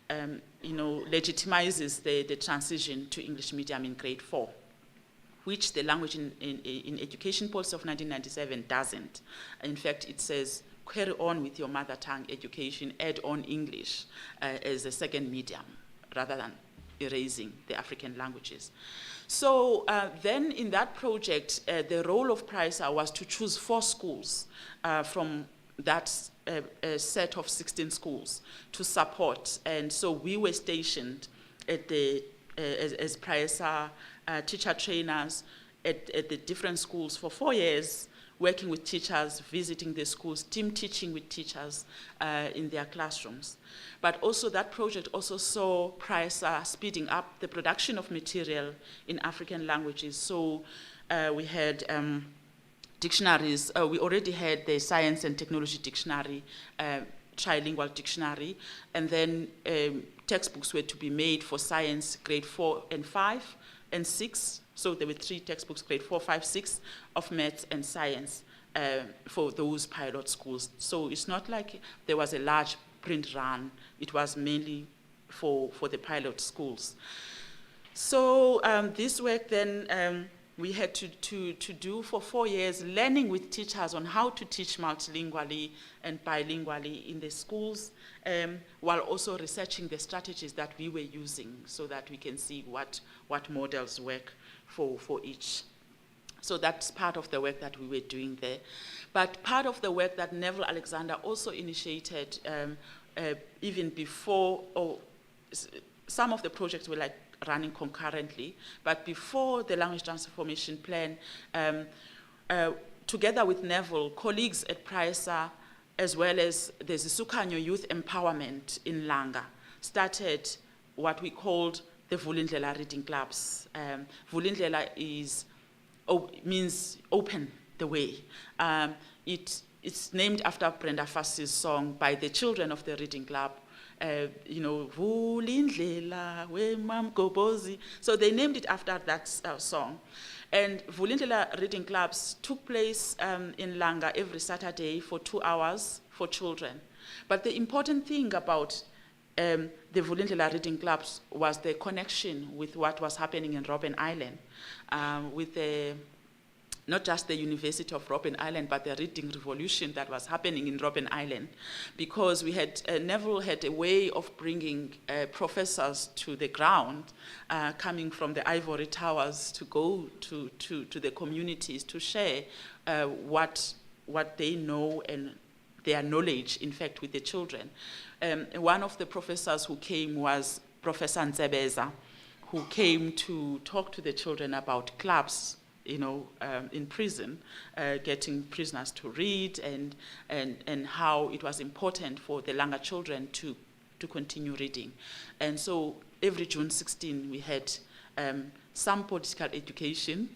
legitimizes the transition to English medium in grade 4, which the language in education policy of 1997 doesn't. In fact, it says, carry on with your mother tongue education, add on English as a second medium, rather than erasing the African languages. So then in that project, the role of PRISA was to choose 4 schools from that set of 16 schools to support. And so we were stationed at as PRISA teacher trainers at the different schools for 4 years, working with teachers, visiting the schools, team teaching with teachers in their classrooms. But also that project also saw PRISA speeding up the production of material in African languages. So we had dictionaries. We already had the science and technology dictionary, trilingual dictionary, and then textbooks were to be made for science grade 4 and 5 and 6. So there were 3 textbooks, grade 4, 5, 6, of maths and science for those pilot schools. So it's not like there was a large print run. It was mainly for the pilot schools. So this work then we had to do for 4 years, learning with teachers on how to teach multilingually and bilingually in the schools, while also researching the strategies that we were using so that we can see what models work for each. So that's part of the work that we were doing there. But part of the work that Neville Alexander also initiated even before, or some of the projects were like running concurrently, but before the language transformation plan, together with Neville, colleagues at PRISA, as well as the Zisukanyo Youth Empowerment in Langa, started what we called the Vulindlela Reading Clubs. Vulindlela means open the way. It's named after Brenda Fassie's song by the children of the Reading Club. Vulindlela we mam gobozi. So they named it after that song. And Vulindlela Reading Clubs took place in Langa every Saturday for 2 hours for children. But the important thing about the Vulindlela Reading Clubs was the connection with what was happening in Robben Island, with the not just the University of Robben Island, but the reading revolution that was happening in Robben Island, because we had, Neville had a way of bringing professors to the ground, coming from the ivory towers to go to the communities to share what they know and their knowledge, in fact, with the children. One of the professors who came was Professor Nzebeza, who came to talk to the children about clubs, in prison, getting prisoners to read, and how it was important for the Langa children to continue reading. And so every June 16 we had some political education,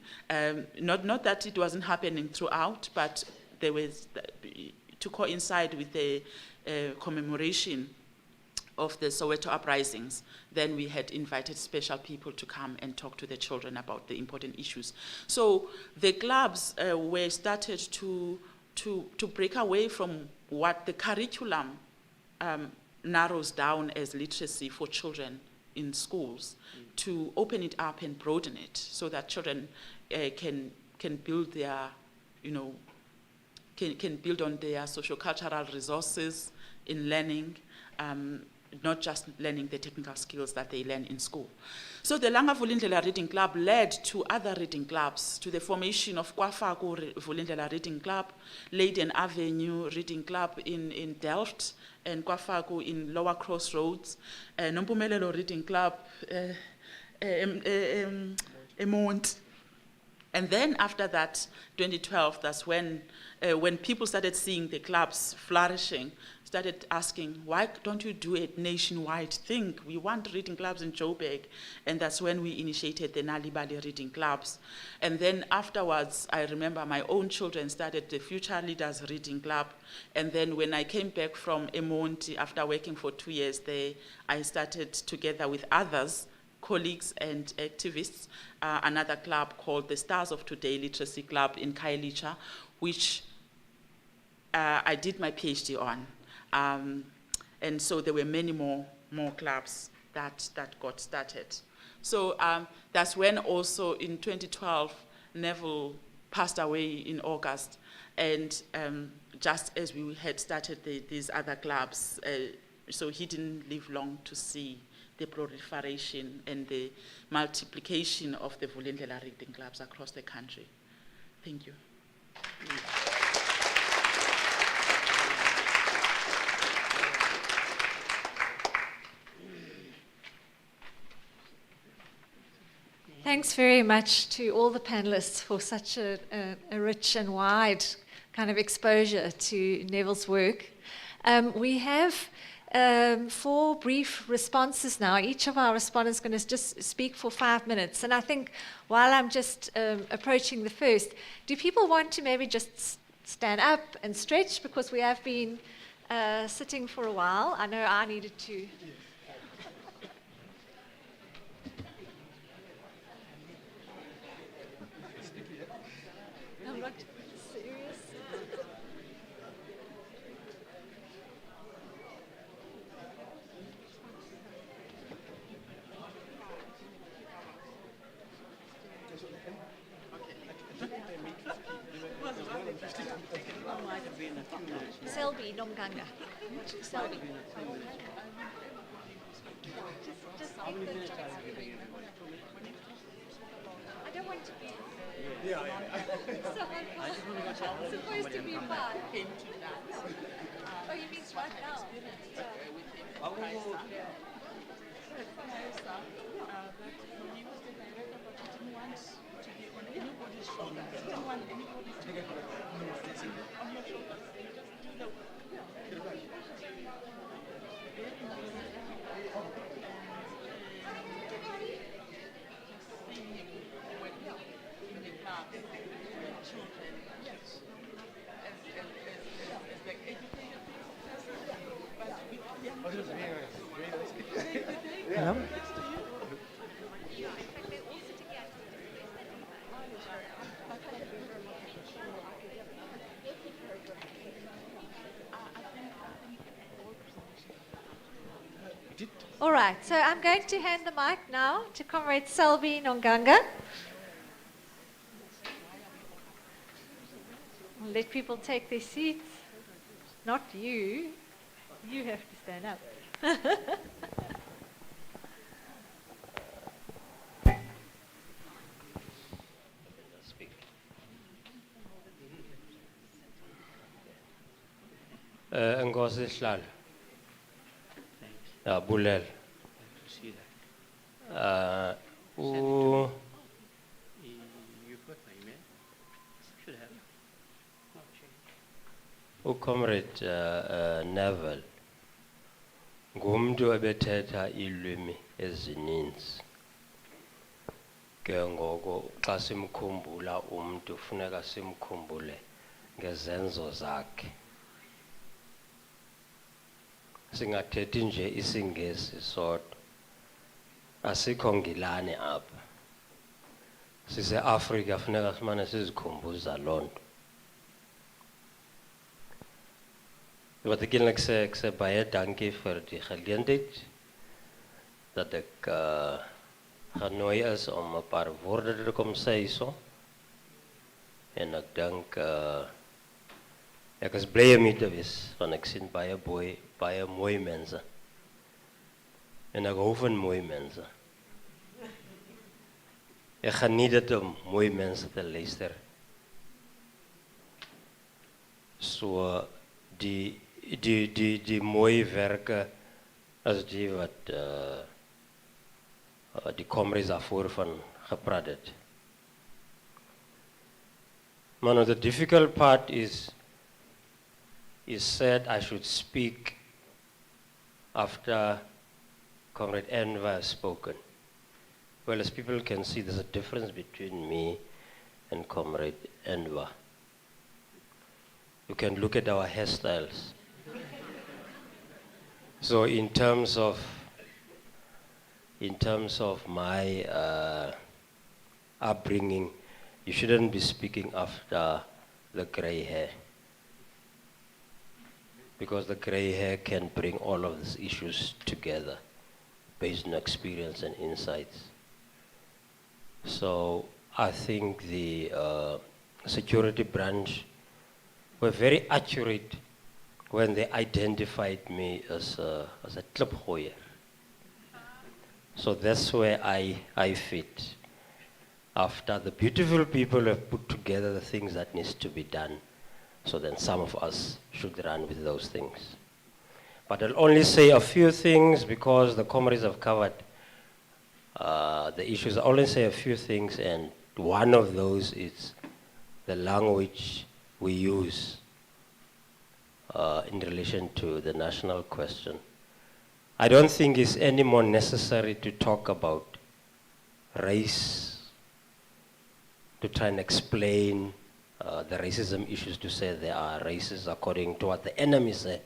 not that it wasn't happening throughout, but there was, to coincide with the commemoration of the Soweto uprisings, then we had invited special people to come and talk to the children about the important issues. So the clubs were started to break away from what the curriculum narrows down as literacy for children in schools, to open it up and broaden it so that children can build their, can build on their socio-cultural resources in learning, not just learning the technical skills that they learn in school. So the Langa Vulindlela Reading Club led to other reading clubs, to the formation of Kwafaku Vulindlela Reading Club, Leiden Avenue Reading Club in Delft, and Kwafaku in Lower Crossroads, Nompumelelo Reading Club, Emont. And then after that, 2012, that's when people started seeing the clubs flourishing, started asking, why don't you do a nationwide thing? We want reading clubs in Joburg. And that's when we initiated the Nalibali reading clubs. And then afterwards, I remember my own children started the Future Leaders Reading Club. And then when I came back from Emonti, after working for 2 years there, I started together with others, colleagues and activists, another club called the Stars of Today Literacy Club in Kailicha, which I did my PhD on. And so there were many more clubs that got started. So that's when also in 2012, Neville passed away in August. And just as we had started these other clubs, so he didn't live long to see the proliferation and the multiplication of the Vulindlela reading clubs across the country. Thank you. Thanks very much to all the panelists for such a rich and wide kind of exposure to Neville's work. We have 4 brief responses now. Each of our respondents is going to just speak for 5 minutes. And I think while I'm just approaching the first, do people want to maybe just stand up and stretch, because we have been sitting for a while? I know I needed to. I'm not serious. Selby Nomganga. Selby. Just make the I don't want to be. Yeah. It's supposed to be fun. Oh, you mean right now? Hello? All right, so I'm going to hand the mic now to Comrade Selby Nonganga. let people take their seats. Not you. You have to stand up. Ngozi Sihlalo. Bulel. Comrade Neville ngumntu ebethetha ilwimi ezininzi. Ke ngoko xa simkhumbula umntu funeka simkhumbule ngezenzo zakhe. Singathethi nje isiNgesi sodwa. Asikho ngilane apha. Sise-Afrika funeka simane sizikhumbuza loo nto. Wat ek eintlik sê, ek sê baie dankie vir die geleentheid dat ek genooi is om 'n paar woorde te kom sê hierso. En ek dink ek is bly om hier te wees, want ek sien baie mooi mense. En ek hou van mooi mense. Ek geniet dit om mooi mense te luister. So die mooie werke as die wat die comrades daarvoor van gepraat het. Man, the difficult part is said I should speak after Comrade Enver has spoken. Well, as people can see, there's a difference between me and Comrade Enver. You can look at our hairstyles. So in terms of my upbringing, you shouldn't be speaking after the gray hair, because the gray hair can bring all of these issues together based on experience and insights. So I think the security branch were very accurate when they identified me as a klipgooier. So that's where I fit. After the beautiful people have put together the things that needs to be done, so then some of us should run with those things. But I'll only say a few things because the comrades have covered the issues. I'll only say a few things, and one of those is the language we use in relation to the national question. I don't think it's any more necessary to talk about race, to try and explain the racism issues, to say there are races according to what the enemy said,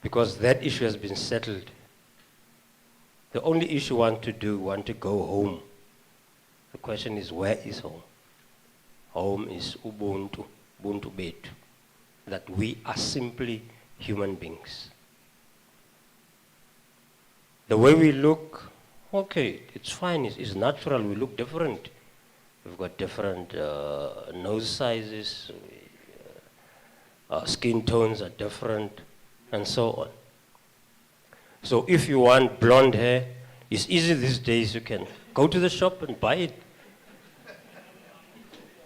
because that issue has been settled. The only issue want to go home. The question is, where is home? Home is Ubuntu, Ubuntu betu, that we are simply human beings. The way we look, okay, it's fine, it's natural, we look different. We've got different nose sizes, skin tones are different, and so on. So if you want blonde hair, it's easy these days, you can go to the shop and buy it.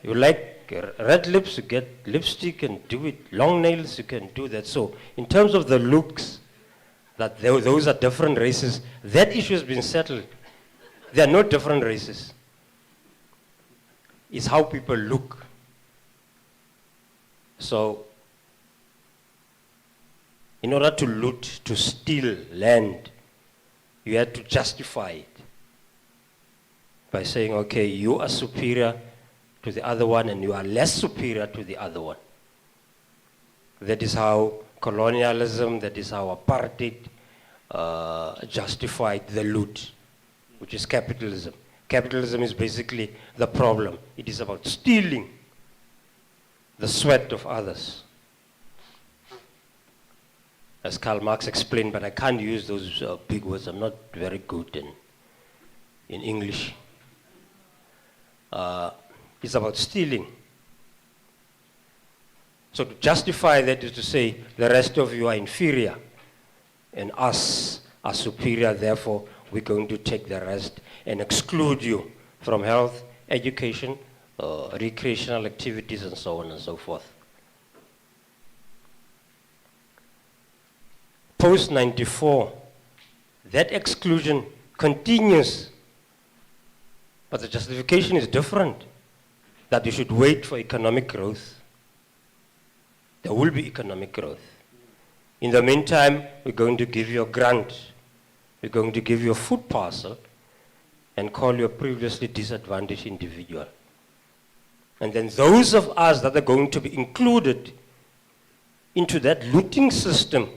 You like red lips, you get lipstick and do it. Long nails, you can do that. So in terms of the looks, that those are different races, that issue has been settled. They are not different races. It's how people look. So in order to loot, to steal land, you had to justify it by saying, okay, you are superior to the other one and you are less superior to the other one. That is how colonialism, that is how apartheid justified the loot, which is capitalism. Capitalism is basically the problem. It is about stealing the sweat of others. As Karl Marx explained, but I can't use those big words. I'm not very good in English. It's about stealing. So to justify that is to say the rest of you are inferior and us are superior, therefore we're going to take the rest and exclude you from health, education, recreational activities, and so on and so forth. Post-94, that exclusion continues, but the justification is different, that you should wait for economic growth. There will be economic growth. In the meantime, we're going to give you a grant. We're going to give you a food parcel and call you a previously disadvantaged individual. And then those of us that are going to be included into that looting system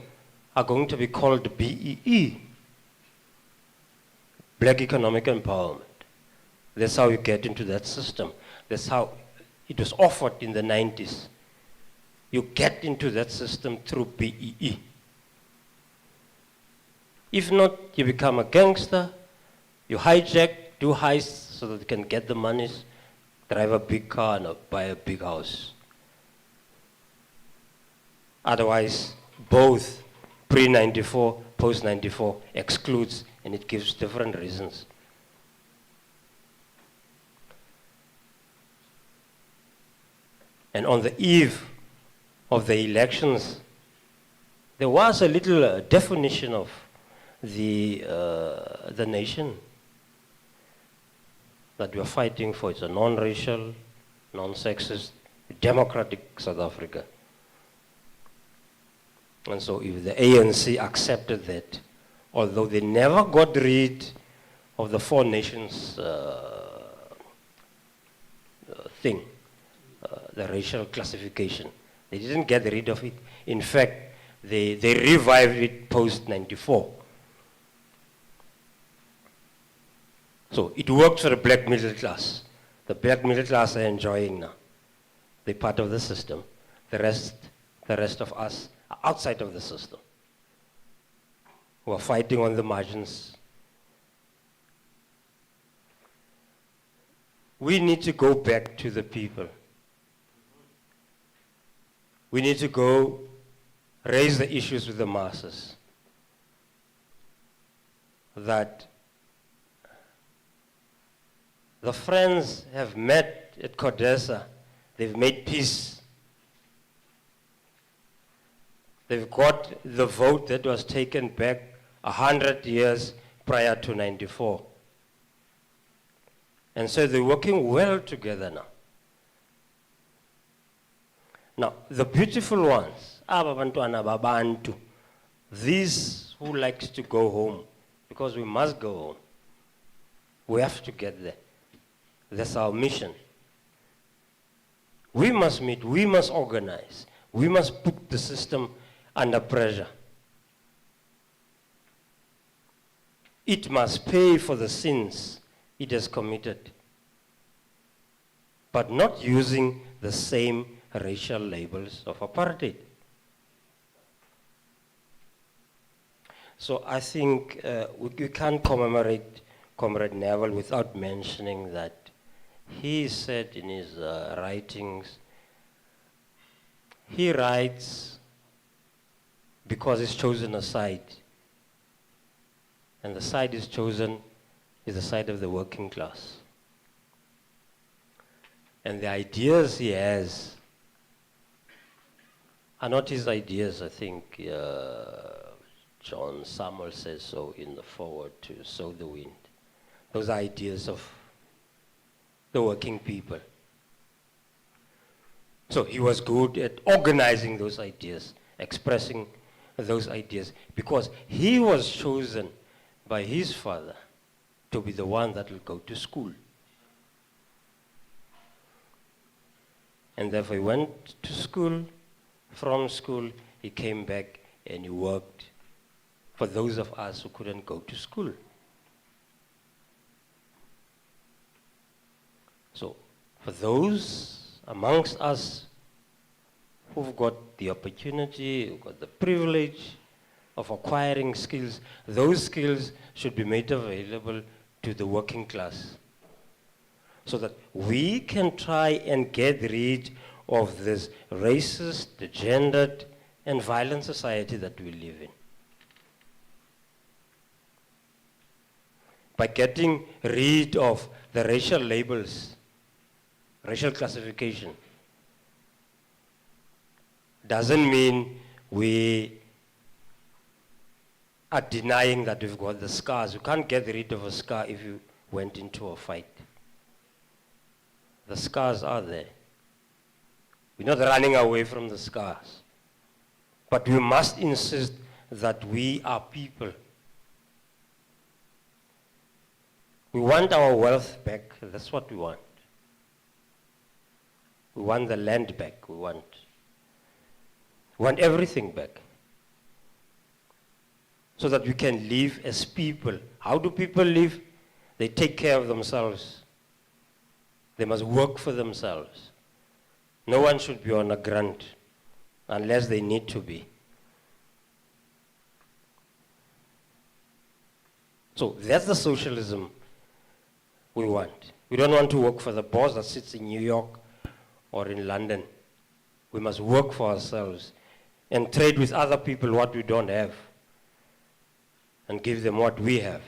are going to be called BEE, Black Economic Empowerment. That's how you get into that system. That's how it was offered in the 90s. You get into that system through BEE. If not, you become a gangster, you hijack, do heists so that you can get the monies, drive a big car and buy a big house. Otherwise, both pre-94, post-94 excludes, and it gives different reasons. And on the eve of the elections, there was a little definition of the nation that we are fighting for. It's a non-racial, non-sexist, democratic South Africa. And so if the ANC accepted that, although they never got rid of the four nations thing, the racial classification, they didn't get rid of it. In fact, they revived it post-94. So it worked for the black middle class. The black middle class are enjoying now. They're part of the system. The rest of us are outside of the system, who are fighting on the margins. We need to go back to the people. We need to go raise the issues with the masses. That the friends have met at Codesa. They've made peace. They've got the vote that was taken back 100 years prior to 94. And so they're working well together now. Now, the beautiful ones, these who likes to go home, because we must go home. We have to get there. That's our mission. We must meet, we must organize, we must put the system under pressure. It must pay for the sins it has committed, but not using the same racial labels of apartheid. So I think we can't commemorate Comrade Neville without mentioning that he said in his writings, he writes because he's chosen a side. And the side he's chosen is the side of the working class. And the ideas he has are not his ideas. I think John Samuel says so in the foreword to Sow the Wind. Those are ideas of the working people. So he was good at organizing those ideas, expressing those ideas, because he was chosen by his father to be the one that will go to school. And therefore he went to school. From school, he came back and he worked for those of us who couldn't go to school. So for those amongst us who've got the opportunity, who've got the privilege of acquiring skills, those skills should be made available to the working class so that we can try and get rid of this racist, gendered, and violent society that we live in. By getting rid of the racial labels, racial classification, doesn't mean we are denying that we've got the scars. You can't get rid of a scar if you went into a fight. The scars are there. We're not running away from the scars. But we must insist that we are people. We want our wealth back. That's what we want. We want the land back. We want everything back. So that we can live as people. How do people live? They take care of themselves. They must work for themselves. No one should be on a grant unless they need to be. So that's the socialism we want. We don't want to work for the boss that sits in New York or in London. We must work for ourselves and trade with other people what we don't have and give them what we have.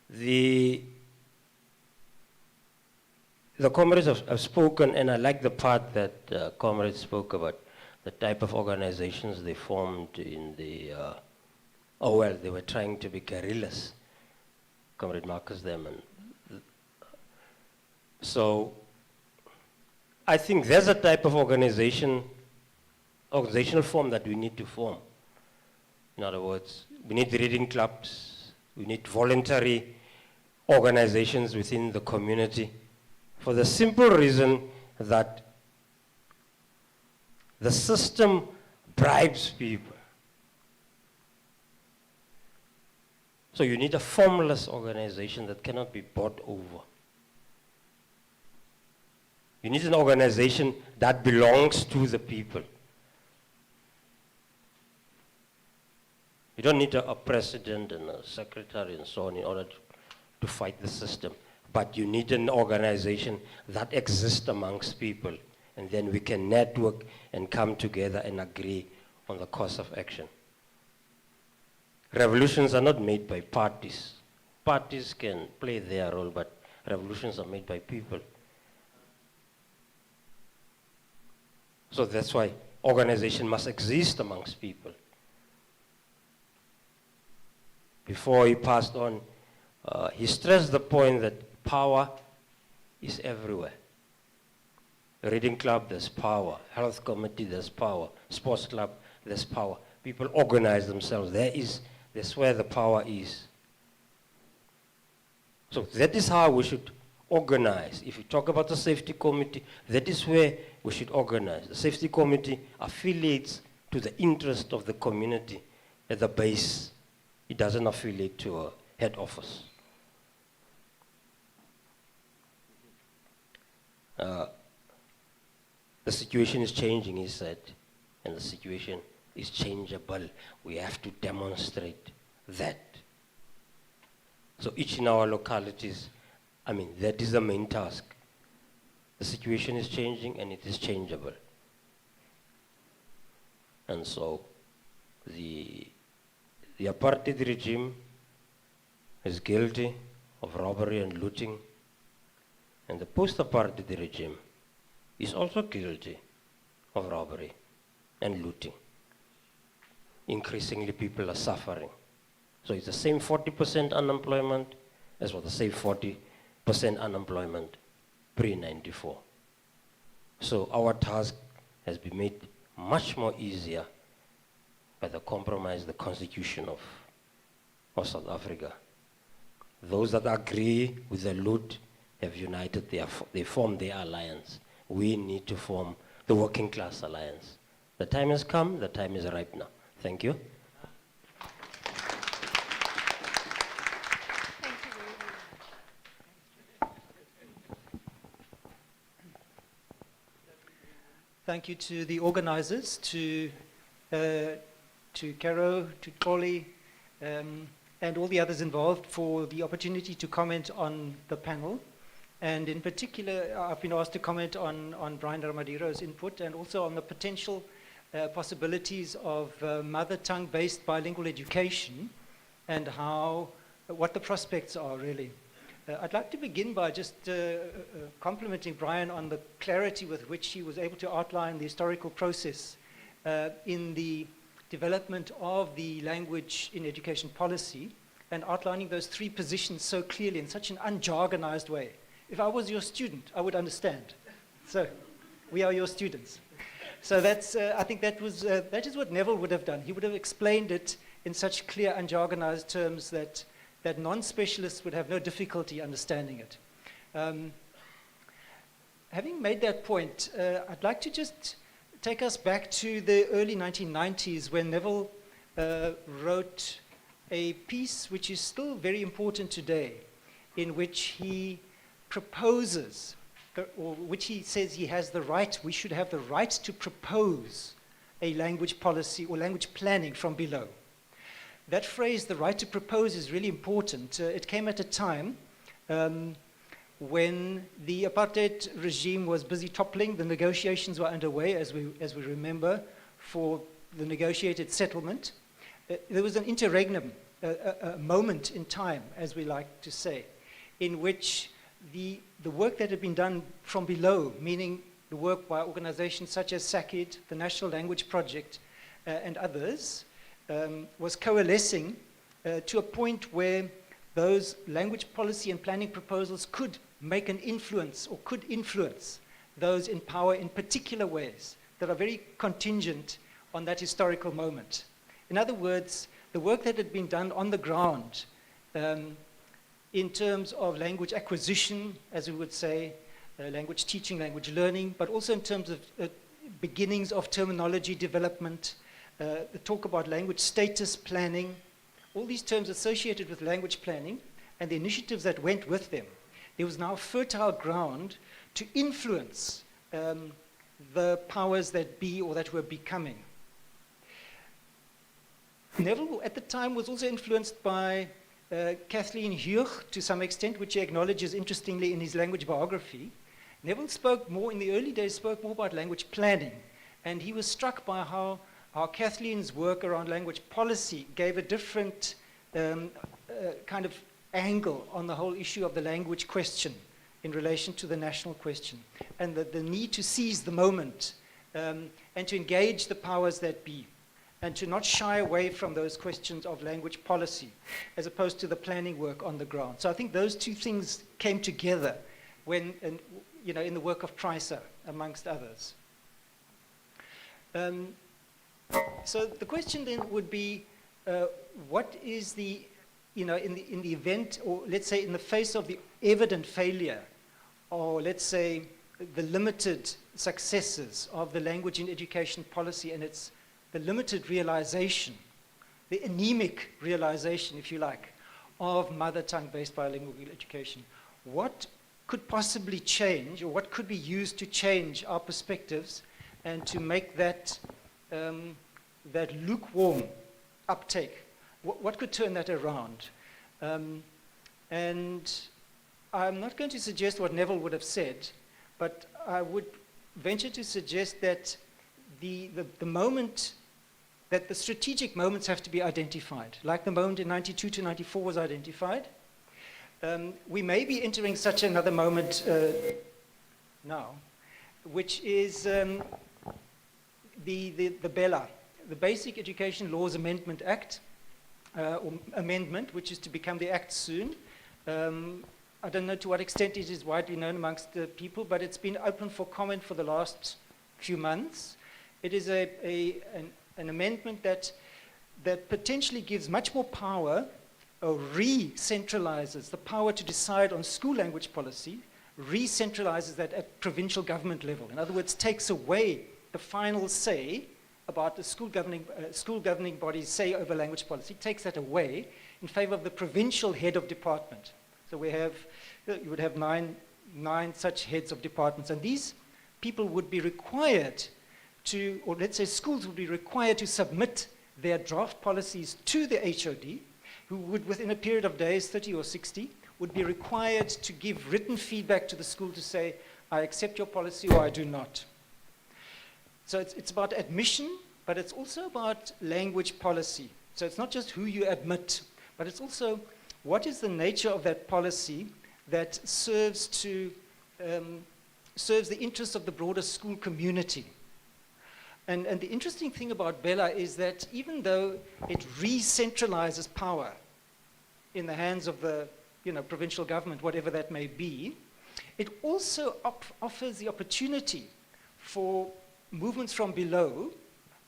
The comrades have spoken, and I like the part that comrades spoke about the type of organizations they formed in the, they were trying to be guerrillas. Comrade Marcus them. And so I think there's a type of organizational form that we need to form. In other words, we need reading clubs, we need voluntary organizations within the community, for the simple reason that the system bribes people. So you need a formless organization that cannot be bought over. You need an organization that belongs to the people. You don't need a president and a secretary and so on in order to fight the system. But you need an organization that exists amongst people. And then we can network and come together and agree on the course of action. Revolutions are not made by parties. Parties can play their role, but revolutions are made by people. So that's why organization must exist amongst people. Before he passed on, he stressed the point that power is everywhere. Reading club, there's power. Health committee, there's power. Sports club, there's power. People organize themselves. That's where the power is. So that is how we should organize. If you talk about the safety committee, that is where we should organize. The safety committee affiliates to the interest of the community at the base. It doesn't affiliate to a head office. The situation is changing, he said, and the situation is changeable. We have to demonstrate that. So each in our localities, that is the main task. The situation is changing and it is changeable. And so the apartheid regime is guilty of robbery and looting, and the post-apartheid regime is also guilty of robbery and looting. Increasingly people are suffering. So it's the same 40% unemployment as was the same 40% unemployment pre-94. So our task has been made much more easier by the compromise, the constitution of South Africa. Those that agree with the loot have united, they formed their alliance. We need to form the working class alliance. The time has come, the time is ripe now. Thank you. Thank you to the organizers, to Caro, to Koli, and all the others involved for the opportunity to comment on the panel. And in particular, I've been asked to comment on Brian Ramadiro's input and also on the potential possibilities of mother tongue-based bilingual education and what the prospects are really. I'd like to begin by just complimenting Brian on the clarity with which he was able to outline the historical process in the development of the language in education policy and outlining those three positions so clearly in such an unjargonized way. If I was your student, I would understand. So, we are your students. So that's, I think that is what Neville would have done. He would have explained it in such clear, unjargonized terms that non-specialists would have no difficulty understanding it. Having made that point, I'd like to just take us back to the early 1990s when Neville wrote a piece which is still very important today, in which he proposes, or which he says he has the right, we should have the right to propose a language policy or language planning from below. That phrase, the right to propose, is really important. It came at a time when the apartheid regime was busy toppling. The negotiations were underway, as we remember, for the negotiated settlement. There was an interregnum, a moment in time, as we like to say, in which the work that had been done from below, meaning the work by organizations such as SACID, the National Language Project, and others, was coalescing to a point where those language policy and planning proposals could make an influence or could influence those in power in particular ways that are very contingent on that historical moment. In other words, the work that had been done on the ground in terms of language acquisition, as we would say, language teaching, language learning, but also in terms of beginnings of terminology development, the talk about language status planning, all these terms associated with language planning and the initiatives that went with them. There was now fertile ground to influence the powers that be or that were becoming. Neville at the time was also influenced by Kathleen Hugh to some extent, which he acknowledges interestingly in his language biography. Neville spoke more, in the early days, spoke more about language planning, and he was struck by how Kathleen's work around language policy gave a different kind of angle on the whole issue of the language question in relation to the national question, and the need to seize the moment and to engage the powers that be, and to not shy away from those questions of language policy, as opposed to the planning work on the ground. So I think those two things came together when, in the work of Pricer, amongst others. So the question then would be, what is the, in the event, or let's say in the face of the evident failure, or let's say the limited successes of the language in education policy and the limited realization, the anemic realization, if you like, of mother tongue-based bilingual education, what could possibly change, or what could be used to change our perspectives and to make that lukewarm uptake? What could turn that around? And I'm not going to suggest what Neville would have said, but I would venture to suggest that the moment, that the strategic moments have to be identified, like the moment in 92 to 94 was identified. We may be entering such another moment now, which is the BELA, the Basic Education Laws Amendment Act, or amendment, which is to become the Act soon. I don't know to what extent it is widely known amongst the people, but it's been open for comment for the last few months. It is an amendment that potentially gives much more power, or re-centralizes the power to decide on school language policy, re-centralizes that at provincial government level. In other words, takes away the final say about the school governing body's say over language policy, takes that away in favor of the provincial head of department. So you would have nine such heads of departments, and these people would be required to, or let's say schools would be required to submit their draft policies to the HOD, who would, within a period of days, 30 or 60, would be required to give written feedback to the school to say, I accept your policy or I do not. So it's about admission, but it's also about language policy. So it's not just who you admit, but it's also what is the nature of that policy that serves the interests of the broader school community. And the interesting thing about Bella is that even though it re-centralizes power in the hands of the provincial government, whatever that may be, it also offers the opportunity for movements from below,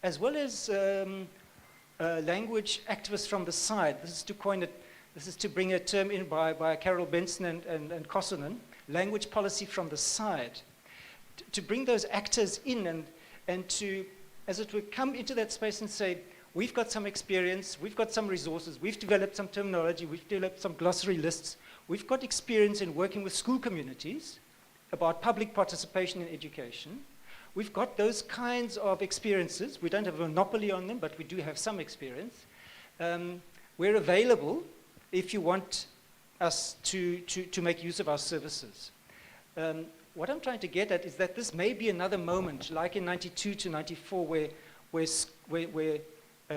as well as language activists from the side. This is to bring a term in by Carol Benson and Kosonen, language policy from the side, to bring those actors in and to, as it were, come into that space and say, we've got some experience, we've got some resources, we've developed some terminology, we've developed some glossary lists, we've got experience in working with school communities about public participation in education. We've got those kinds of experiences. We don't have a monopoly on them, but we do have some experience. We're available if you want us to make use of our services. What I'm trying to get at is that this may be another moment, like in 92 to 94, where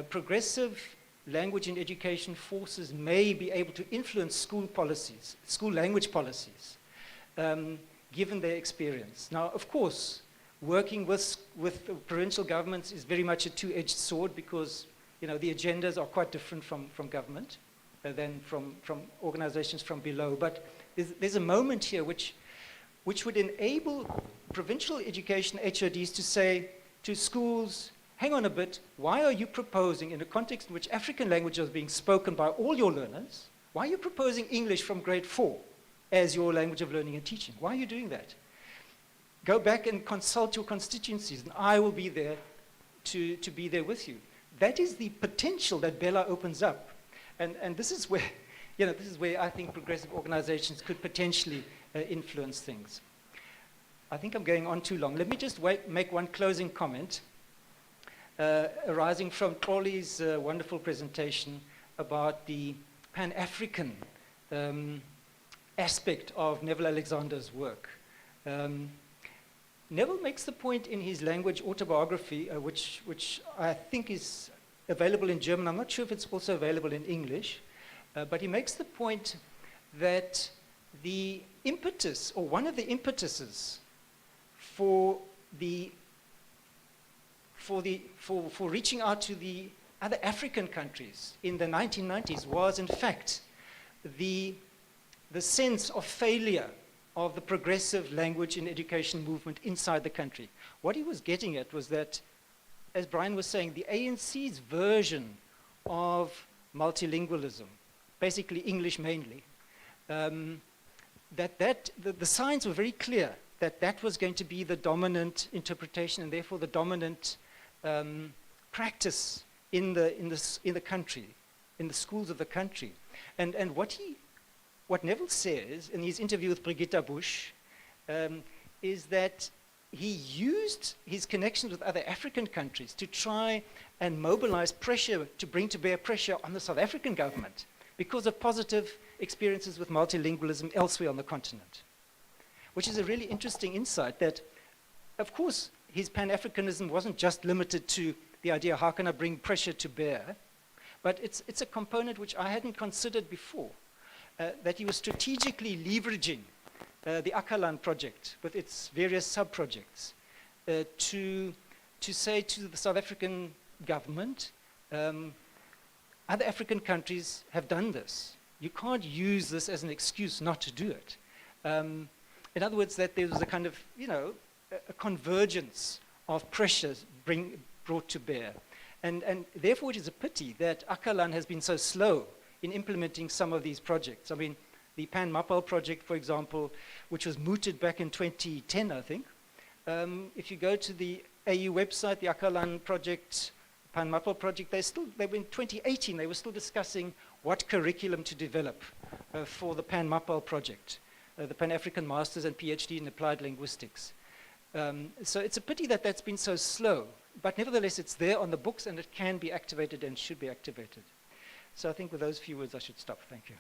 progressive language in education forces may be able to influence school policies, school language policies, given their experience. Now, of course, working with provincial governments is very much a two-edged sword because the agendas are quite different from government than from organizations from below. But there's a moment here which would enable provincial education HODs to say to schools, hang on a bit, why are you proposing, in a context in which African language is being spoken by all your learners, why are you proposing English from grade 4 as your language of learning and teaching? Why are you doing that? Go back and consult your constituencies, and I will be there to be there with you. That is the potential that Bella opens up. And this is where, I think progressive organizations could potentially influence things. I think I'm going on too long. Let me just make one closing comment arising from Trolli's wonderful presentation about the Pan-African aspect of Neville Alexander's work. Neville makes the point in his language autobiography, which I think is available in German. I'm not sure if it's also available in English, but he makes the point that the impetus, or one of the impetuses for reaching out to the other African countries in the 1990s was, in fact, the sense of failure of the progressive language in education movement inside the country. What he was getting at was that, as Brian was saying, the ANC's version of multilingualism, basically English mainly, the signs were very clear that was going to be the dominant interpretation and therefore the dominant practice in the country, in the schools of the country. And what Neville says in his interview with Brigitte Bush is that he used his connections with other African countries to try and mobilize pressure, to bring to bear pressure on the South African government because of positive experiences with multilingualism elsewhere on the continent, which is a really interesting insight that, of course, his Pan-Africanism wasn't just limited to the idea, how can I bring pressure to bear, but it's a component which I hadn't considered before. That he was strategically leveraging the Akalan project with its various sub-projects to say to the South African government, other African countries have done this. You can't use this as an excuse not to do it. In other words, that there was a kind of, a convergence of pressures brought to bear. And therefore it is a pity that Akalan has been so slow in implementing some of these projects. I mean, the Pan Mapal project, for example, which was mooted back in 2010, I think. If you go to the AU website, the Akalan project, Pan Mapal project, they were in 2018, they were still discussing what curriculum to develop for the Pan Mapal project, the Pan-African Masters and PhD in Applied Linguistics. So it's a pity that that's been so slow, but nevertheless it's there on the books and it can be activated and should be activated. So I think with those few words I should stop. Thank you.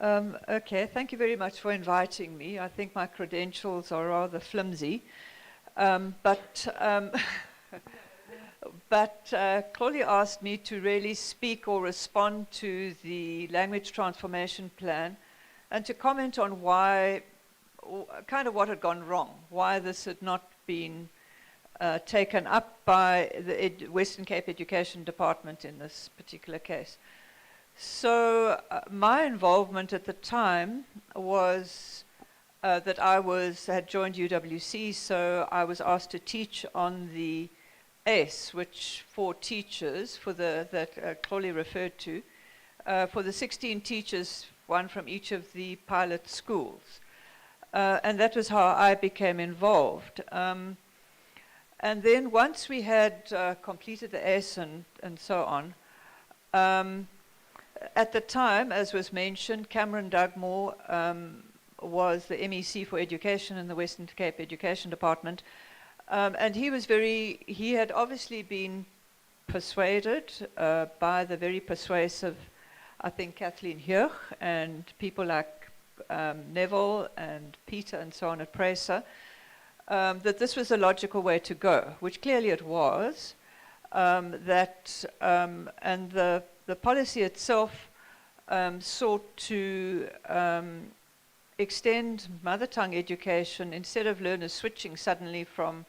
Okay, thank you very much for inviting me. I think my credentials are rather flimsy. But Claudia asked me to really speak or respond to the language transformation plan and to comment on why, kind of what had gone wrong, why this had not been taken up by the Western Cape Education Department in this particular case. So my involvement at the time was that I had joined UWC, so I was asked to teach on the ACE, which for teachers, that Chloe referred to, for the 16 teachers, one from each of the pilot schools. And that was how I became involved. And then once we had completed the ACE and so on, at the time, as was mentioned, Cameron Dugmore was the MEC for Education in the Western Cape Education Department. And he had obviously been persuaded by the very persuasive, I think, Kathleen Hirch and people like Neville and Peter and so on at PRESA, that this was a logical way to go, which clearly it was. And the policy itself sought to extend mother tongue education instead of learners switching suddenly from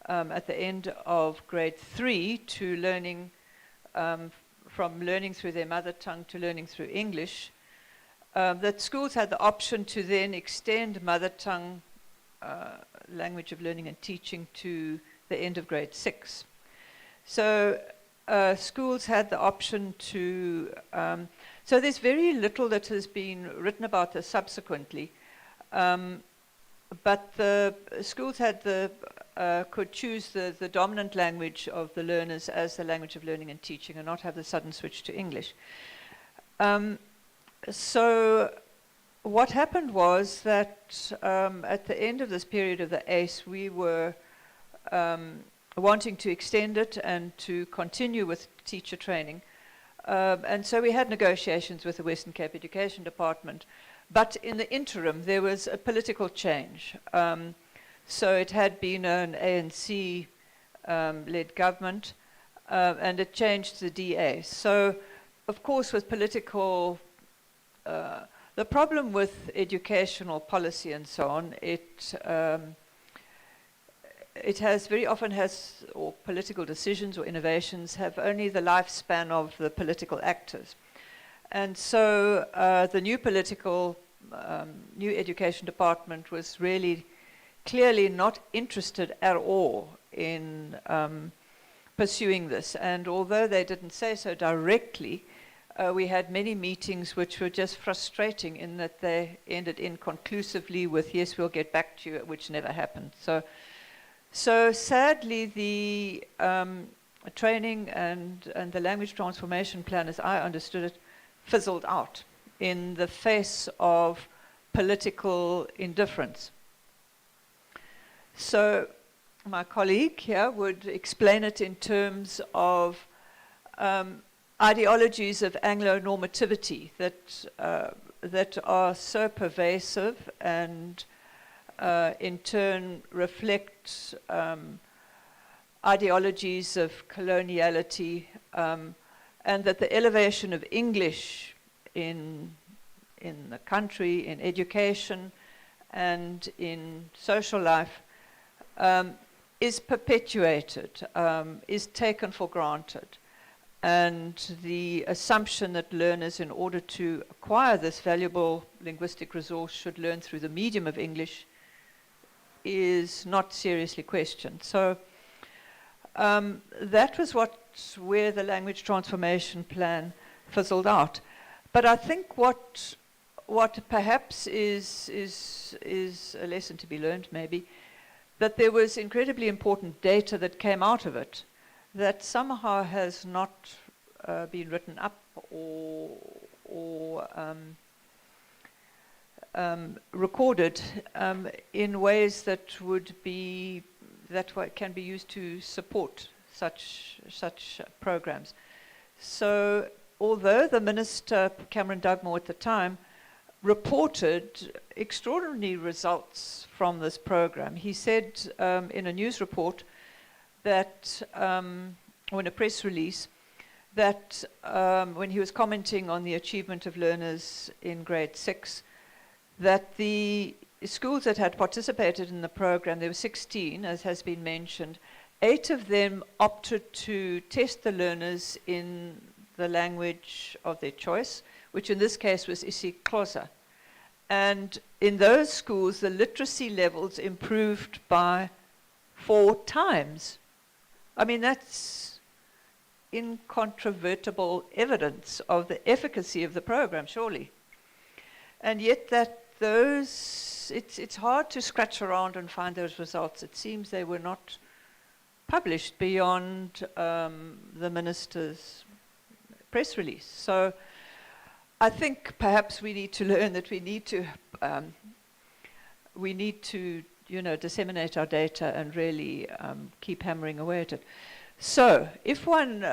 at the end of grade 3 to learning from learning through their mother tongue to learning through English, that schools had the option to then extend mother tongue language of learning and teaching to the end of grade 6. So schools had the option to, so there's very little that has been written about this subsequently, but the schools had could choose the dominant language of the learners as the language of learning and teaching and not have the sudden switch to English. So what happened was that at the end of this period of the ACE, we were wanting to extend it and to continue with teacher training. And so we had negotiations with the Western Cape Education Department. But in the interim, there was a political change. So it had been an ANC-led government, and it changed the DA. So, of course, with political... the problem with educational policy and so on, it has very often or political decisions or innovations have only the lifespan of the political actors. And so the new new education department was really clearly not interested at all in pursuing this. And although they didn't say so directly, we had many meetings which were just frustrating in that they ended inconclusively with, yes, we'll get back to you, which never happened. So sadly, the training and the language transformation plan, as I understood it, fizzled out in the face of political indifference. So my colleague here would explain it in terms of ideologies of Anglo-normativity that are so pervasive and in turn reflect ideologies of coloniality, and that the elevation of English in the country, in education and in social life is perpetuated, is taken for granted. And the assumption that learners, in order to acquire this valuable linguistic resource, should learn through the medium of English is not seriously questioned. So that was where the language transformation plan fizzled out. But I think what perhaps is a lesson to be learned, maybe, that there was incredibly important data that came out of it that somehow has not been written up or recorded in ways that can be used to support such programs. So although the minister, Cameron Dugmore at the time, reported extraordinary results from this program. He said in a news report that, or in a press release, that when he was commenting on the achievement of learners in grade 6, that the schools that had participated in the program, there were 16, as has been mentioned, 8 of them opted to test the learners in the language of their choice, which in this case was isiXhosa. And in those schools, the literacy levels improved by 4 times. I mean, that's incontrovertible evidence of the efficacy of the program, surely. And yet it's hard to scratch around and find those results. It seems they were not published beyond the minister's press release. So I think perhaps we need to learn that we need to disseminate our data and really keep hammering away at it. So if one,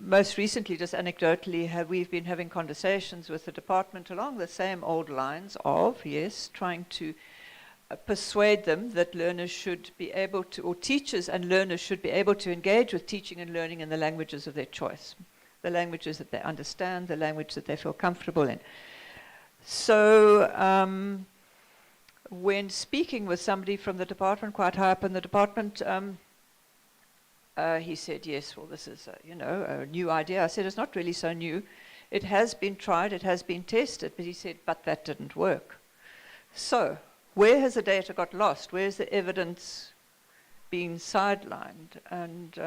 most recently, just anecdotally, we've been having conversations with the department along the same old lines of, yes, trying to persuade them that learners should be able to, or teachers and learners should be able to engage with teaching and learning in the languages of their choice, the languages that they understand, the language that they feel comfortable in. So when speaking with somebody from the department, quite high up in the department, he said, yes, well, this is, a new idea. I said, it's not really so new. It has been tried, it has been tested, but he said, but that didn't work. So where has the data got lost? Where's the evidence been sidelined? And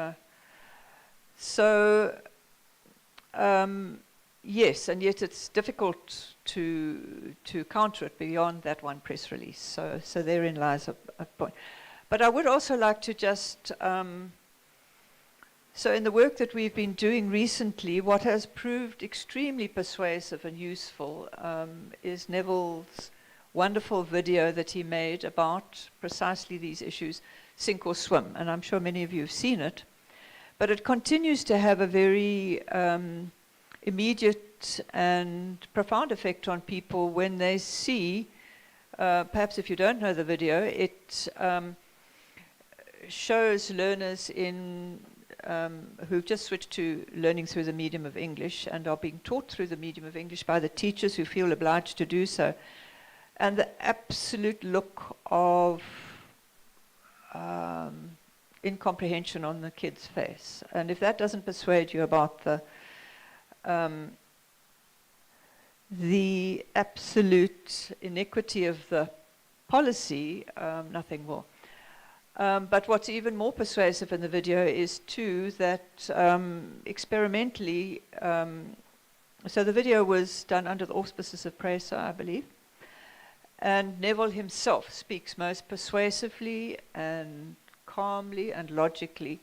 yes, and yet it's difficult to counter it beyond that one press release. So therein lies a point. But I would also like to just, so in the work that we've been doing recently, what has proved extremely persuasive and useful is Neville's wonderful video that he made about precisely these issues, Sink or Swim. And I'm sure many of you have seen it. But it continues to have a very immediate and profound effect on people when they see, perhaps if you don't know the video, it shows learners who've just switched to learning through the medium of English and are being taught through the medium of English by the teachers who feel obliged to do so. And the absolute look of incomprehension on the kid's face. And if that doesn't persuade you about the absolute inequity of the policy, nothing more. But what's even more persuasive in the video is, too, that experimentally, so the video was done under the auspices of PRESA, I believe, and Neville himself speaks most persuasively and calmly and logically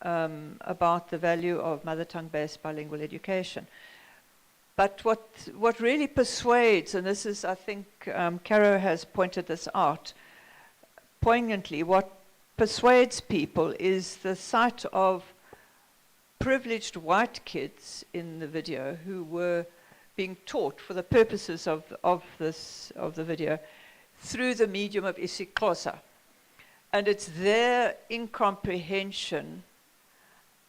about the value of mother tongue-based bilingual education. But what really persuades, and this is, I think, Caro has pointed this out poignantly, what persuades people is the sight of privileged white kids in the video who were being taught for the purposes of the video through the medium of isiXhosa. And it's their incomprehension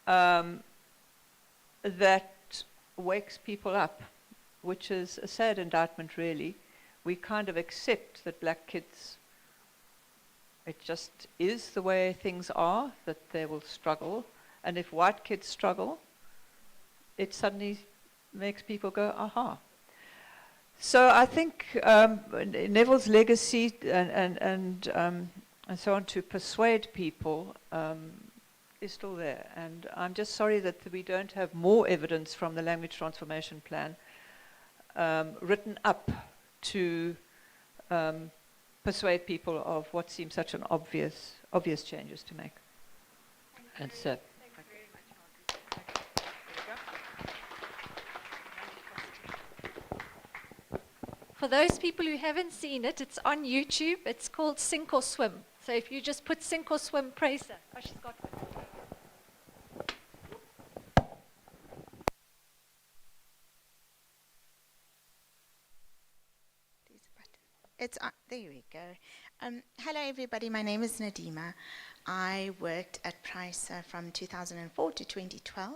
that wakes people up, which is a sad indictment, really. We kind of accept that black kids, it just is the way things are, that they will struggle. And if white kids struggle, it suddenly makes people go, aha. So I think Neville's legacy and so on to persuade people is still there. And I'm just sorry that we don't have more evidence from the Language Transformation Plan written up to persuade people of what seems such an obvious changes to make. And so. For those people who haven't seen it, it's on YouTube. It's called Sink or Swim. So if you just put Sink or Swim, PRESA. Oh, she's got one. There we go. Hello, everybody. My name is Nadima. I worked at Price from 2004 to 2012,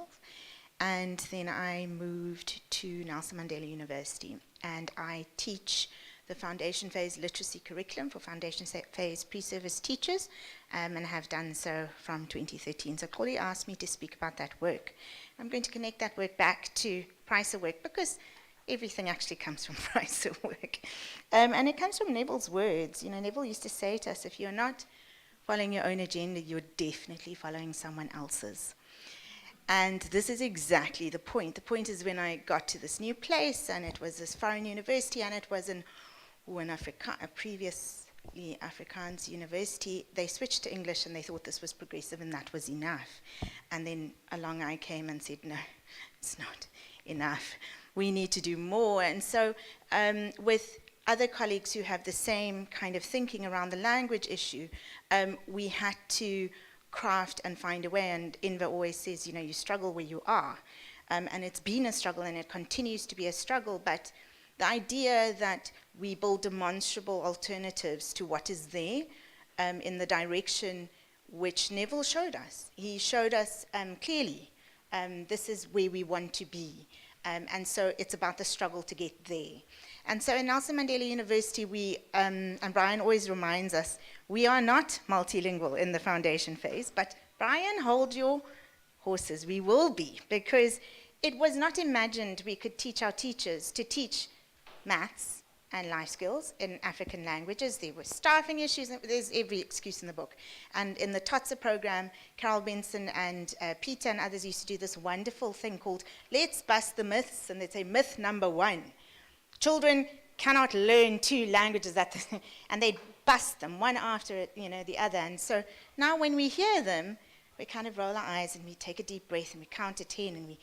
and then I moved to Nelson Mandela University, and I teach the foundation phase literacy curriculum for foundation phase pre-service teachers, and have done so from 2013. So Corley asked me to speak about that work. I'm going to connect that work back to Pricer work because everything actually comes from Pricer work. And it comes from Neville's words. You know, Neville used to say to us, if you're not following your own agenda, you're definitely following someone else's. And this is exactly the point. The point is when I got to this new place, and it was this foreign university, and it was a previously Afrikaans university, they switched to English, and they thought this was progressive, and that was enough. And then along I came and said, no, it's not enough. We need to do more. And so with other colleagues who have the same kind of thinking around the language issue, we had to craft and find a way. And Inva always says, you know, you struggle where you are. And it's been a struggle, and it continues to be a struggle. But the idea that we build demonstrable alternatives to what is there in the direction which Neville showed us. He showed us clearly this is where we want to be. And so it's about the struggle to get there. And so in Nelson Mandela University, we, and Brian always reminds us, we are not multilingual in the foundation phase, but Brian, hold your horses, we will be, because it was not imagined we could teach our teachers to teach maths and life skills in African languages. There were staffing issues, there's every excuse in the book. And in the TOTSA program, Carol Benson and Peter and others used to do this wonderful thing called Let's Bust the Myths, and they'd say myth number 1. Children cannot learn 2 languages, and they'd bust them one after the other. And so now when we hear them, we kind of roll our eyes and we take a deep breath and we count to 10 and we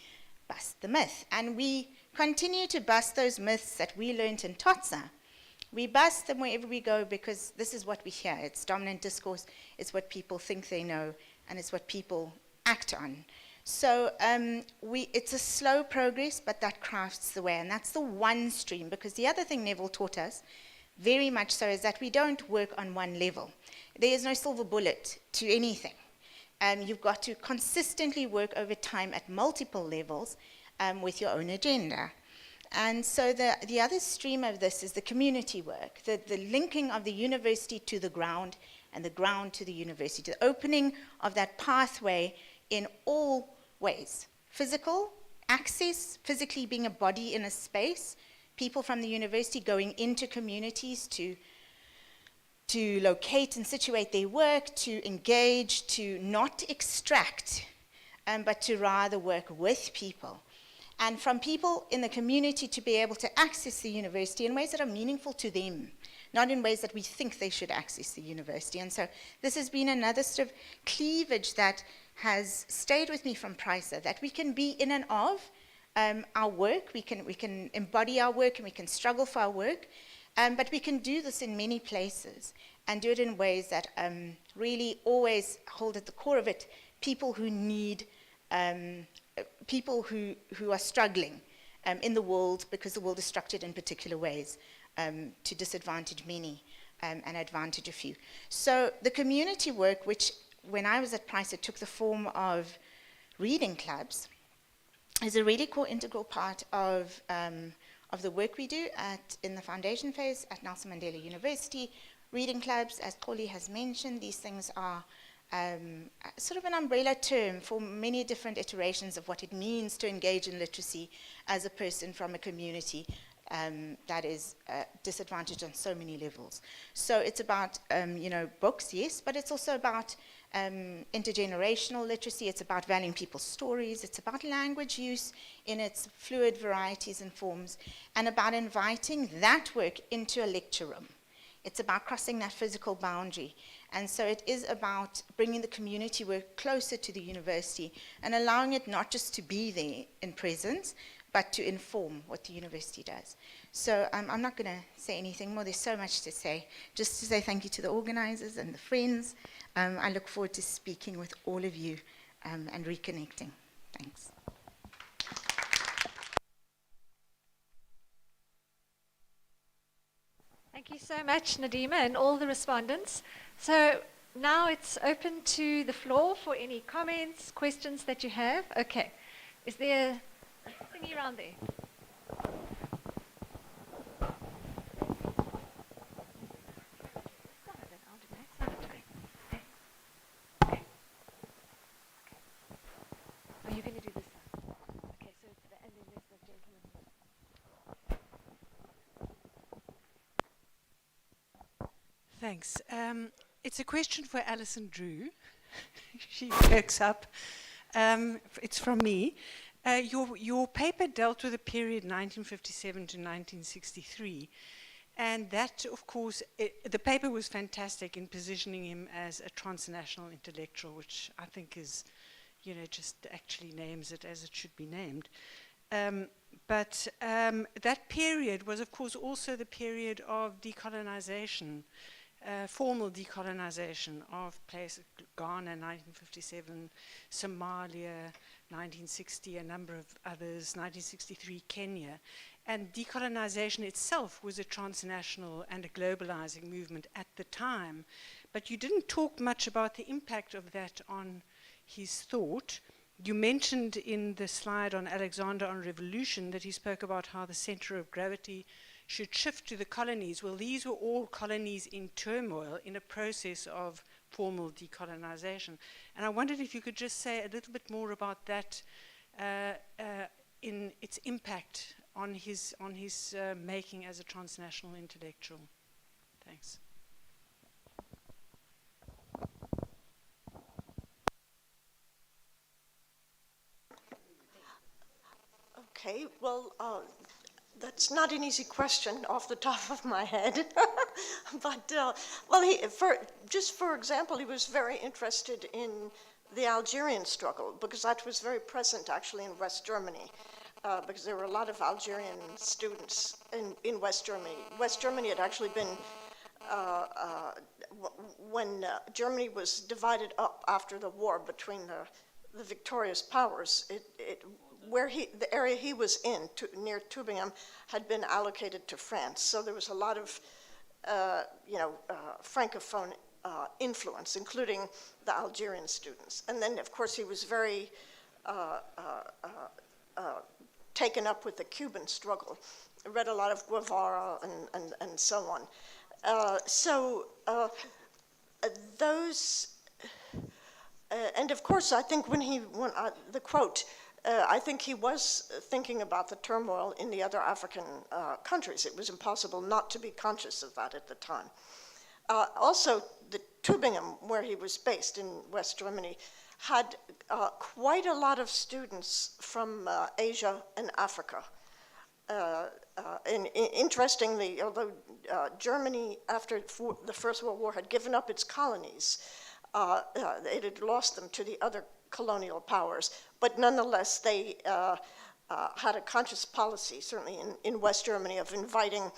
bust the myth. And we continue to bust those myths that we learned in TOTSA. We bust them wherever we go because this is what we hear. It's dominant discourse, it's what people think they know, and it's what people act on. So it's a slow progress, but that crafts the way, and that's the one stream, because the other thing Neville taught us, very much so, is that we don't work on one level. There is no silver bullet to anything. You've got to consistently work over time at multiple levels with your own agenda. And so the other stream of this is the community work, the linking of the university to the ground and the ground to the university, the opening of that pathway in all ways. Physical access, physically being a body in a space, people from the university going into communities to locate and situate their work, to engage, to not extract, but to rather work with people. And from people in the community to be able to access the university in ways that are meaningful to them, not in ways that we think they should access the university. And so this has been another sort of cleavage that has stayed with me from Pricer, that we can be in and of our work, we can embody our work, and we can struggle for our work, but we can do this in many places and do it in ways that really always hold at the core of it people who need, people who are struggling in the world, because the world is structured in particular ways to disadvantage many and advantage a few. So the community work, which when I was at Price, it took the form of reading clubs, is a really core integral part of the work we do in the foundation phase at Nelson Mandela University. Reading clubs, as Corley has mentioned, these things are sort of an umbrella term for many different iterations of what it means to engage in literacy as a person from a community that is disadvantaged on so many levels. So it's about, books, yes, but it's also about intergenerational literacy. It's about valuing people's stories. It's about language use in its fluid varieties and forms, and about inviting that work into a lecture room. It's about crossing that physical boundary. And so it is about bringing the community work closer to the university and allowing it not just to be there in presence, but to inform what the university does. So I'm not going to say anything more. There's so much to say. Just to say thank you to the organizers and the friends. I look forward to speaking with all of you and reconnecting. Thanks. Thank you so much, Nadima, and all the respondents. So now it's open to the floor for any comments, questions that you have. Okay. Is there a thingy around there? Are you going to do this side? Okay, so it's and then there's the gentleman. Thanks. It's a question for Alison Drew. She perks up. It's from me. Your paper dealt with the period 1957 to 1963. And that, of course, the paper was fantastic in positioning him as a transnational intellectual, which I think is, just actually names it as it should be named. But that period was, of course, also the period of decolonization, formal decolonization of places, Ghana, 1957, Somalia, 1960, a number of others, 1963, Kenya. And decolonization itself was a transnational and a globalizing movement at the time. But you didn't talk much about the impact of that on his thought. You mentioned in the slide on Alexander on revolution that he spoke about how the center of gravity should shift to the colonies. Well, these were all colonies in turmoil in a process of formal decolonization. And I wondered if you could just say a little bit more about that in its impact on his making as a transnational intellectual. Thanks. Okay, well, that's not an easy question off the top of my head. But, just for example, he was very interested in the Algerian struggle, because that was very present actually in West Germany, because there were a lot of Algerian students in West Germany. West Germany had actually been, when Germany was divided up after the war between the victorious powers, the area he was in, near Tübingen, had been allocated to France. So there was a lot of, Francophone influence, including the Algerian students. And then, of course, he was very taken up with the Cuban struggle. I read a lot of Guevara and so on. And of course, I think the quote, I think he was thinking about the turmoil in the other African countries. It was impossible not to be conscious of that at the time. Also, the Tübingen, where he was based in West Germany, had quite a lot of students from Asia and Africa. And interestingly, although Germany, after the First World War, had given up its colonies, it had lost them to the other colonial powers, but nonetheless they had a conscious policy, certainly in West Germany, of inviting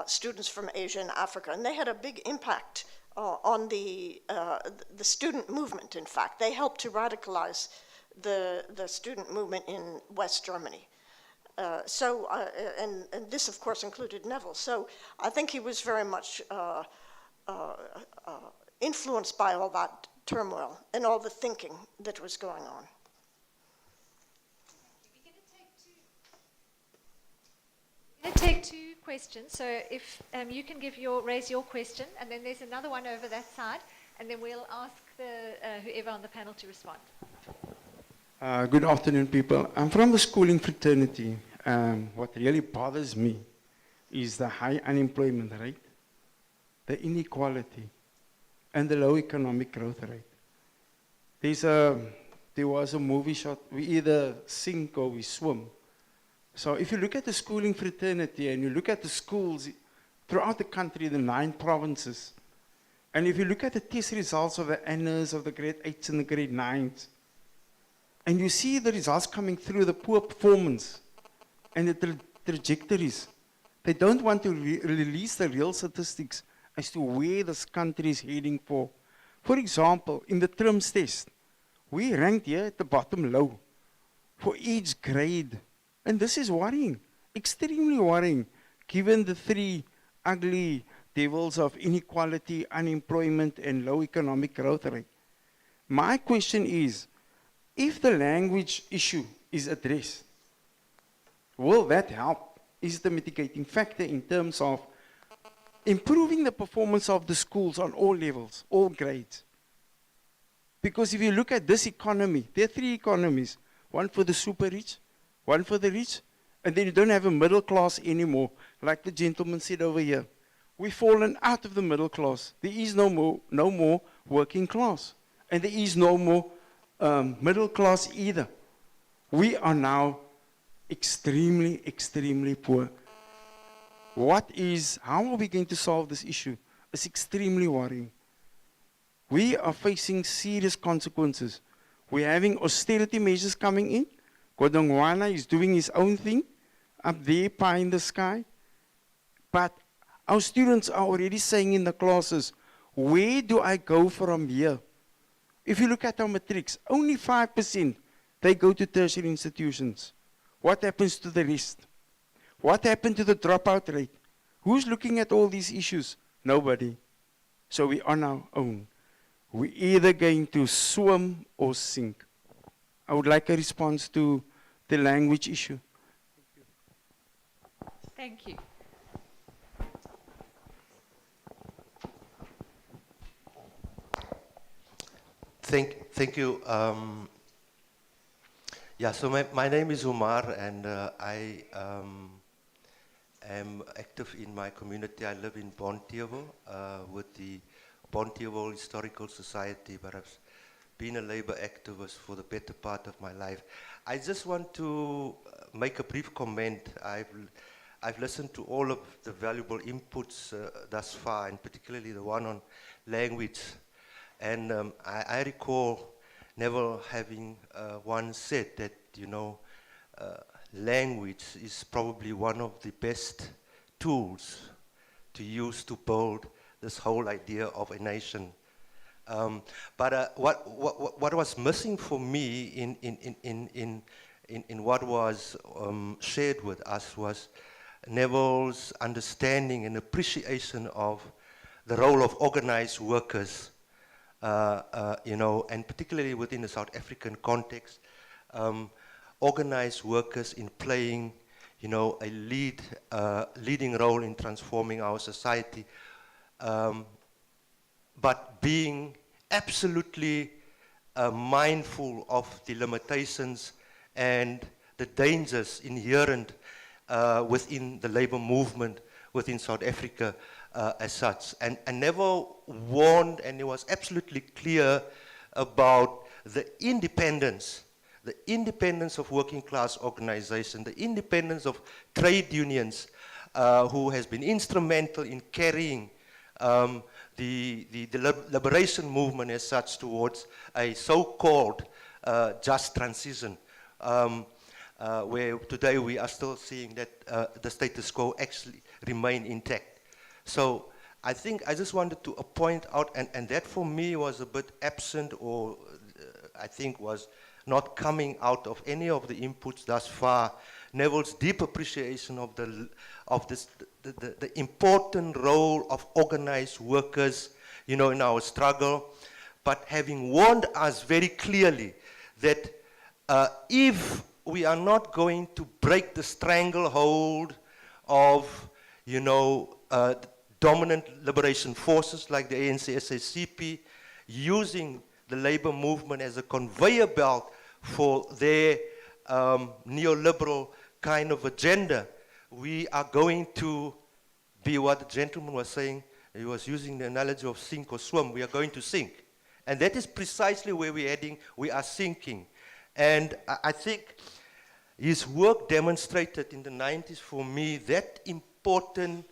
students from Asia and Africa, and they had a big impact on the student movement. In fact, they helped to radicalize the student movement in West Germany. And this, of course, included Neville. So I think he was very much influenced by all that turmoil and all the thinking that was going on. We're going to take two questions. So if you can raise your question, and then there's another one over that side, and then we'll ask whoever on the panel to respond. Good afternoon, people. I'm from the schooling fraternity. What really bothers me is the high unemployment rate, the inequality, and the low economic growth rate. There was a movie shot, we either sink or we swim. So if you look at the schooling fraternity and you look at the schools throughout the country, the 9 provinces, and if you look at the test results of the honors of the grade 8s and the grade 9s, and you see the results coming through, the poor performance and the trajectories, they don't want to release the real statistics as to where this country is heading for. For example, in the TRIMS test, we ranked here at the bottom low for each grade. And this is worrying, extremely worrying, given the 3 ugly levels of inequality, unemployment, and low economic growth rate. My question is, if the language issue is addressed, will that help? Is the mitigating factor in terms of improving the performance of the schools on all levels, all grades? Because if you look at this economy, there are three economies, one for the super rich, one for the rich, and then you don't have a middle class anymore, like the gentleman said over here. We've fallen out of the middle class. There is no more working class, and there is no more middle class either. We are now extremely, extremely poor. How are we going to solve this issue? It's extremely worrying. We are facing serious consequences. We're having austerity measures coming in. Godongwana is doing his own thing up there, pie in the sky. But our students are already saying in the classes, where do I go from here? If you look at our matrics, only 5% they go to tertiary institutions. What happens to the rest? What happened to the dropout rate? Who's looking at all these issues? Nobody. So we are on our own. We're either going to swim or sink. I would like a response to the language issue. Thank you. Thank you. Yeah, so my name is Umar, and I am active in my community. I live in Bonteheuwel with the Bonteheuwel Historical Society, but I've been a labor activist for the better part of my life. I just want to make a brief comment. I've listened to all of the valuable inputs thus far, and particularly the one on language. And I recall Neville having once said that, language is probably one of the best tools to use to build this whole idea of a nation. But what was missing for me in what was shared with us was Neville's understanding and appreciation of the role of organized workers, and particularly within the South African context, organized workers in playing, a leading role in transforming our society, but being absolutely mindful of the limitations and the dangers inherent within the labor movement within South Africa as such. And Neville warned, and he was absolutely clear about the independence of working class organization, the independence of trade unions, who has been instrumental in carrying the liberation movement as such towards a so-called just transition, where today we are still seeing that the status quo actually remain intact. So I think I just wanted to point out, and that for me was a bit absent, or I think was not coming out of any of the inputs thus far, Neville's deep appreciation of the important role of organized workers, in our struggle, but having warned us very clearly that if we are not going to break the stranglehold of, dominant liberation forces like the ANC, SACP, using the labor movement as a conveyor belt for their neoliberal kind of agenda, we are going to be what the gentleman was saying. He was using the analogy of sink or swim. We are going to sink. And that is precisely where we're heading. We are sinking. And I think his work demonstrated in the 90s for me that important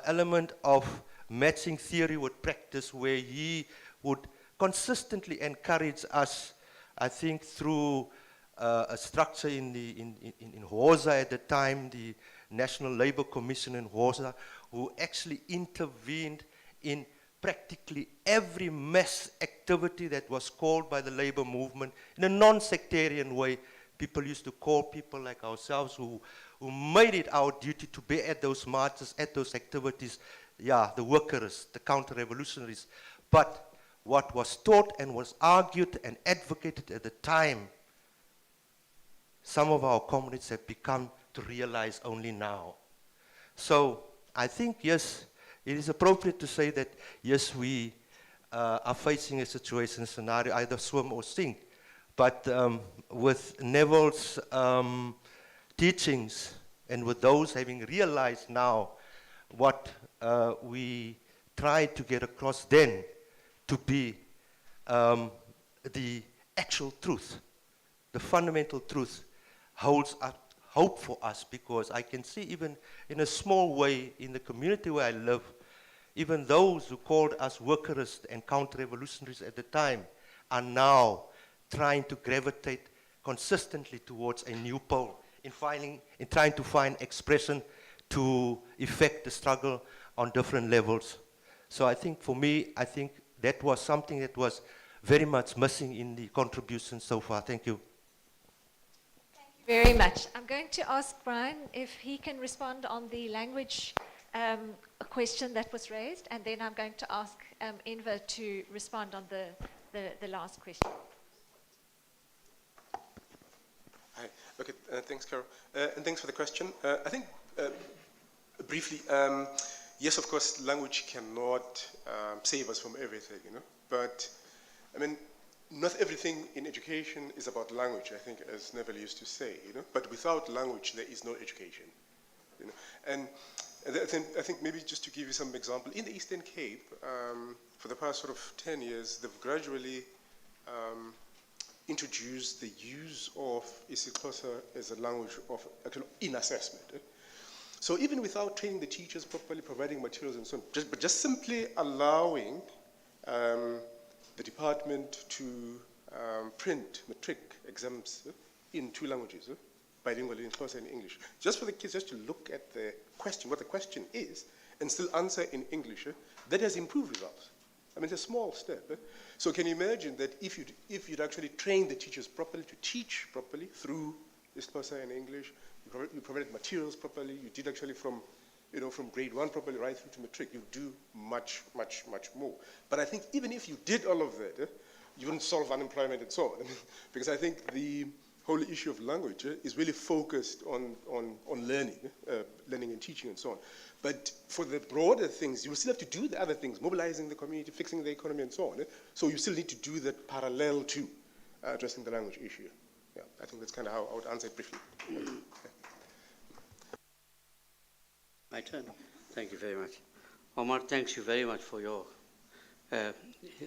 element of matching theory with practice, where he would consistently encourage us, I think, through a structure in HOSA at the time, the National Labour Commission in HOSA, who actually intervened in practically every mass activity that was called by the labor movement in a non-sectarian way. People used to call people like ourselves who made it our duty to be at those marches, at those activities, the workers, the counter-revolutionaries. But what was taught and was argued and advocated at the time, some of our comrades have become to realize only now. So I think, yes, it is appropriate to say that, yes, we are facing a situation, scenario, either swim or sink. But with Neville's teachings, and with those having realized now what we tried to get across then to be the actual truth, the fundamental truth, holds up hope for us, because I can see even in a small way in the community where I live, even those who called us workerists and counter-revolutionaries at the time are now trying to gravitate consistently towards a new pole, in trying to find expression to effect the struggle on different levels. So I think for me, I think that was something that was very much missing in the contribution so far. Thank you. Very much. I'm going to ask Brian if he can respond on the language question that was raised, and then I'm going to ask Enver to respond on the last question. Hi. Okay, thanks, Carol. And thanks for the question. I think, briefly, yes, of course, language cannot save us from everything, you know. But, I mean, not everything in education is about language, I think, as Neville used to say, you know. But without language, there is no education, you know. And I think maybe just to give you some example, in the Eastern Cape, for the past sort of 10 years, they've gradually introduced the use of isiXhosa as a language of in assessment. So even without training the teachers properly, providing materials and so on, but just simply allowing the department to print matric exams in 2 languages, bilingual in Xhosa and English, just for the kids just to look at the question, what the question is, and still answer in English, that has improved results. I mean, it's a small step. So can you imagine that if you'd actually trained the teachers properly to teach properly through isiXhosa and English, you provided materials properly, you did actually from grade 1 properly right through to matric, you do much, much, much more. But I think even if you did all of that, you wouldn't solve unemployment and so on. Because I think the whole issue of language is really focused on learning and teaching and so on. But for the broader things, you will still have to do the other things, mobilizing the community, fixing the economy and so on. So you still need to do that parallel to addressing the language issue. Yeah, I think that's kind of how I would answer it briefly. My turn. Thank you very much. Omar, thanks you very much for your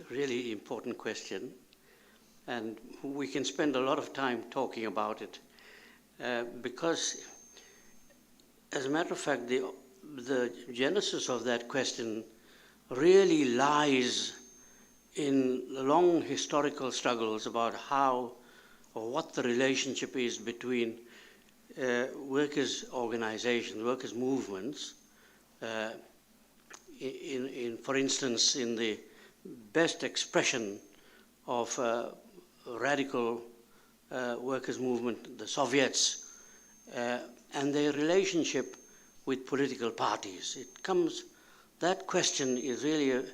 really important question. And we can spend a lot of time talking about it because, as a matter of fact, the genesis of that question really lies in the long historical struggles about how or what the relationship is between workers' organizations, workers' movements, for instance, in the best expression of radical workers' movement, the Soviets, and their relationship with political parties. That question is really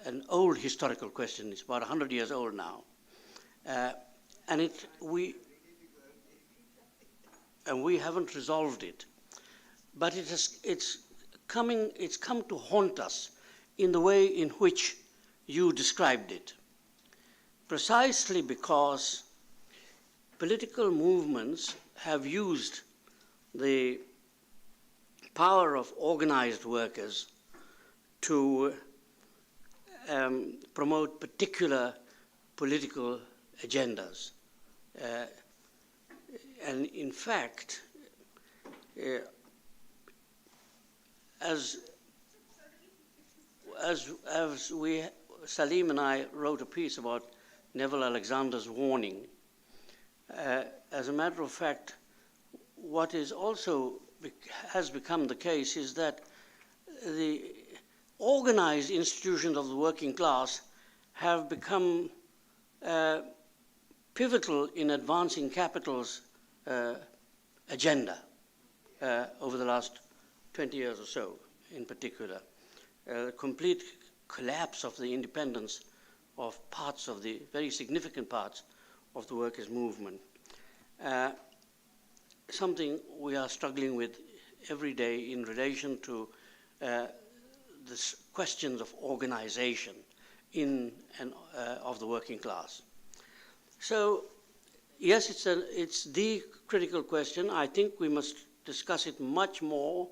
an old historical question. It's about 100 years old now. And we haven't resolved it. But it's come to haunt us in the way in which you described it. Precisely because political movements have used the power of organized workers to promote particular political agendas. And in fact, Salim and I wrote a piece about Neville Alexander's warning. As a matter of fact, what is also has become the case is that the organized institutions of the working class have become pivotal in advancing capital's agenda over the last 20 years or so in particular, complete collapse of the independence of parts of the, very significant parts of the workers' movement. Something we are struggling with every day in relation to the questions of organization of the working class. So, yes, it's the critical question. I think we must discuss it much more,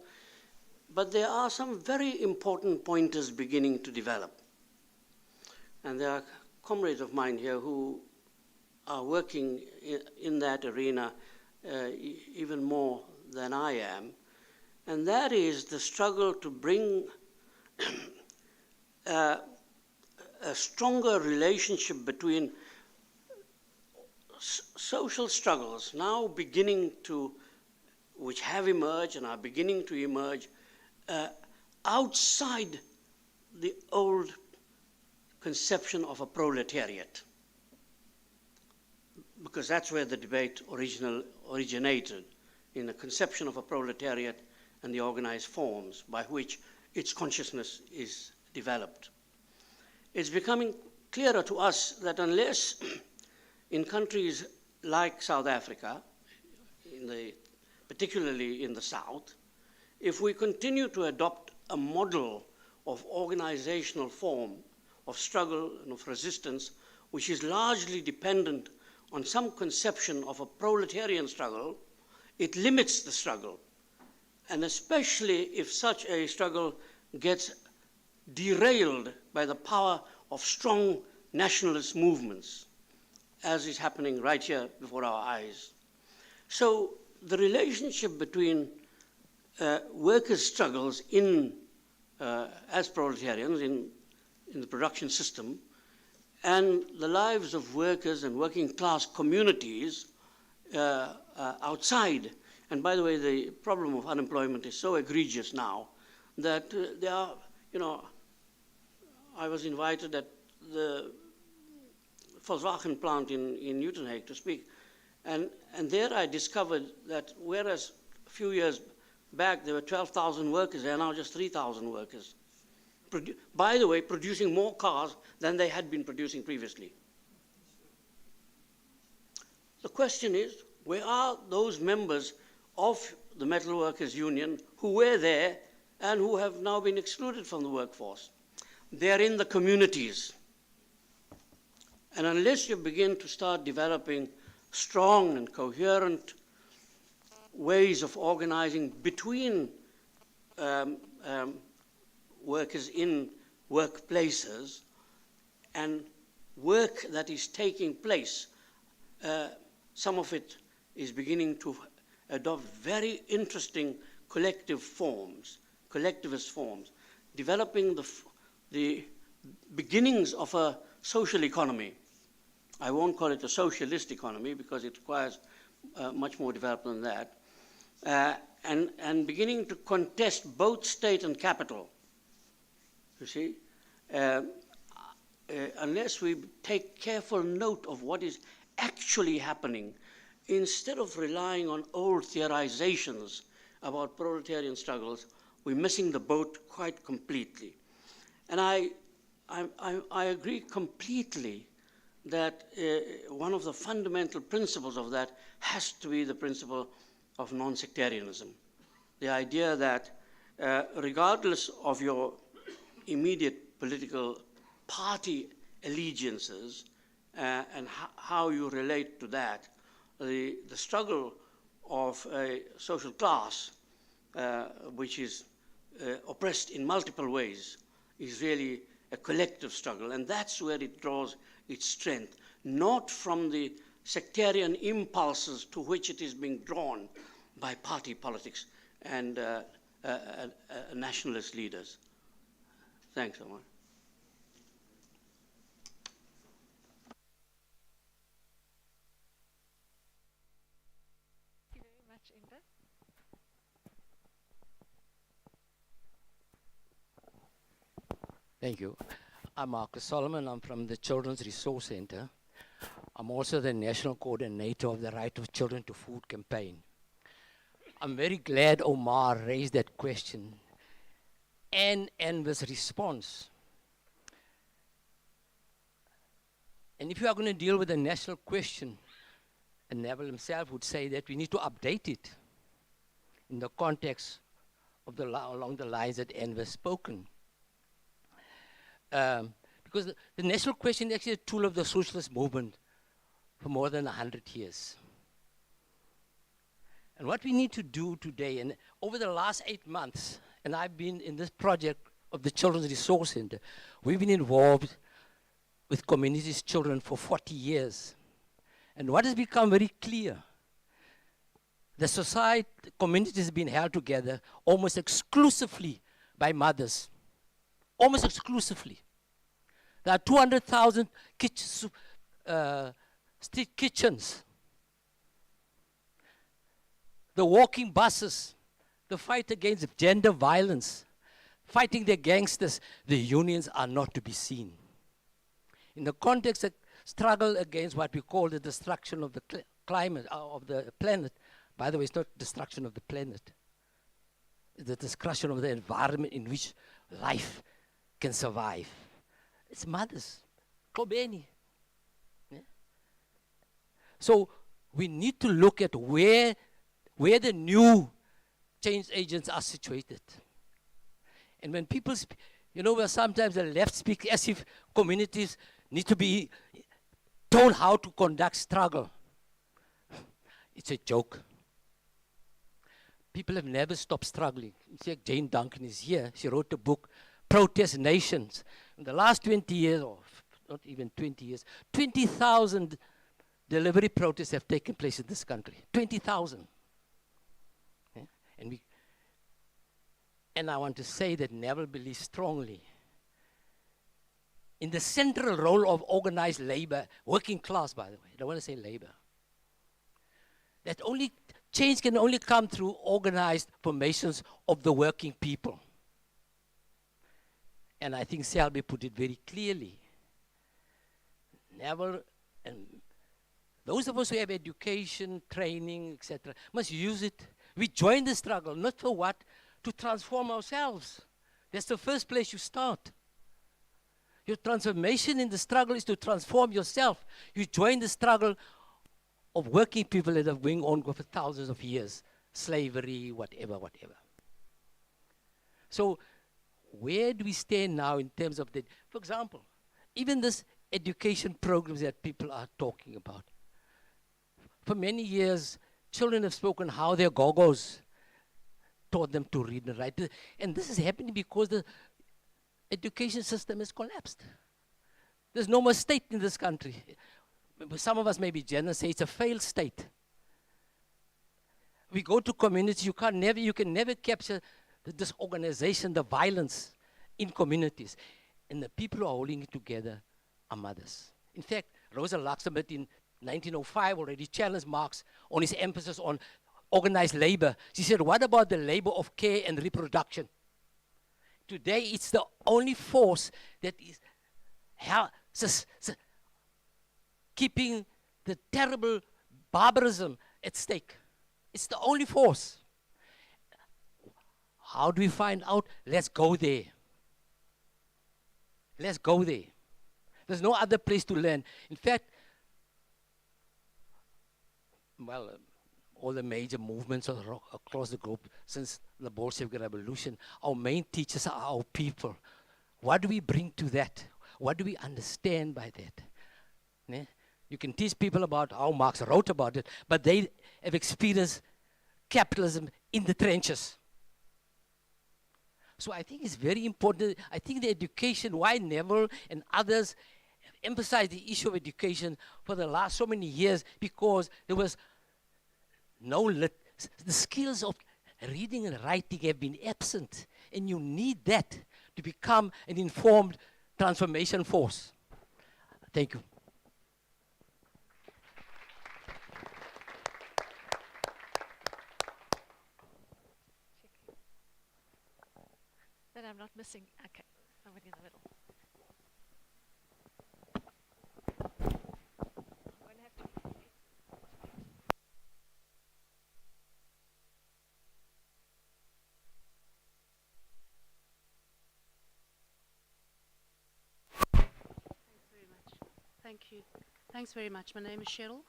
but there are some very important pointers beginning to develop. And there are comrades of mine here who are working in that arena even more than I am, and that is the struggle to bring a stronger relationship between social struggles now beginning to, which have emerged and are beginning to emerge outside the old conception of a proletariat, because that's where the debate originated, in the conception of a proletariat and the organized forms by which its consciousness is developed. It's becoming clearer to us that unless in countries like South Africa, particularly in the South, if we continue to adopt a model of organizational form, of struggle and of resistance, which is largely dependent on some conception of a proletarian struggle, it limits the struggle. And especially if such a struggle gets derailed by the power of strong nationalist movements, as is happening right here before our eyes. So the relationship between workers' struggles as proletarians in the production system and the lives of workers and working class communities outside. And by the way, the problem of unemployment is so egregious now that there are, I was invited at the Volkswagen plant in Uitenhage to speak. And there I discovered that whereas a few years back there were 12,000 workers, there are now just 3,000 workers. By the way, producing more cars than they had been producing previously. The question is, where are those members of the Metal Workers Union who were there and who have now been excluded from the workforce? They are in the communities. And unless you begin to start developing strong and coherent ways of organizing between workers in workplaces and work that is taking place, some of it is beginning to adopt very interesting collectivist forms, developing the beginnings of a social economy. I won't call it a socialist economy because it requires much more development than that, and beginning to contest both state and capital. You see, unless we take careful note of what is actually happening, instead of relying on old theorizations about proletarian struggles, we're missing the boat quite completely. And I agree completely that one of the fundamental principles of that has to be the principle of non-sectarianism. The idea that regardless of your immediate political party allegiances and how you relate to that, the struggle of a social class which is oppressed in multiple ways is really a collective struggle, and that's where it draws its strength, not from the sectarian impulses to which it is being drawn by party politics and nationalist leaders. Thanks, Omar. Thank you very much, Inda. Thank you. I'm Marcus Solomon. I'm from the Children's Resource Center. I'm also the national coordinator of the Right of Children to Food campaign. I'm very glad Omar raised that question and Anne's response. And if you are going to deal with a national question, and Neville himself would say that we need to update it in the context of along the lines that Anne has spoken. Because the national question is actually a tool of the socialist movement for more than 100 years. And what we need to do today, and over the last 8 months, and I've been in this project of the Children's Resource Center, we've been involved with communities' children for 40 years. And what has become very clear, the society, communities have been held together almost exclusively by mothers, almost exclusively. There are 200,000 street kitchens, the walking buses, the fight against gender violence, fighting the gangsters, the unions are not to be seen. In the context of struggle against what we call the destruction of the climate, of the planet, by the way, it's not destruction of the planet, it's the destruction of the environment in which life can survive. It's mothers, Kobeni. Yeah? So we need to look at where the new change agents are situated. And when people speak, where sometimes the left speaks as if communities need to be told how to conduct struggle. It's a joke. People have never stopped struggling. See, Jane Duncan is here. She wrote a book, Protest Nations. In the last 20 years, or not even 20 years, 20,000 delivery protests have taken place in this country. 20,000. Yeah? And I want to say that Neville believes strongly in the central role of organized labor, working class, by the way. I don't want to say labor. That change can only come through organized formations of the working people. And I think Selby put it very clearly. Neville and those of us who have education, training, etc., must use it. We join the struggle, not for what? To transform ourselves. That's the first place you start. Your transformation in the struggle is to transform yourself. You join the struggle of working people that have been going on for thousands of years. Slavery, whatever. So where do we stand now in terms of that? For example, even this education programs that people are talking about. For many years, children have spoken how their gogos taught them to read and write. And this is happening because the education system has collapsed. There's no more state in this country. Some of us may be generous, say it's a failed state. We go to communities, you can never capture the disorganization, the violence in communities. And the people who are holding it together are mothers. In fact, Rosa Luxemburg in 1905 already challenged Marx on his emphasis on organized labor. She said, what about the labor of care and reproduction? Today, it's the only force that is keeping the terrible barbarism at stake. It's the only force. How do we find out? Let's go there. Let's go there. There's no other place to learn. In fact, all the major movements across the globe since the Bolshevik Revolution, our main teachers are our people. What do we bring to that? What do we understand by that? Yeah? You can teach people about how Marx wrote about it, but they have experienced capitalism in the trenches. So I think it's very important. I think the education, why Neville and others have emphasized the issue of education for the last so many years, because there was the skills of reading and writing have been absent, and you need that to become an informed transformation force. Thank you. That I'm not missing. Okay, somebody in the middle. Thank you. Thanks very much. My name is Cheryl,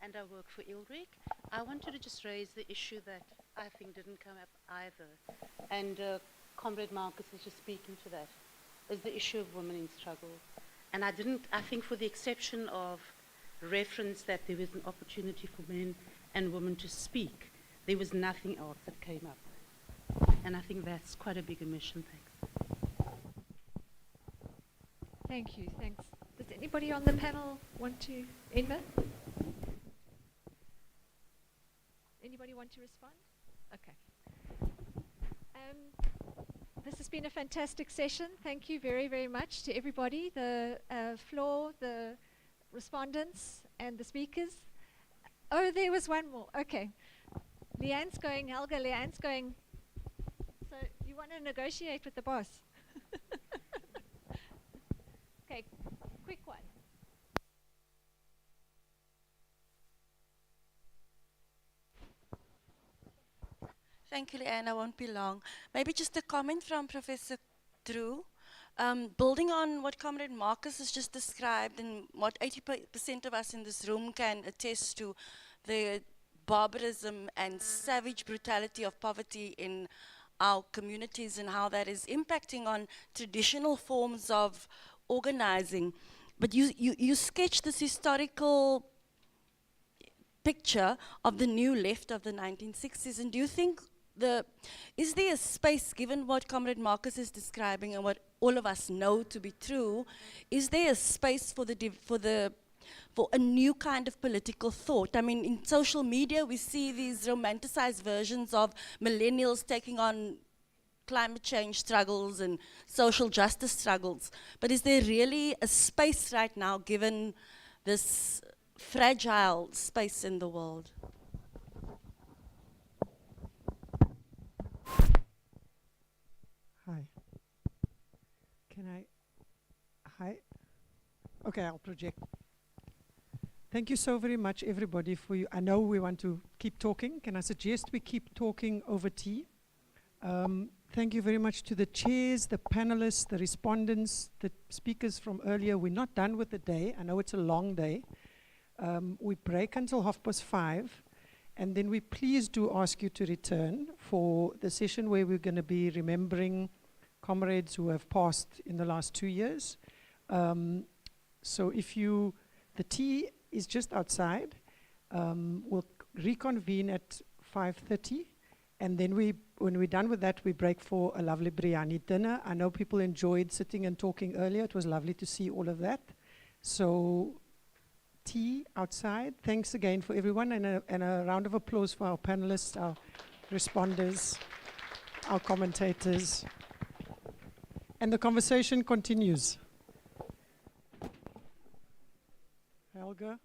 and I work for ILRIC. I wanted to just raise the issue that I think didn't come up either, and Comrade Marcus was just speaking to that, is the issue of women in struggle. And I think for the exception of reference that there was an opportunity for men and women to speak, there was nothing else that came up. And I think that's quite a big omission. Thanks. Thank you. Thanks. Does anybody on the panel want to, Enver? Anybody want to respond? Okay. This has been a fantastic session. Thank you very, very much to everybody, the floor, the respondents, and the speakers. Oh, there was one more. Okay. Leanne's going, Helga, Leanne's going. So you want to negotiate with the boss? Okay, quick one. Thank you, Leanne. I won't be long. Maybe just a comment from Professor Drew. Building on what Comrade Marcus has just described and what 80% of us in this room can attest to, the barbarism and savage brutality of poverty in our communities and how that is impacting on traditional forms of organizing. But you sketch this historical picture of the new left of the 1960s, and do you think is there a space, given what Comrade Marcus is describing and what all of us know to be true, is there a space for for a new kind of political thought? I mean, in social media, we see these romanticized versions of millennials taking on climate change struggles and social justice struggles. But is there really a space right now, given this fragile space in the world? Hi. Hi? Okay, I'll project. Thank you so very much, everybody, for you. I know we want to keep talking. Can I suggest we keep talking over tea? Thank you very much to the chairs, the panelists, the respondents, the speakers from earlier. We're not done with the day. I know it's a long day. We break until 5:30, and then we please do ask you to return for the session where we're going to be remembering comrades who have passed in the last 2 years. So the tea is just outside. We'll reconvene at 5:30, and then when we're done with that, we break for a lovely biryani dinner. I know people enjoyed sitting and talking earlier. It was lovely to see all of that. So tea outside. Thanks again for everyone, and a round of applause for our panelists, our responders, our commentators. And the conversation continues. Helga?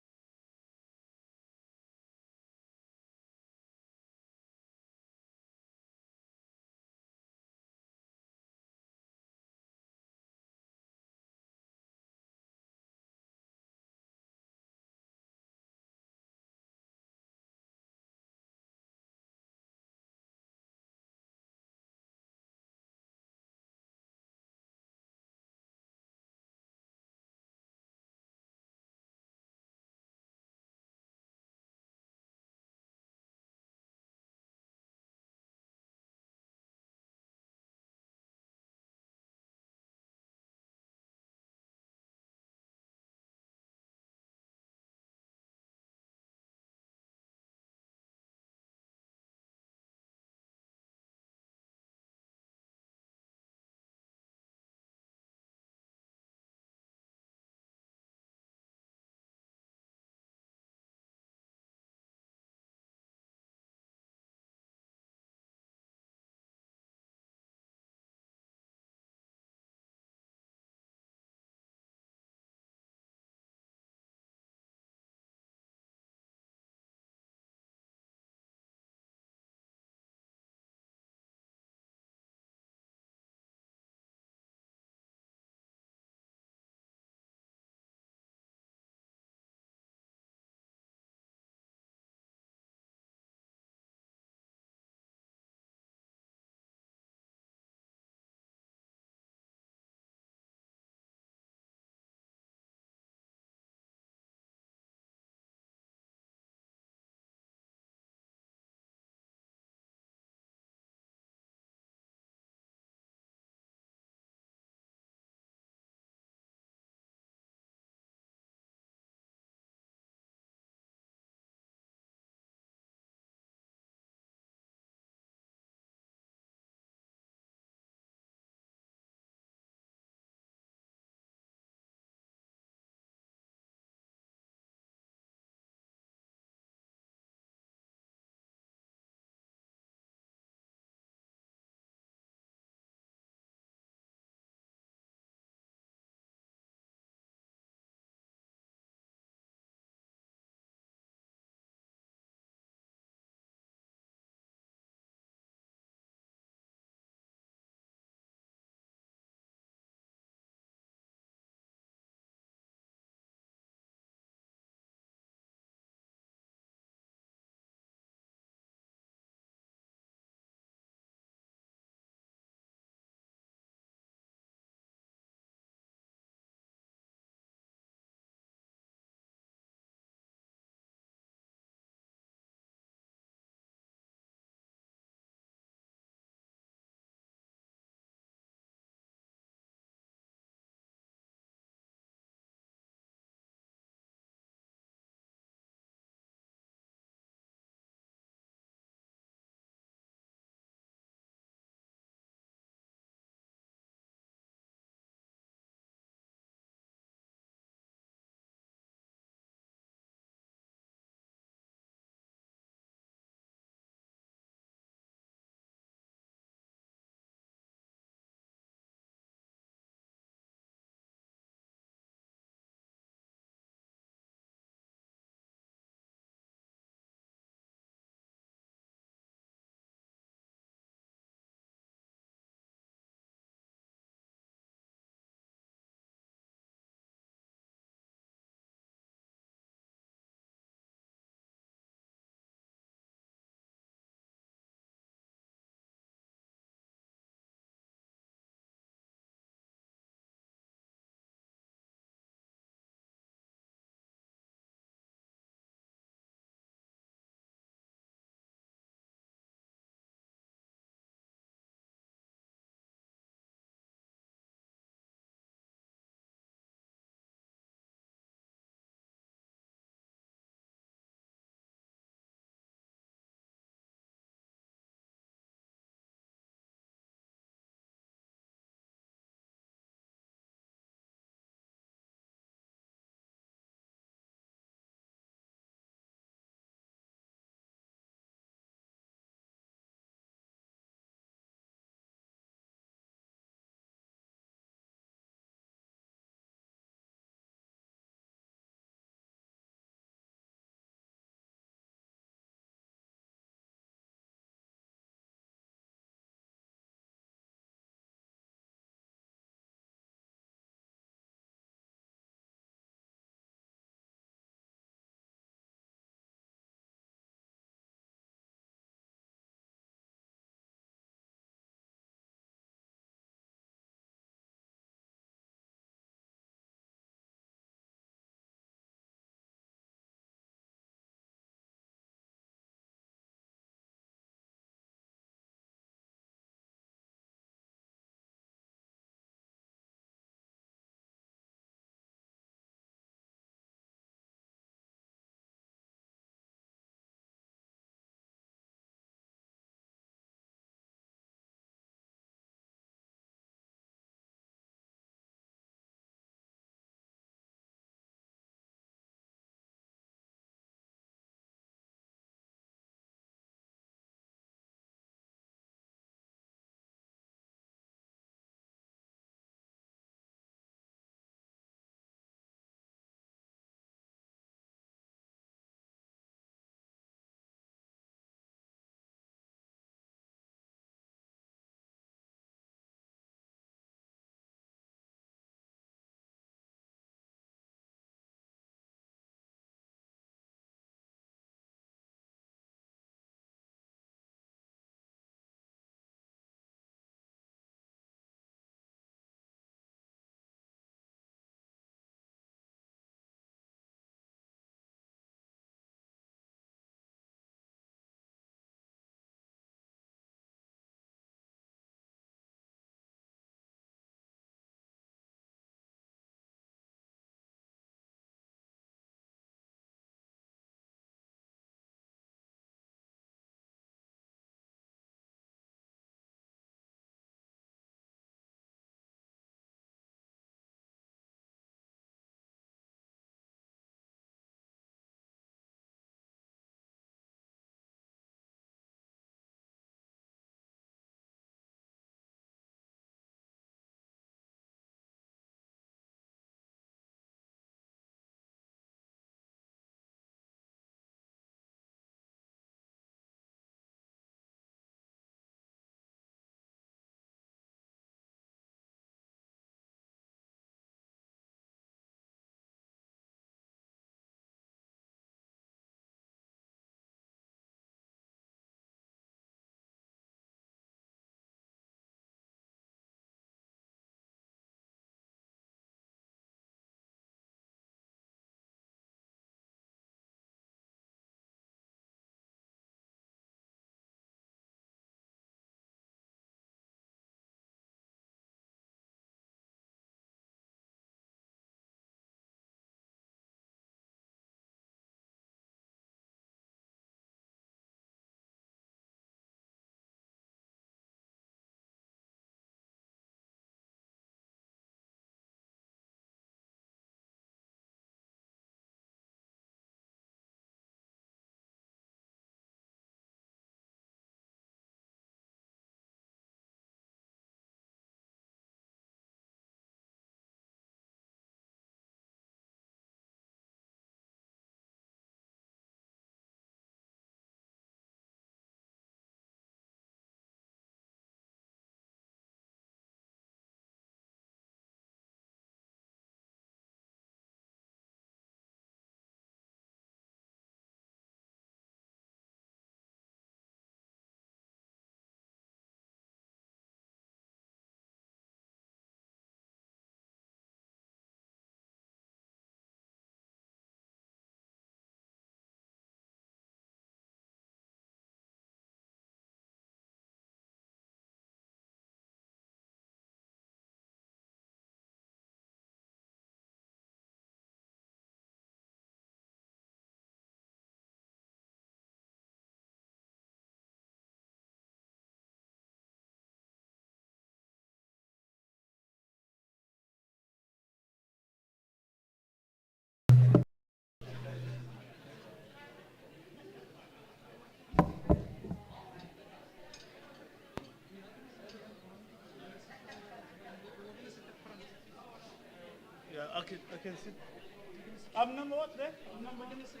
Number what there? Number can you say?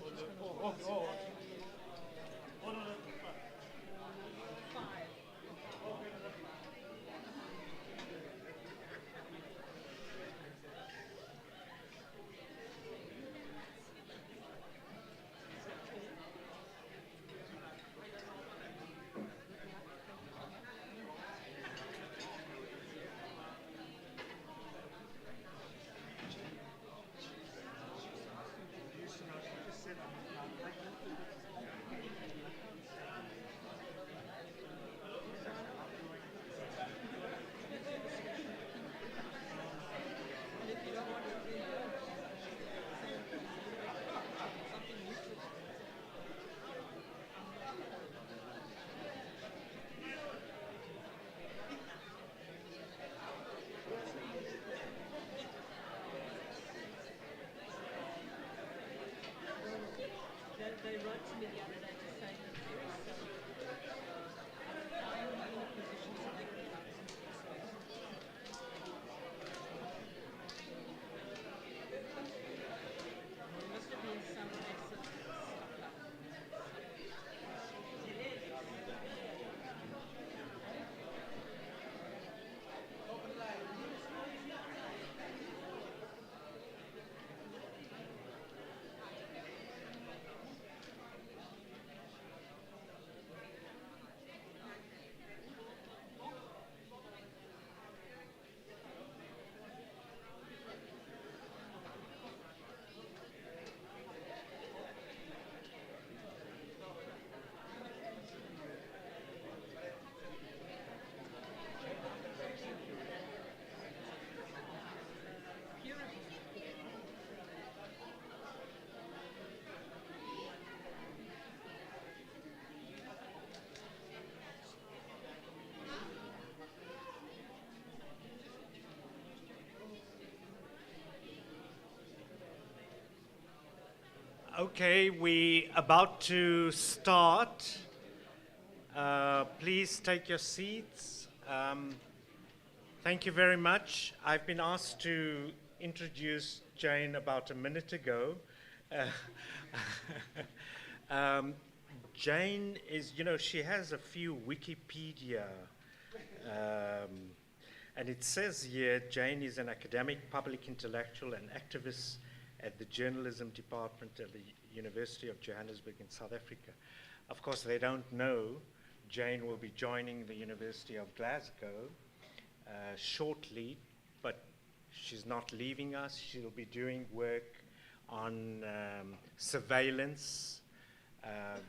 Oh, okay. Oh, okay. Oh, no, that's fine. They wrote to me the other day to say that there is some positions that they could have. There must have been some racist stuff like Okay, we about to start. Please take your seats. Thank you very much. I've been asked to introduce Jane about a minute ago. Jane is, she has a few Wikipedia, and it says here, Jane is an academic, public intellectual, and activist at the journalism department at the University of Johannesburg in South Africa. Of course, they don't know Jane will be joining the University of Glasgow shortly, but she's not leaving us. She'll be doing work on surveillance,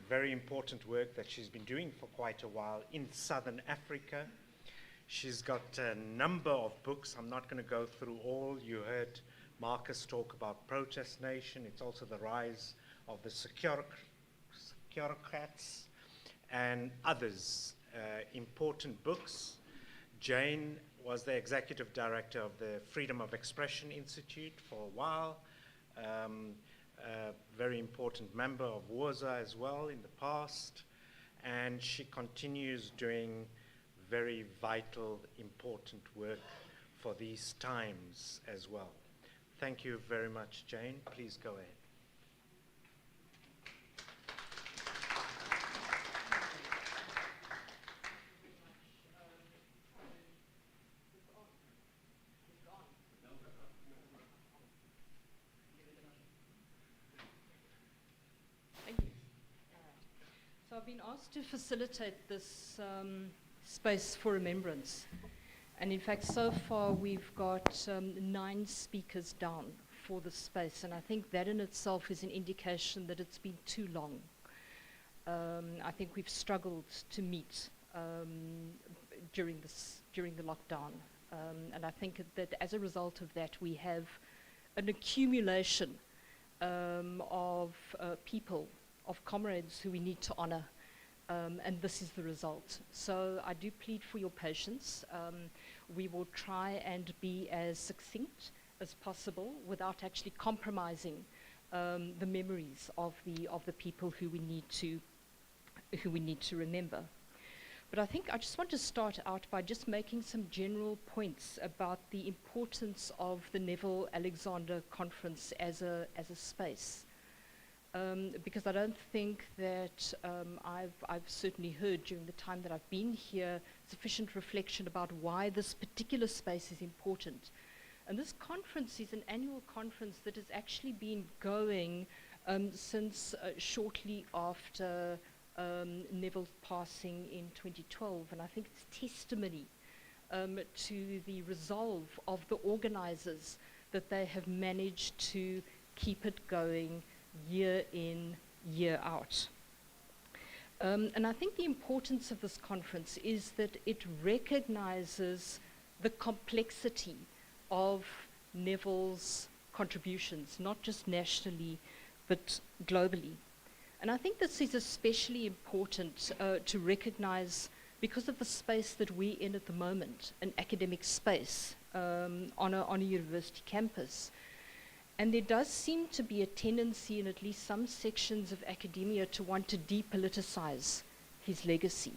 very important work that she's been doing for quite a while in Southern Africa. She's got a number of books. I'm not going to go through all. You heard Marcus talk about Protest Nation. It's also the rise of the securocrats and others. Important books. Jane was the executive director of the Freedom of Expression Institute for a while. Very important member of WOZA as well in the past. And she continues doing very vital, important work for these times as well. Thank you very much, Jane. Please go ahead. Thank you. So I've been asked to facilitate this space for remembrance. And in fact, so far we've got 9 speakers down for the space, and I think that in itself is an indication that it's been too long. I think we've struggled to meet during the lockdown, and I think that as a result of that, we have an accumulation of people, of comrades who we need to honor. And this is the result. So I do plead for your patience. We will try and be as succinct as possible without actually compromising the memories of the people who we need to remember. But I think I just want to start out by just making some general points about the importance of the Neville Alexander Conference as a space. Because I don't think that I've certainly heard during the time that I've been here sufficient reflection about why this particular space is important. And this conference is an annual conference that has actually been going since shortly after Neville's passing in 2012, and I think it's testimony to the resolve of the organizers that they have managed to keep it going year in, year out. And I think the importance of this conference is that it recognizes the complexity of Neville's contributions, not just nationally, but globally. And I think this is especially important to recognize because of the space that we're in at the moment, an academic space on a university campus. And there does seem to be a tendency in at least some sections of academia to want to depoliticize his legacy.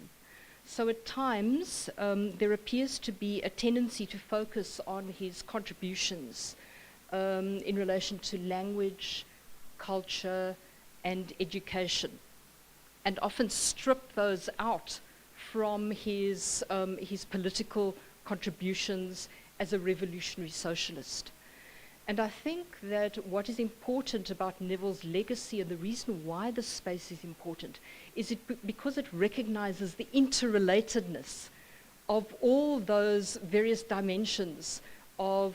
So at times, there appears to be a tendency to focus on his contributions in relation to language, culture, and education, and often strip those out from his political contributions as a revolutionary socialist. And I think that what is important about Neville's legacy, and the reason why this space is important, is because it recognizes the interrelatedness of all those various dimensions of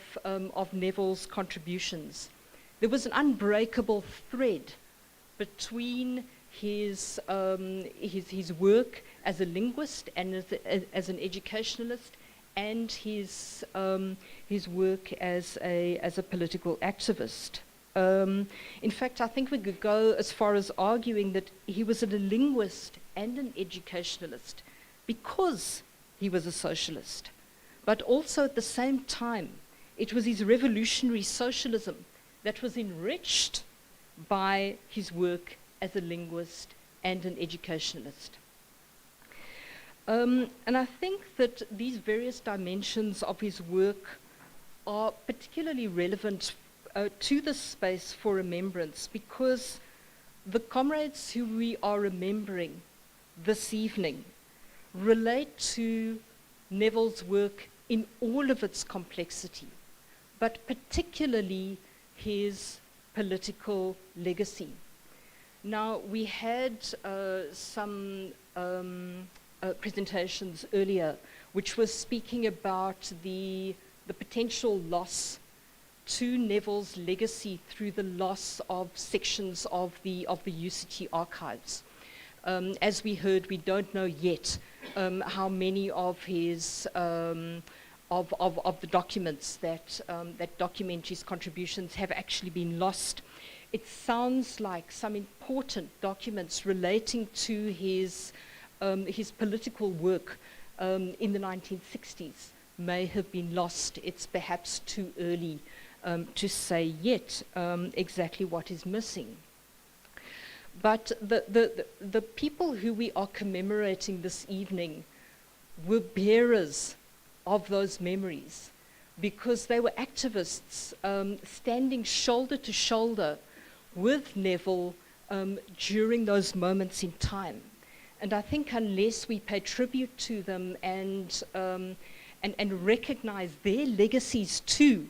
Neville's contributions. There was an unbreakable thread between his work as a linguist and as an educationalist, and his work as a political activist. In fact, I think we could go as far as arguing that he was a linguist and an educationalist because he was a socialist. But also at the same time, it was his revolutionary socialism that was enriched by his work as a linguist and an educationalist. And I think that these various dimensions of his work are particularly relevant to this space for remembrance, because the comrades who we are remembering this evening relate to Neville's work in all of its complexity, but particularly his political legacy. Now, we had some presentations earlier, which was speaking about the potential loss to Neville's legacy through the loss of sections of the UCT archives. As we heard, we don't know yet how many of his of the documents that document his contributions have actually been lost. It sounds like some important documents relating to his political work in the 1960s may have been lost. It's perhaps too early to say yet exactly what is missing. But the people who we are commemorating this evening were bearers of those memories, because they were activists standing shoulder to shoulder with Neville during those moments in time. And I think unless we pay tribute to them and recognize their legacies too,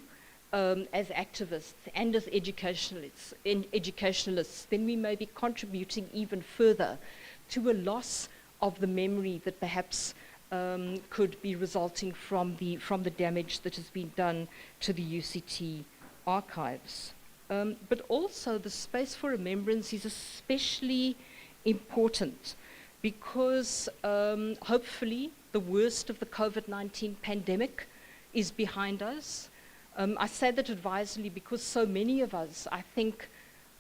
as activists and as educationalists, then we may be contributing even further to a loss of the memory that perhaps could be resulting from the damage that has been done to the UCT archives. But also the space for remembrance is especially important because hopefully the worst of the COVID-19 pandemic is behind us. I say that advisedly because so many of us, I think,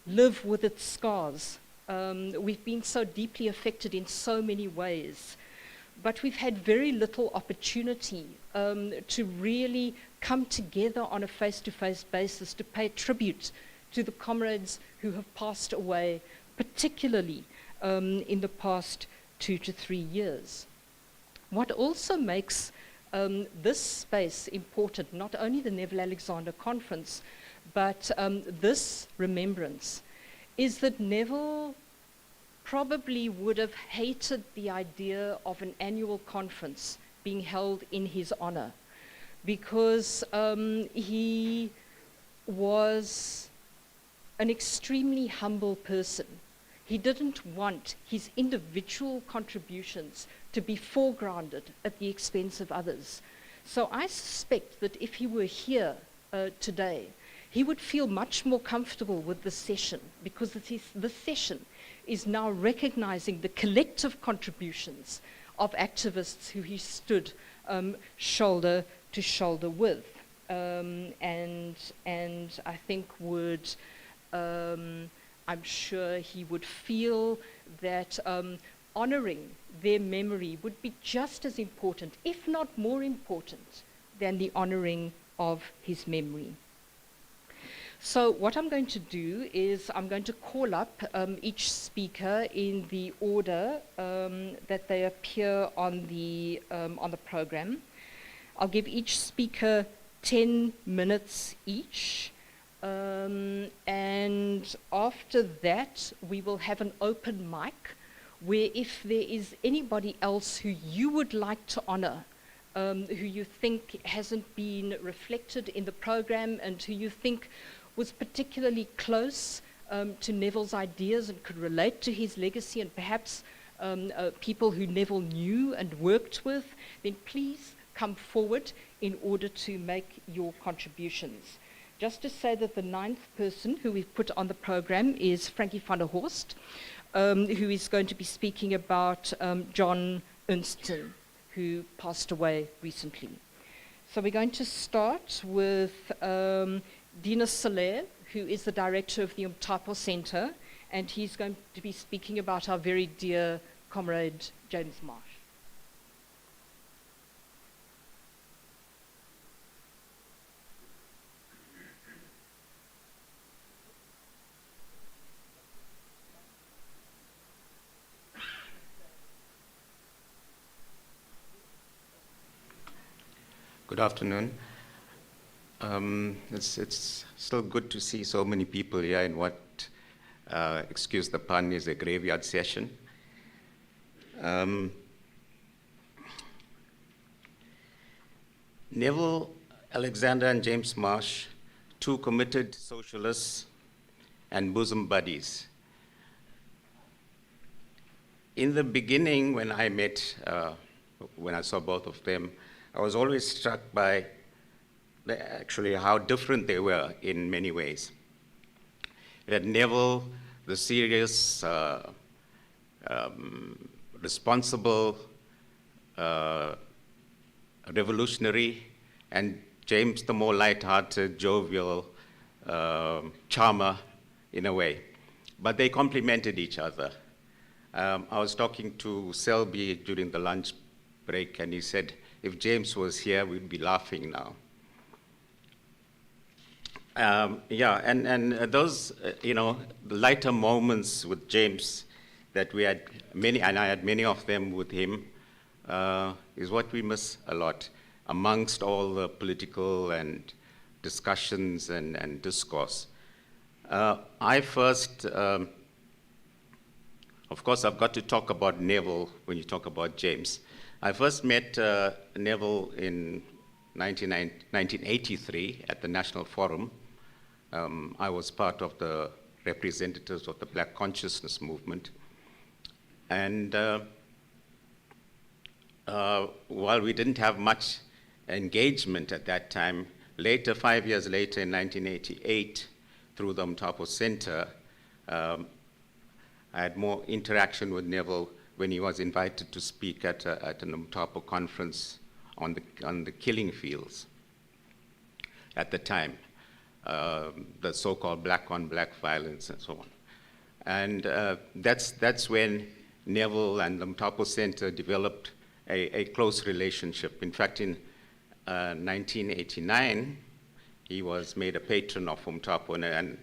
live with its scars. We've been so deeply affected in so many ways, but we've had very little opportunity to really come together on a face-to-face basis to pay tribute to the comrades who have passed away, particularly in the past 2 to 3 years. What also makes this space important, not only the Neville Alexander Conference, but this remembrance, is that Neville probably would have hated the idea of an annual conference being held in his honor, because he was an extremely humble person. He didn't want his individual contributions to be foregrounded at the expense of others. So I suspect that if he were here today, he would feel much more comfortable with this session, because this session is now recognizing the collective contributions of activists who he stood shoulder to shoulder with, and I think would, I'm sure he would feel that honoring their memory would be just as important, if not more important, than the honoring of his memory. So what I'm going to do is I'm going to call up each speaker in the order that they appear on the program. I'll give each speaker 10 minutes each. And after that, we will have an open mic where if there is anybody else who you would like to honor, who you think hasn't been reflected in the program and who you think was particularly close to Neville's ideas and could relate to his legacy, and perhaps people who Neville knew and worked with, then please come forward in order to make your contributions. Just to say that the 9th person who we've put on the program is Frankie van der Horst, who is going to be speaking about John Ernston, who passed away recently. So we're going to start with Dina Soler, who is the director of the Umtapo Center, and he's going to be speaking about our very dear comrade James Marsh. Good afternoon. It's still good to see so many people here in what, excuse the pun, is a graveyard session. Neville Alexander and James Marsh, two committed socialists and bosom buddies. In the beginning, when I met, when I saw both of them, I was always struck by actually how different they were in many ways. That Neville, the serious, responsible, revolutionary, and James, the more light-hearted, jovial, charmer in a way. But they complemented each other. I was talking to Selby during the lunch break, and he said, if James was here, we'd be laughing now. Yeah, and those, the lighter moments with James that we had many, and I had many of them with him, is what we miss a lot amongst all the political and discussions and discourse. I first, of course, I've got to talk about Neville when you talk about James. I first met Neville in 1983 at the National Forum. I was part of the representatives of the Black Consciousness Movement. And while we didn't have much engagement at that time, later, 5 years later in 1988, through the Umtapo Center, I had more interaction with Neville when he was invited to speak at an Umtapo conference on the killing fields at the time, the so-called black-on-black violence and so on. And that's when Neville and the Umtapo Center developed a close relationship. In fact, in 1989, he was made a patron of Umtapo, and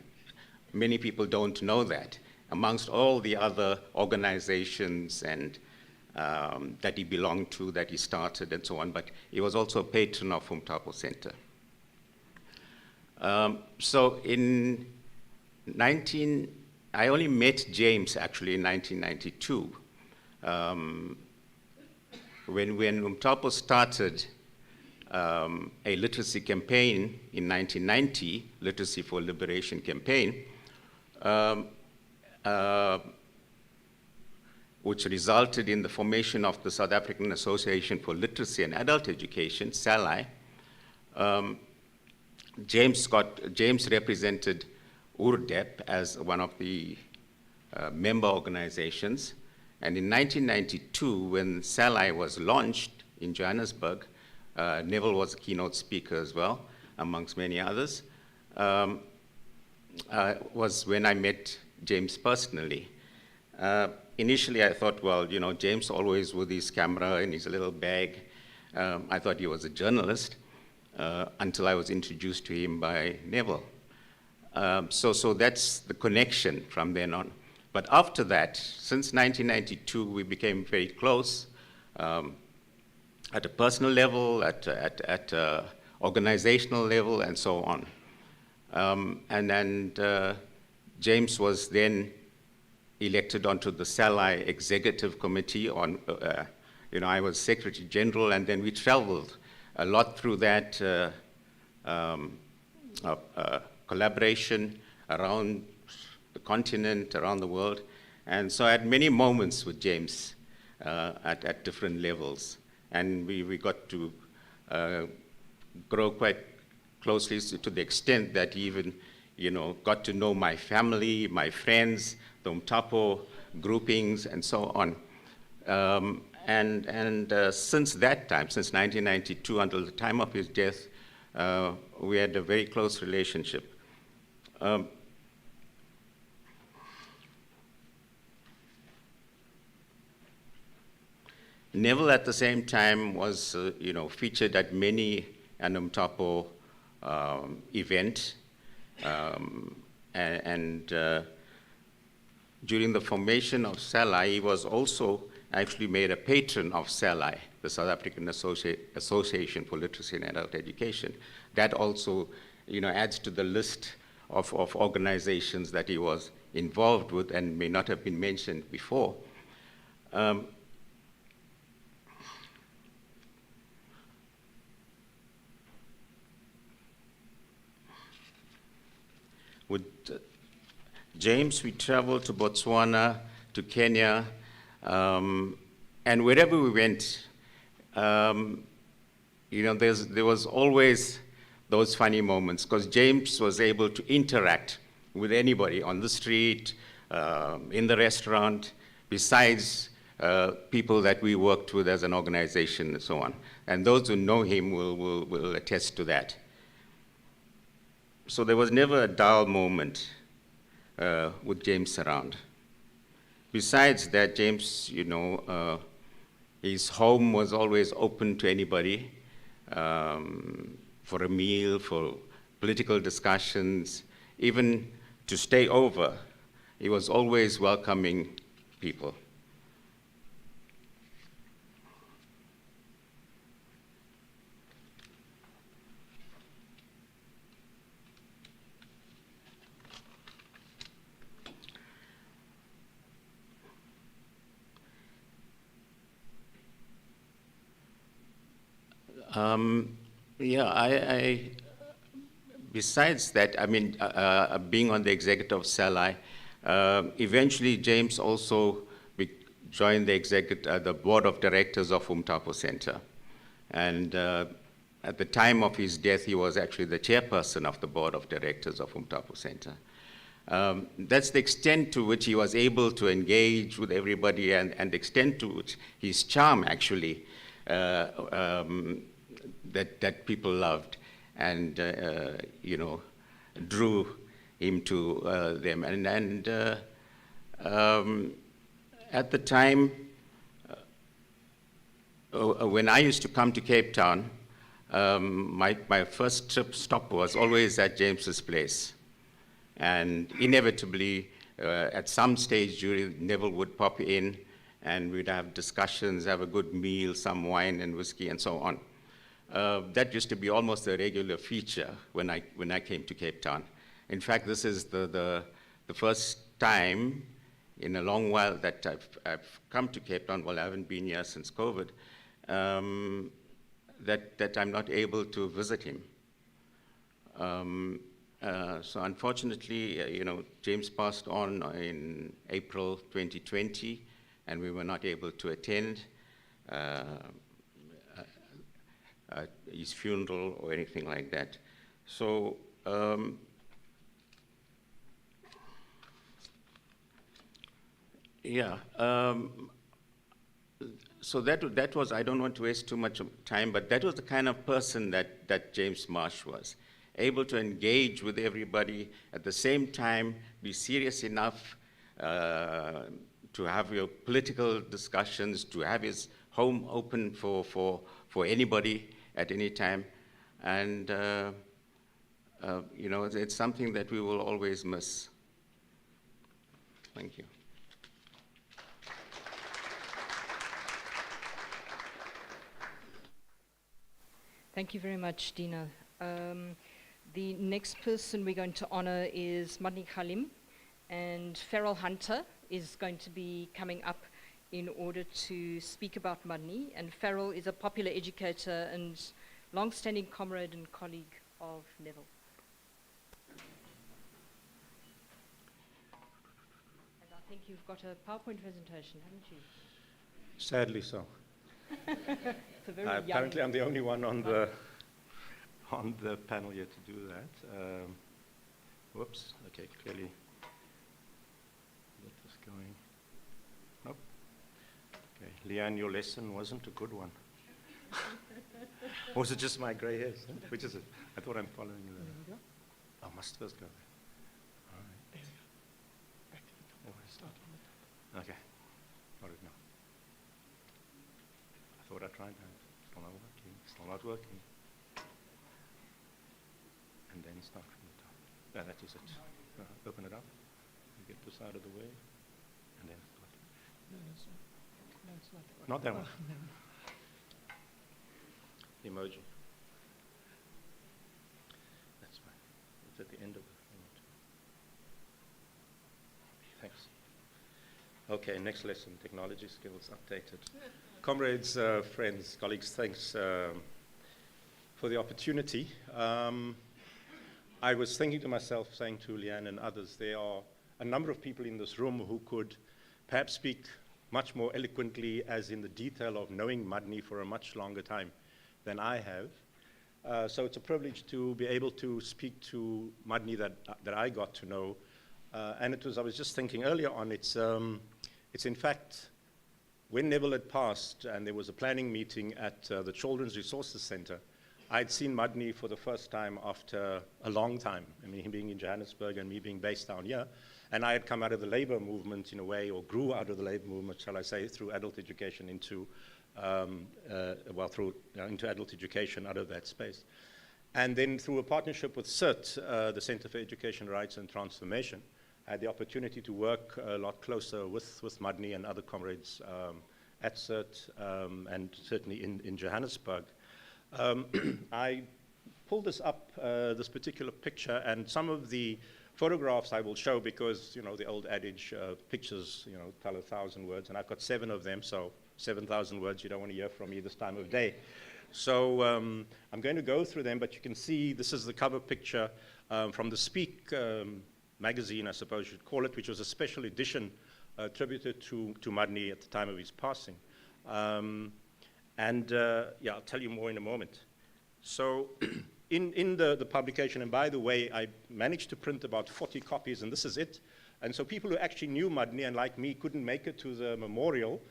many people don't know that. Amongst all the other organizations and that he belonged to, that he started, and so on, but he was also a patron of Umtapo Center. So in I only met James actually in 1992. When Umtapo started a literacy campaign in 1990, Literacy for Liberation campaign, which resulted in the formation of the South African Association for Literacy and Adult Education, SALI. James represented URDEP as one of the member organizations. And in 1992, when SALI was launched in Johannesburg, Neville was a keynote speaker as well, amongst many others, was when I met James personally. Initially, I thought, well, you know, James always with his camera and his little bag. I thought he was a journalist until I was introduced to him by Neville. So that's the connection from then on. But after that, since 1992, we became very close at a personal level, at organizational level, and so on. And James was then elected onto the SALI Executive Committee on, I was Secretary General, and then we traveled a lot through that collaboration around the continent, around the world. And so I had many moments with James at different levels. And we got to grow quite closely to the extent that he even, got to know my family, my friends, the Umtapo groupings, and so on. Since that time, since 1992 until the time of his death, we had a very close relationship. Neville, at the same time, was featured at many an Umtapo event, during the formation of SALI, he was also actually made a patron of SALI, the South African Association for Literacy and Adult Education. That also, adds to the list of organizations that he was involved with and may not have been mentioned before. With James, we traveled to Botswana, to Kenya, and wherever we went, there was always those funny moments, because James was able to interact with anybody on the street, in the restaurant, besides people that we worked with as an organization and so on. And those who know him will attest to that. So there was never a dull moment with James around. Besides that, James, his home was always open to anybody for a meal, for political discussions, even to stay over. He was always welcoming people. Besides that, being on the executive of SALI, eventually James also joined the board of directors of Umtapo Center. And at the time of his death, he was actually the chairperson of the board of directors of Umtapo Center. That's the extent to which he was able to engage with everybody, and the extent to which his charm actually that people loved and drew him to them. And at the time, when I used to come to Cape Town, my first stop was always at James's place. And inevitably, at some stage, Neville would pop in and we'd have discussions, have a good meal, some wine and whiskey, and so on. That used to be almost a regular feature when I came to Cape Town. In fact, this is the first time in a long while that I've come to Cape Town. Well, I haven't been here since COVID. That I'm not able to visit him. So unfortunately, James passed on in April 2020, and we were not able to attend his funeral or anything like that. So yeah. So that was, I don't want to waste too much time, but that was the kind of person that James Marsh was. Able to engage with everybody, at the same time be serious enough to have your political discussions, to have his home open for anybody at any time. And it's something that we will always miss. Thank you. Thank you very much, Dina. The next person we're going to honor is Madni Khalim, and Farrell Hunter is going to be coming up in order to speak about Madni. And Farrell is a popular educator and long-standing comrade and colleague of Neville. And I think you've got a PowerPoint presentation, haven't you? Sadly so. It's a very young apparently, I'm the only one on the panel here to do that. Whoops. Okay, clearly get this going. Nope. Okay, Leanne, your lesson wasn't a good one. Or was it just my grey hairs? Which is it? I thought I'm following you there. There we go. I must first go there. All right. There we go. Back to the top. Always Start on the top. Okay. Got it now. I thought I tried that. Still not working. Still not working. And then start from the top. Yeah, that is it. Open it up. You get this out of the way. And then start. No, it's not. Not that one. No. Emoji. That's fine. It's at the end of the thing. Thanks. Okay, next lesson, technology skills updated. Comrades, friends, colleagues, thanks for the opportunity. I was thinking to myself, saying to Leanne and others, there are a number of people in this room who could perhaps speak much more eloquently as in the detail of knowing Madni for a much longer time than I have. So it's a privilege to be able to speak to Madni that I got to know. And I was just thinking earlier on, it's in fact, when Neville had passed and there was a planning meeting at the Children's Resources Center, I'd seen Madni for the first time after a long time. I mean, him being in Johannesburg and me being based down here. And I had come out of the labor movement in a way, or grew out of the labor movement, shall I say, through adult education into, into adult education out of that space. And then through a partnership with CERT, the Center for Education, Rights and Transformation, I had the opportunity to work a lot closer with Madni and other comrades at CERT and certainly in Johannesburg. I pulled this up, this particular picture, and some of the photographs I will show because, the old adage, pictures, tell 1,000 words, and I've got 7 of them, so 7,000 words you don't want to hear from me this time of day. So I'm going to go through them, but you can see this is the cover picture from the Speak magazine, I suppose you'd call it, which was a special edition attributed to Madni at the time of his passing. I'll tell you more in a moment. So in the publication, and by the way, I managed to print about 40 copies, and this is it. And so people who actually knew Madni and like me couldn't make it to the memorial,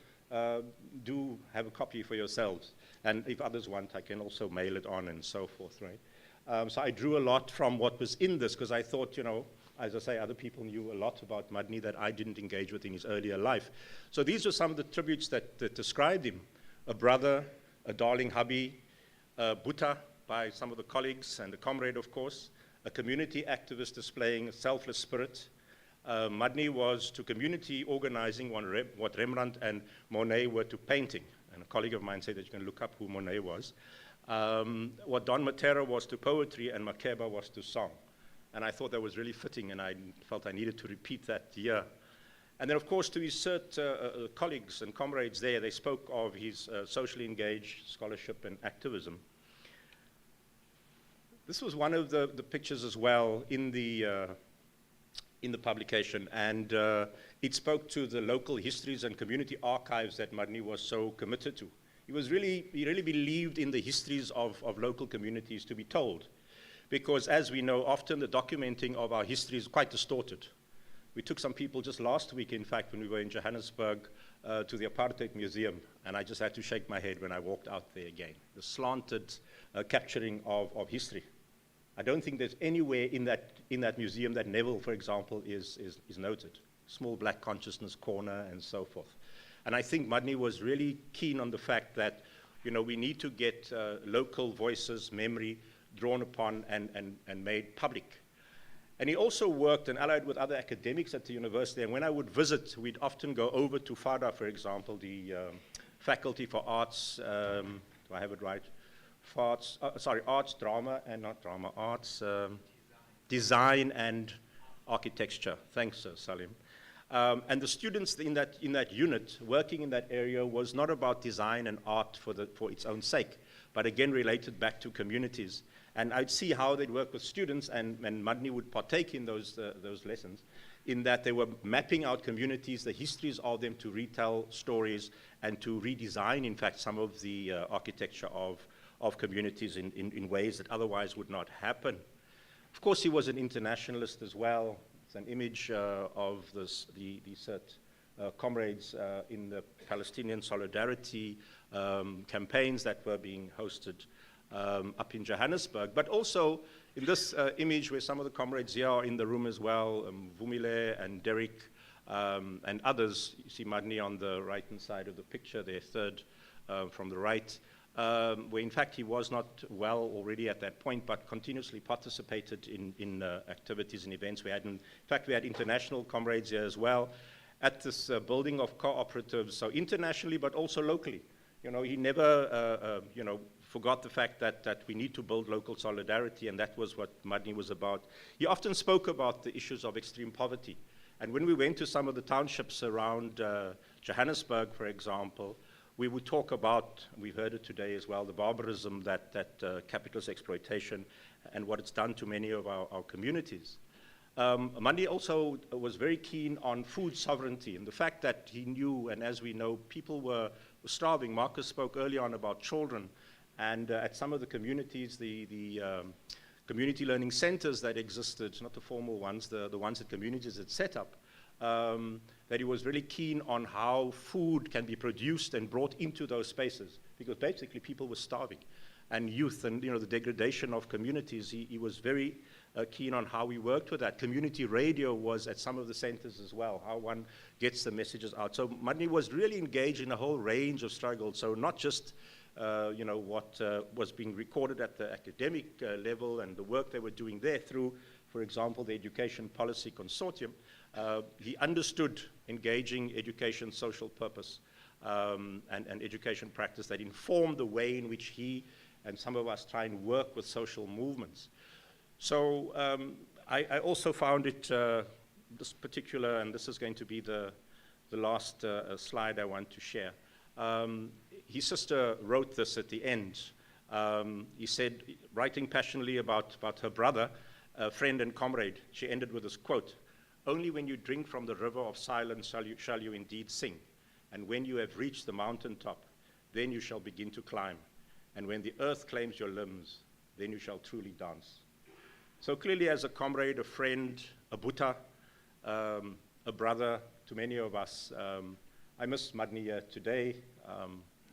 do have a copy for yourselves. And if others want, I can also mail it on and so forth, right? So I drew a lot from what was in this, because I thought, as I say, other people knew a lot about Madni that I didn't engage with in his earlier life. So these are some of the tributes that described him. A brother, a darling hubby, Buddha by some of the colleagues, and a comrade, of course, a community activist displaying a selfless spirit, Madni was to community organizing what Rembrandt and Monet were to painting. And a colleague of mine said that you can look up who Monet was. What Don Matera was to poetry and Makeba was to song. And I thought that was really fitting, and I felt I needed to repeat that here. And then, of course, to his colleagues and comrades there, they spoke of his socially engaged scholarship and activism. This was one of the pictures as well in the publication, and it spoke to the local histories and community archives that Madni was so committed to. He really believed in the histories of local communities to be told, because as we know, often the documenting of our history is quite distorted. We took some people just last week, in fact, when we were in Johannesburg, to the Apartheid Museum, and I just had to shake my head when I walked out there again. The slanted capturing of history. I don't think there's anywhere in that museum that Neville, for example, is noted. Small black consciousness corner and so forth. And I think Madni was really keen on the fact that, you know, we need to get local voices, memory drawn upon and made public. And he also worked and allied with other academics at the university. And when I would visit, we'd often go over to FADA, for example, the Faculty for Arts, do I have it right? Arts, drama, and not drama, arts, design and architecture. Thanks, Salim. And the students in that unit, working in that area, was not about design and art for its own sake, but again related back to communities. And I'd see how they'd work with students, and Madni would partake in those lessons, in that they were mapping out communities, the histories of them, to retell stories and to redesign, in fact, some of the architecture of communities in ways that otherwise would not happen. Of course, he was an internationalist as well. It's an image of the comrades in the Palestinian solidarity campaigns that were being hosted up in Johannesburg. But also in this image where some of the comrades here are in the room as well, Vumile and Derek and others. You see Madni on the right-hand side of the picture there, third from the right. Where in fact he was not well already at that point, but continuously participated in activities and events. We had, in fact, we had international comrades here as well at this building of cooperatives, so internationally but also locally. You know, he never, forgot the fact that we need to build local solidarity, and that was what Madni was about. He often spoke about the issues of extreme poverty, and when we went to some of the townships around Johannesburg, for example, we would talk about, we've heard it today as well, the barbarism that capitalist exploitation and what it's done to many of our communities. Madni also was very keen on food sovereignty and the fact that he knew, and as we know, people were starving. Marcus spoke earlier on about children, and at some of the communities, the community learning centers that existed, not the formal ones, the ones that communities had set up, that he was really keen on how food can be produced and brought into those spaces, because basically people were starving, and youth and the degradation of communities. He was very keen on how we worked with that. Community radio was at some of the centers as well, how one gets the messages out. So Madni was really engaged in a whole range of struggles. So not just what was being recorded at the academic level and the work they were doing there through, for example, the Education Policy Consortium. He understood engaging education social purpose and education practice that informed the way in which he and some of us try and work with social movements. So I also found it, this particular, and this is going to be the last slide I want to share. His sister wrote this at the end. He said, writing passionately about her brother, friend and comrade, she ended with this quote: "Only when you drink from the river of silence shall you indeed sing. And when you have reached the mountaintop, then you shall begin to climb. And when the earth claims your limbs, then you shall truly dance." So clearly, as a comrade, a friend, a Buddha, a brother to many of us, I miss Madni today.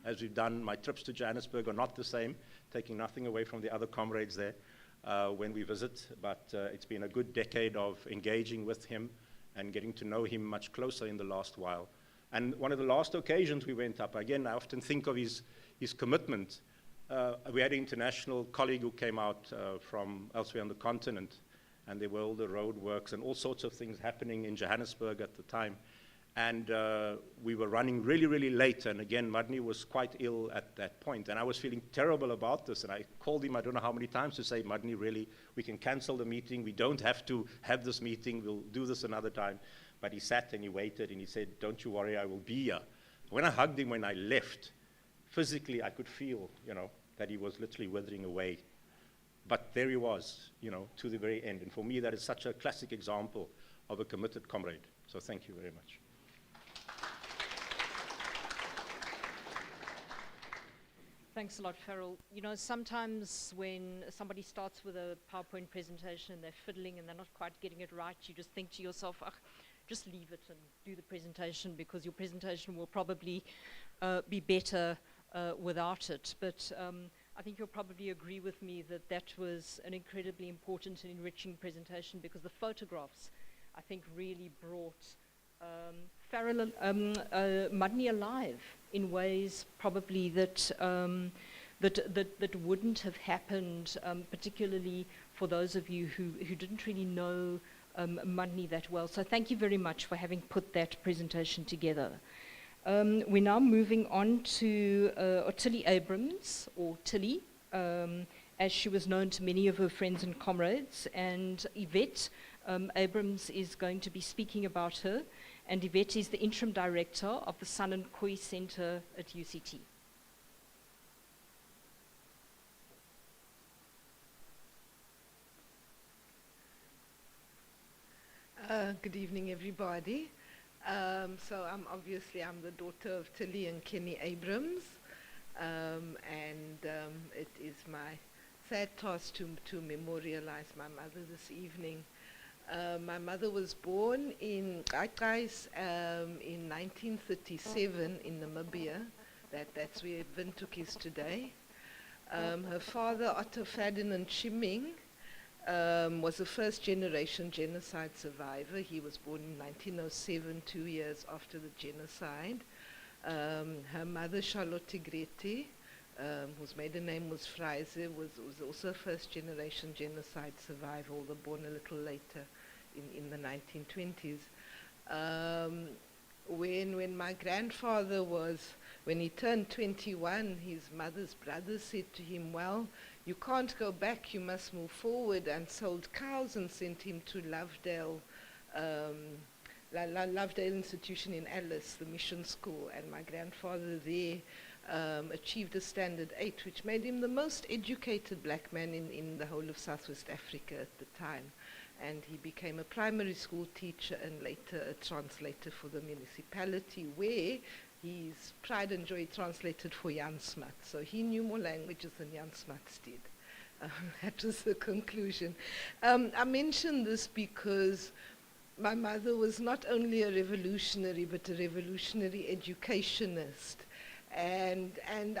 As we've done, my trips to Johannesburg are not the same, taking nothing away from the other comrades there when we visit, but it's been a good decade of engaging with him and getting to know him much closer in the last while. And one of the last occasions we went up, again, I often think of his commitment. We had an international colleague who came out from elsewhere on the continent, and there were all the road works and all sorts of things happening in Johannesburg at the time. And we were running really, really late, and again, Madni was quite ill at that point, and I was feeling terrible about this, and I called him, I don't know how many times, to say, Madni, really, we can cancel the meeting, we don't have to have this meeting, we'll do this another time. But he sat and he waited, and he said, don't you worry, I will be here. When I hugged him when I left, physically I could feel, that he was literally withering away. But there he was, to the very end, and for me that is such a classic example of a committed comrade. So thank you very much. Thanks a lot, Farrell. Sometimes when somebody starts with a PowerPoint presentation and they're fiddling and they're not quite getting it right, you just think to yourself, just leave it and do the presentation, because your presentation will probably be better without it. But I think you'll probably agree with me that that was an incredibly important and enriching presentation, because the photographs, I think, really brought Farrell, Madni alive in ways probably that wouldn't have happened, particularly for those of you who didn't really know Madni that well. So thank you very much for having put that presentation together. We're now moving on to Tilly Abrams, or Tilly, as she was known to many of her friends and comrades, and Yvette Abrams is going to be speaking about her. And Yvette is the interim director of the Sun and Koi Center at UCT. Good evening, everybody. So I'm the daughter of Tilly and Kenny Abrams, and it is my sad task to memorialize my mother this evening. My mother was born in Qaqqais in 1937 in Namibia. That's where Windhoek is today. Her father, Otto Ferdinand Schimming, was a first-generation genocide survivor. He was born in 1907, 2 years after the genocide. Her mother, Charlotte Grete, whose maiden name was Fraser, was also a first-generation genocide survivor, although born a little later in the 1920s. When my grandfather when he turned 21, his mother's brother said to him, well, you can't go back, you must move forward, and sold cows and sent him to Lovedale Institution in Alice, the mission school, and my grandfather there achieved a standard 8, which made him the most educated black man in the whole of Southwest Africa at the time. And he became a primary school teacher and later a translator for the municipality, where his pride and joy translated for Jan Smuts. So he knew more languages than Jan Smuts did. That was the conclusion. I mention this because my mother was not only a revolutionary, but a revolutionary educationist. And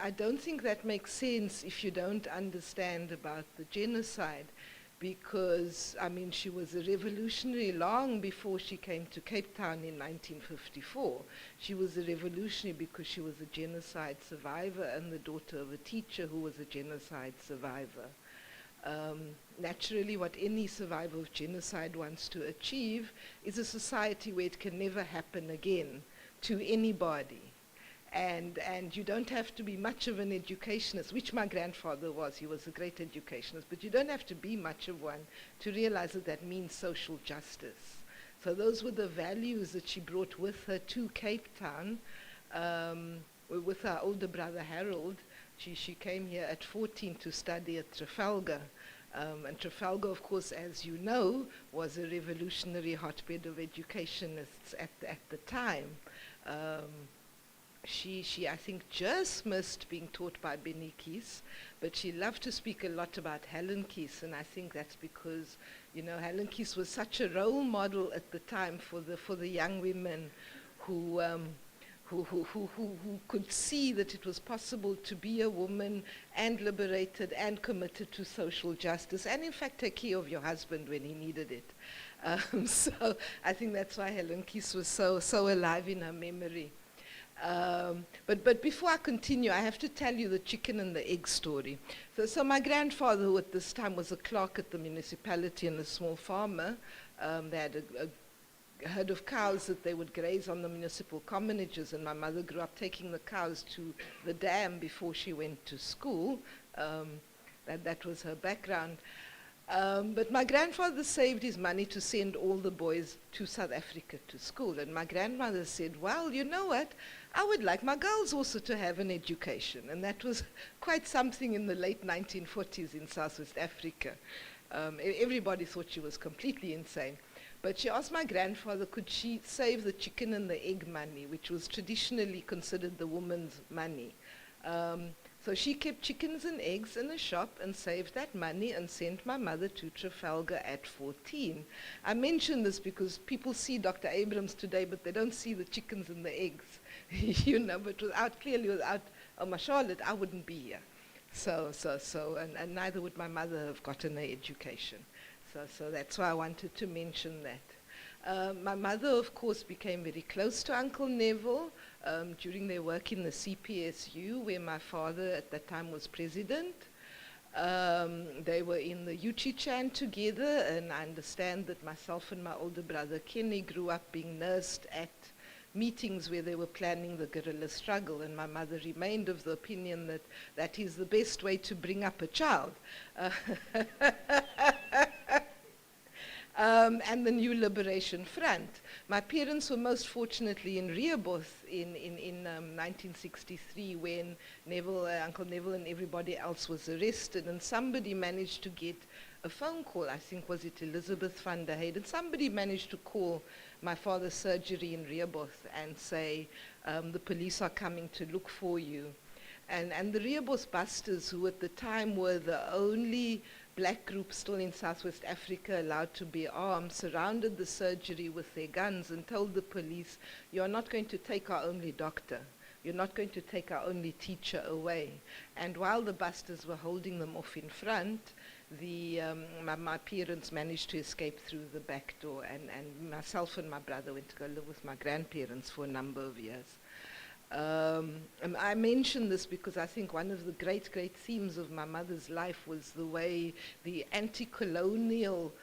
I don't think that makes sense if you don't understand about the genocide, because, she was a revolutionary long before she came to Cape Town in 1954. She was a revolutionary because she was a genocide survivor and the daughter of a teacher who was a genocide survivor. Naturally, what any survivor of genocide wants to achieve is a society where it can never happen again to anybody. And you don't have to be much of an educationist, which my grandfather was. He was a great educationist, but you don't have to be much of one to realize that means social justice. So those were the values that she brought with her to Cape Town. With her older brother Harold, she came here at 14 to study at Trafalgar. And Trafalgar, of course, as you know, was a revolutionary hotbed of educationists at the time. She, I think, just missed being taught by Benny Keys, but she loved to speak a lot about Helen Keys, and I think that's because, Helen Keys was such a role model at the time for the young women who could see that it was possible to be a woman and liberated and committed to social justice, and in fact take care of your husband when he needed it. So I think that's why Helen Keys was so alive in her memory. But before I continue, I have to tell you the chicken and the egg story. So my grandfather, who at this time was a clerk at the municipality and a small farmer, they had a herd of cows that they would graze on the municipal commonages, and my mother grew up taking the cows to the dam before she went to school. That was her background. But my grandfather saved his money to send all the boys to South Africa to school. And my grandmother said, well, you know what? I would like my girls also to have an education. And that was quite something in the late 1940s in Southwest Africa. Everybody thought she was completely insane. But she asked my grandfather, could she save the chicken and the egg money, which was traditionally considered the woman's money. So she kept chickens and eggs in a shop and saved that money and sent my mother to Trafalgar at 14. I mention this because people see Dr. Abrams today, but they don't see the chickens and the eggs. You know, but clearly without my Charlotte, I wouldn't be here. And neither would my mother have gotten an education. So that's why I wanted to mention that. My mother, of course, became very close to Uncle Neville during their work in the CPSU, where my father at that time was president. They were in the Uchichan together, and I understand that myself and my older brother Kenny grew up being nursed at meetings where they were planning the guerrilla struggle, and my mother remained of the opinion that that is the best way to bring up a child. And the New Liberation Front. My parents were most fortunately in Rehoboth in 1963 when Uncle Neville and everybody else was arrested, and somebody managed to get a phone call. I think was it Elizabeth van der Heijden. Somebody managed to call my father's surgery in Rehoboth and say, the police are coming to look for you. And the Rehoboth Busters, who at the time were the only black group still in Southwest Africa allowed to bear arms, surrounded the surgery with their guns and told the police, you are not going to take our only doctor. You're not going to take our only teacher away. And while the busters were holding them off in front, my parents managed to escape through the back door, and myself and my brother went to go live with my grandparents for a number of years. I mention this because I think one of the great themes of my mother's life was the way the anti-colonial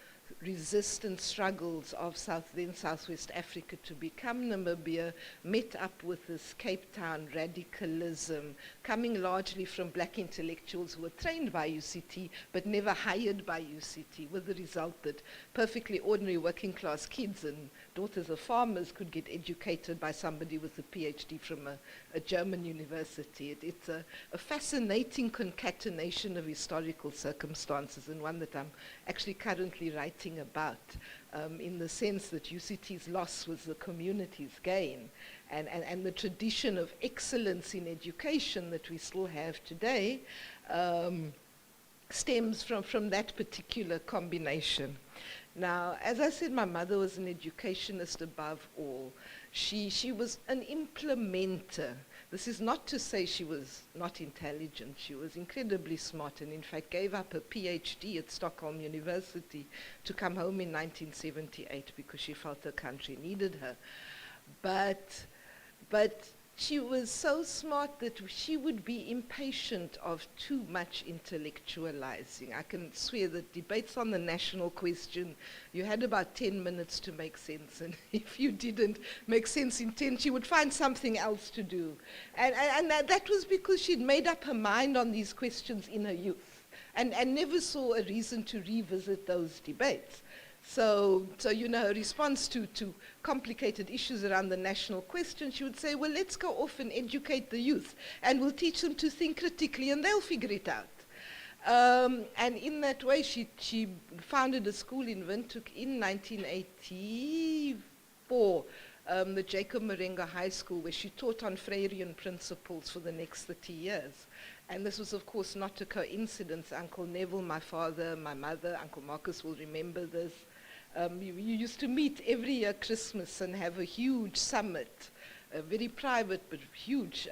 resistance struggles of Southwest Africa to become Namibia met up with this Cape Town radicalism, coming largely from black intellectuals who were trained by UCT but never hired by UCT, with the result that perfectly ordinary working class kids and daughters of farmers could get educated by somebody with a PhD from a German university. It's a fascinating concatenation of historical circumstances, and one that I'm actually currently writing about, in the sense that UCT's loss was the community's gain, and the tradition of excellence in education that we still have today stems from that particular combination. Now, as I said, my mother was an educationist above all. She was an implementer. This is not to say she was not intelligent. She was incredibly smart and in fact gave up her PhD at Stockholm University to come home in 1978 because she felt her country needed her. But she was so smart that she would be impatient of too much intellectualizing. I can swear that debates on the national question, you had about 10 minutes to make sense, and if you didn't make sense in 10, she would find something else to do. And that was because she'd made up her mind on these questions in her youth, and never saw a reason to revisit those debates. So you know, her response to complicated issues around the national question, she would say, well, let's go off and educate the youth, and we'll teach them to think critically, and they'll figure it out. And in that way, she founded a school in Windhoek in 1984, the Jacob Marenga High School, where she taught on Freirean principles for the next 30 years. And this was, of course, not a coincidence. Uncle Neville, my father, my mother, Uncle Marcus will remember this. You used to meet every year Christmas and have a huge summit, very private but huge.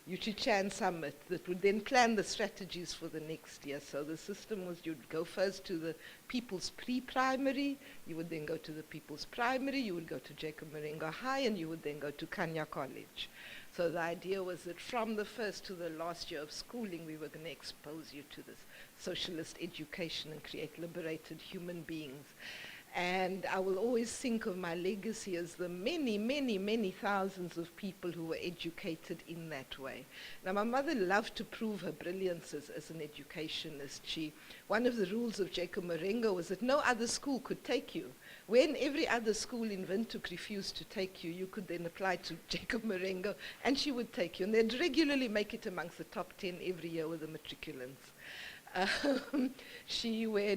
Uchichan Summit that would then plan the strategies for the next year. So the system was you'd go first to the People's Pre-Primary, you would then go to the People's Primary, you would go to Jacob Marengo High, and you would then go to Kanya College. So the idea was that from the first to the last year of schooling, we were going to expose you to this socialist education and create liberated human beings. And I will always think of my legacy as the many, many, many thousands of people who were educated in that way. Now, my mother loved to prove her brilliance as an educationist. One of the rules of Jacob Marengo was that no other school could take you. When every other school in Windhoek refused to take you, you could then apply to Jacob Marengo, and she would take you. And they'd regularly make it amongst the top 10 every year with the matriculants.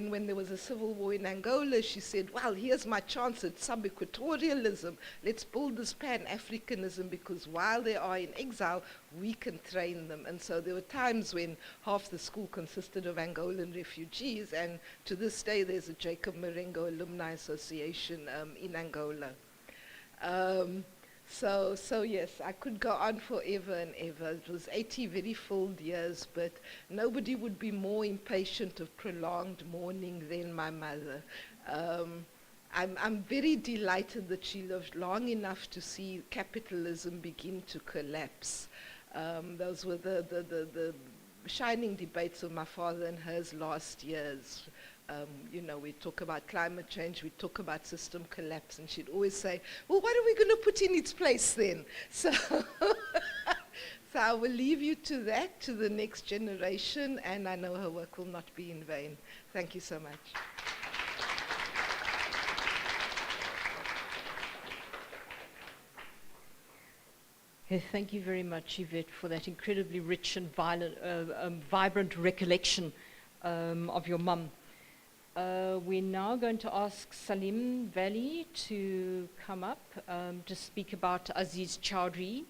When there was a civil war in Angola, she said, well, here's my chance at sub-equatorialism. Let's build this pan-Africanism, because while they are in exile, we can train them. And so there were times when half the school consisted of Angolan refugees, and to this day there's a Jacob Marengo Alumni Association in Angola. So yes, I could go on forever and ever. It was 80 very full years, but nobody would be more impatient of prolonged mourning than my mother. I'm very delighted that she lived long enough to see capitalism begin to collapse. Those were the shining debates of my father and hers last years. We talk about climate change, we talk about system collapse, and she'd always say, well, what are we going to put in its place then? So, so I will leave you to that, to the next generation, and I know her work will not be in vain. Thank you so much. Thank you very much, Yvette, for that incredibly rich and vibrant recollection of your mum. We're now going to ask Salim Valley to come up to speak about Aziz Chowdhury.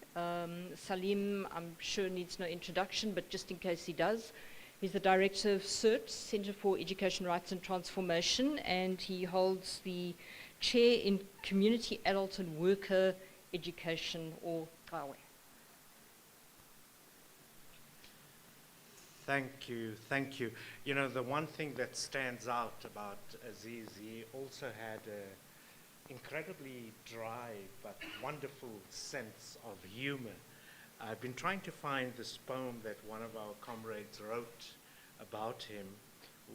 Salim, I'm sure, needs no introduction, but just in case he does, he's the director of CERT, Center for Education, Rights and Transformation, and he holds the chair in Community Adult and Worker Education, or KAWE. Thank you, thank you. You know, the one thing that stands out about Aziz, he also had an incredibly dry but wonderful sense of humor. I've been trying to find this poem that one of our comrades wrote about him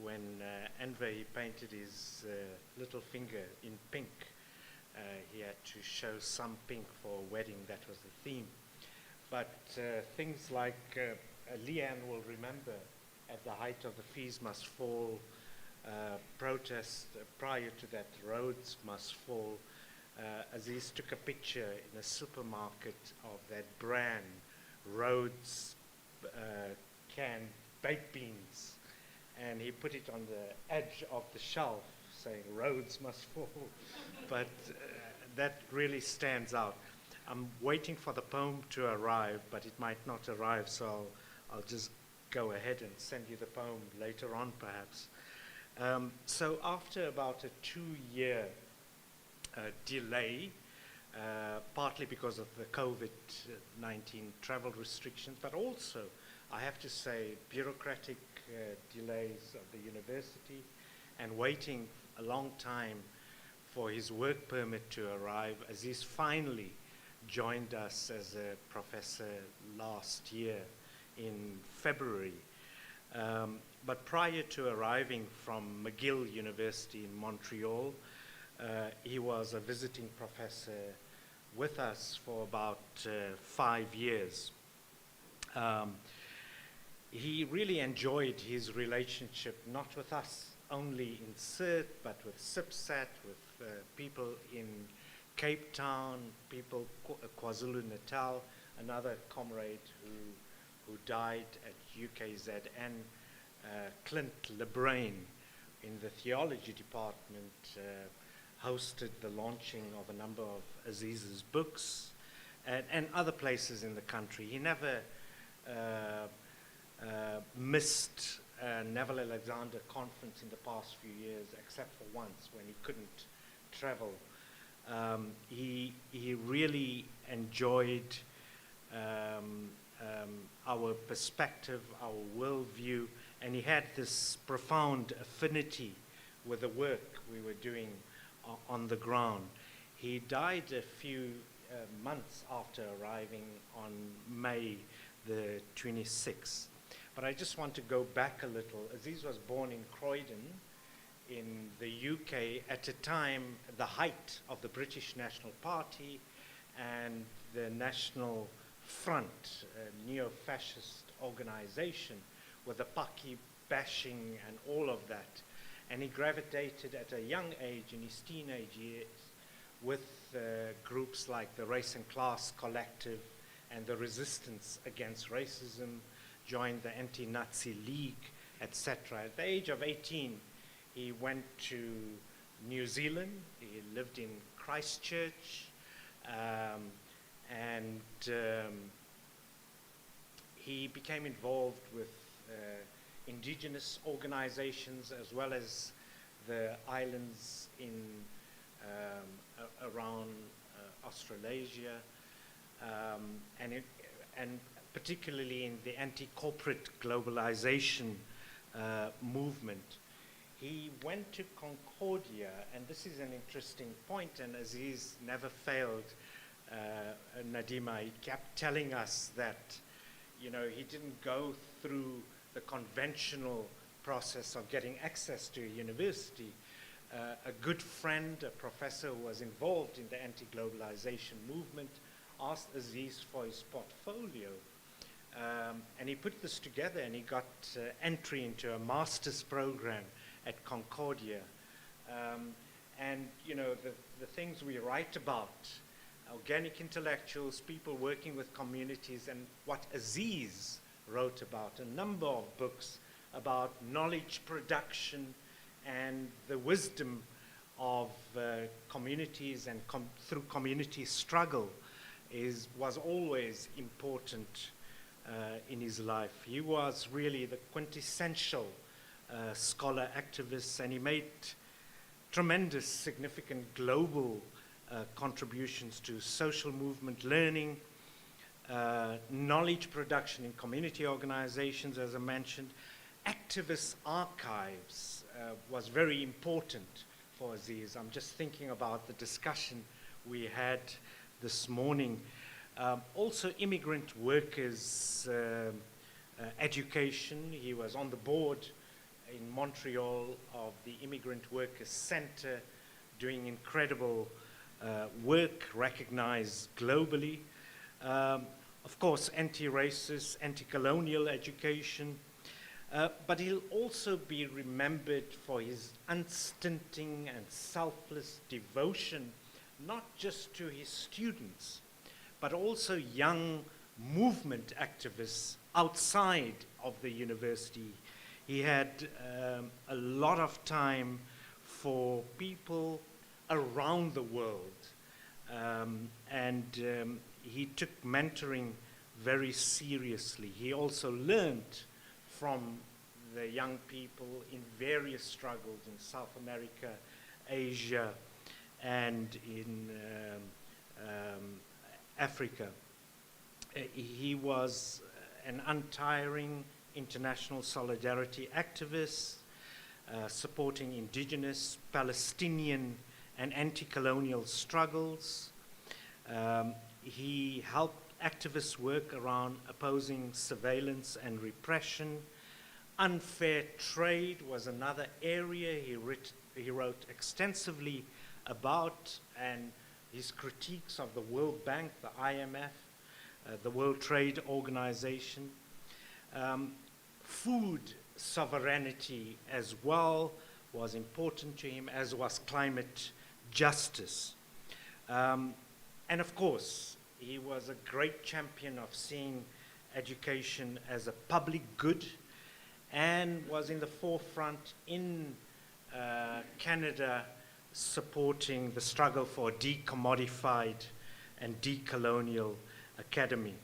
when Enver painted his little finger in pink. He had to show some pink for a wedding, that was the theme. But things like Leanne will remember, at the height of the Fees Must Fall protest, prior to that, Roads Must Fall. Aziz took a picture in a supermarket of that brand, Rhodes canned baked beans, and he put it on the edge of the shelf saying, Roads Must Fall. But that really stands out. I'm waiting for the poem to arrive, but it might not arrive, so I'll just go ahead and send you the poem later on, perhaps. So after about a 2-year delay, partly because of the COVID-19 travel restrictions, but also, I have to say, bureaucratic delays of the university and waiting a long time for his work permit to arrive, Aziz finally joined us as a professor last year in February. But prior to arriving from McGill University in Montreal, he was a visiting professor with us for about 5 years. He really enjoyed his relationship, not with us only in CERT, but with CIPSAT, with people in Cape Town, people KwaZulu-Natal, another comrade who died at UKZN, Clint LeBrain in the theology department hosted the launching of a number of Aziz's books and other places in the country. He never missed Neville Alexander conference in the past few years, except for once when he couldn't travel. He really enjoyed our perspective, our worldview, and he had this profound affinity with the work we were doing on the ground. He died a few months after arriving on May the 26th. But I just want to go back a little. Aziz was born in Croydon in the UK at a time, the height of the British National Party and the National Front, a neo-fascist organization with the Paki bashing and all of that. And he gravitated at a young age, in his teenage years, with groups like the Race and Class Collective and the Resistance Against Racism, joined the Anti-Nazi League, etc. At the age of 18, he went to New Zealand. He lived in Christchurch, and he became involved with indigenous organizations as well as the islands in around Australasia, and particularly in the anti-corporate globalization movement. He went to Concordia, and this is an interesting point, and Aziz never failed, Nadima, he kept telling us that, you know, he didn't go through the conventional process of getting access to a university. A good friend, a professor who was involved in the anti-globalization movement, asked Aziz for his portfolio. And he put this together, and he got entry into a master's program at Concordia. And, you know, the things we write about, organic intellectuals, people working with communities, and what Aziz wrote about, a number of books about knowledge production and the wisdom of communities and through community struggle was always important in his life. He was really the quintessential scholar activist, and he made tremendous, significant global contributions to social movement learning, knowledge production in community organizations, as I mentioned. Activist archives was very important for Aziz. I'm just thinking about the discussion we had this morning. Also immigrant workers' education. He was on the board in Montreal of the Immigrant Workers Center, doing incredible work recognized globally. Of course, anti-racist, anti-colonial education. But he'll also be remembered for his unstinting and selfless devotion, not just to his students, but also young movement activists outside of the university. He had a lot of time for people around the world, and he took mentoring very seriously. He also learned from the young people in various struggles in South America, Asia, and in Africa. He was an untiring international solidarity activist, supporting indigenous, Palestinian, and anti-colonial struggles. He helped activists work around opposing surveillance and repression. Unfair trade was another area he wrote extensively about, and his critiques of the World Bank, the IMF, the World Trade Organization. Food sovereignty as well was important to him, as was climate justice. And of course, he was a great champion of seeing education as a public good, and was in the forefront in Canada supporting the struggle for a decommodified and decolonial academy.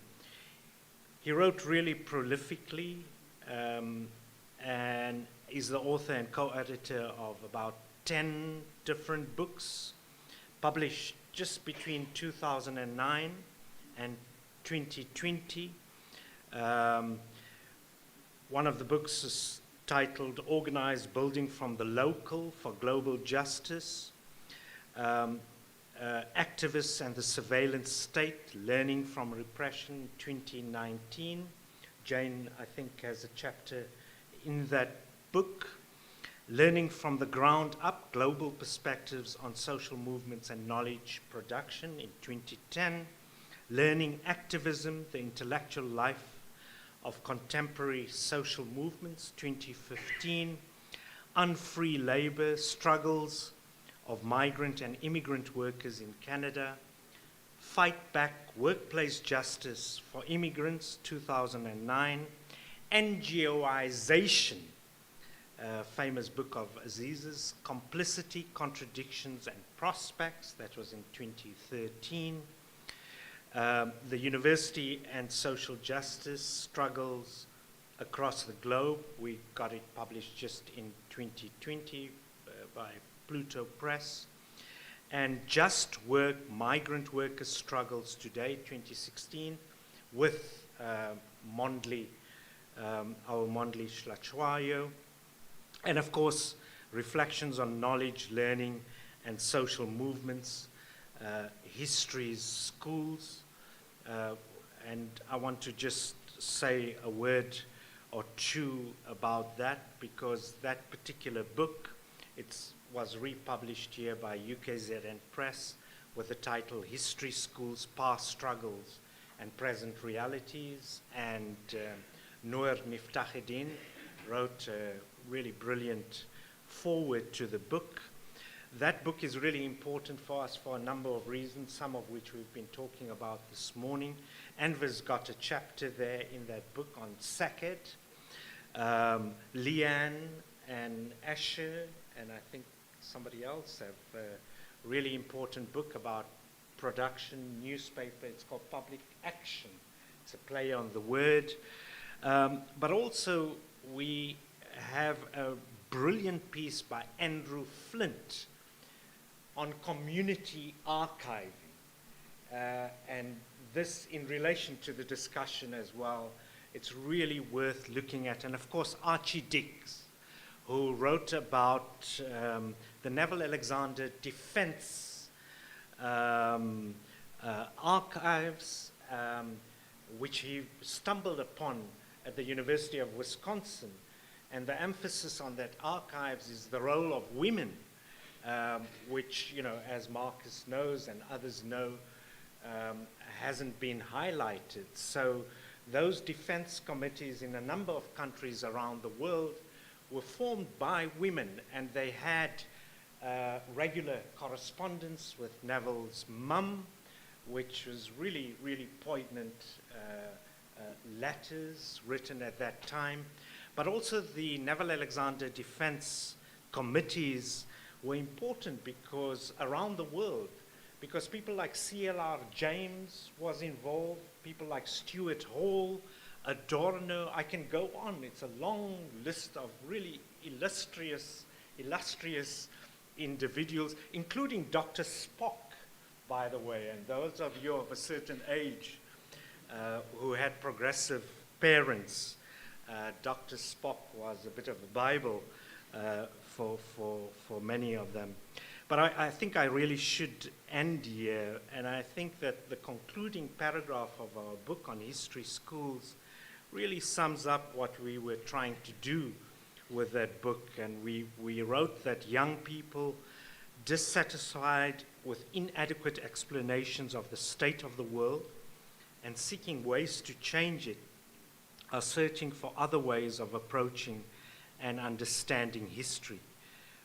He wrote really prolifically, and is the author and co-editor of about 10 different books, published just between 2009 and 2020. One of the books is titled Organized Building from the Local for Global Justice. Activists and the Surveillance State, Learning from Repression 2019. Jane, I think, has a chapter in that book. Learning from the Ground Up, Global Perspectives on Social Movements and Knowledge Production in 2010. Learning Activism, The Intellectual Life of Contemporary Social Movements, 2015. Unfree Labor, Struggles of Migrant and Immigrant Workers in Canada. Fight Back, Workplace Justice for Immigrants, 2009. NGOization, famous book of Aziz's, Complicity, Contradictions and Prospects, that was in 2013. The University and Social Justice Struggles Across the Globe, we got it published just in 2020 by Pluto Press. And Just Work, Migrant Workers' Struggles Today, 2016, with Mondli, our Mondli Shlachwayo. And of course, Reflections on Knowledge, Learning, and Social Movements, History's Schools. And I want to just say a word or two about that, because that particular book, was republished here by UKZN Press with the title History Schools, Past Struggles and Present Realities. And Noor Miftahuddin wrote a really brilliant foreword to the book. That book is really important for us for a number of reasons, some of which we've been talking about this morning. Enver's got a chapter there in that book on Sackett. Leanne and Asher, and I think somebody else, have a really important book about production, newspaper. It's called Public Action. It's a play on the word. But also, we have a brilliant piece by Andrew Flint on community archiving. And this, in relation to the discussion as well, it's really worth looking at. And of course, Archie Diggs, who wrote about the Neville Alexander Defense archives, which he stumbled upon at the University of Wisconsin. And the emphasis on that archives is the role of women, which, as Marcus knows and others know, hasn't been highlighted. So those defense committees in a number of countries around the world were formed by women, and they had regular correspondence with Neville's mum, which was really, really poignant letters written at that time. But also the Neville Alexander Defense Committees were important because around the world, because people like C.L.R. James was involved, people like Stuart Hall, Adorno, I can go on. It's a long list of really illustrious individuals, including Dr. Spock, by the way, and those of you of a certain age who had progressive parents, Dr. Spock was a bit of a Bible for many of them. But I think I really should end here, and I think that the concluding paragraph of our book on history schools really sums up what we were trying to do with that book. And we wrote that young people dissatisfied with inadequate explanations of the state of the world and seeking ways to change it are searching for other ways of approaching and understanding history.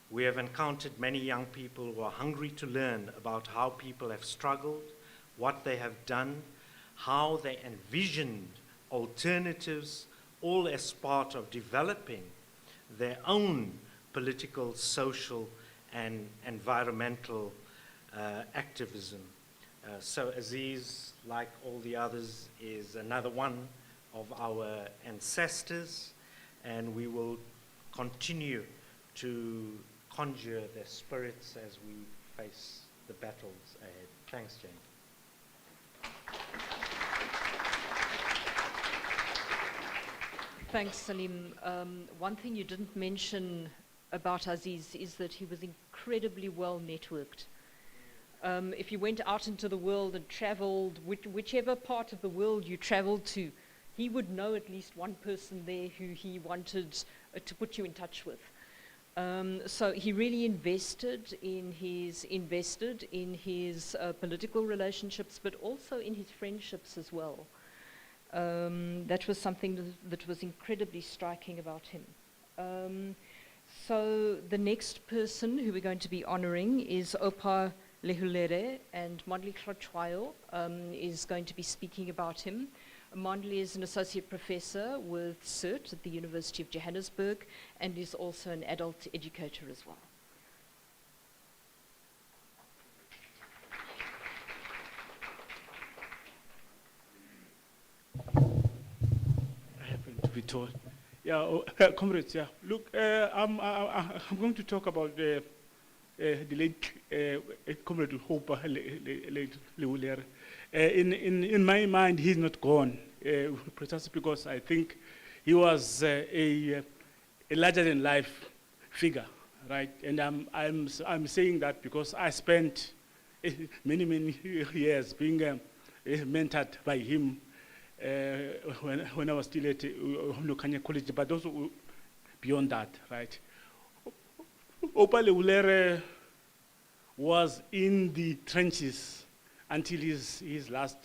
We have encountered many young people who are hungry to learn about how people have struggled, what they have done, how they envisioned alternatives, all as part of developing their own political, social, and environmental activism. So Aziz, like all the others, is another one of our ancestors, and we will continue to conjure their spirits as we face the battles ahead. Thanks, Jane. Thanks, Salim. One thing you didn't mention about Aziz is that he was incredibly well networked. If you went out into the world and traveled, whichever part of the world you traveled to, he would know at least one person there who he wanted to put you in touch with. So he really invested in his political relationships, but also in his friendships as well. That was something that was incredibly striking about him. So the next person who we're going to be honoring is Opa Lehulere, and Mondli Hlotshwayo is going to be speaking about him. Mondli is an associate professor with CERT at the University of Johannesburg and is also an adult educator as well. I happen to be told. Yeah, comrades, yeah. Look, I'm going to talk about the late Comrade Hopa Lehulere. In my mind, he's not gone, precisely because I think he was a larger-than-life figure, right? And I'm saying that because I spent many years being mentored by him when I was still at Nokanya College, but also beyond that, right? Opa Lehulere was in the trenches until his last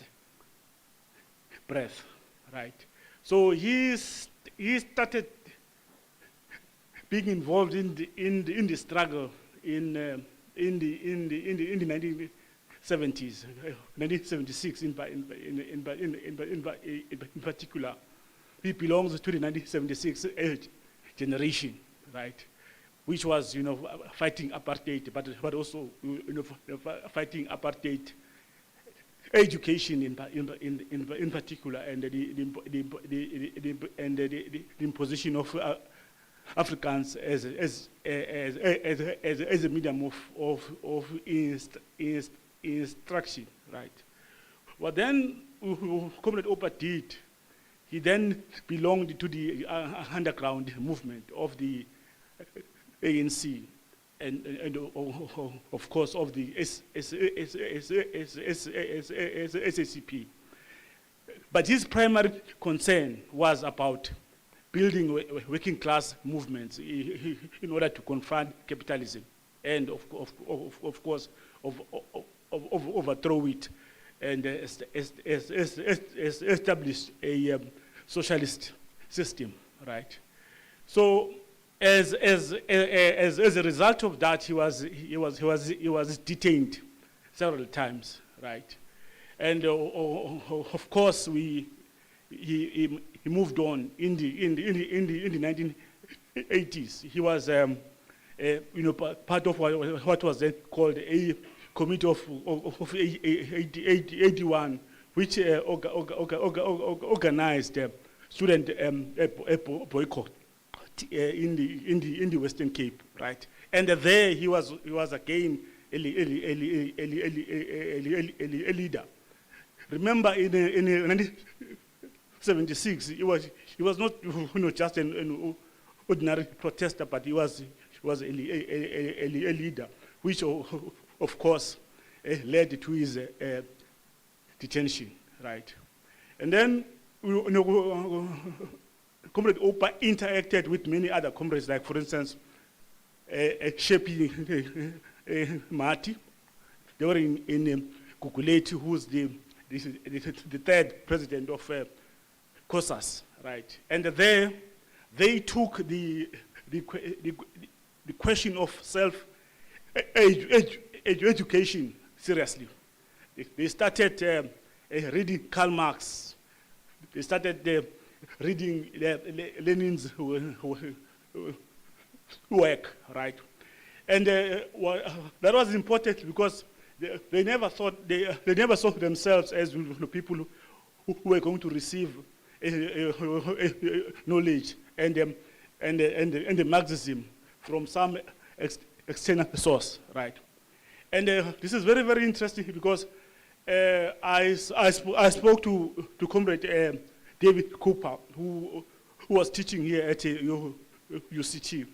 breath, right? So he started being involved in the struggle in the 1970s, 1976 in particular. He belongs to the 1976 generation, right? Which was, fighting apartheid, but also, fighting apartheid education in particular, and the imposition of Africans as a medium of instruction, right? What then Comrade Opa did, he then belonged to the underground movement of the ANC, and of course of the SACP. But his primary concern was about building working class movements in order to confront capitalism and of course overthrow it and establish a socialist system, right? So as a result of that, he was detained several times, right? And of course he moved on in the 1980s. He was part of what was then called a committee of 81, which organized student boycott in the Western Cape, right? And there he was again a leader. Remember, in 1976, he was not just an ordinary protester, but he was a leader, which of course led to his detention, right? And then Comrade Opa interacted with many other comrades, like, for instance, Shepi Mati. They were in Kukuleti, who's the third president of COSAS, right? And there, they took the question of self-education seriously. They started reading Karl Marx. They started reading Lenin's work, right? And that was important because they never thought they never saw themselves as people who were going to receive knowledge and the Marxism from some external source, right? And this is very, very interesting because I spoke to Comrade David Cooper, who who was teaching here at UCT.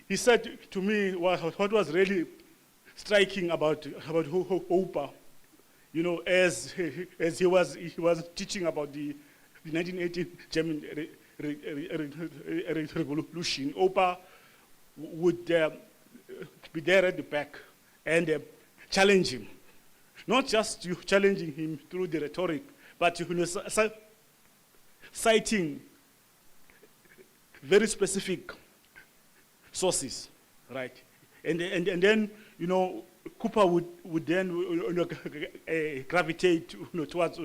He said to me what was really striking about Oupa, you know, as he was teaching about the 1918 German revolution. Oupa would be there at the back and challenge him, not just challenging him through the rhetoric, but citing very specific sources, right? And then, you know, Cooper would then gravitate towards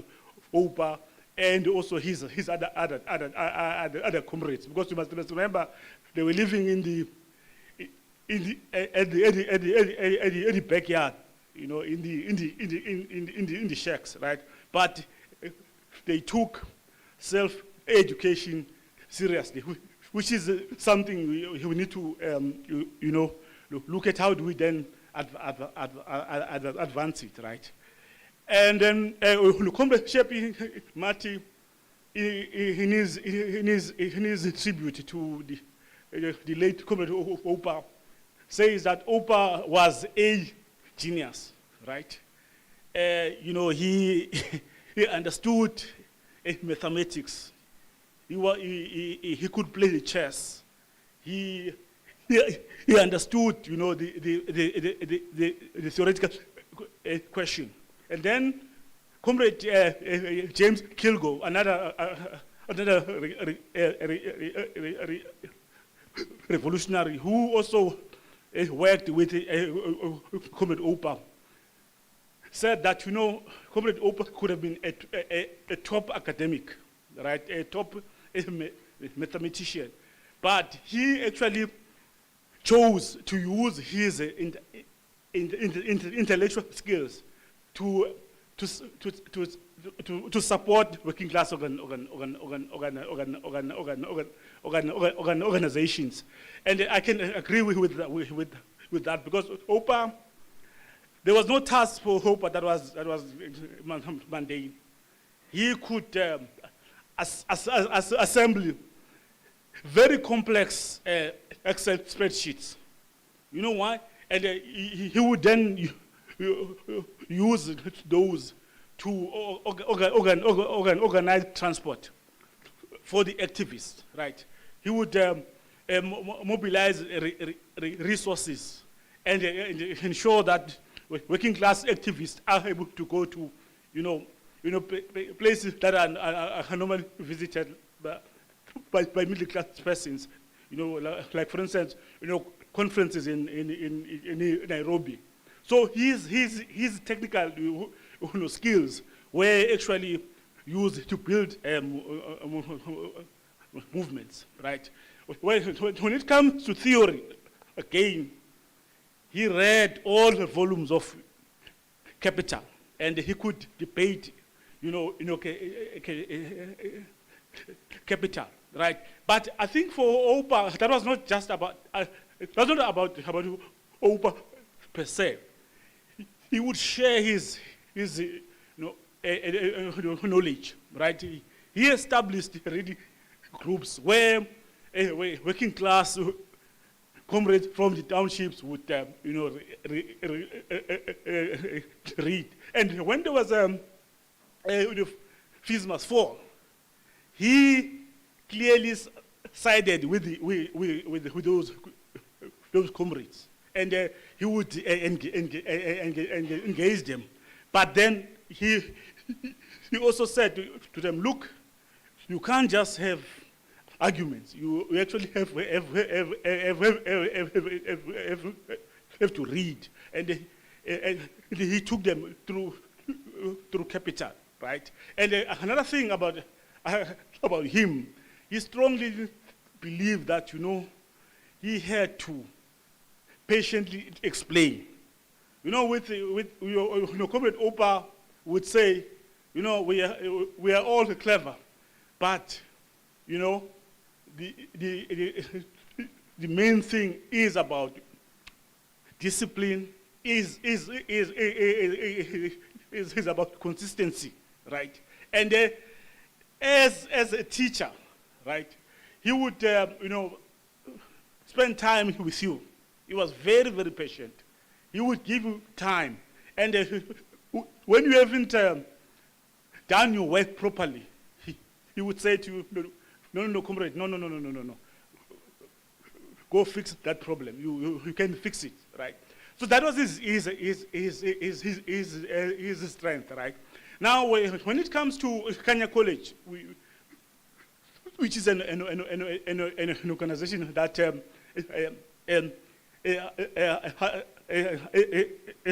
Oupa and also his other comrades, because you must remember they were living in the backyard, you know, in the shacks, right? But they took self-education seriously, which is something we need to, you know, look at how do we then advance it, right? And then Comrade Shepi Mati, in his tribute to the late Comrade Oupa, says that Oupa was a genius, right? You know, he understood mathematics. He could play the chess. He understood, you know, the theoretical question. And then Comrade James Kilgo, another revolutionary who also worked with Comrade Oupa, said that, you know, Comrade Oupa could have been a top academic, right, a top mathematician, but he actually chose to use his intellectual skills to support working class organizations. And I can agree with that, because Oupa, there was no task for Oupa that was mundane. He could assemble very complex Excel spreadsheets. You know why? And he would then use those to organize transport for the activists, right? He would mobilize resources and ensure that working class activists are able to go to, places that are normally visited by middle class persons. Like for instance, conferences in Nairobi. So his technical skills were actually used to build movements, right? When it comes to theory, again, he read all the volumes of Capital, and he could debate, Capital, right? But I think for Oupa, that was not just about, it wasn't about Oupa per se. He would share his knowledge, right? He established reading groups where working class comrades from the townships would, read. And when there was Fees Must Fall, he clearly sided with those comrades, and he would engage them. But then he also said to them, look, you can't just have arguments. You actually have to read. And he took them through Capital, right? And another thing about him, he strongly believed that, he had to patiently explain. Comrade Oupa would say, we are all clever, but, the main thing is about discipline, is about consistency, right? And as a teacher, right? He would, spend time with you. He was very, very patient. He would give you time. And when you haven't done your work properly, he would say to you, no, comrade, no. Go fix that problem. You can fix it, right? So that was his strength, right? Now, when it comes to Kenya College, which is an organization that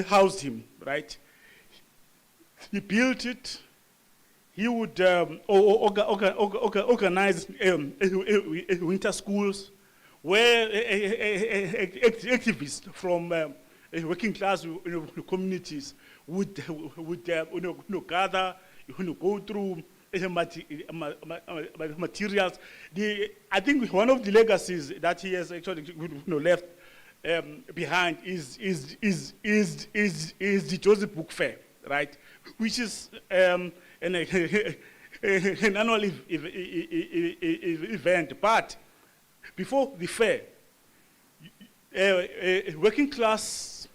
housed him, right? He built it. He would organize winter schools where activists from working class communities would gather, go through materials. I think one of the legacies that he has actually left behind is the Joseph Book Fair, right? Which is an annual event. But before the fair, working class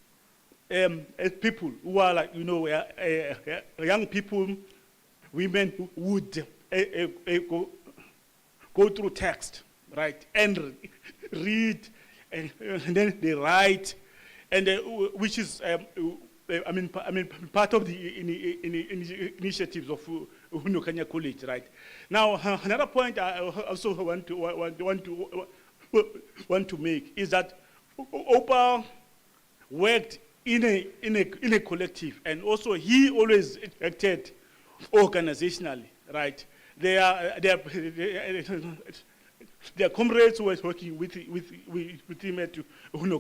people who are like, young people, women who would go through text, right, and read, and then they write, and which is, part of the initiatives of Kenya College, right? Now, another point I also want to make is that Opa worked in a collective, and also he always acted organizationally, right? Their comrades who were working with him at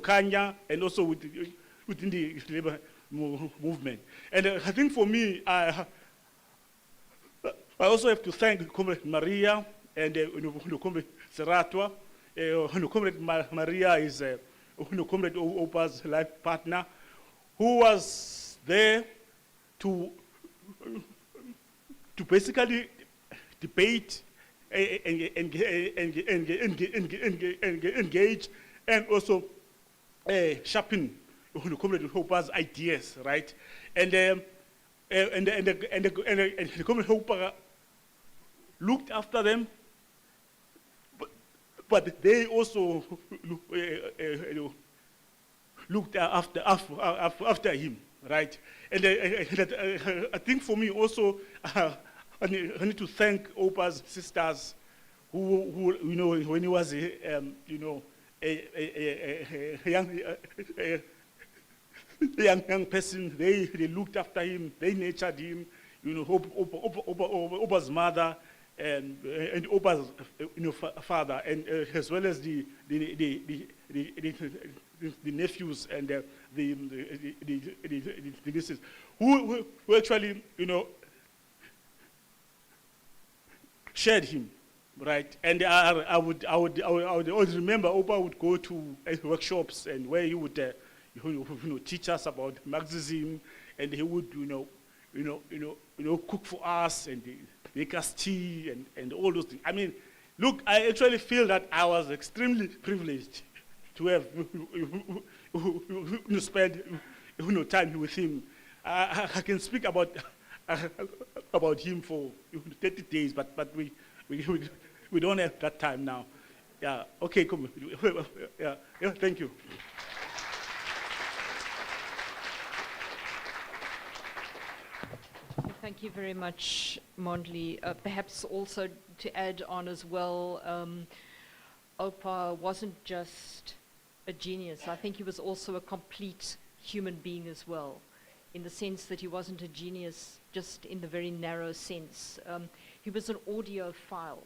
Kenya, and also within the labor movement. And I think for me, I also have to thank Comrade Maria and Comrade Seratwa. Comrade Maria is Comrade Opa's life partner, who was there to basically debate, engage, and also sharpen Comrade Hopper's ideas, right? And the Comrade Hopper looked after them, but they also looked after him, right? And I think for me also, I need to thank Opa's sisters, who when he was a young person, they looked after him, they nurtured him, Opa's mother and Opa's father, and as well as the nephews and the nieces, who actually shared him, right? And I would always remember Opa would go to workshops, and where he would teach us about Marxism, and he would cook for us and make us tea and all those things. I mean, look, I actually feel that I was extremely privileged to have spend time with him. I can speak about him for 30 days, but we don't have that time now. Yeah. Okay. Come. Yeah. Thank you. Thank you very much, Mondli. Perhaps also to add on as well, Opa wasn't just a genius. I think he was also a complete human being as well, in the sense that he wasn't a genius just in the very narrow sense. He was an audiophile,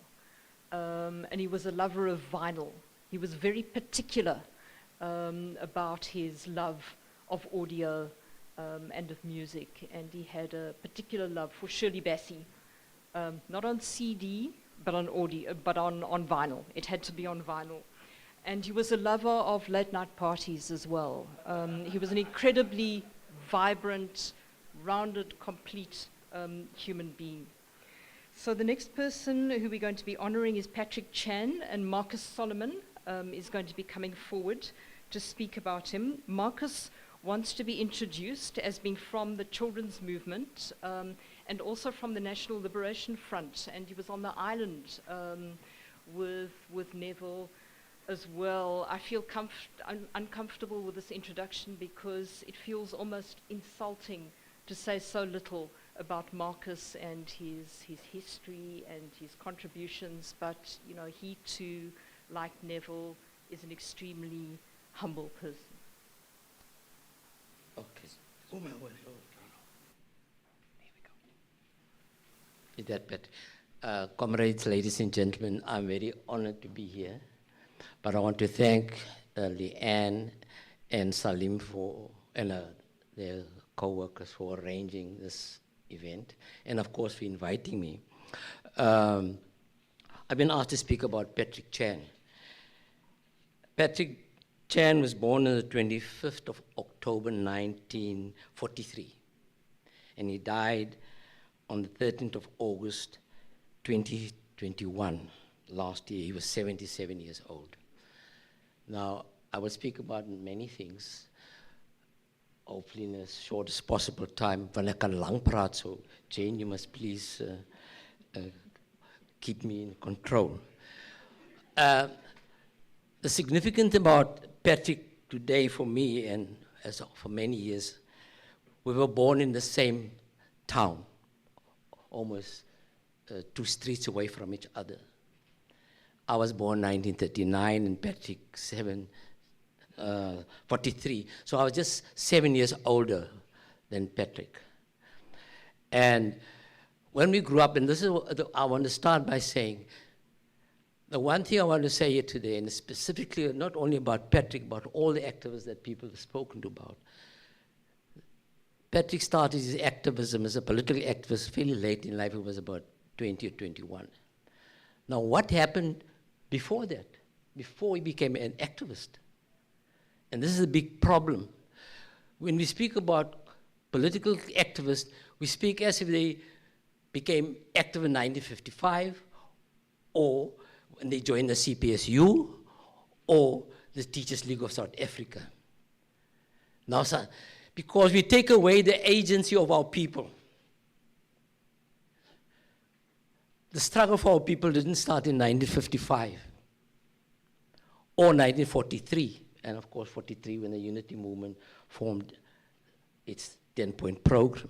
and he was a lover of vinyl. He was very particular about his love of audio and of music, and he had a particular love for Shirley Bassey, not on CD, but on audio, but on vinyl. It had to be on vinyl. And he was a lover of late night parties as well. He was an incredibly vibrant, rounded, complete human being. So the next person who we're going to be honouring is Patrick Chan, and Marcus Solomon is going to be coming forward to speak about him. Marcus wants to be introduced as being from the children's movement and also from the National Liberation Front, and he was on the island with Neville as well. I feel uncomfortable with this introduction because it feels almost insulting to say so little about Marcus and his history and his contributions, but you know, he too, like Neville, is an extremely humble person. Okay. Is that better? Comrades, ladies and gentlemen, I'm very honored to be here. But I want to thank Leanne and Salim and their co-workers for arranging this event, and of course for inviting me. I've been asked to speak about Patrick Chan. Patrick Chan was born on the 25th of October 1943, and he died on the 13th of August 2021, last year. He was 77 years old. Now, I will speak about many things, hopefully in as short as possible time. Wanneer ek kan lang praat, so Jane, you must please keep me in control. The significance about Patrick today for me, and as for many years, we were born in the same town, almost 2 streets away from each other. I was born 1939 and Patrick 43. So I was just 7 years older than Patrick. And when we grew up, and this is what I want to start by saying, the one thing I want to say here today, and specifically not only about Patrick, but all the activists that people have spoken to about. Patrick started his activism as a political activist fairly late in life. He was about 20 or 21. Now, what happened before that, before he became an activist? And this is a big problem. When we speak about political activists, we speak as if they became active in 1955, or when they joined the CPSU, or the Teachers League of South Africa. Now, because we take away the agency of our people. The struggle for our people didn't start in 1955 or 1943, and of course 43 when the Unity Movement formed its 10-point program.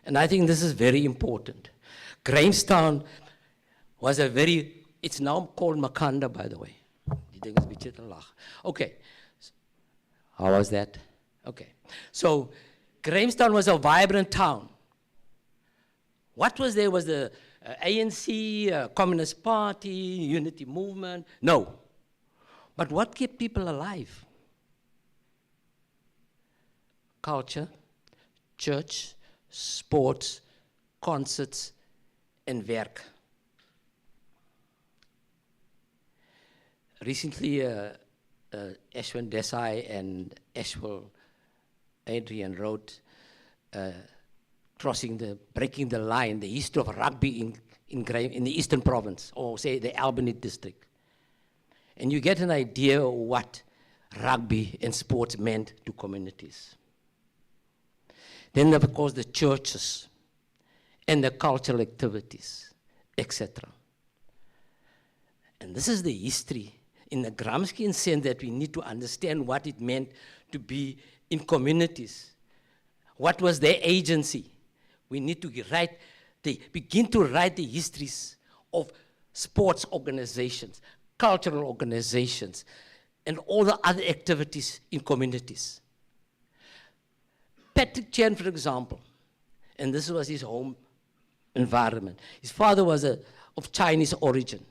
And I think this is very important. Grahamstown was a very, it's now called Makanda, by the way. Okay, how was that? Okay, so Grahamstown was a vibrant town. What was there was the ANC, Communist Party, Unity Movement? No. But what kept people alive? Culture, church, sports, concerts, and werk. Recently, Ashwin Desai and Ashwell Adrian wrote breaking the line, the history of rugby in the Eastern Province, or say the Albany district. And you get an idea of what rugby and sports meant to communities. Then, of course, the churches and the cultural activities, etc. And this is the history in the Gramscian sense that we need to understand what it meant to be in communities. What was their agency? We need to begin to write the histories of sports organizations, cultural organizations, and all the other activities in communities. Patrick Chan, for example, and this was his home environment. His father was of Chinese origin,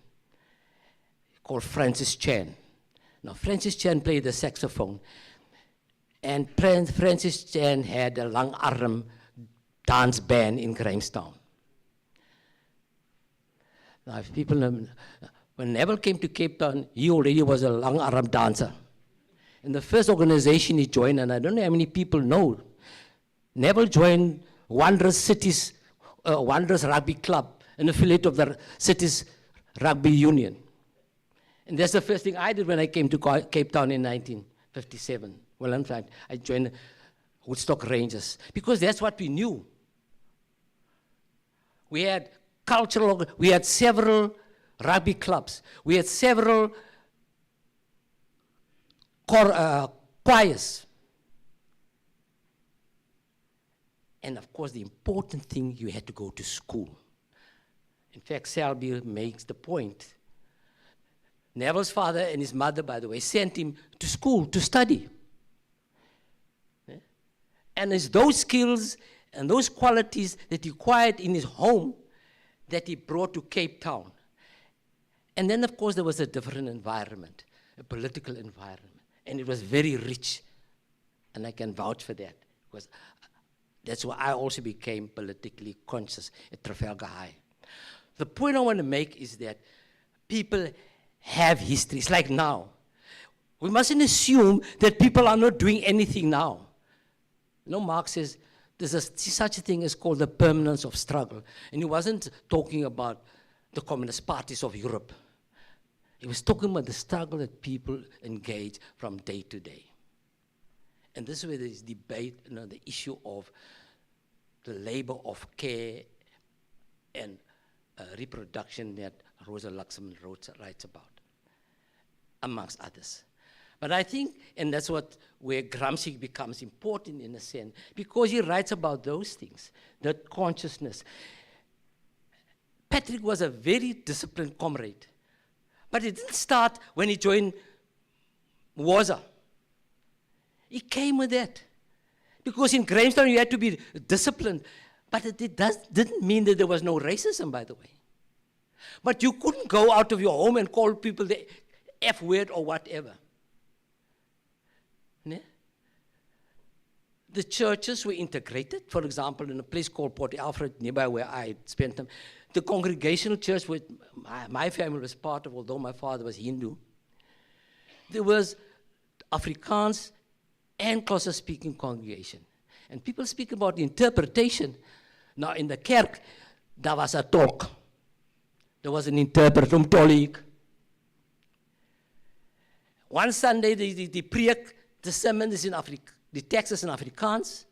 called Francis Chan. Now, Francis Chan played the saxophone, and Francis Chan had a langarm dance band in Grahamstown. Now, if people know, when Neville came to Cape Town, he already was a langarm dancer. And the first organization he joined, and I don't know how many people know, Neville joined Wanderers Rugby Club an affiliate of the city's rugby union. And that's the first thing I did when I came to Cape Town in 1957. Well, in fact, I joined Woodstock Rangers, because that's what we knew. We had we had several rugby clubs. We had several choirs. And of course, the important thing, you had to go to school. In fact, Selby makes the point. Neville's father and his mother, by the way, sent him to school to study. And it's those skills and those qualities that he acquired in his home that he brought to Cape Town. And then, of course, there was a different environment, a political environment. And it was very rich. And I can vouch for that, because that's why I also became politically conscious at Trafalgar High. The point I want to make is that people have histories, like now. We mustn't assume that people are not doing anything now. You know, Marx says there's such a thing as called the permanence of struggle. And he wasn't talking about the communist parties of Europe. He was talking about the struggle that people engage from day to day. And this is where there's debate, you know, the issue of the labor of care and reproduction that Rosa Luxemburg writes about, amongst others. But I think, and that's where Gramsci becomes important in a sense, because he writes about those things, that consciousness. Patrick was a very disciplined comrade, but it didn't start when he joined Waza. He came with that. Because in Grahamstown you had to be disciplined, but it didn't mean that there was no racism, by the way. But you couldn't go out of your home and call people the F word or whatever. The churches were integrated. For example, in a place called Port Alfred, nearby where I spent time, the Congregational Church, which my family was part of, although my father was Hindu, there was Afrikaans and Xhosa-speaking congregation. And people speak about interpretation. Now, in the kerk, there was a talk. There was an interpreter from Tolik. One Sunday, the preek, the sermon is in Afrikaans. The text is in Afrikaans,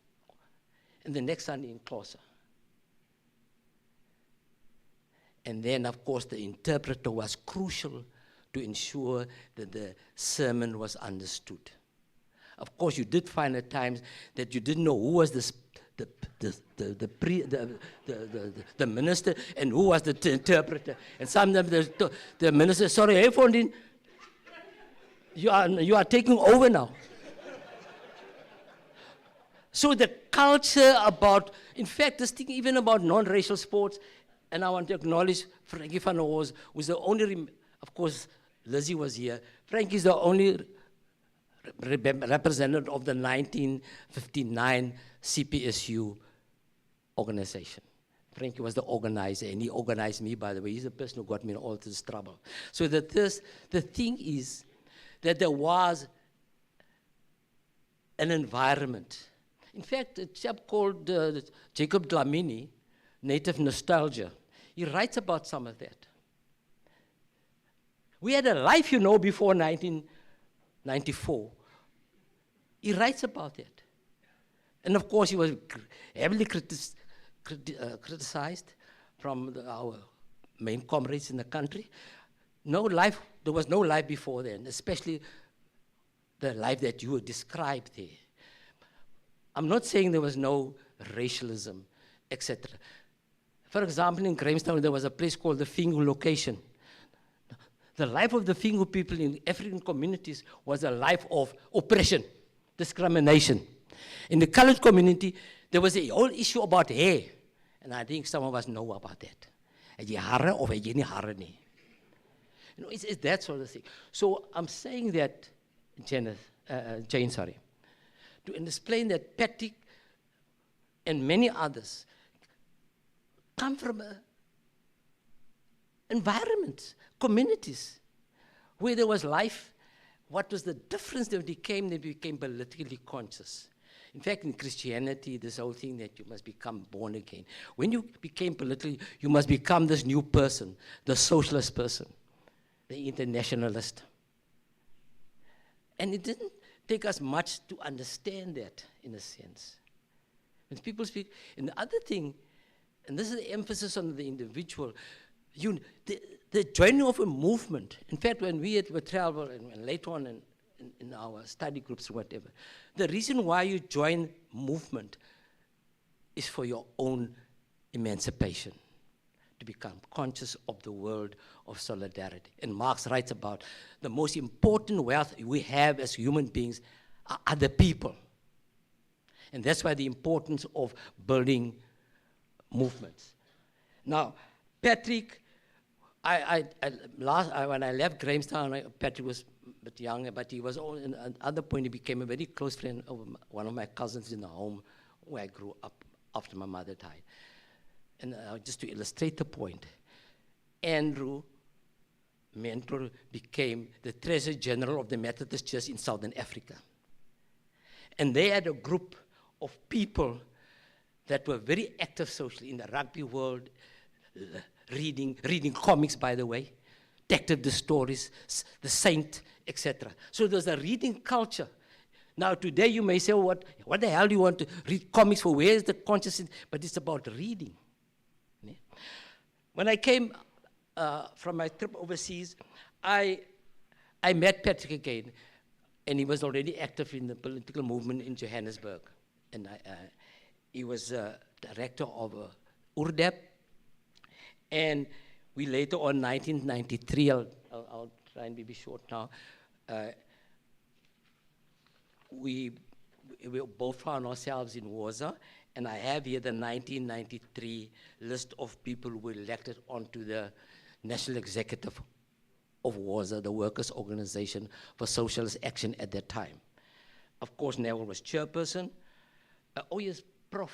and the next Sunday in Xhosa. And then, of course, the interpreter was crucial to ensure that the sermon was understood. Of course, you did find at times that you didn't know who was the minister and who was the interpreter. And sometimes the minister, sorry, hey, Fondin, you are taking over now. So the culture about, in fact, this thing even about non-racial sports, and I want to acknowledge Frankie van der Horst, who's the only, of course, Lizzie was here. Frankie's the only representative of the 1959 CPSU organization. Frankie was the organizer, and he organized me, by the way. He's the person who got me in all this trouble. So that the thing is that there was an environment. In fact, a chap called Jacob Dlamini, Native Nostalgia, he writes about some of that. We had a life, you know, before 1994. He writes about that. And of course, he was heavily criticized from our main comrades in the country. No life, there was no life before then, especially the life that you described there. I'm not saying there was no racialism, etc. For example, in Grahamstown, there was a place called the Fingu location. The life of the Fingu people in African communities was a life of oppression, discrimination. In the colored community, there was a whole issue about hair. And I think some of us know about that. Het jy hare of het jy nie hare nie? You know, it's that sort of thing. So I'm saying that, Jane, to explain that Patrick and many others come from environments, communities, where there was life. What was the difference? They became politically conscious. In fact, in Christianity, this whole thing that you must become born again. When you became political, you must become this new person, the socialist person, the internationalist. And it didn't take us much to understand that, in a sense. When people speak, and the other thing, and this is the emphasis on the individual, the joining of a movement. In fact, when we had travel and later on in our study groups or whatever, the reason why you join movement is for your own emancipation, to become conscious of the world of solidarity. And Marx writes about the most important wealth we have as human beings are other people. And that's why the importance of building movements. Now, Patrick, when I left Grahamstown, Patrick was a bit younger, but he was at another point, he became a very close friend of one of my cousins in the home where I grew up after my mother died. And just to illustrate the point, Andrew Mentor became the Treasurer General of the Methodist Church in Southern Africa. And they had a group of people that were very active socially in the rugby world, reading comics, by the way, detective the stories, the Saint, etc. So there's a reading culture. Now today you may say, oh, what the hell do you want to read comics for? Where is the consciousness? But it's about reading. When I came from my trip overseas, I met Patrick again, and he was already active in the political movement in Johannesburg. And he was director of URDEP. And we later on, 1993, I'll try and be short now, we both found ourselves in Waza, and I have here the 1993 list of people who were elected onto the National Executive of Waza, the workers' organization for socialist action at that time. Of course, Neville was chairperson. Oh yes, Prof.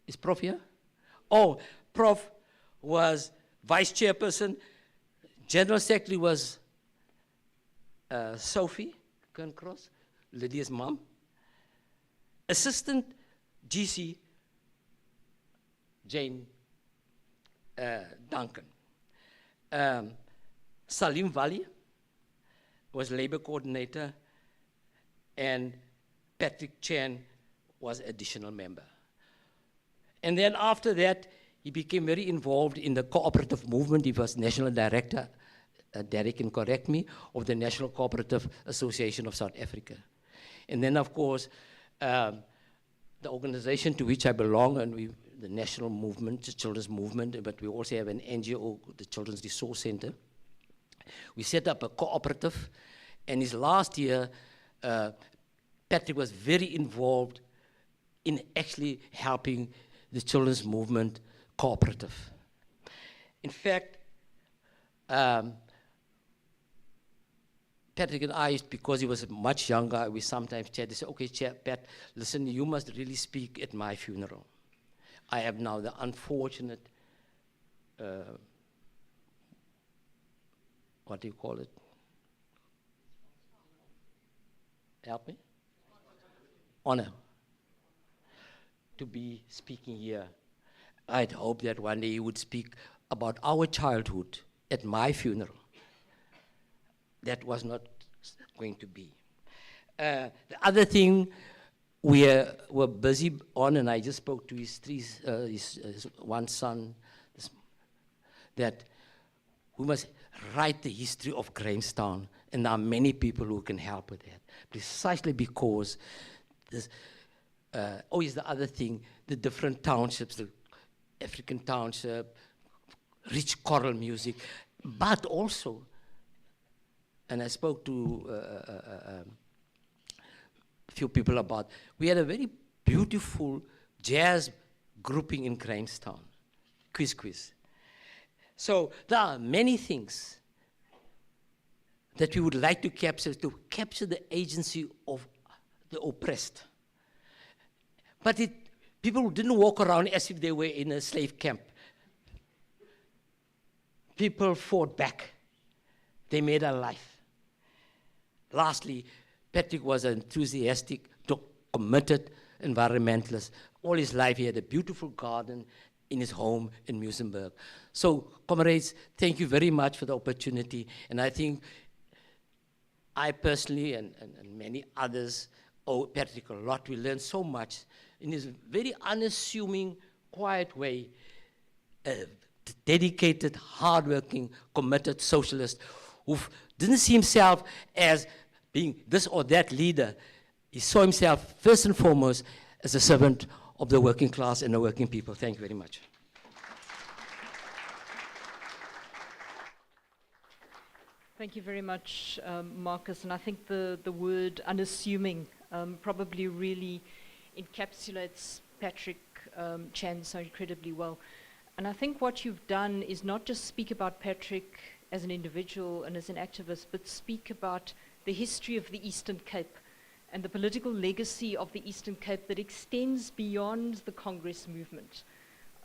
Is Prof here? Oh, Prof was vice chairperson. General secretary was Sophie Kerncross, Lydia's mom. Assistant GC, Jane Duncan. Salim Vali was labor coordinator, and Patrick Chan was additional member. And then after that, he became very involved in the cooperative movement. He was national director, Derek can correct me, of the National Cooperative Association of South Africa. And then, of course, the organization to which I belong, and the national movement, the children's movement, but we also have an NGO, the Children's Resource Center. We set up a cooperative, and his last year, Patrick was very involved in actually helping the children's movement cooperative. In fact, Patrick and I, because he was much younger, we sometimes chat. They say, okay, Pat, listen, you must really speak at my funeral. I have now the unfortunate, what do you call it? Help me? Honor to be speaking here. I'd hope that one day you would speak about our childhood at my funeral. That was not going to be. The other thing we were busy on, and I just spoke to his one son, that we must write the history of Grahamstown, and there are many people who can help with that, precisely because this, is the other thing, the different townships, the African township, rich choral music, but also, and I spoke to a few people about, we had a very beautiful jazz grouping in Grahamstown, Quiz. So there are many things that we would like to capture the agency of the oppressed. But people didn't walk around as if they were in a slave camp. People fought back. They made a life. Lastly, Patrick was an enthusiastic, committed, environmentalist. All his life he had a beautiful garden in his home in Muizenberg. So, comrades, thank you very much for the opportunity. And I think I personally and many others owe Patrick a lot. We learned so much in his very unassuming, quiet way. Dedicated, hardworking, committed socialist who didn't see himself as being this or that leader. He saw himself first and foremost as a servant of the working class and the working people. Thank you very much. Thank you very much, Marcus. And I think the word unassuming probably really encapsulates Patrick Chan so incredibly well. And I think what you've done is not just speak about Patrick as an individual and as an activist, but speak about the history of the Eastern Cape and the political legacy of the Eastern Cape that extends beyond the Congress movement.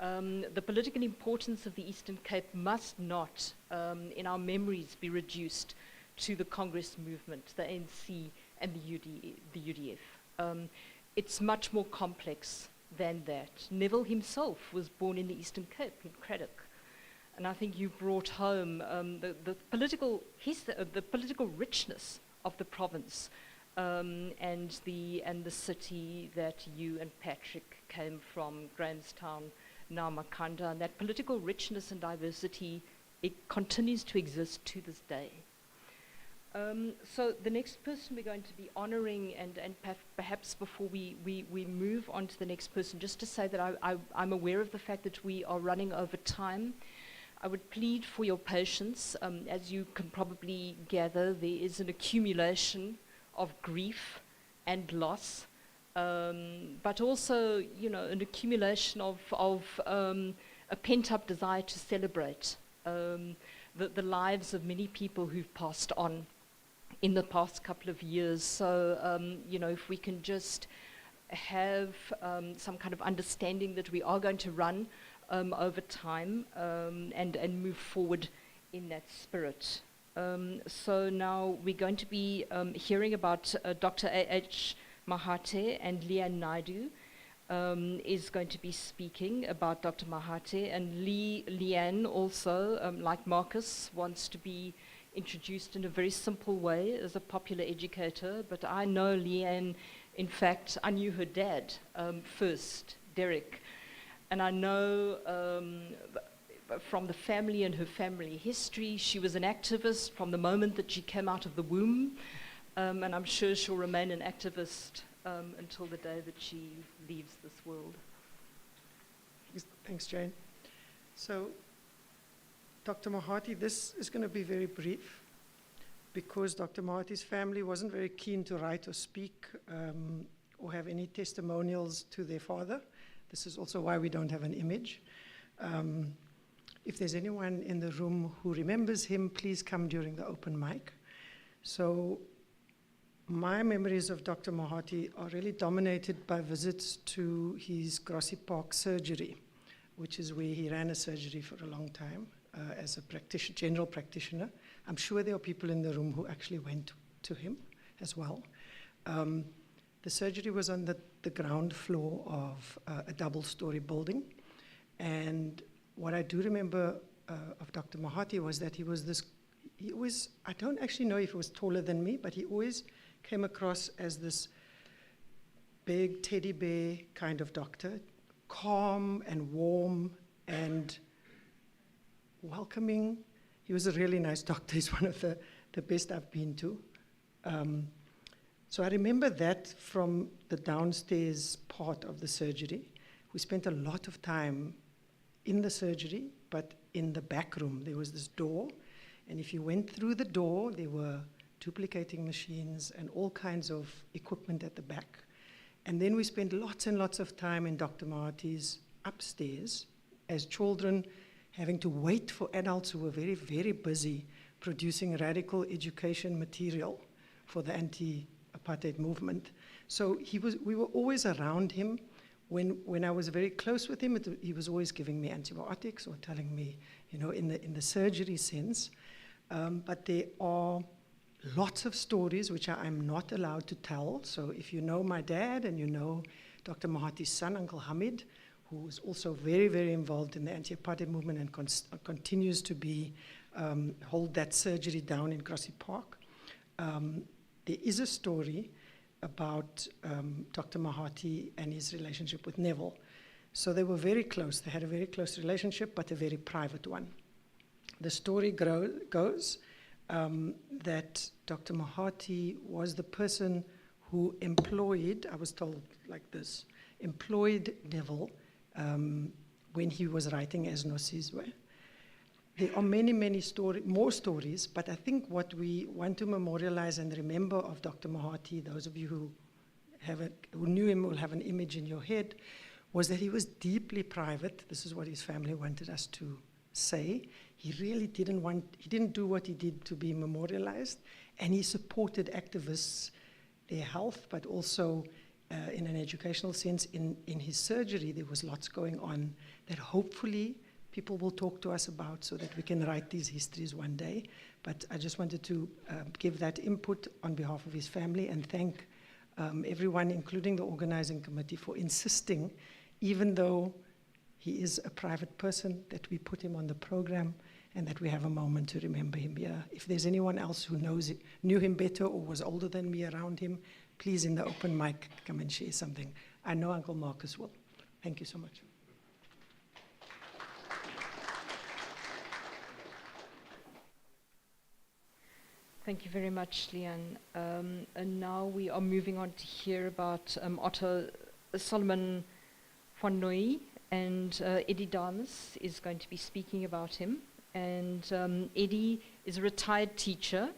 The political importance of the Eastern Cape must not, in our memories, be reduced to the Congress movement, the ANC and the UDF. It's much more complex than that. Neville himself was born in the Eastern Cape, in Craddock. And I think you brought home the political richness of the province and the city that you and Patrick came from, Grahamstown, now Makanda. And that political richness and diversity, it continues to exist to this day. So the next person we're going to be honoring, and perhaps before we move on to the next person, just to say that I'm aware of the fact that we are running over time. I would plead for your patience. As you can probably gather, there is an accumulation of grief and loss, but also, you know, an accumulation of a pent-up desire to celebrate the lives of many people who've passed on in the past couple of years. So, you know, if we can just have some kind of understanding that we are going to run over time and move forward in that spirit. So now we're going to be hearing about Dr. A.H. Mahate, and Leanne Naidu is going to be speaking about Dr. Mahate, and Leanne also, like Marcus, wants to be introduced in a very simple way as a popular educator, but I know Leanne, in fact, I knew her dad first, Derek, and I know from the family and her family history, she was an activist from the moment that she came out of the womb, and I'm sure she'll remain an activist until the day that she leaves this world. Thanks, Jane. So, Dr. Mahati, this is going to be very brief because Dr. Mahati's family wasn't very keen to write or speak or have any testimonials to their father. This is also why we don't have an image. If there's anyone in the room who remembers him, please come during the open mic. So my memories of Dr. Mahati are really dominated by visits to his Grassy Park surgery, which is where he ran a surgery for a long time as a general practitioner. I'm sure there are people in the room who actually went to him as well. The surgery was on the ground floor of a double-story building. And what I do remember of Dr. Mahati was that he was, I don't actually know if he was taller than me, but he always came across as this big teddy bear kind of doctor, calm and warm and welcoming. He was a really nice doctor. He's one of the best I've been to. So I remember that from the downstairs part of the surgery. We spent a lot of time in the surgery, but in the back room, there was this door. And if you went through the door, there were duplicating machines and all kinds of equipment at the back. And then we spent lots and lots of time in Dr. Mahati's upstairs as children, having to wait for adults who were very, very busy producing radical education material for the anti-apartheid movement. So we were always around him. When I was very close with him, he was always giving me antibiotics or telling me, you know, in the surgery sense. But there are lots of stories which I'm not allowed to tell. So if you know my dad and you know Dr. Mahathir's son, Uncle Hamid, who was also very, very involved in the anti-apartheid movement and continues to be, hold that surgery down in Grassy Park. There is a story about Dr. Mahathir and his relationship with Neville. So they were very close. They had a very close relationship, but a very private one. The story goes that Dr. Mahathir was the person who employed, I was told like this, employed Neville when he was writing As Nosizwe. There are many, many more stories, but I think what we want to memorialize and remember of Dr. Mahathir, those of you who knew him will have an image in your head, was that he was deeply private. This is what his family wanted us to say. He really he didn't do what he did to be memorialized, and he supported activists, their health, but also in an educational sense. In his surgery, there was lots going on that hopefully people will talk to us about so that we can write these histories one day. But I just wanted to give that input on behalf of his family and thank everyone, including the organizing committee, for insisting, even though he is a private person, that we put him on the program and that we have a moment to remember him here. If there's anyone else who knew him better or was older than me around him, please in the open mic come and share something. I know Uncle Marcus will. Thank you so much. Thank you very much, Leanne. And now we are moving on to hear about Otto Solomon van Nooy, and Eddie Dames is going to be speaking about him. And Eddie is a retired teacher,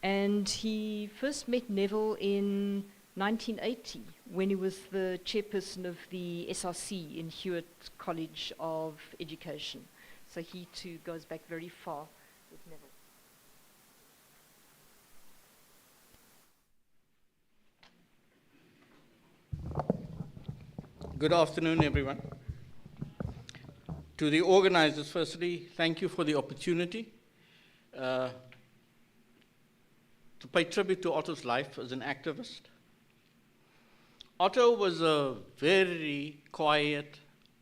and he first met Neville in 1980 when he was the chairperson of the SRC in Hewitt College of Education. So he too goes back very far with Neville. Good afternoon, everyone. To the organizers, firstly, thank you for the opportunity to pay tribute to Otto's life as an activist. Otto was a very quiet,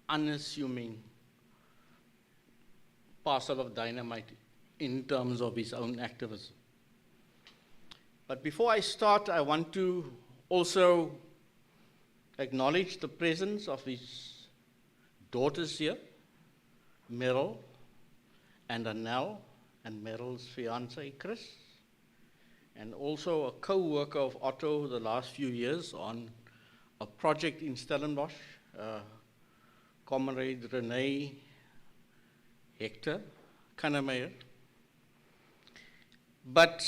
unassuming parcel of dynamite in terms of his own activism. But before I start, I want to also acknowledge the presence of his daughters here, Meryl and Annelle, and Meryl's fiance, Chris, and also a co-worker of Otto the last few years on a project in Stellenbosch, Comrade Renee Hector Kannemeyer. But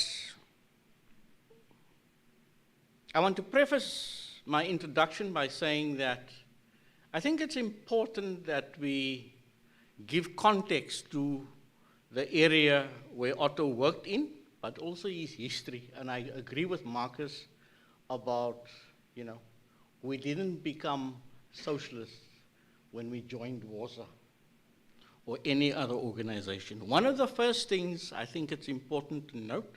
I want to preface my introduction by saying that I think it's important that we give context to the area where Otto worked in, but also his history. And I agree with Marcus about, we didn't become socialists when we joined Warsaw or any other organization. One of the first things I think it's important to note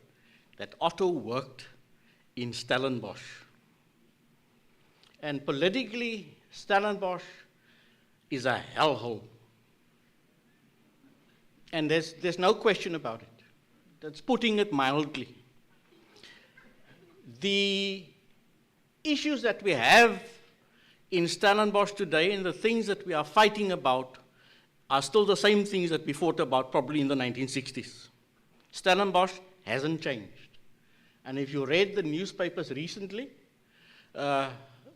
that Otto worked in Stellenbosch. And politically, Stellenbosch is a hellhole. And there's no question about it. That's putting it mildly. The issues that we have in Stellenbosch today and the things that we are fighting about are still the same things that we fought about probably in the 1960s. Stellenbosch hasn't changed. And if you read the newspapers recently,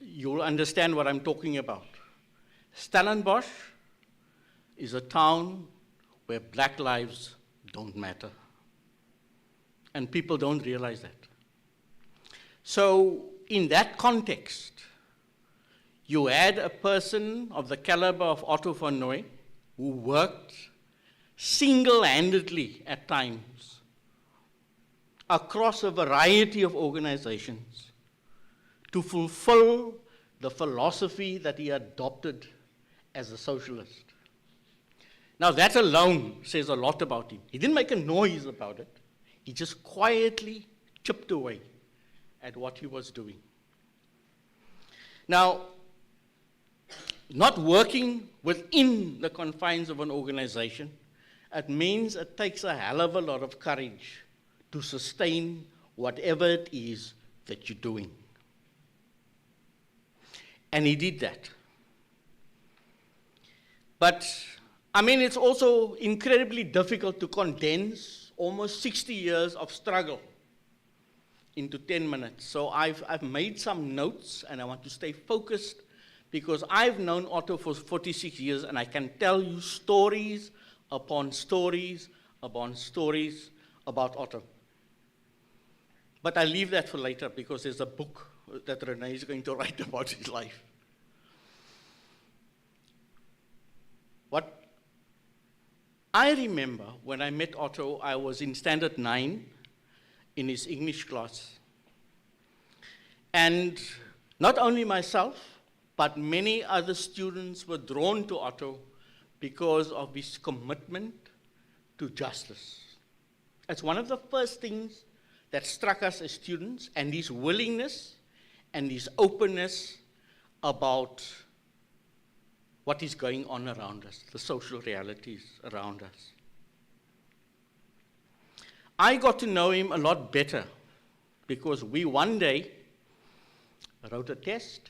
you'll understand what I'm talking about. Stellenbosch is a town where black lives don't matter. And people don't realize that. So in that context, you had a person of the caliber of Otto van Nooy who worked single-handedly at times across a variety of organizations to fulfill the philosophy that he adopted as a socialist. Now that alone says a lot about him. He didn't make a noise about it. He just quietly chipped away at what he was doing. Now, not working within the confines of an organization, it means it takes a hell of a lot of courage to sustain whatever it is that you're doing. And he did that. But, I mean, it's also incredibly difficult to condense almost 60 years of struggle into 10 minutes. So I've made some notes, and I want to stay focused, because I've known Otto for 46 years, and I can tell you stories upon stories upon stories about Otto. But I'll leave that for later, because there's a book that Renee is going to write about his life. What I remember when I met Otto, I was in Standard 9 in his English class. And not only myself, but many other students were drawn to Otto because of his commitment to justice. It's one of the first things that struck us as students, and his willingness and his openness about what is going on around us, the social realities around us. I got to know him a lot better because we one day wrote a test,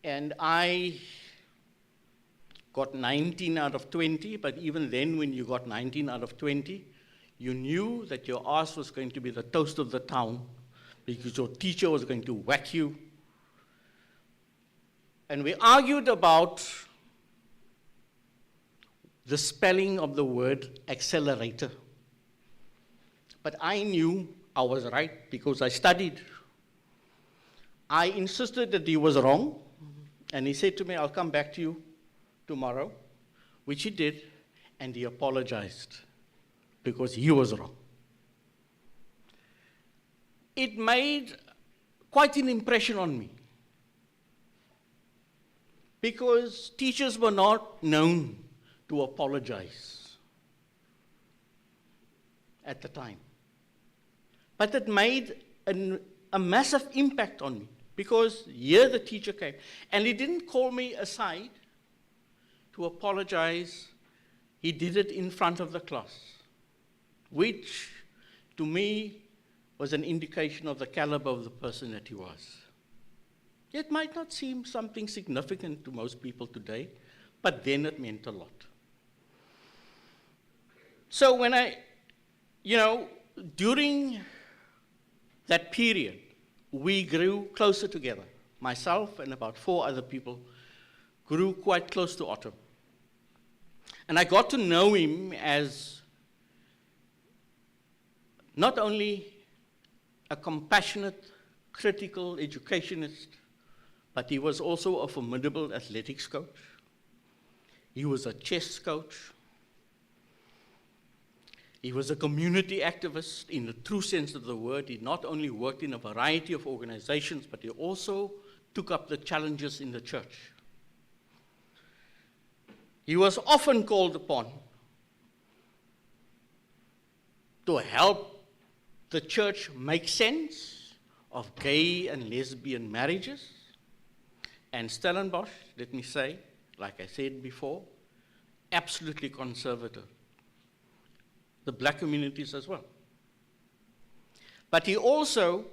and I got 19 out of 20, but even then when you got 19 out of 20, you knew that your ass was going to be the toast of the town because your teacher was going to whack you. And we argued about the spelling of the word accelerator. But I knew I was right because I studied. I insisted that he was wrong, and he said to me, I'll come back to you tomorrow, which he did, and he apologized because he was wrong. It made quite an impression on me because teachers were not known to apologize at the time. But it made a massive impact on me because here the teacher came, and he didn't call me aside to apologize. He did it in front of the class, which to me was an indication of the caliber of the person that he was. It might not seem something significant to most people today, but then it meant a lot. So when during that period, we grew closer together. Myself and about 4 other people grew quite close to Otto. And I got to know him as not only a compassionate, critical educationist, but he was also a formidable athletics coach. He was a chess coach. He was a community activist in the true sense of the word. He not only worked in a variety of organizations, but he also took up the challenges in the church. He was often called upon to help the church make sense of gay and lesbian marriages. And Stellenbosch, let me say, like I said before, absolutely conservative. The black communities as well. But he also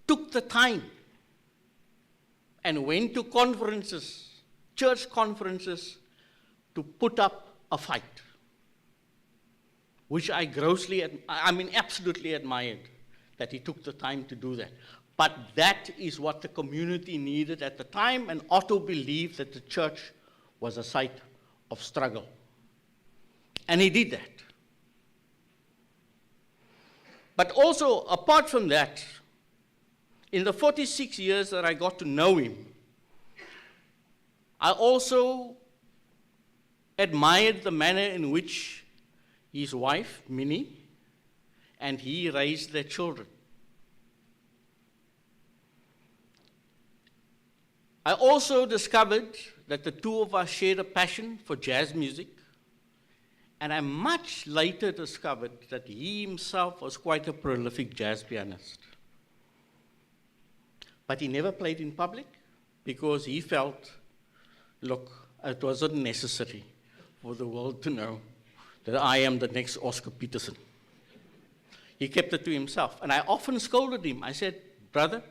took the time and went to conferences, church conferences, to put up a fight, which I absolutely admired that he took the time to do that. But that is what the community needed at the time, and Otto believed that the church was a site of struggle. And he did that. But also, apart from that, in the 46 years that I got to know him, I also admired the manner in which his wife, Minnie, and he raised their children. I also discovered that the two of us shared a passion for jazz music, and I much later discovered that he himself was quite a prolific jazz pianist. But he never played in public because he felt look, it wasn't necessary for the world to know that I am the next Oscar Peterson. He kept it to himself. And I often scolded him. I said, brother,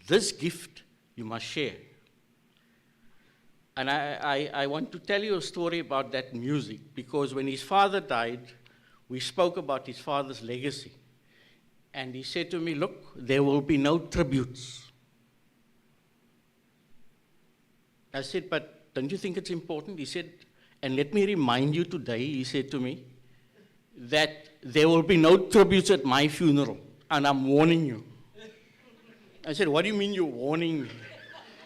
this gift you must share. And I want to tell you a story about that music, because when his father died, we spoke about his father's legacy. And he said to me, look, there will be no tributes. I said, but don't you think it's important? He said, and let me remind you today, he said to me, that there will be no tributes at my funeral, and I'm warning you. I said, what do you mean you're warning me?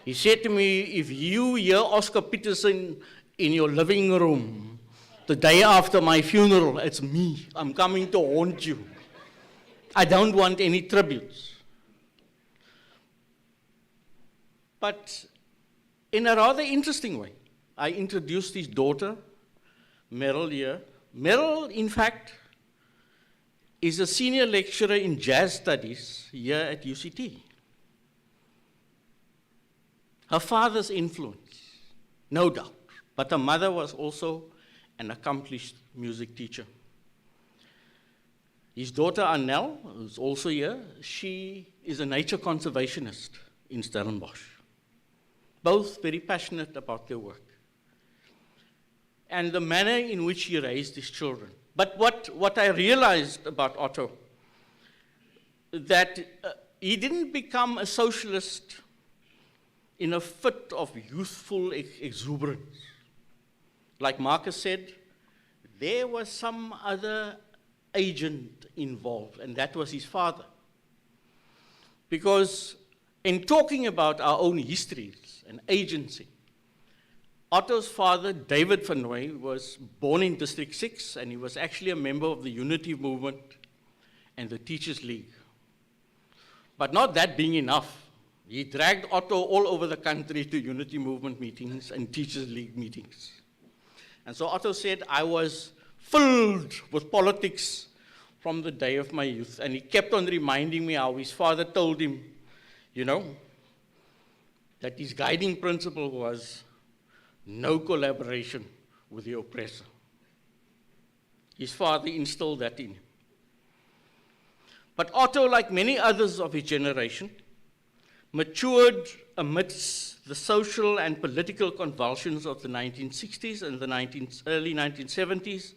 He said to me, if you hear Oscar Peterson in your living room the day after my funeral, it's me. I'm coming to haunt you. I don't want any tributes. But in a rather interesting way, I introduced his daughter, Meryl, here. Meryl, in fact, is a senior lecturer in jazz studies here at UCT. Her father's influence, no doubt, but her mother was also an accomplished music teacher. His daughter, Annelle, who's also here, she is a nature conservationist in Stellenbosch. Both very passionate about their work and the manner in which he raised his children. But what I realized about Otto, that he didn't become a socialist in a fit of youthful exuberance. Like Marcus said, there was some other agent involved, and that was his father. Because in talking about our own histories and agency, Otto's father, David van Nooy, was born in District 6, and he was actually a member of the Unity Movement and the Teachers League. But not that being enough, he dragged Otto all over the country to Unity Movement meetings and Teachers League meetings. And so Otto said, I was filled with politics from the day of my youth. And he kept on reminding me how his father told him, you know, that his guiding principle was no collaboration with the oppressor. His father instilled that in him. But Otto, like many others of his generation, matured amidst the social and political convulsions of the 1960s and the early 1970s,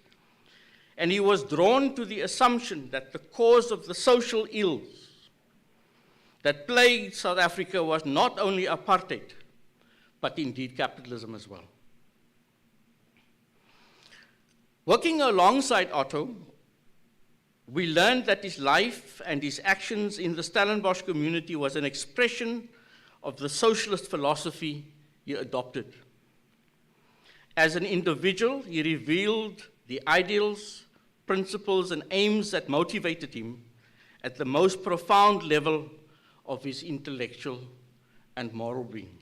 and he was drawn to the assumption that the cause of the social ills that plagued South Africa was not only apartheid, but indeed capitalism as well. Working alongside Otto, we learned that his life and his actions in the Stellenbosch community was an expression of the socialist philosophy he adopted. As an individual, he revealed the ideals, principles, and aims that motivated him at the most profound level of his intellectual and moral being.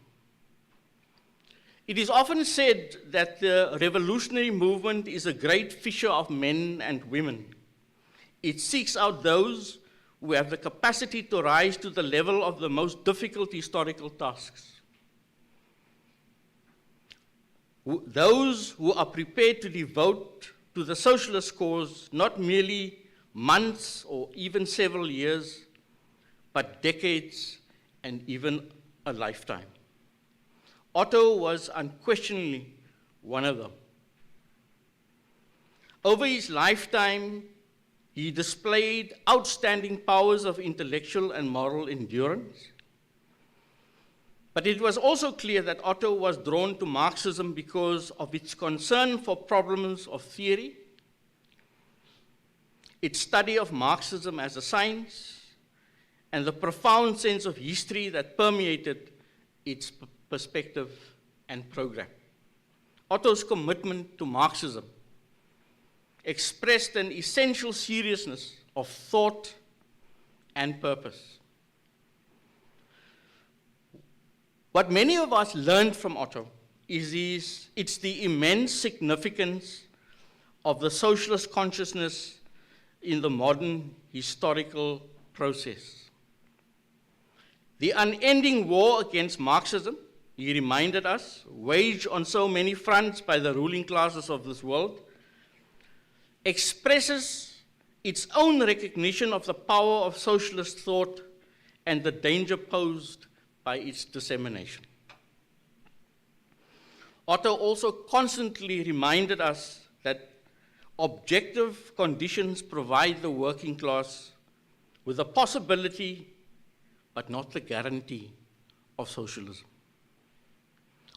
It is often said that the revolutionary movement is a great fisher of men and women. It seeks out those who have the capacity to rise to the level of the most difficult historical tasks. Those who are prepared to devote to the socialist cause not merely months or even several years, but decades and even a lifetime. Otto was unquestionably one of them. Over his lifetime, he displayed outstanding powers of intellectual and moral endurance. But it was also clear that Otto was drawn to Marxism because of its concern for problems of theory, its study of Marxism as a science, and the profound sense of history that permeated its perspective and program. Otto's commitment to Marxism expressed an essential seriousness of thought and purpose. What many of us learned from Otto is it's the immense significance of the socialist consciousness in the modern historical process. The unending war against Marxism he reminded us, waged on so many fronts by the ruling classes of this world, expresses its own recognition of the power of socialist thought and the danger posed by its dissemination. Otto also constantly reminded us that objective conditions provide the working class with the possibility, but not the guarantee, of socialism.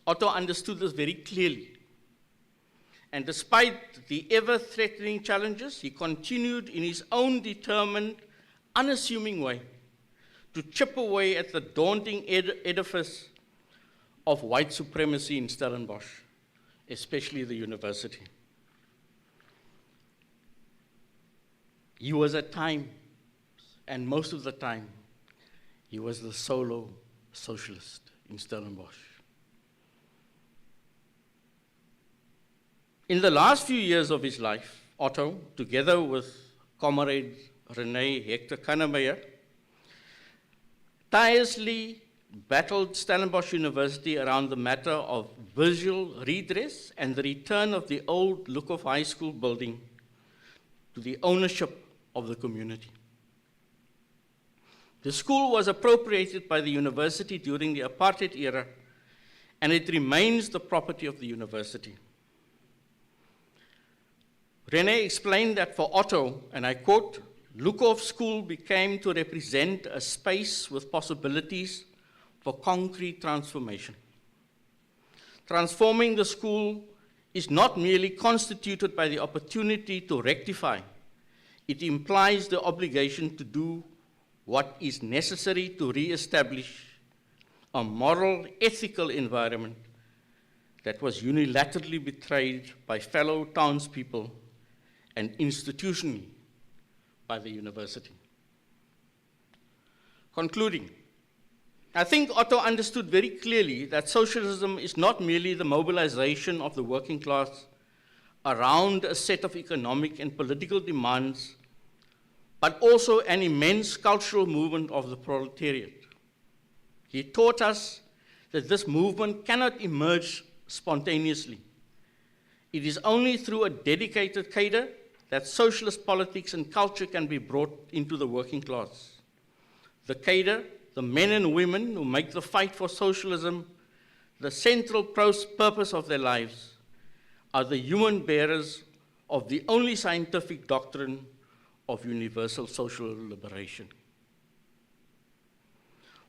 Otto understood this very clearly. And despite the ever-threatening challenges, he continued in his own determined, unassuming way to chip away at the daunting edifice of white supremacy in Stellenbosch, especially the university. He was at times, and most of the time, he was the solo socialist in Stellenbosch. In the last few years of his life, Otto, together with comrade René Hector Kannemeyer, tirelessly battled Stellenbosch University around the matter of visual redress and the return of the old Lukhof High School building to the ownership of the community. The school was appropriated by the university during the apartheid era, and it remains the property of the university. René explained that for Otto, and I quote, Lukhof School became to represent a space with possibilities for concrete transformation. Transforming the school is not merely constituted by the opportunity to rectify, it implies the obligation to do what is necessary to re-establish a moral, ethical environment that was unilaterally betrayed by fellow townspeople and institutionally by the university. Concluding, I think Otto understood very clearly that socialism is not merely the mobilization of the working class around a set of economic and political demands, but also an immense cultural movement of the proletariat. He taught us that this movement cannot emerge spontaneously. It is only through a dedicated cadre that socialist politics and culture can be brought into the working class. The cadre, the men and women who make the fight for socialism the central purpose of their lives, are the human bearers of the only scientific doctrine of universal social liberation.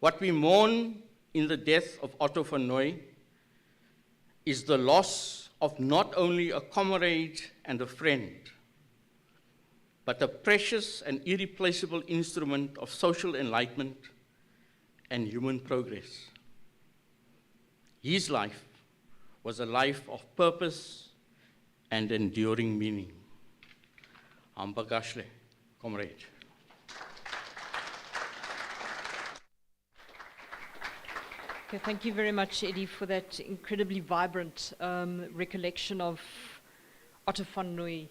What we mourn in the death of Otto van Nooy is the loss of not only a comrade and a friend, but a precious and irreplaceable instrument of social enlightenment and human progress. His life was a life of purpose and enduring meaning. Ambagashle, comrade. Okay, thank you very much, Eddie, for that incredibly vibrant recollection of Otto van Nooy.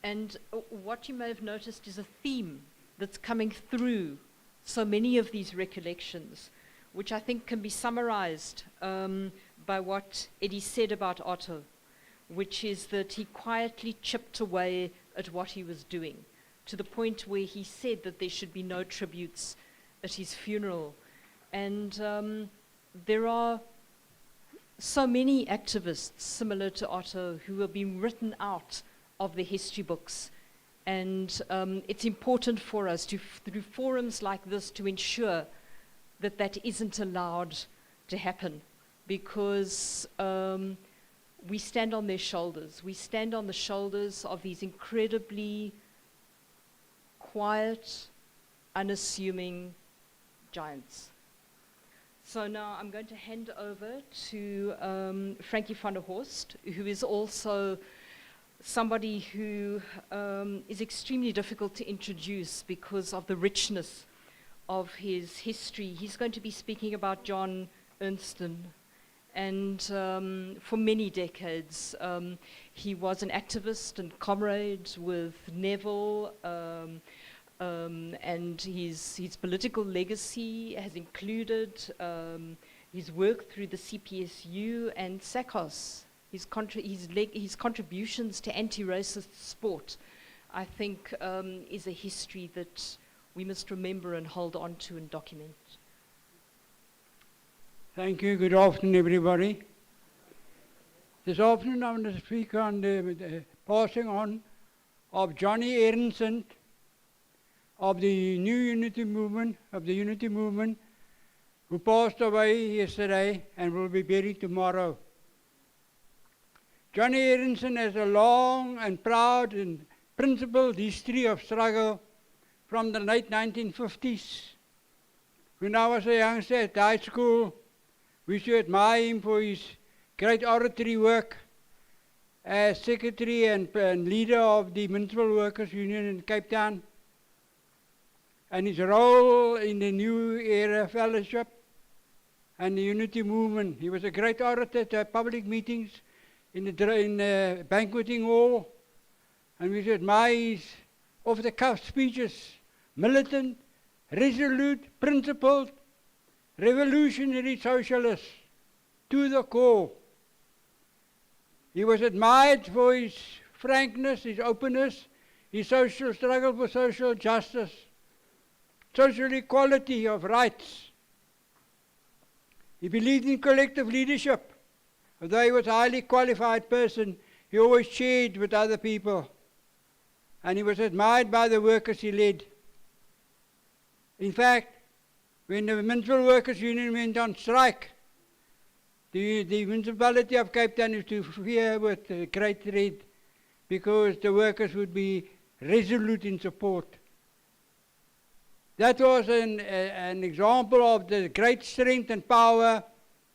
And what you may have noticed is a theme that's coming through so many of these recollections, which I think can be summarized by what Eddie said about Otto, which is that he quietly chipped away at what he was doing, to the point where he said that there should be no tributes at his funeral. And there are so many activists similar to Otto who have been written out of the history books. And it's important for us to, through forums like this, to ensure that that isn't allowed to happen, because we stand on their shoulders. We stand on the shoulders of these incredibly quiet, unassuming giants. So now I'm going to hand over to Frankie van der Horst, who is also somebody who is extremely difficult to introduce because of the richness of his history. He's going to be speaking about John Ernston. And for many decades, he was an activist and comrade with Neville, and his political legacy has included his work through the CPSU and SACOS, his contributions to anti-racist sport, I think is a history that we must remember and hold on to and document. Thank you. Good afternoon, everybody. This afternoon I'm going to speak on the passing on of Johnny Aronson of the New Unity Movement, who passed away yesterday and will be buried tomorrow. Johnny Aronson has a long and proud and principled history of struggle from the late 1950s. When I was a youngster at high school, we used to admire him for his great oratory work as secretary and leader of the Municipal Workers Union in Cape Town, and his role in the New Era Fellowship and the Unity Movement. He was a great orator at public meetings in the banqueting hall, and we should admire his off-the-cuff speeches, militant, resolute, principled, revolutionary socialist, to the core. He was admired for his frankness, his openness, his social struggle for social justice, social equality of rights. He believed in collective leadership. Although he was a highly qualified person, he always shared with other people. And he was admired by the workers he led. In fact, when the Municipal Workers Union went on strike, the municipality of Cape Town used to fear with great dread because the workers would be resolute in support. That was an example of the great strength and power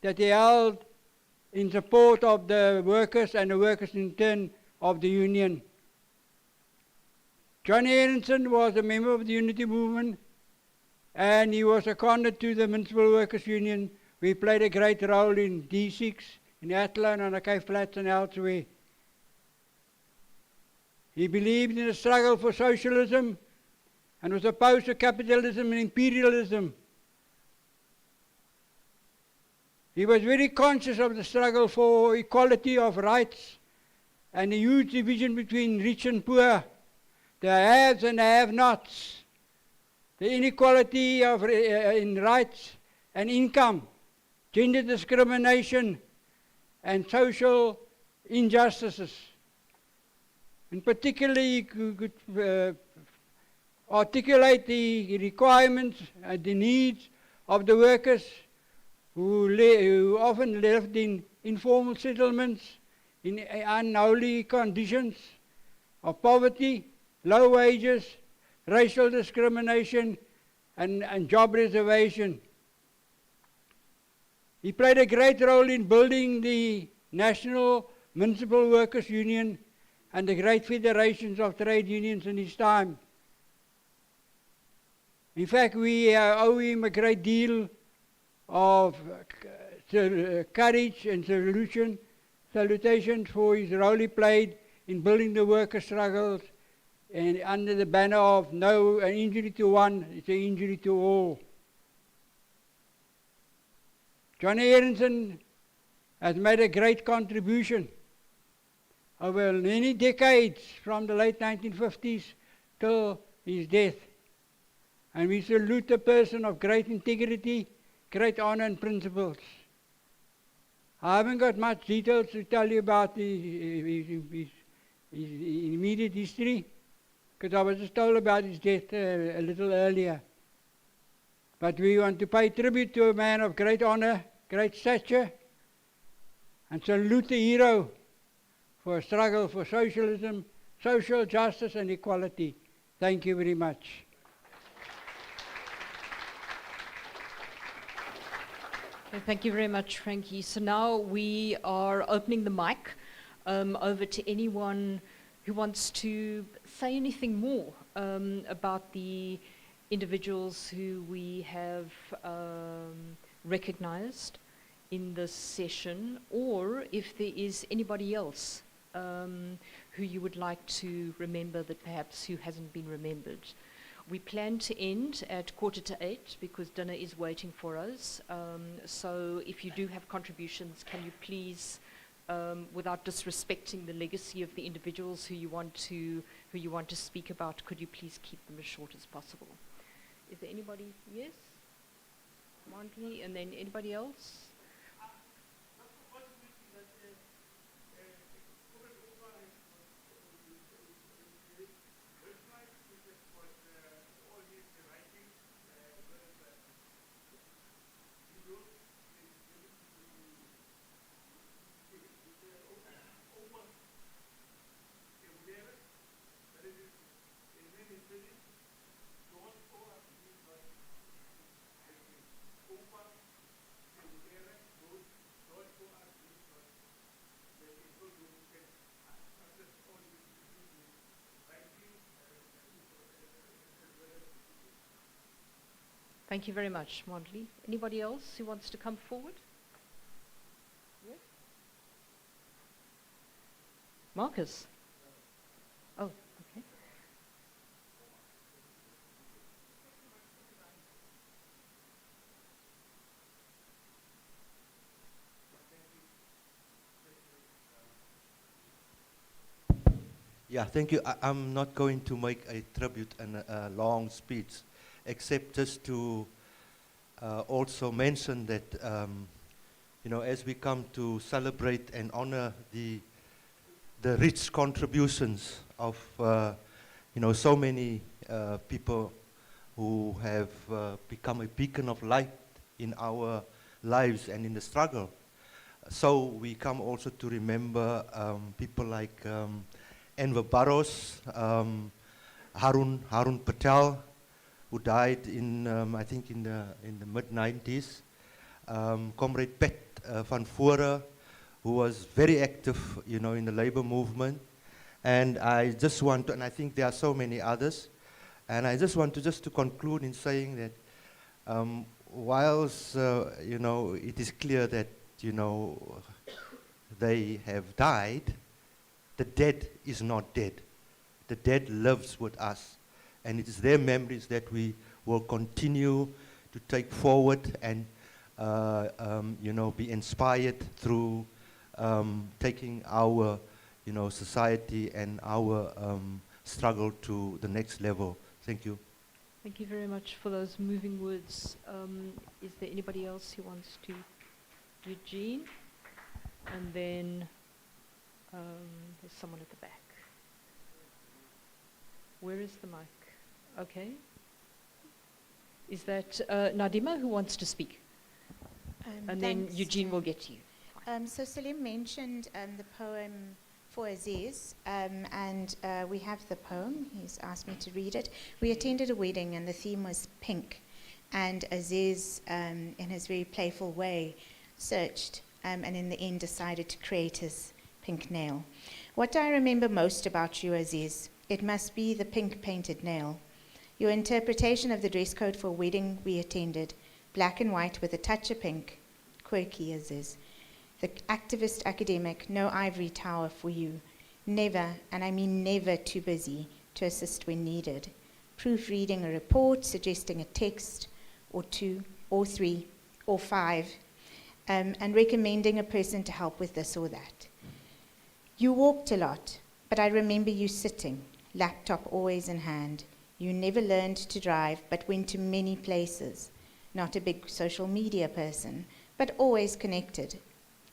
that he held in support of the workers and the workers in turn of the union. Johnny Aronson was a member of the Unity Movement, and he was seconded to the Municipal Workers Union. We played a great role in D6, in Athlone, on the Cape Flats and elsewhere. He believed in the struggle for socialism and was opposed to capitalism and imperialism. He was very conscious of the struggle for equality of rights and the huge division between rich and poor, the haves and the have-nots, the inequality of, in rights and income, gender discrimination, and social injustices. In particular, he could articulate the requirements and the needs of the workers who often lived in informal settlements, in unholy conditions of poverty, low wages, racial discrimination, and job reservation. He played a great role in building the National Municipal Workers Union and the great federations of trade unions in his time. In fact, we owe him a great deal of courage and salutation for his role he played in building the worker struggles and under the banner of no an injury to one, it's an injury to all. Johnny Aronson has made a great contribution over many decades from the late 1950s till his death. And we salute a person of great integrity, great honor and principles. I haven't got much details to tell you about his immediate history, because I was just told about his death a little earlier. But we want to pay tribute to a man of great honor, great stature, and salute the hero for a struggle for socialism, social justice and equality. Thank you very much. Okay, thank you very much, Frankie. So now we are opening the mic over to anyone who wants to say anything more about the individuals who we have recognized in this session, or if there is anybody else who you would like to remember that perhaps who hasn't been remembered. We plan to end at 7:45 because dinner is waiting for us. So if you do have contributions, can you please, without disrespecting the legacy of the individuals who you want to speak about, could you please keep them as short as possible? Is there anybody? Yes? Monty, and then anybody else? Thank you very much, Mondley. Anybody else who wants to come forward? Yes? Marcus? Oh, okay. Yeah, thank you. I'm not going to make a tribute and a long speech, except just to also mention that, as we come to celebrate and honor the rich contributions of, so many people who have become a beacon of light in our lives and in the struggle. So we come also to remember people like Enver Barros, Harun Patel, who died in, I think, in the mid-90s. Comrade Pet van Voore, who was very active, in the labor movement. And I just want to, and I think there are so many others, and I just want to conclude in saying that whilst, it is clear that, they have died, the dead is not dead. The dead lives with us. And it is their memories that we will continue to take forward and, be inspired through taking our, society and our struggle to the next level. Thank you. Thank you very much for those moving words. Is there anybody else who wants to? Eugene? And then there's someone at the back. Where is the mic? Okay. Is that Nadima who wants to speak? And then Eugene will get to you. So Salim mentioned the poem for Aziz, and we have the poem. He's asked me to read it. We attended a wedding and the theme was pink, and Aziz, in his very playful way, searched and in the end decided to create his pink nail. What do I remember most about you, Aziz? It must be the pink painted nail. Your interpretation of the dress code for a wedding we attended, black and white with a touch of pink, quirky Aziz. The activist academic, no ivory tower for you. Never, and I mean never, too busy to assist when needed. Proofreading a report, suggesting a text, or 2, or 3, or 5, and recommending a person to help with this or that. You walked a lot, but I remember you sitting, laptop always in hand. You never learned to drive, but went to many places. Not a big social media person, but always connected.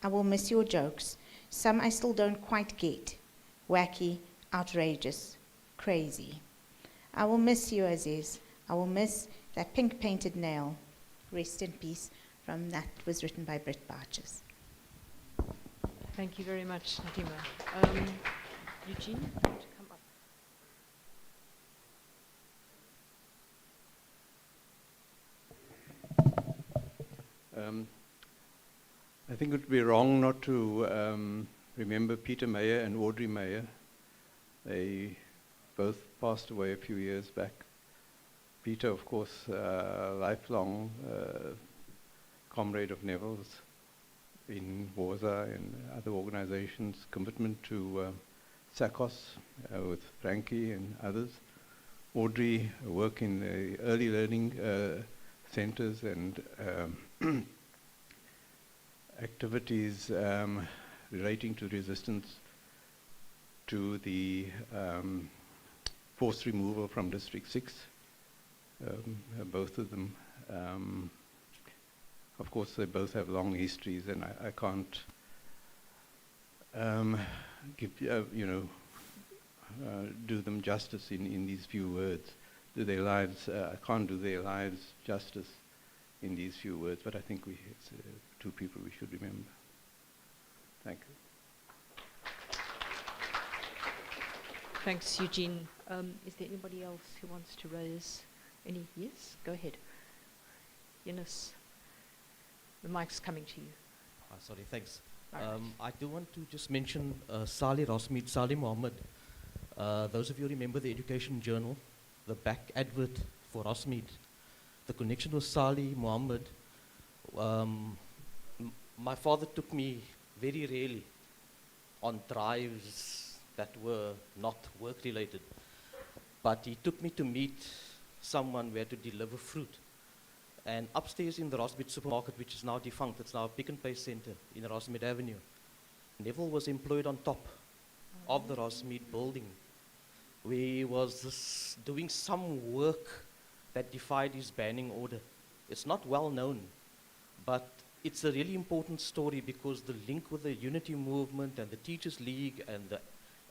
I will miss your jokes. Some I still don't quite get. Wacky, outrageous, crazy. I will miss you, Aziz. I will miss that pink painted nail. Rest in peace. From that was written by Britt Barches. Thank you very much, Nadima. Eugene, you want to come up? I think it would be wrong not to remember Peter Meyer and Audrey Meyer. They both passed away a few years back. Peter, of course, lifelong comrade of Neville's in WARSA and other organizations, commitment to SACOS with Frankie and others. Audrey work in the early learning centers and activities relating to resistance to the forced removal from District 6, both of them. Of course, they both have long histories, and I can't give, do them justice in these few words. Do their lives, I can't do their lives justice in these few words, but I think it's two people we should remember. Thank you. Thanks, Eugene. Is there anybody else who wants to raise any? Yes, go ahead. Eunice, the mic's coming to you. Sorry, thanks. All right. I do want to just mention Salih Rosmeed, Salih Mohammed. Those of you who remember the Education Journal, the back advert for Rosmeed, the connection with Salih Mohammed. My father took me very rarely on drives that were not work-related, but he took me to meet someone where to deliver fruit. And upstairs in the Rosmeed supermarket, which is now defunct, it's now a pick and pay center in Rosmeed Avenue, Neville was employed on top of the Rosmeed building. We was doing some work that defied his banning order. It's not well known, but it's a really important story because the link with the Unity Movement and the Teachers League and the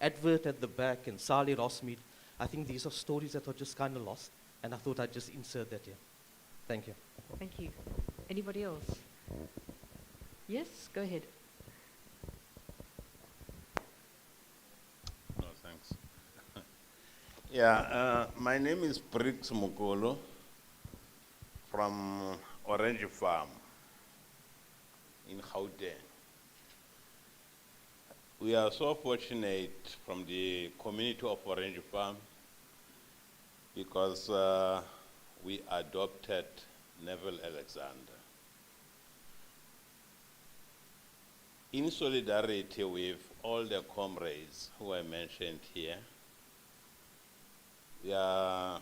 advert at the back and Salih Rosmeed, I think these are stories that are just kind of lost, and I thought I'd just insert that here. Thank you. Thank you. Anybody else? Yes, go ahead. No, thanks. Yeah, my name is Briggs Mukolo from Orange Farm in Gauteng. We are so fortunate from the community of Orange Farm because we adopted Neville Alexander. In solidarity with all the comrades who I mentioned here, we are,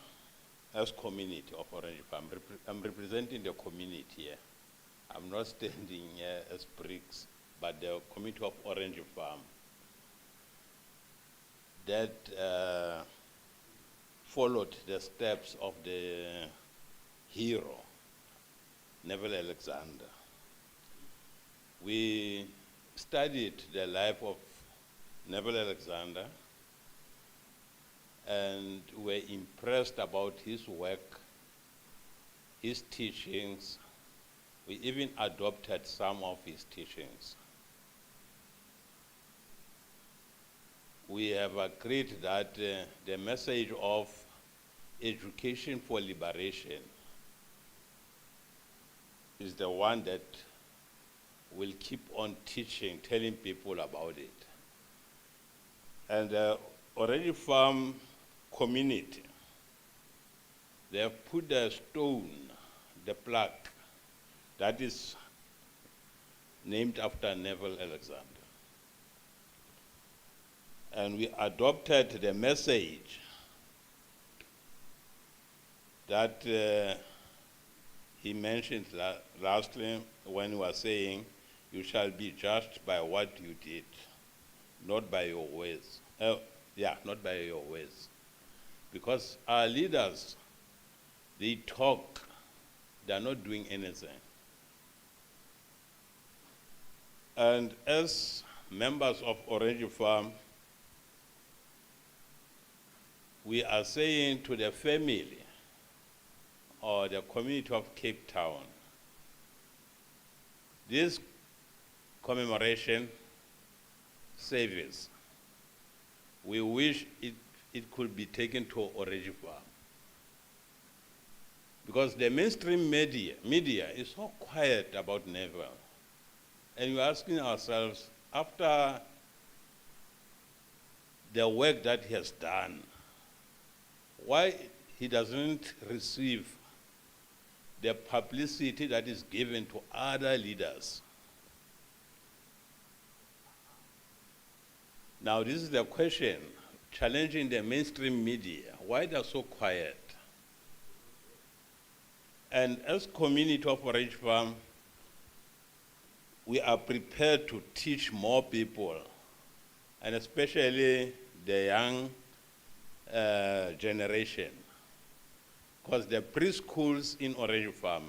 as community of Orange Farm, I'm representing the community here. I'm not standing here as Briggs, but the community of Orange Farm that followed the steps of the hero, Neville Alexander. We studied the life of Neville Alexander and were impressed about his work, his teachings. We even adopted some of his teachings. We have agreed that the message of education for liberation is the one that will keep on teaching, telling people about it. And the Orange Farm community, they have put a stone, the plaque, that is named after Neville Alexander. And we adopted the message that he mentioned lastly when he was saying, you shall be judged by what you did, not by your ways. Not by your ways. Because our leaders, they talk, they're not doing anything. And as members of Orange Farm, we are saying to the family or the community of Cape Town, this commemoration service, we wish it could be taken to Orange Farm. Because the mainstream media is so quiet about Neville. And we're asking ourselves, after the work that he has done, why he doesn't receive the publicity that is given to other leaders. Now, this is the question challenging the mainstream media. Why they're so quiet? And as community of Orange Farm, we are prepared to teach more people, and especially the young generation. Because the preschools in Orange Farm,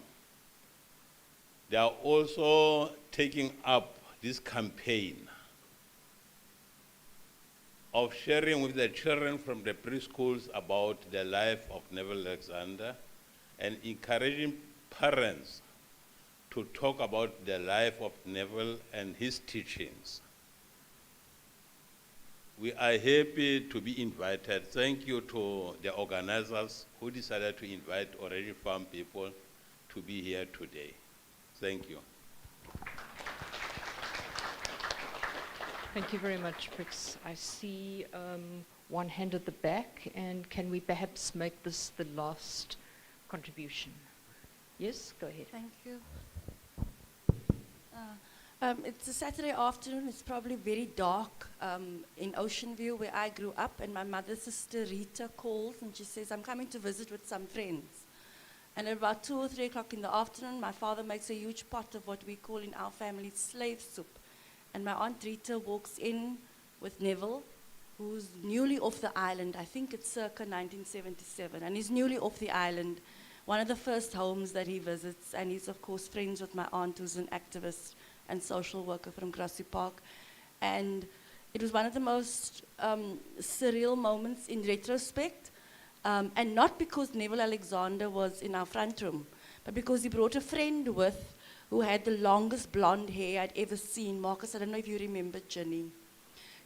they are also taking up this campaign of sharing with the children from the preschools about the life of Neville Alexander and encouraging parents to talk about the life of Neville and his teachings. We are happy to be invited. Thank you to the organizers who decided to invite Orange Farm people to be here today. Thank you. Thank you very much, Brix. I see one hand at the back, and can we perhaps make this the last contribution? Yes, go ahead. Thank you. It's a Saturday afternoon. It's probably very dark in Ocean View, where I grew up, and my mother's sister Rita calls, and she says, I'm coming to visit with some friends. And at about 2 or 3 o'clock in the afternoon, my father makes a huge pot of what we call in our family slave soup. And my Aunt Rita walks in with Neville, who's newly off the island. I think it's circa 1977, and he's newly off the island, one of the first homes that he visits, and he's of course friends with my aunt, who's an activist and social worker from Grassy Park. And it was one of the most surreal moments in retrospect, and not because Neville Alexander was in our front room, but because he brought a friend with who had the longest blonde hair I'd ever seen. Marcus, I don't know if you remember Ginny.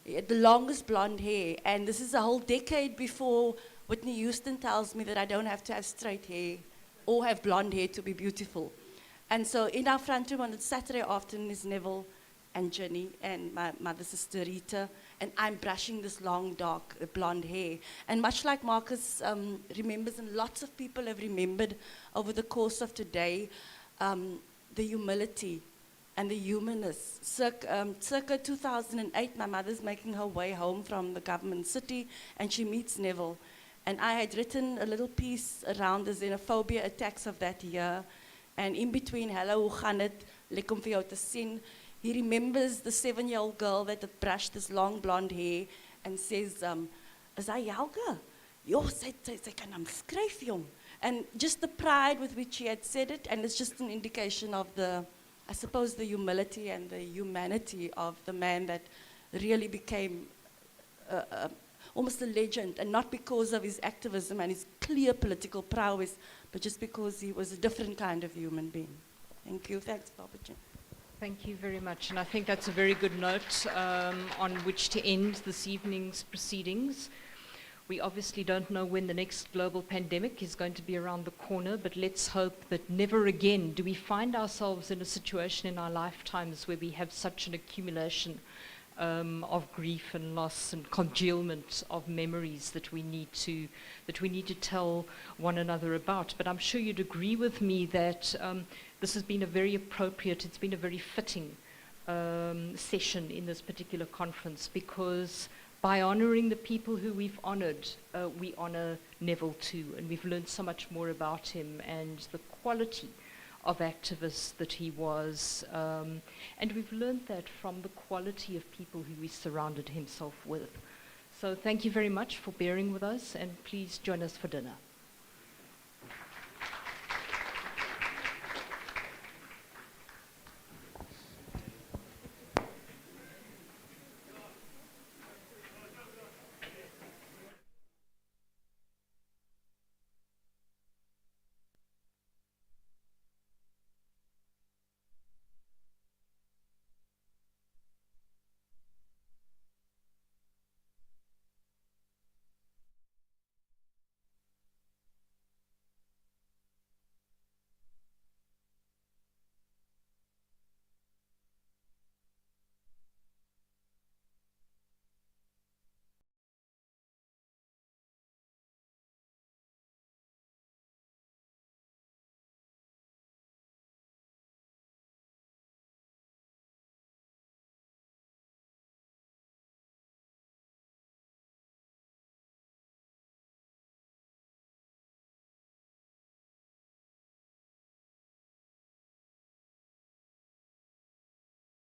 He had the longest blonde hair, and this is a whole decade before Whitney Houston tells me that I don't have to have straight hair or have blonde hair to be beautiful. And so in our front room on a Saturday afternoon is Neville and Ginny and my mother's sister Rita, and I'm brushing this long, dark, blonde hair. And much like Marcus remembers, and lots of people have remembered over the course of today, the humility and the humanness. Circa 2008, my mother's making her way home from the government city, and she meets Neville. And I had written a little piece around the xenophobia attacks of that year. And in between, hello, hoe gaan het? Lekker om vir jou te sien. He remembers the 7-year-old girl that had brushed this long blonde hair and says, is hy Helga? Jo, sy kan hom skryf, jong. And just the pride with which he had said it, and it's just an indication of the, I suppose, the humility and the humanity of the man that really became almost a legend, and not because of his activism and his clear political prowess, but just because he was a different kind of human being. Thank you. Thanks, Barbara. Thank you very much. And I think that's a very good note on which to end this evening's proceedings. We obviously don't know when the next global pandemic is going to be around the corner, but let's hope that never again do we find ourselves in a situation in our lifetimes where we have such an accumulation of grief and loss and congealment of memories that we need to tell one another about. But I'm sure you'd agree with me that this has been a very appropriate, it's been a very fitting session in this particular conference, because by honoring the people who we've honored, we honor Neville too, and we've learned so much more about him and the quality of activists that he was, and we've learned that from the quality of people who he surrounded himself with. So thank you very much for bearing with us, and please join us for dinner.